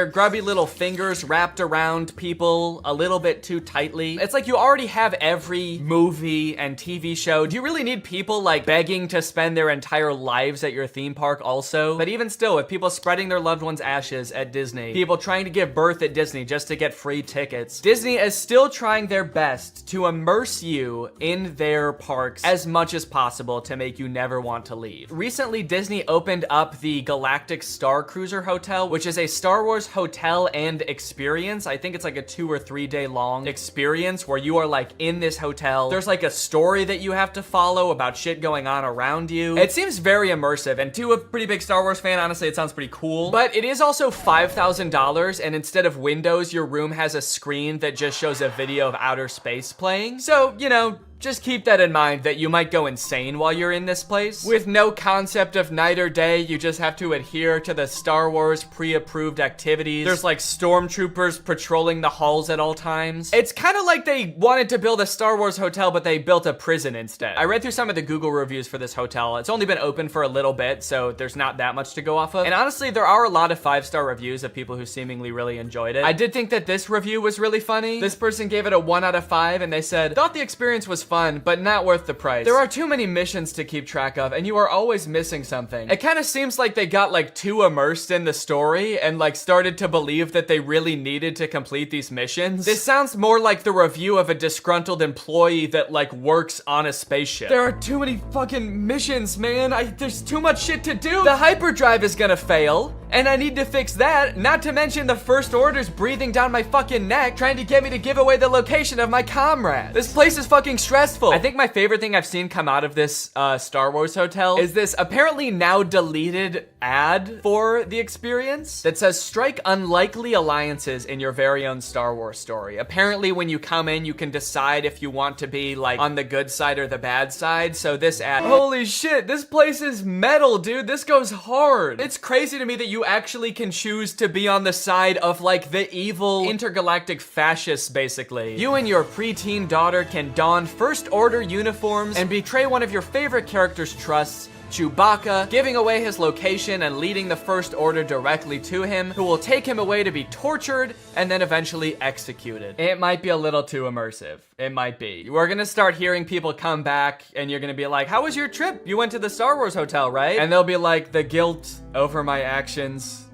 grubby little fingers wrapped around people a little bit too tightly. It's like you already have every movie and TV show. Do you really need people like begging to spend their entire lives at your theme park also? But even still, with people spreading their loved ones' ashes at Disney, people trying to give birth at Disney just to get free tickets, Disney is still trying their best to immerse you in their parks as much as possible to make you never want to leave. Recently, Disney opened up the Galactic Star Cruiser Hotel, which is a Star Wars hotel and experience. I think it's like a 2 or 3 day long experience where you are like in this hotel. There's like a story that you have to follow about shit going on around you. It seems very immersive, and to a pretty big Star Wars fan, honestly, it sounds pretty cool. But it is also $5,000, and instead of windows, your room has a screen that just shows a video of outer space playing. So, you know, just keep that in mind that you might go insane while you're in this place. With no concept of night or day, you just have to adhere to the Star Wars pre-approved activities. There's like stormtroopers patrolling the halls at all times. It's kind of like they wanted to build a Star Wars hotel, but they built a prison instead. I read through some of the Google reviews for this hotel. It's only been open for a little bit, so there's not that much to go off of. And honestly, there are a lot of 5-star reviews of people who seemingly really enjoyed it. I did think that this review was really funny. This person gave it a 1 out of 5, and they said, thought the experience was fun, but not worth the price. There are too many missions to keep track of, and you are always missing something. It kind of seems like they got like too immersed in the story and like started to believe that they really needed to complete these missions. This sounds more like the review of a disgruntled employee that like works on a spaceship. There are too many fucking missions, man. There's too much shit to do. The hyperdrive is gonna fail. And I need to fix that, not to mention the First Order's breathing down my fucking neck, trying to get me to give away the location of my comrade. This place is fucking stressful. I think my favorite thing I've seen come out of this Star Wars hotel is this apparently now deleted ad for the experience that says strike unlikely alliances in your very own Star Wars story. Apparently when you come in, you can decide if you want to be like on the good side or the bad side. So this ad, holy shit, this place is metal, dude. This goes hard. It's crazy to me that you actually can choose to be on the side of like the evil intergalactic fascists, basically. You and your preteen daughter can don First Order uniforms and betray one of your favorite character's trusts, Chewbacca, giving away his location and leading the First Order directly to him, who will take him away to be tortured and then eventually executed. It might be a little too immersive. It might be. We're gonna start hearing people come back and you're gonna be like, how was your trip? You went to the Star Wars hotel, right? And they'll be like, the guilt over my actions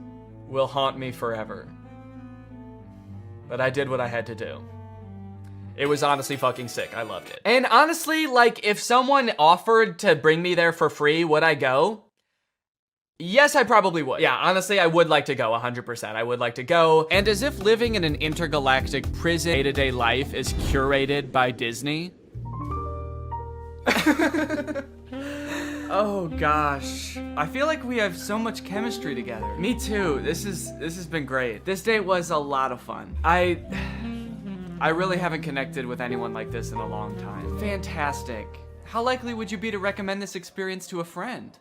will haunt me forever. But I did what I had to do. It was honestly fucking sick. I loved it. And honestly, like, if someone offered to bring me there for free, would I go? Yes, I probably would. Yeah, honestly, I would like to go 100%. I would like to go. And as if living in an intergalactic prison day-to-day life is curated by Disney. Oh gosh. I feel like we have so much chemistry together. Me too. This has been great. This date was a lot of fun. I really haven't connected with anyone like this in a long time. Fantastic. How likely would you be to recommend this experience to a friend?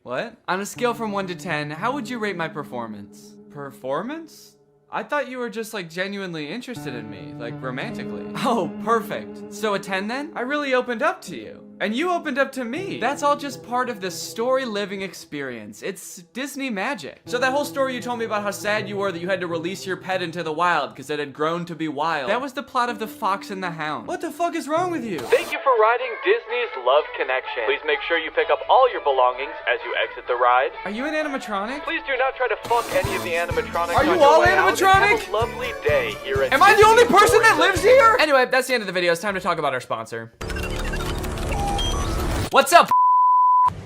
What? On a scale from 1 to 10, how would you rate my performance? Performance? I thought you were just like genuinely interested in me, like romantically. Oh, perfect. So a 10 then? I really opened up to you. And you opened up to me. That's all just part of the story living experience. It's Disney magic. So that whole story you told me about how sad you were that you had to release your pet into the wild because it had grown to be wild. That was the plot of The Fox and the Hound. What the fuck is wrong with you? Thank you for riding Disney's Love Connection. Please make sure you pick up all your belongings as you exit the ride. Are you an animatronic? Please do not try to fuck any of the animatronics. Are you all animatronic? Have a lovely day here at Am I the only person that lives here? Anyway, that's the end of the video. It's time to talk about our sponsor. What's up?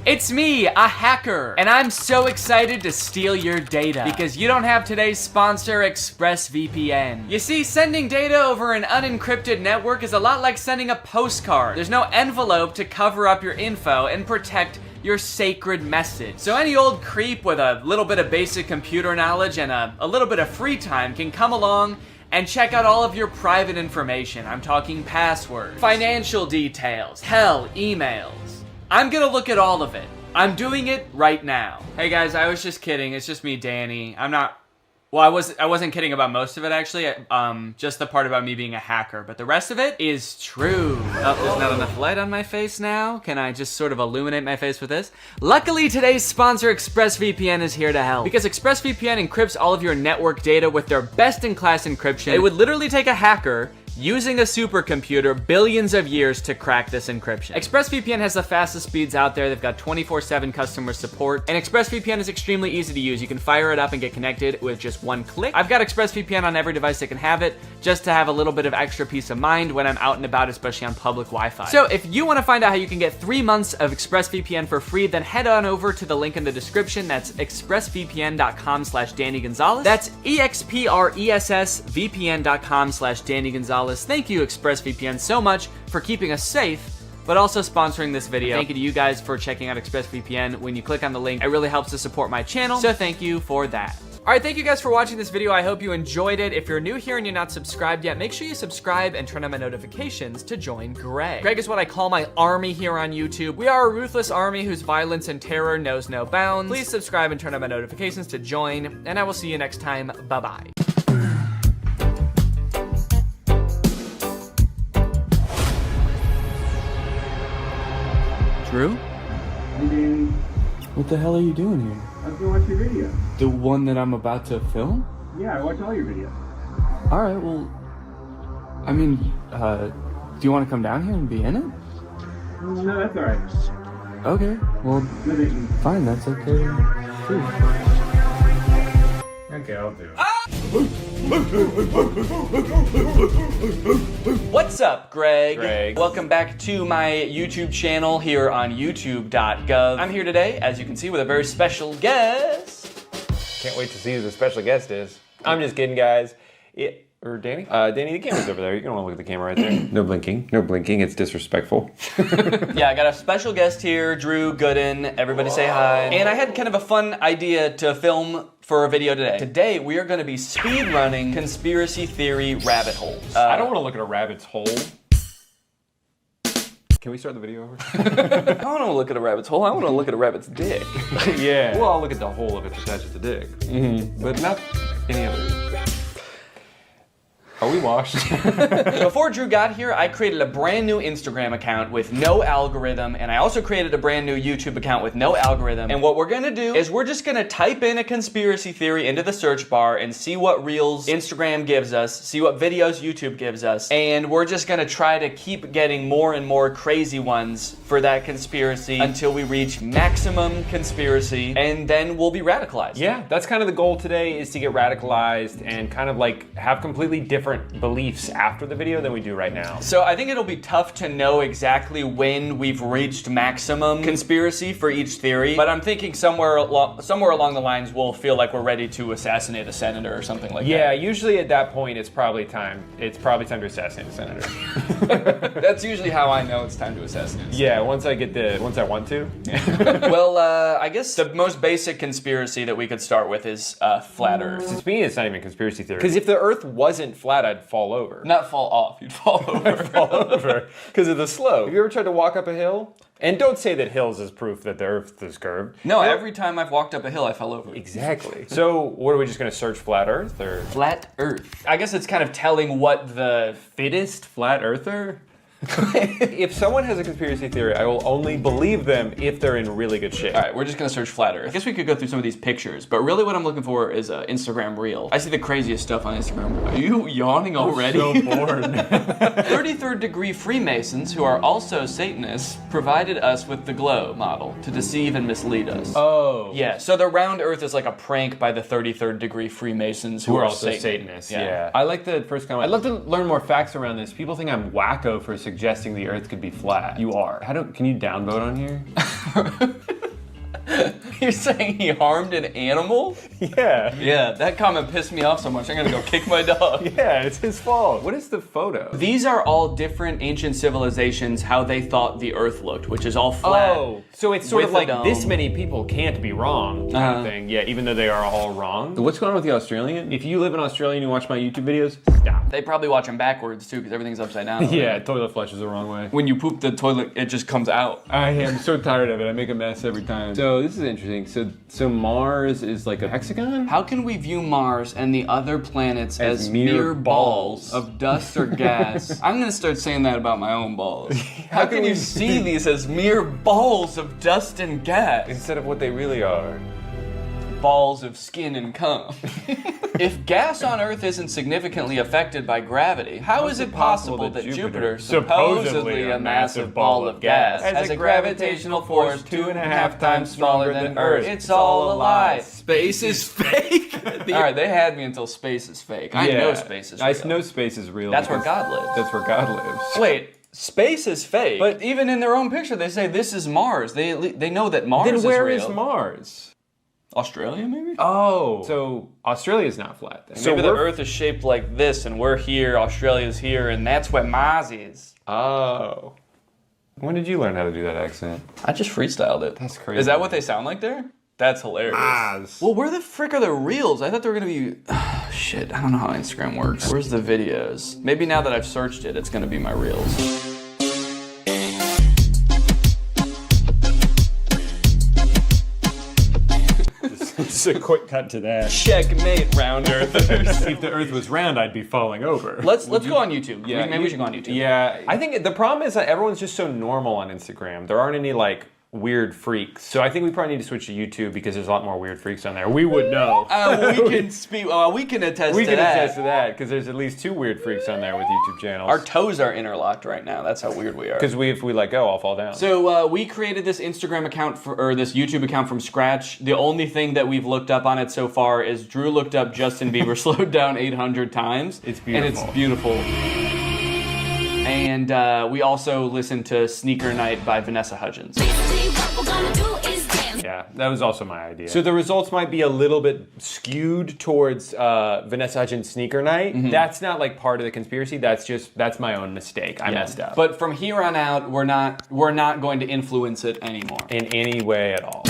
It's me, a hacker, and I'm so excited to steal your data because you don't have today's sponsor, ExpressVPN. You see, sending data over an unencrypted network is a lot like sending a postcard. There's no envelope to cover up your info and protect your sacred message. So any old creep with a little bit of basic computer knowledge and a little bit of free time can come along and check out all of your private information. I'm talking passwords, financial details, hell, emails. I'm gonna look at all of it. I'm doing it right now. Hey guys, I was just kidding. It's just me, Danny. Well, I wasn't kidding about most of it actually. Just the part about me being a hacker, but the rest of it is true. Oh, there's not enough light on my face now. Can I just sort of illuminate my face with this? Luckily, today's sponsor, ExpressVPN, is here to help. Because ExpressVPN encrypts all of your network data with their best-in-class encryption. It would literally take a hacker using a supercomputer billions of years to crack this encryption. ExpressVPN has the fastest speeds out there. They've got 24/7 customer support, and ExpressVPN is extremely easy to use. You can fire it up and get connected with just one click. I've got ExpressVPN on every device that can have it, just to have a little bit of extra peace of mind when I'm out and about, especially on public Wi-Fi. So if you want to find out how you can get 3 months of ExpressVPN for free, then head on over to the link in the description. That's expressvpn.com/Danny Gonzalez. That's expressvpn.com/Danny Gonzalez. Thank you, ExpressVPN, so much for keeping us safe, but also sponsoring this video. Thank you to you guys for checking out ExpressVPN. When you click on the link, it really helps to support my channel, so thank you for that. All right, thank you guys for watching this video. I hope you enjoyed it. If you're new here and you're not subscribed yet, make sure you subscribe and turn on my notifications to join Greg. Greg is what I call my army here on YouTube. We are a ruthless army whose violence and terror knows no bounds. Please subscribe and turn on my notifications to join, and I will see you next time. Bye-bye. Drew? Hey, Danny. What the hell are you doing here? I was gonna watch your video. The one that I'm about to film? Yeah, I watch all your videos. All right, well, I mean, do you want to come down here and be in it? No, that's all right. Okay, well, fine, that's okay. Too. Okay, I'll do it. What's up, Greg? Welcome back to my YouTube channel here on youtube.gov. I'm here today, as you can see, with a very special guest. Can't wait to see who the special guest is. I'm just kidding, guys. Or Danny? Danny, the camera's over there. You don't want to look at the camera right there. No blinking. No blinking. It's disrespectful. Yeah, I got a special guest here, Drew Gooden. Everybody say hi. And I had kind of a fun idea to film for a video today. Today, we are going to be speed running conspiracy theory rabbit holes. I don't want to look at a rabbit's hole. Can we start the video over? I don't want to look at a rabbit's hole. I want to look at a rabbit's dick. Yeah. Well, I'll look at the hole if it's attached to the dick. Mm-hmm. But not any other. Are we washed? Before Drew got here, I created a brand new Instagram account with no algorithm, and I also created a brand new YouTube account with no algorithm. And what we're gonna do is we're just gonna type in a conspiracy theory into the search bar and see what reels Instagram gives us, see what videos YouTube gives us, and we're just gonna try to keep getting more and more crazy ones for that conspiracy until we reach maximum conspiracy, and then we'll be radicalized. Yeah, that's kind of the goal today, is to get radicalized and kind of like have completely different beliefs after the video than we do right now. So I think it'll be tough to know exactly when we've reached maximum conspiracy for each theory, but I'm thinking somewhere along the lines we'll feel like we're ready to assassinate a senator or something like that. Yeah, usually at that point it's probably time to assassinate a senator. That's usually how I know it's time to assassinate. Yeah, once I want to. Well, I guess the most basic conspiracy that we could start with is flat Earth. To me, it's not even conspiracy theory. Because if the Earth wasn't flat, I'd fall over. Not fall off, you'd fall over. I'd fall over because of the slope. Have you ever tried to walk up a hill? And don't say that hills is proof that the Earth is curved. No, every time I've walked up a hill, I fell over. Exactly. So, what are we just going to search flat Earth or flat Earth? I guess it's kind of telling what the fittest flat earther. If someone has a conspiracy theory, I will only believe them if they're in really good shape. All right, we're just gonna search flat Earth. I guess we could go through some of these pictures, but really what I'm looking for is an Instagram reel. I see the craziest stuff on Instagram. Are you yawning already? I'm so bored. 33rd degree Freemasons, who are also Satanists, provided us with the glow model to deceive and mislead us. Oh. Yeah, so the round Earth is like a prank by the 33rd degree Freemasons who are also Satanists. Yeah. I like the first comment. I'd love to learn more facts around this. People think I'm wacko for suggesting the Earth could be flat. You are. Can you downvote on here? You're saying he harmed an animal? Yeah. Yeah, that comment pissed me off so much, I'm gonna go kick my dog. Yeah, it's his fault. What is the photo? These are all different ancient civilizations, how they thought the Earth looked, which is all flat. Oh, so it's sort of like this many people can't be wrong kind of thing. Yeah, even though they are all wrong. So what's going on with the Australian? If you live in Australia and you watch my YouTube videos, stop. They probably watch them backwards too, because everything's upside down. Yeah, toilet flushes the wrong way. When you poop the toilet, it just comes out. I am so tired of it. I make a mess every time. So this is interesting. So Mars is like a hexagon? How can we view Mars and the other planets as mere balls of dust or gas? I'm gonna start saying that about my own balls. How can you see these as mere balls of dust and gas? Instead of what they really are. Balls of skin and cum. If gas on Earth isn't significantly affected by gravity, how is it possible that Jupiter, supposedly a massive ball of gas, has a gravitational force 2.5 times smaller than Earth? It's all a lie. Space is fake. Alright, they had me until space is fake. I know space is real. I know space is real. That's where God lives. That's where God lives. Wait. Space is fake. But even in their own picture, they say this is Mars. They know that Mars is real. Then where is Mars? Australia, maybe? Oh. So Australia's not flat then. So maybe the Earth is shaped like this, and we're here, Australia's here, and that's where Mars is. Oh. When did you learn how to do that accent? I just freestyled it. That's crazy. Is that what they sound like there? That's hilarious. Mars. Well, where the frick are the reels? I thought they were gonna be... shit, I don't know how Instagram works. Where's the videos? Maybe now that I've searched it, it's gonna be my reels. Just a quick cut to that. Checkmate, round earthers. If the Earth was round, I'd be falling over. Let's go on YouTube. Yeah, maybe we should go on YouTube. Yeah, I think the problem is that everyone's just so normal on Instagram. There aren't any like weird freaks. So I think we probably need to switch to YouTube because there's a lot more weird freaks on there. We would know. We can speak. We can attest to that. We can attest to that because there's at least 2 weird freaks on there with YouTube channels. Our toes are interlocked right now. That's how weird we are. Because if we let go, I'll fall down. So we created this Instagram account or this YouTube account from scratch. The only thing that we've looked up on it so far is Drew looked up Justin Bieber slowed down 800 times. It's beautiful. And it's beautiful. And we also listened to Sneaker Night by Vanessa Hudgens. Yeah, that was also my idea. So the results might be a little bit skewed towards Vanessa Hudgens' Sneaker Night. That's not like part of the conspiracy. That's my own mistake. I messed up. But from here on out, we're not going to influence it anymore in any way at all.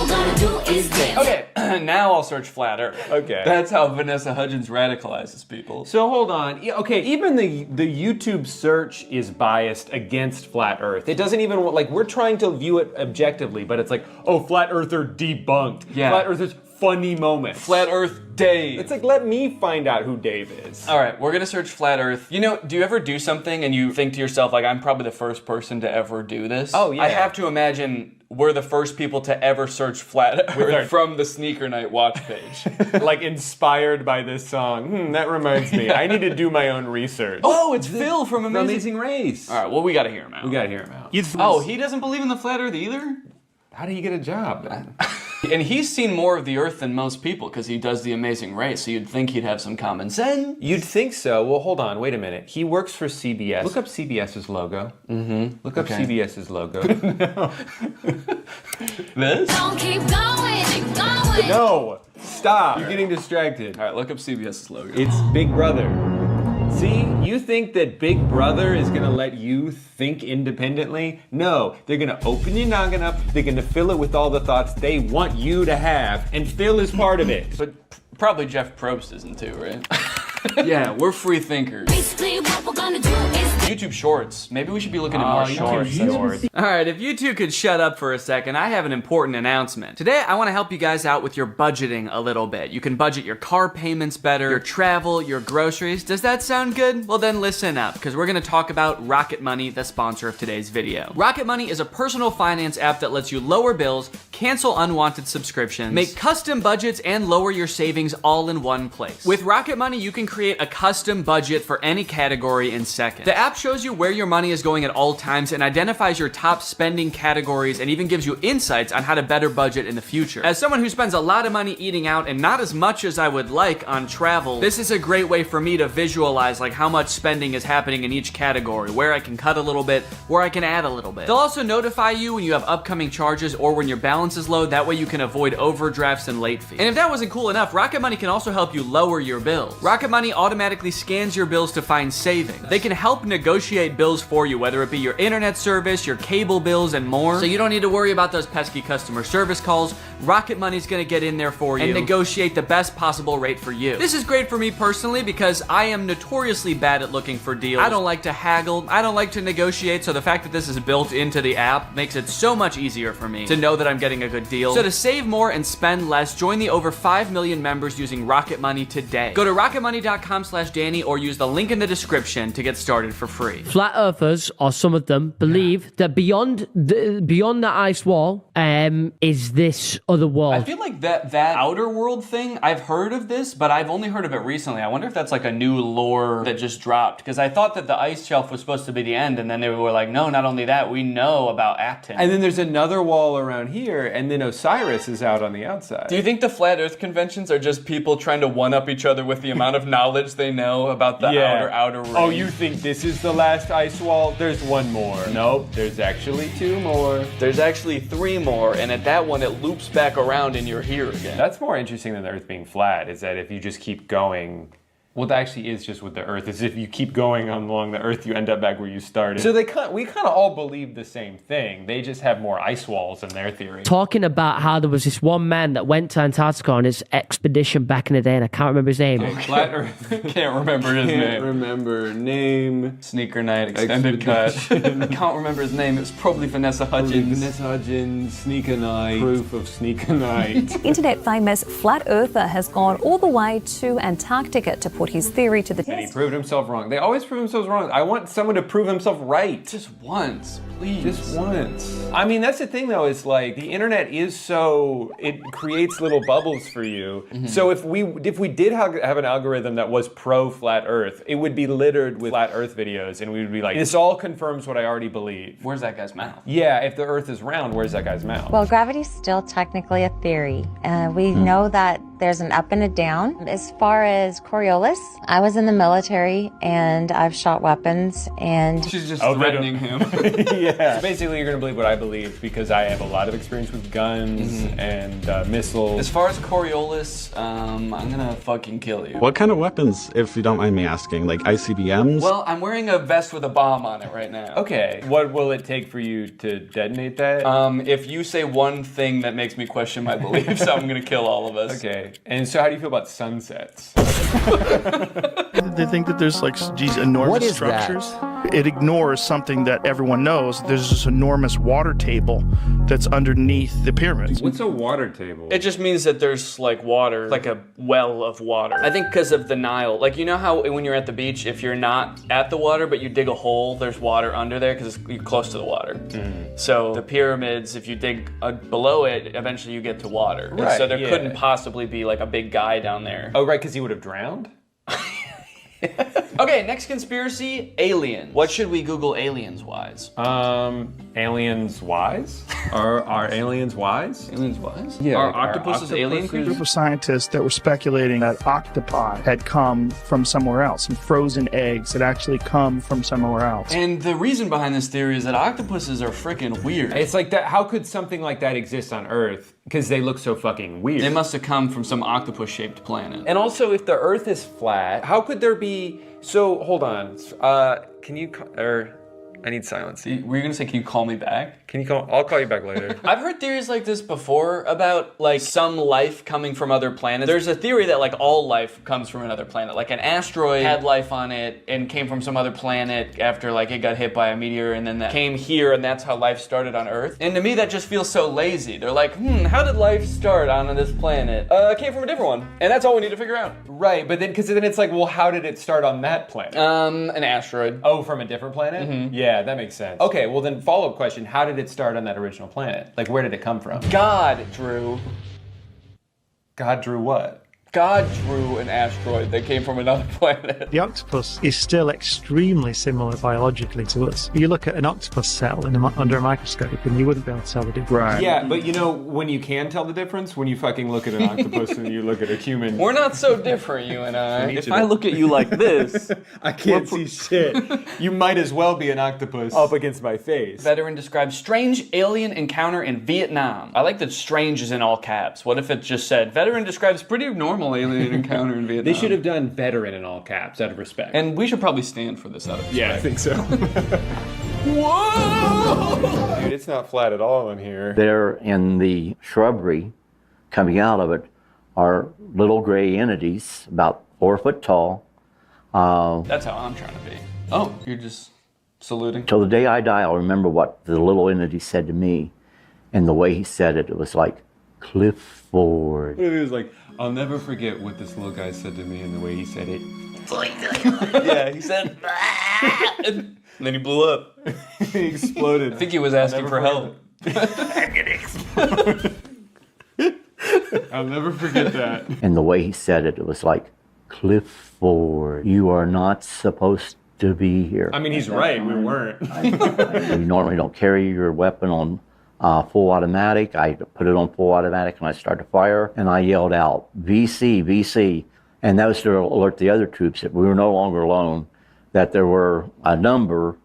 Okay, now I'll search flat Earth. Okay. That's how Vanessa Hudgens radicalizes people. So hold on. Yeah, okay, even the YouTube search is biased against flat Earth. It doesn't even, like, we're trying to view it objectively, but it's like, oh, flat Earther debunked. Yeah. Flat Earthers funny moments. Flat Earth Dave. It's like, let me find out who Dave is. All right, we're gonna search flat Earth. You know, do you ever do something and you think to yourself, like, I'm probably the first person to ever do this? Oh, yeah. I have to imagine we're the first people to ever search flat Earth from the Sneaker Night watch page. Like, inspired by this song. That reminds me. I need to do my own research. Oh, it's Phil from Amazing Race. All right, well, we gotta hear him out. We gotta hear him out. Oh, he doesn't believe in the flat Earth either? How did he get a job then? And he's seen more of the Earth than most people because he does the Amazing Race, so you'd think he'd have some common sense. You'd think so. Well, hold on. Wait a minute. He works for CBS. Look up CBS's logo. Look up CBS's logo. No. This? Don't keep going. No! Stop! You're getting distracted. All right, look up CBS's logo. It's Big Brother. See, you think that Big Brother is gonna let you think independently? No, they're gonna open your noggin up, they're gonna fill it with all the thoughts they want you to have, and Phil is part of it. But probably Jeff Probst isn't too, right? Yeah, we're free thinkers. Basically, what we're gonna do is YouTube Shorts. Maybe we should be looking at more shorts. All right, if you two could shut up for a second, I have an important announcement. Today, I want to help you guys out with your budgeting a little bit. You can budget your car payments better, your travel, your groceries. Does that sound good? Well, then listen up, because we're going to talk about Rocket Money, the sponsor of today's video. Rocket Money is a personal finance app that lets you lower bills, cancel unwanted subscriptions, make custom budgets, and lower your savings all in one place. With Rocket Money, you can create a custom budget for any category in seconds. The app shows you where your money is going at all times and identifies your top spending categories and even gives you insights on how to better budget in the future. As someone who spends a lot of money eating out and not as much as I would like on travel, this is a great way for me to visualize like how much spending is happening in each category, where I can cut a little bit, where I can add a little bit. They'll also notify you when you have upcoming charges or when your balance is low. That way you can avoid overdrafts and late fees. And if that wasn't cool enough, Rocket Money can also help you lower your bills. Rocket Money automatically scans your bills to find savings. They can help negotiate bills for you, whether it be your internet service, your cable bills, and more. So you don't need to worry about those pesky customer service calls. Rocket Money's gonna get in there for you and negotiate the best possible rate for you. This is great for me personally because I am notoriously bad at looking for deals. I don't like to haggle. I don't like to negotiate, so the fact that this is built into the app makes it so much easier for me to know that I'm getting a good deal. So to save more and spend less, join the over 5 million members using Rocket Money today. Go to rocketmoney.com/Danny or use the link in the description to get started for free. Flat earthers, or some of them, believe that beyond the ice wall is this other world. I feel like that outer world thing, I've heard of this, but I've only heard of it recently. I wonder if that's like a new lore that just dropped, because I thought that the ice shelf was supposed to be the end, and then they were like, no, not only that, we know about Acton. And then there's another wall around here, and then Osiris is out on the outside. Do you think the Flat Earth conventions are just people trying to one-up each other with the amount of knowledge they know about the outer ring? Oh, you think this is the last ice wall? There's one more. Nope, there's actually 2 more. There's actually 3 more, and at that one, it loops back around and you're here again. That's more interesting than the Earth being flat, is that if you just keep going, well, that actually is just with the Earth, is if you keep going along the Earth, you end up back where you started. So we kind of all believe the same thing. They just have more ice walls in their theory. Talking about how there was this one man that went to Antarctica on his expedition back in the day, and I can't remember his name. Flat Earth. Can't remember his name. Can't remember name. Sneaker Night extended cut. I can't remember his name. It's probably Vanessa Hudgens. Vanessa Hudgens, Sneaker Night. Proof of Sneaker Night. Internet famous flat earther has gone all the way to Antarctica to put his theory to the test. And he proved himself wrong. They always prove themselves wrong. I want someone to prove himself right. Just once, please. Just once. I mean, that's the thing though, is like the internet is so, it creates little bubbles for you. So if we did have an algorithm that was pro flat earth, it would be littered with flat earth videos and we would be like, this all confirms what I already believe. Where's that guy's mouth? Yeah, if the earth is round, where's that guy's mouth? Well, gravity's still technically a theory. We know that there's an up and a down. As far as Coriolis, I was in the military and I've shot weapons and... She's just threatening him. Yeah. Basically, you're going to believe what I believe because I have a lot of experience with guns and missiles. As far as Coriolis, I'm gonna fucking kill you. What kind of weapons, if you don't mind me asking? Like ICBMs? Well, I'm wearing a vest with a bomb on it right now. Okay. What will it take for you to detonate that? If you say one thing that makes me question my beliefs, I'm gonna kill all of us. Okay. And so how do you feel about sunsets? They think that there's like these enormous structures. It ignores something that everyone knows. There's this enormous water table that's underneath the pyramids. What's a water table? It just means that there's like water, like a well of water. I think because of the Nile. Like, you know how when you're at the beach, if you're not at the water, but you dig a hole, there's water under there because you're close to the water. So the pyramids, if you dig below it, eventually you get to water. Right, and so there couldn't possibly be like a big guy down there. Oh, right, because he would have drowned? Okay, next conspiracy, alien. What should we Google aliens wise? Aliens wise? Are aliens wise? Aliens wise? Yeah. Are octopuses alien A creatures? group of scientists that were speculating that octopi had come from somewhere else, and frozen eggs had actually come from somewhere else. And the reason behind this theory is that octopuses are freaking weird. It's like that. How could something like that exist on Earth? Because they look so fucking weird. They must have come from some octopus-shaped planet. And also, if the Earth is flat, how could there be? So hold on. Can you? I need silence. Were you gonna say, can you call me back? Can you call? I'll call you back later. I've heard theories like this before about like some life coming from other planets. There's a theory that like all life comes from another planet. Like an asteroid had life on it and came from some other planet after like it got hit by a meteor, and then that came here, and that's how life started on Earth. And to me, that just feels so lazy. They're like, how did life start on this planet? It came from a different one, and that's all we need to figure out. Right, but then because then it's like, well, how did it start on that planet? An asteroid. Oh, from a different planet? Yeah, that makes sense. Okay, well then follow-up question, how did it start on that original planet? Like, where did it come from? God drew what? God drew an asteroid that came from another planet. The octopus is still extremely similar biologically to us. You look at an octopus cell under a microscope and you wouldn't be able to tell the difference. Right. Yeah, but you know, when you can tell the difference, when you fucking look at an octopus and you look at a human. We're not so different, you and I. If I look at you like this, I can't see shit. You might as well be an octopus up against my face. Veteran describes strange alien encounter in Vietnam. I like that strange is in all caps. What if it just said, veteran describes pretty normal alien encounter in Vietnam? They should have done veteran in all caps out of respect. And we should probably stand for this out of respect. Yeah, I think so. Whoa! Dude, it's not flat at all in here. There in the shrubbery, coming out of it, are little gray entities about 4 foot tall. That's how I'm trying to be. Oh, you're just saluting? Till the day I die, I'll remember what the little entity said to me. And the way he said it, it was like, Clifford. He was like, I'll never forget what this little guy said to me and the way he said it. Yeah, he said, and then he blew up. He exploded. I think he was asking for help. I'm gonna explode. I'll never forget that. And the way he said it, it was like, Clifford, you are not supposed to be here. I mean, he's right, we weren't. You normally don't carry your weapon on full automatic. I put it on full automatic and I started to fire, and I yelled out, VC, VC. And that was to alert the other troops that we were no longer alone, that there were a number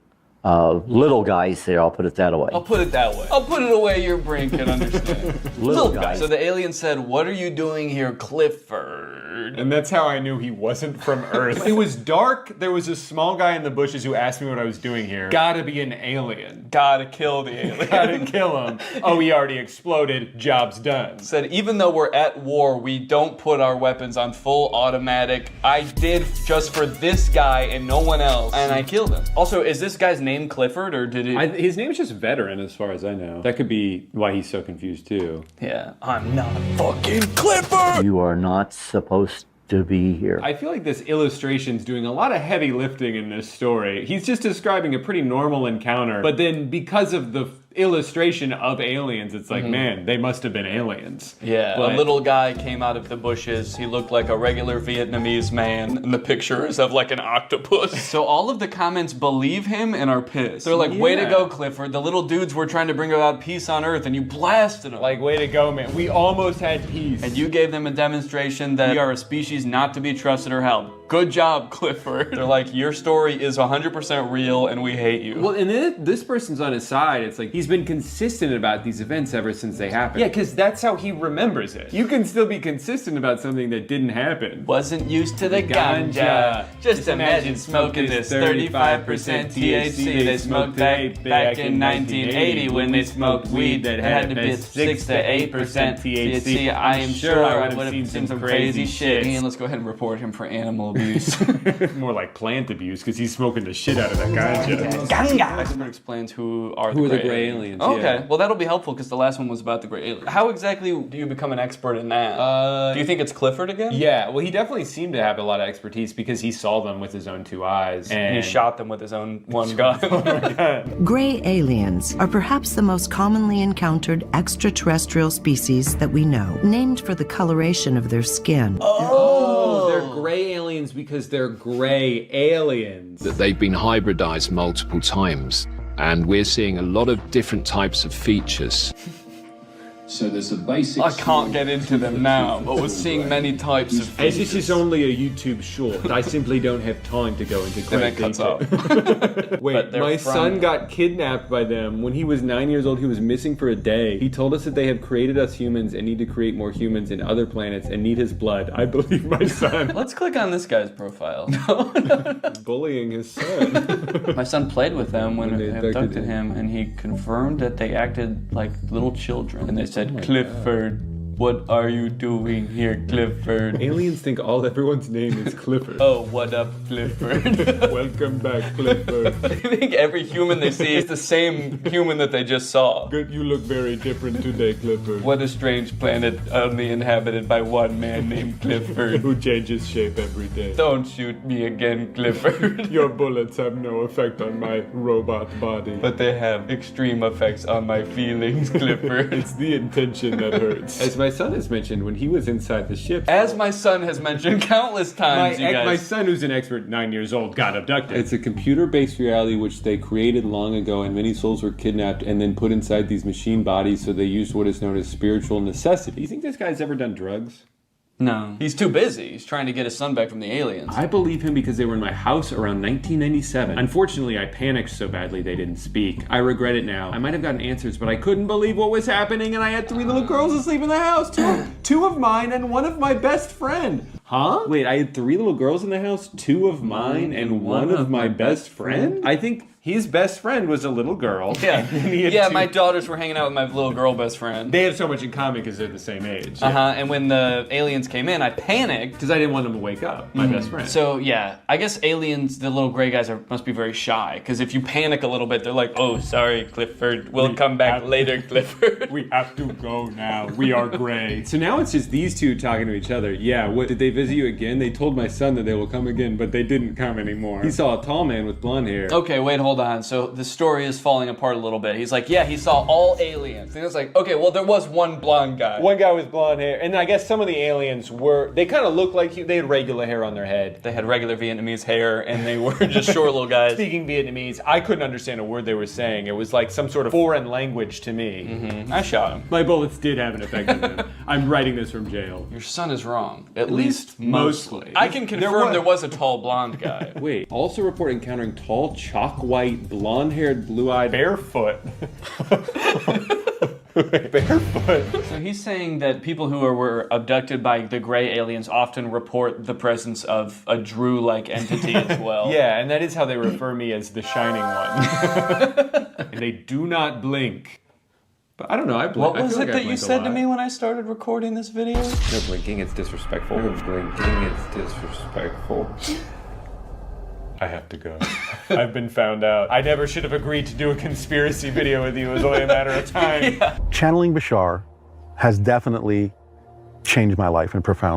of little guys there, I'll put it that way. I'll put it that way. I'll put it away your brain can understand. Little guys. So the alien said, what are you doing here, Clifford? And that's how I knew he wasn't from Earth. It was dark. There was a small guy in the bushes who asked me what I was doing here. Gotta be an alien. Gotta kill the alien. Gotta kill him. Oh, he already exploded. Job's done. Said, even though we're at war, we don't put our weapons on full automatic. I did just for this guy and no one else. And I killed him. Also, is this guy's name Clifford, or did he? His name's just Veteran, as far as I know. That could be why he's so confused, too. Yeah, I'm not fucking Clifford! You are not supposed to be here. I feel like this illustration's doing a lot of heavy lifting in this story. He's just describing a pretty normal encounter, but then because of the illustration of aliens. It's like, man, they must have been aliens. Yeah, But- a little guy came out of the bushes. He looked like a regular Vietnamese man, and the picture is of like an octopus. So all of the comments believe him and are pissed. They're like, way to go, Clifford. The little dudes were trying to bring about peace on Earth, and you blasted them. Like, way to go, man. We almost had peace. And you gave them a demonstration that we are a species not to be trusted or helped. Good job, Clifford. They're like, your story is 100% real, and we hate you. Well, and then this person's on his side. It's like, he's been consistent about these events ever since they happened. Yeah, because that's how he remembers it. You can still be consistent about something that didn't happen. Wasn't used to the ganja. Just imagine smoking this 35% THC they smoked back in 1980 when they smoked weed that had to be 6 to 8% THC. I am sure I would have seen some crazy shit. And let's go ahead and report him for animal abuse. More like plant abuse, because he's smoking the shit out of that ganja. Ganga! Expert explains who are the gray aliens. Okay, well that'll be helpful because the last one was about the gray aliens. How exactly do you become an expert in that? Do you think it's Clifford again? Yeah, well he definitely seemed to have a lot of expertise because he saw them with his own 2 eyes. And he shot them with his own one gun. Gray aliens are perhaps the most commonly encountered extraterrestrial species that we know, named for the coloration of their skin. Oh, they're gray aliens because they're gray aliens. That they've been hybridized multiple times, and we're seeing a lot of different types of features. So there's a basic... I can't get into them now, but we're seeing many types of features. As this is only a YouTube short, I simply don't have time to go into great detail. Wait, my son got kidnapped by them when he was 9 years old. He was missing for a day. He told us that they have created us humans and need to create more humans in other planets and need his blood. I believe my son. Let's click on this guy's profile. Bullying his son. My son played with them when they abducted him, and he confirmed that they acted like little children. And they said, Clifford, what are you doing here, Clifford? Aliens think everyone's name is Clifford. Oh, what up, Clifford? Welcome back, Clifford. I think every human they see is the same human that they just saw. Good, you look very different today, Clifford. What a strange planet only inhabited by one man named Clifford. Who changes shape every day. Don't shoot me again, Clifford. Your bullets have no effect on my robot body. But they have extreme effects on my feelings, Clifford. It's the intention that hurts. As my son has mentioned, when he was inside the ship... As my son has mentioned countless times, you guys. My son, who's an expert, 9 years old, got abducted. It's a computer-based reality which they created long ago, and many souls were kidnapped and then put inside these machine bodies, so they used what is known as spiritual necessity. You think this guy's ever done drugs? No. He's too busy. He's trying to get his son back from the aliens. I believe him because they were in my house around 1997. Unfortunately, I panicked so badly they didn't speak. I regret it now. I might have gotten answers, but I couldn't believe what was happening, and I had 3 little girls asleep in the house. Two of mine and one of my best friend. Huh? Wait, I had 3 little girls in the house, 2 of mine and one of my best friend? I think his best friend was a little girl. Yeah, my daughters were hanging out with my little girl best friend. They have so much in common because they're the same age. And when the aliens came in, I panicked. Because I didn't want them to wake up, my best friend. So, yeah, I guess aliens, the little gray guys, must be very shy. Because if you panic a little bit, they're like, oh, sorry, Clifford. We'll come back later, Clifford. We have to go now. We are gray. So now it's just these two talking to each other. Yeah, what, did they visit you again? They told my son that they will come again, but they didn't come anymore. He saw a tall man with blonde hair. Okay, wait, hold on. So the story is falling apart a little bit. He's like, yeah, he saw all aliens. And it's like, okay, well, there was one blonde guy. One guy with blonde hair. And I guess some of the aliens they kind of looked like they had regular hair on their head. They had regular Vietnamese hair, and they were just short little guys. Speaking Vietnamese, I couldn't understand a word they were saying. It was like some sort of foreign language to me. I shot him. My bullets did have an effect on them. I'm writing this from jail. Your son is wrong. At least mostly. I can confirm there was a tall blonde guy. Wait, also report encountering tall, chalk white, blonde-haired, blue-eyed, barefoot. Barefoot. So he's saying that people who were abducted by the gray aliens often report the presence of a Drew-like entity as well. Yeah, and that is how they refer me, as the Shining One. And they do not blink. But I don't know, I blink. What was it that you said to me when I started recording this video? No blinking, it's disrespectful. No blinking, it's disrespectful. I have to go. I've been found out. I never should have agreed to do a conspiracy video with you. It was only a matter of time. Channeling Bashar has definitely changed my life in profound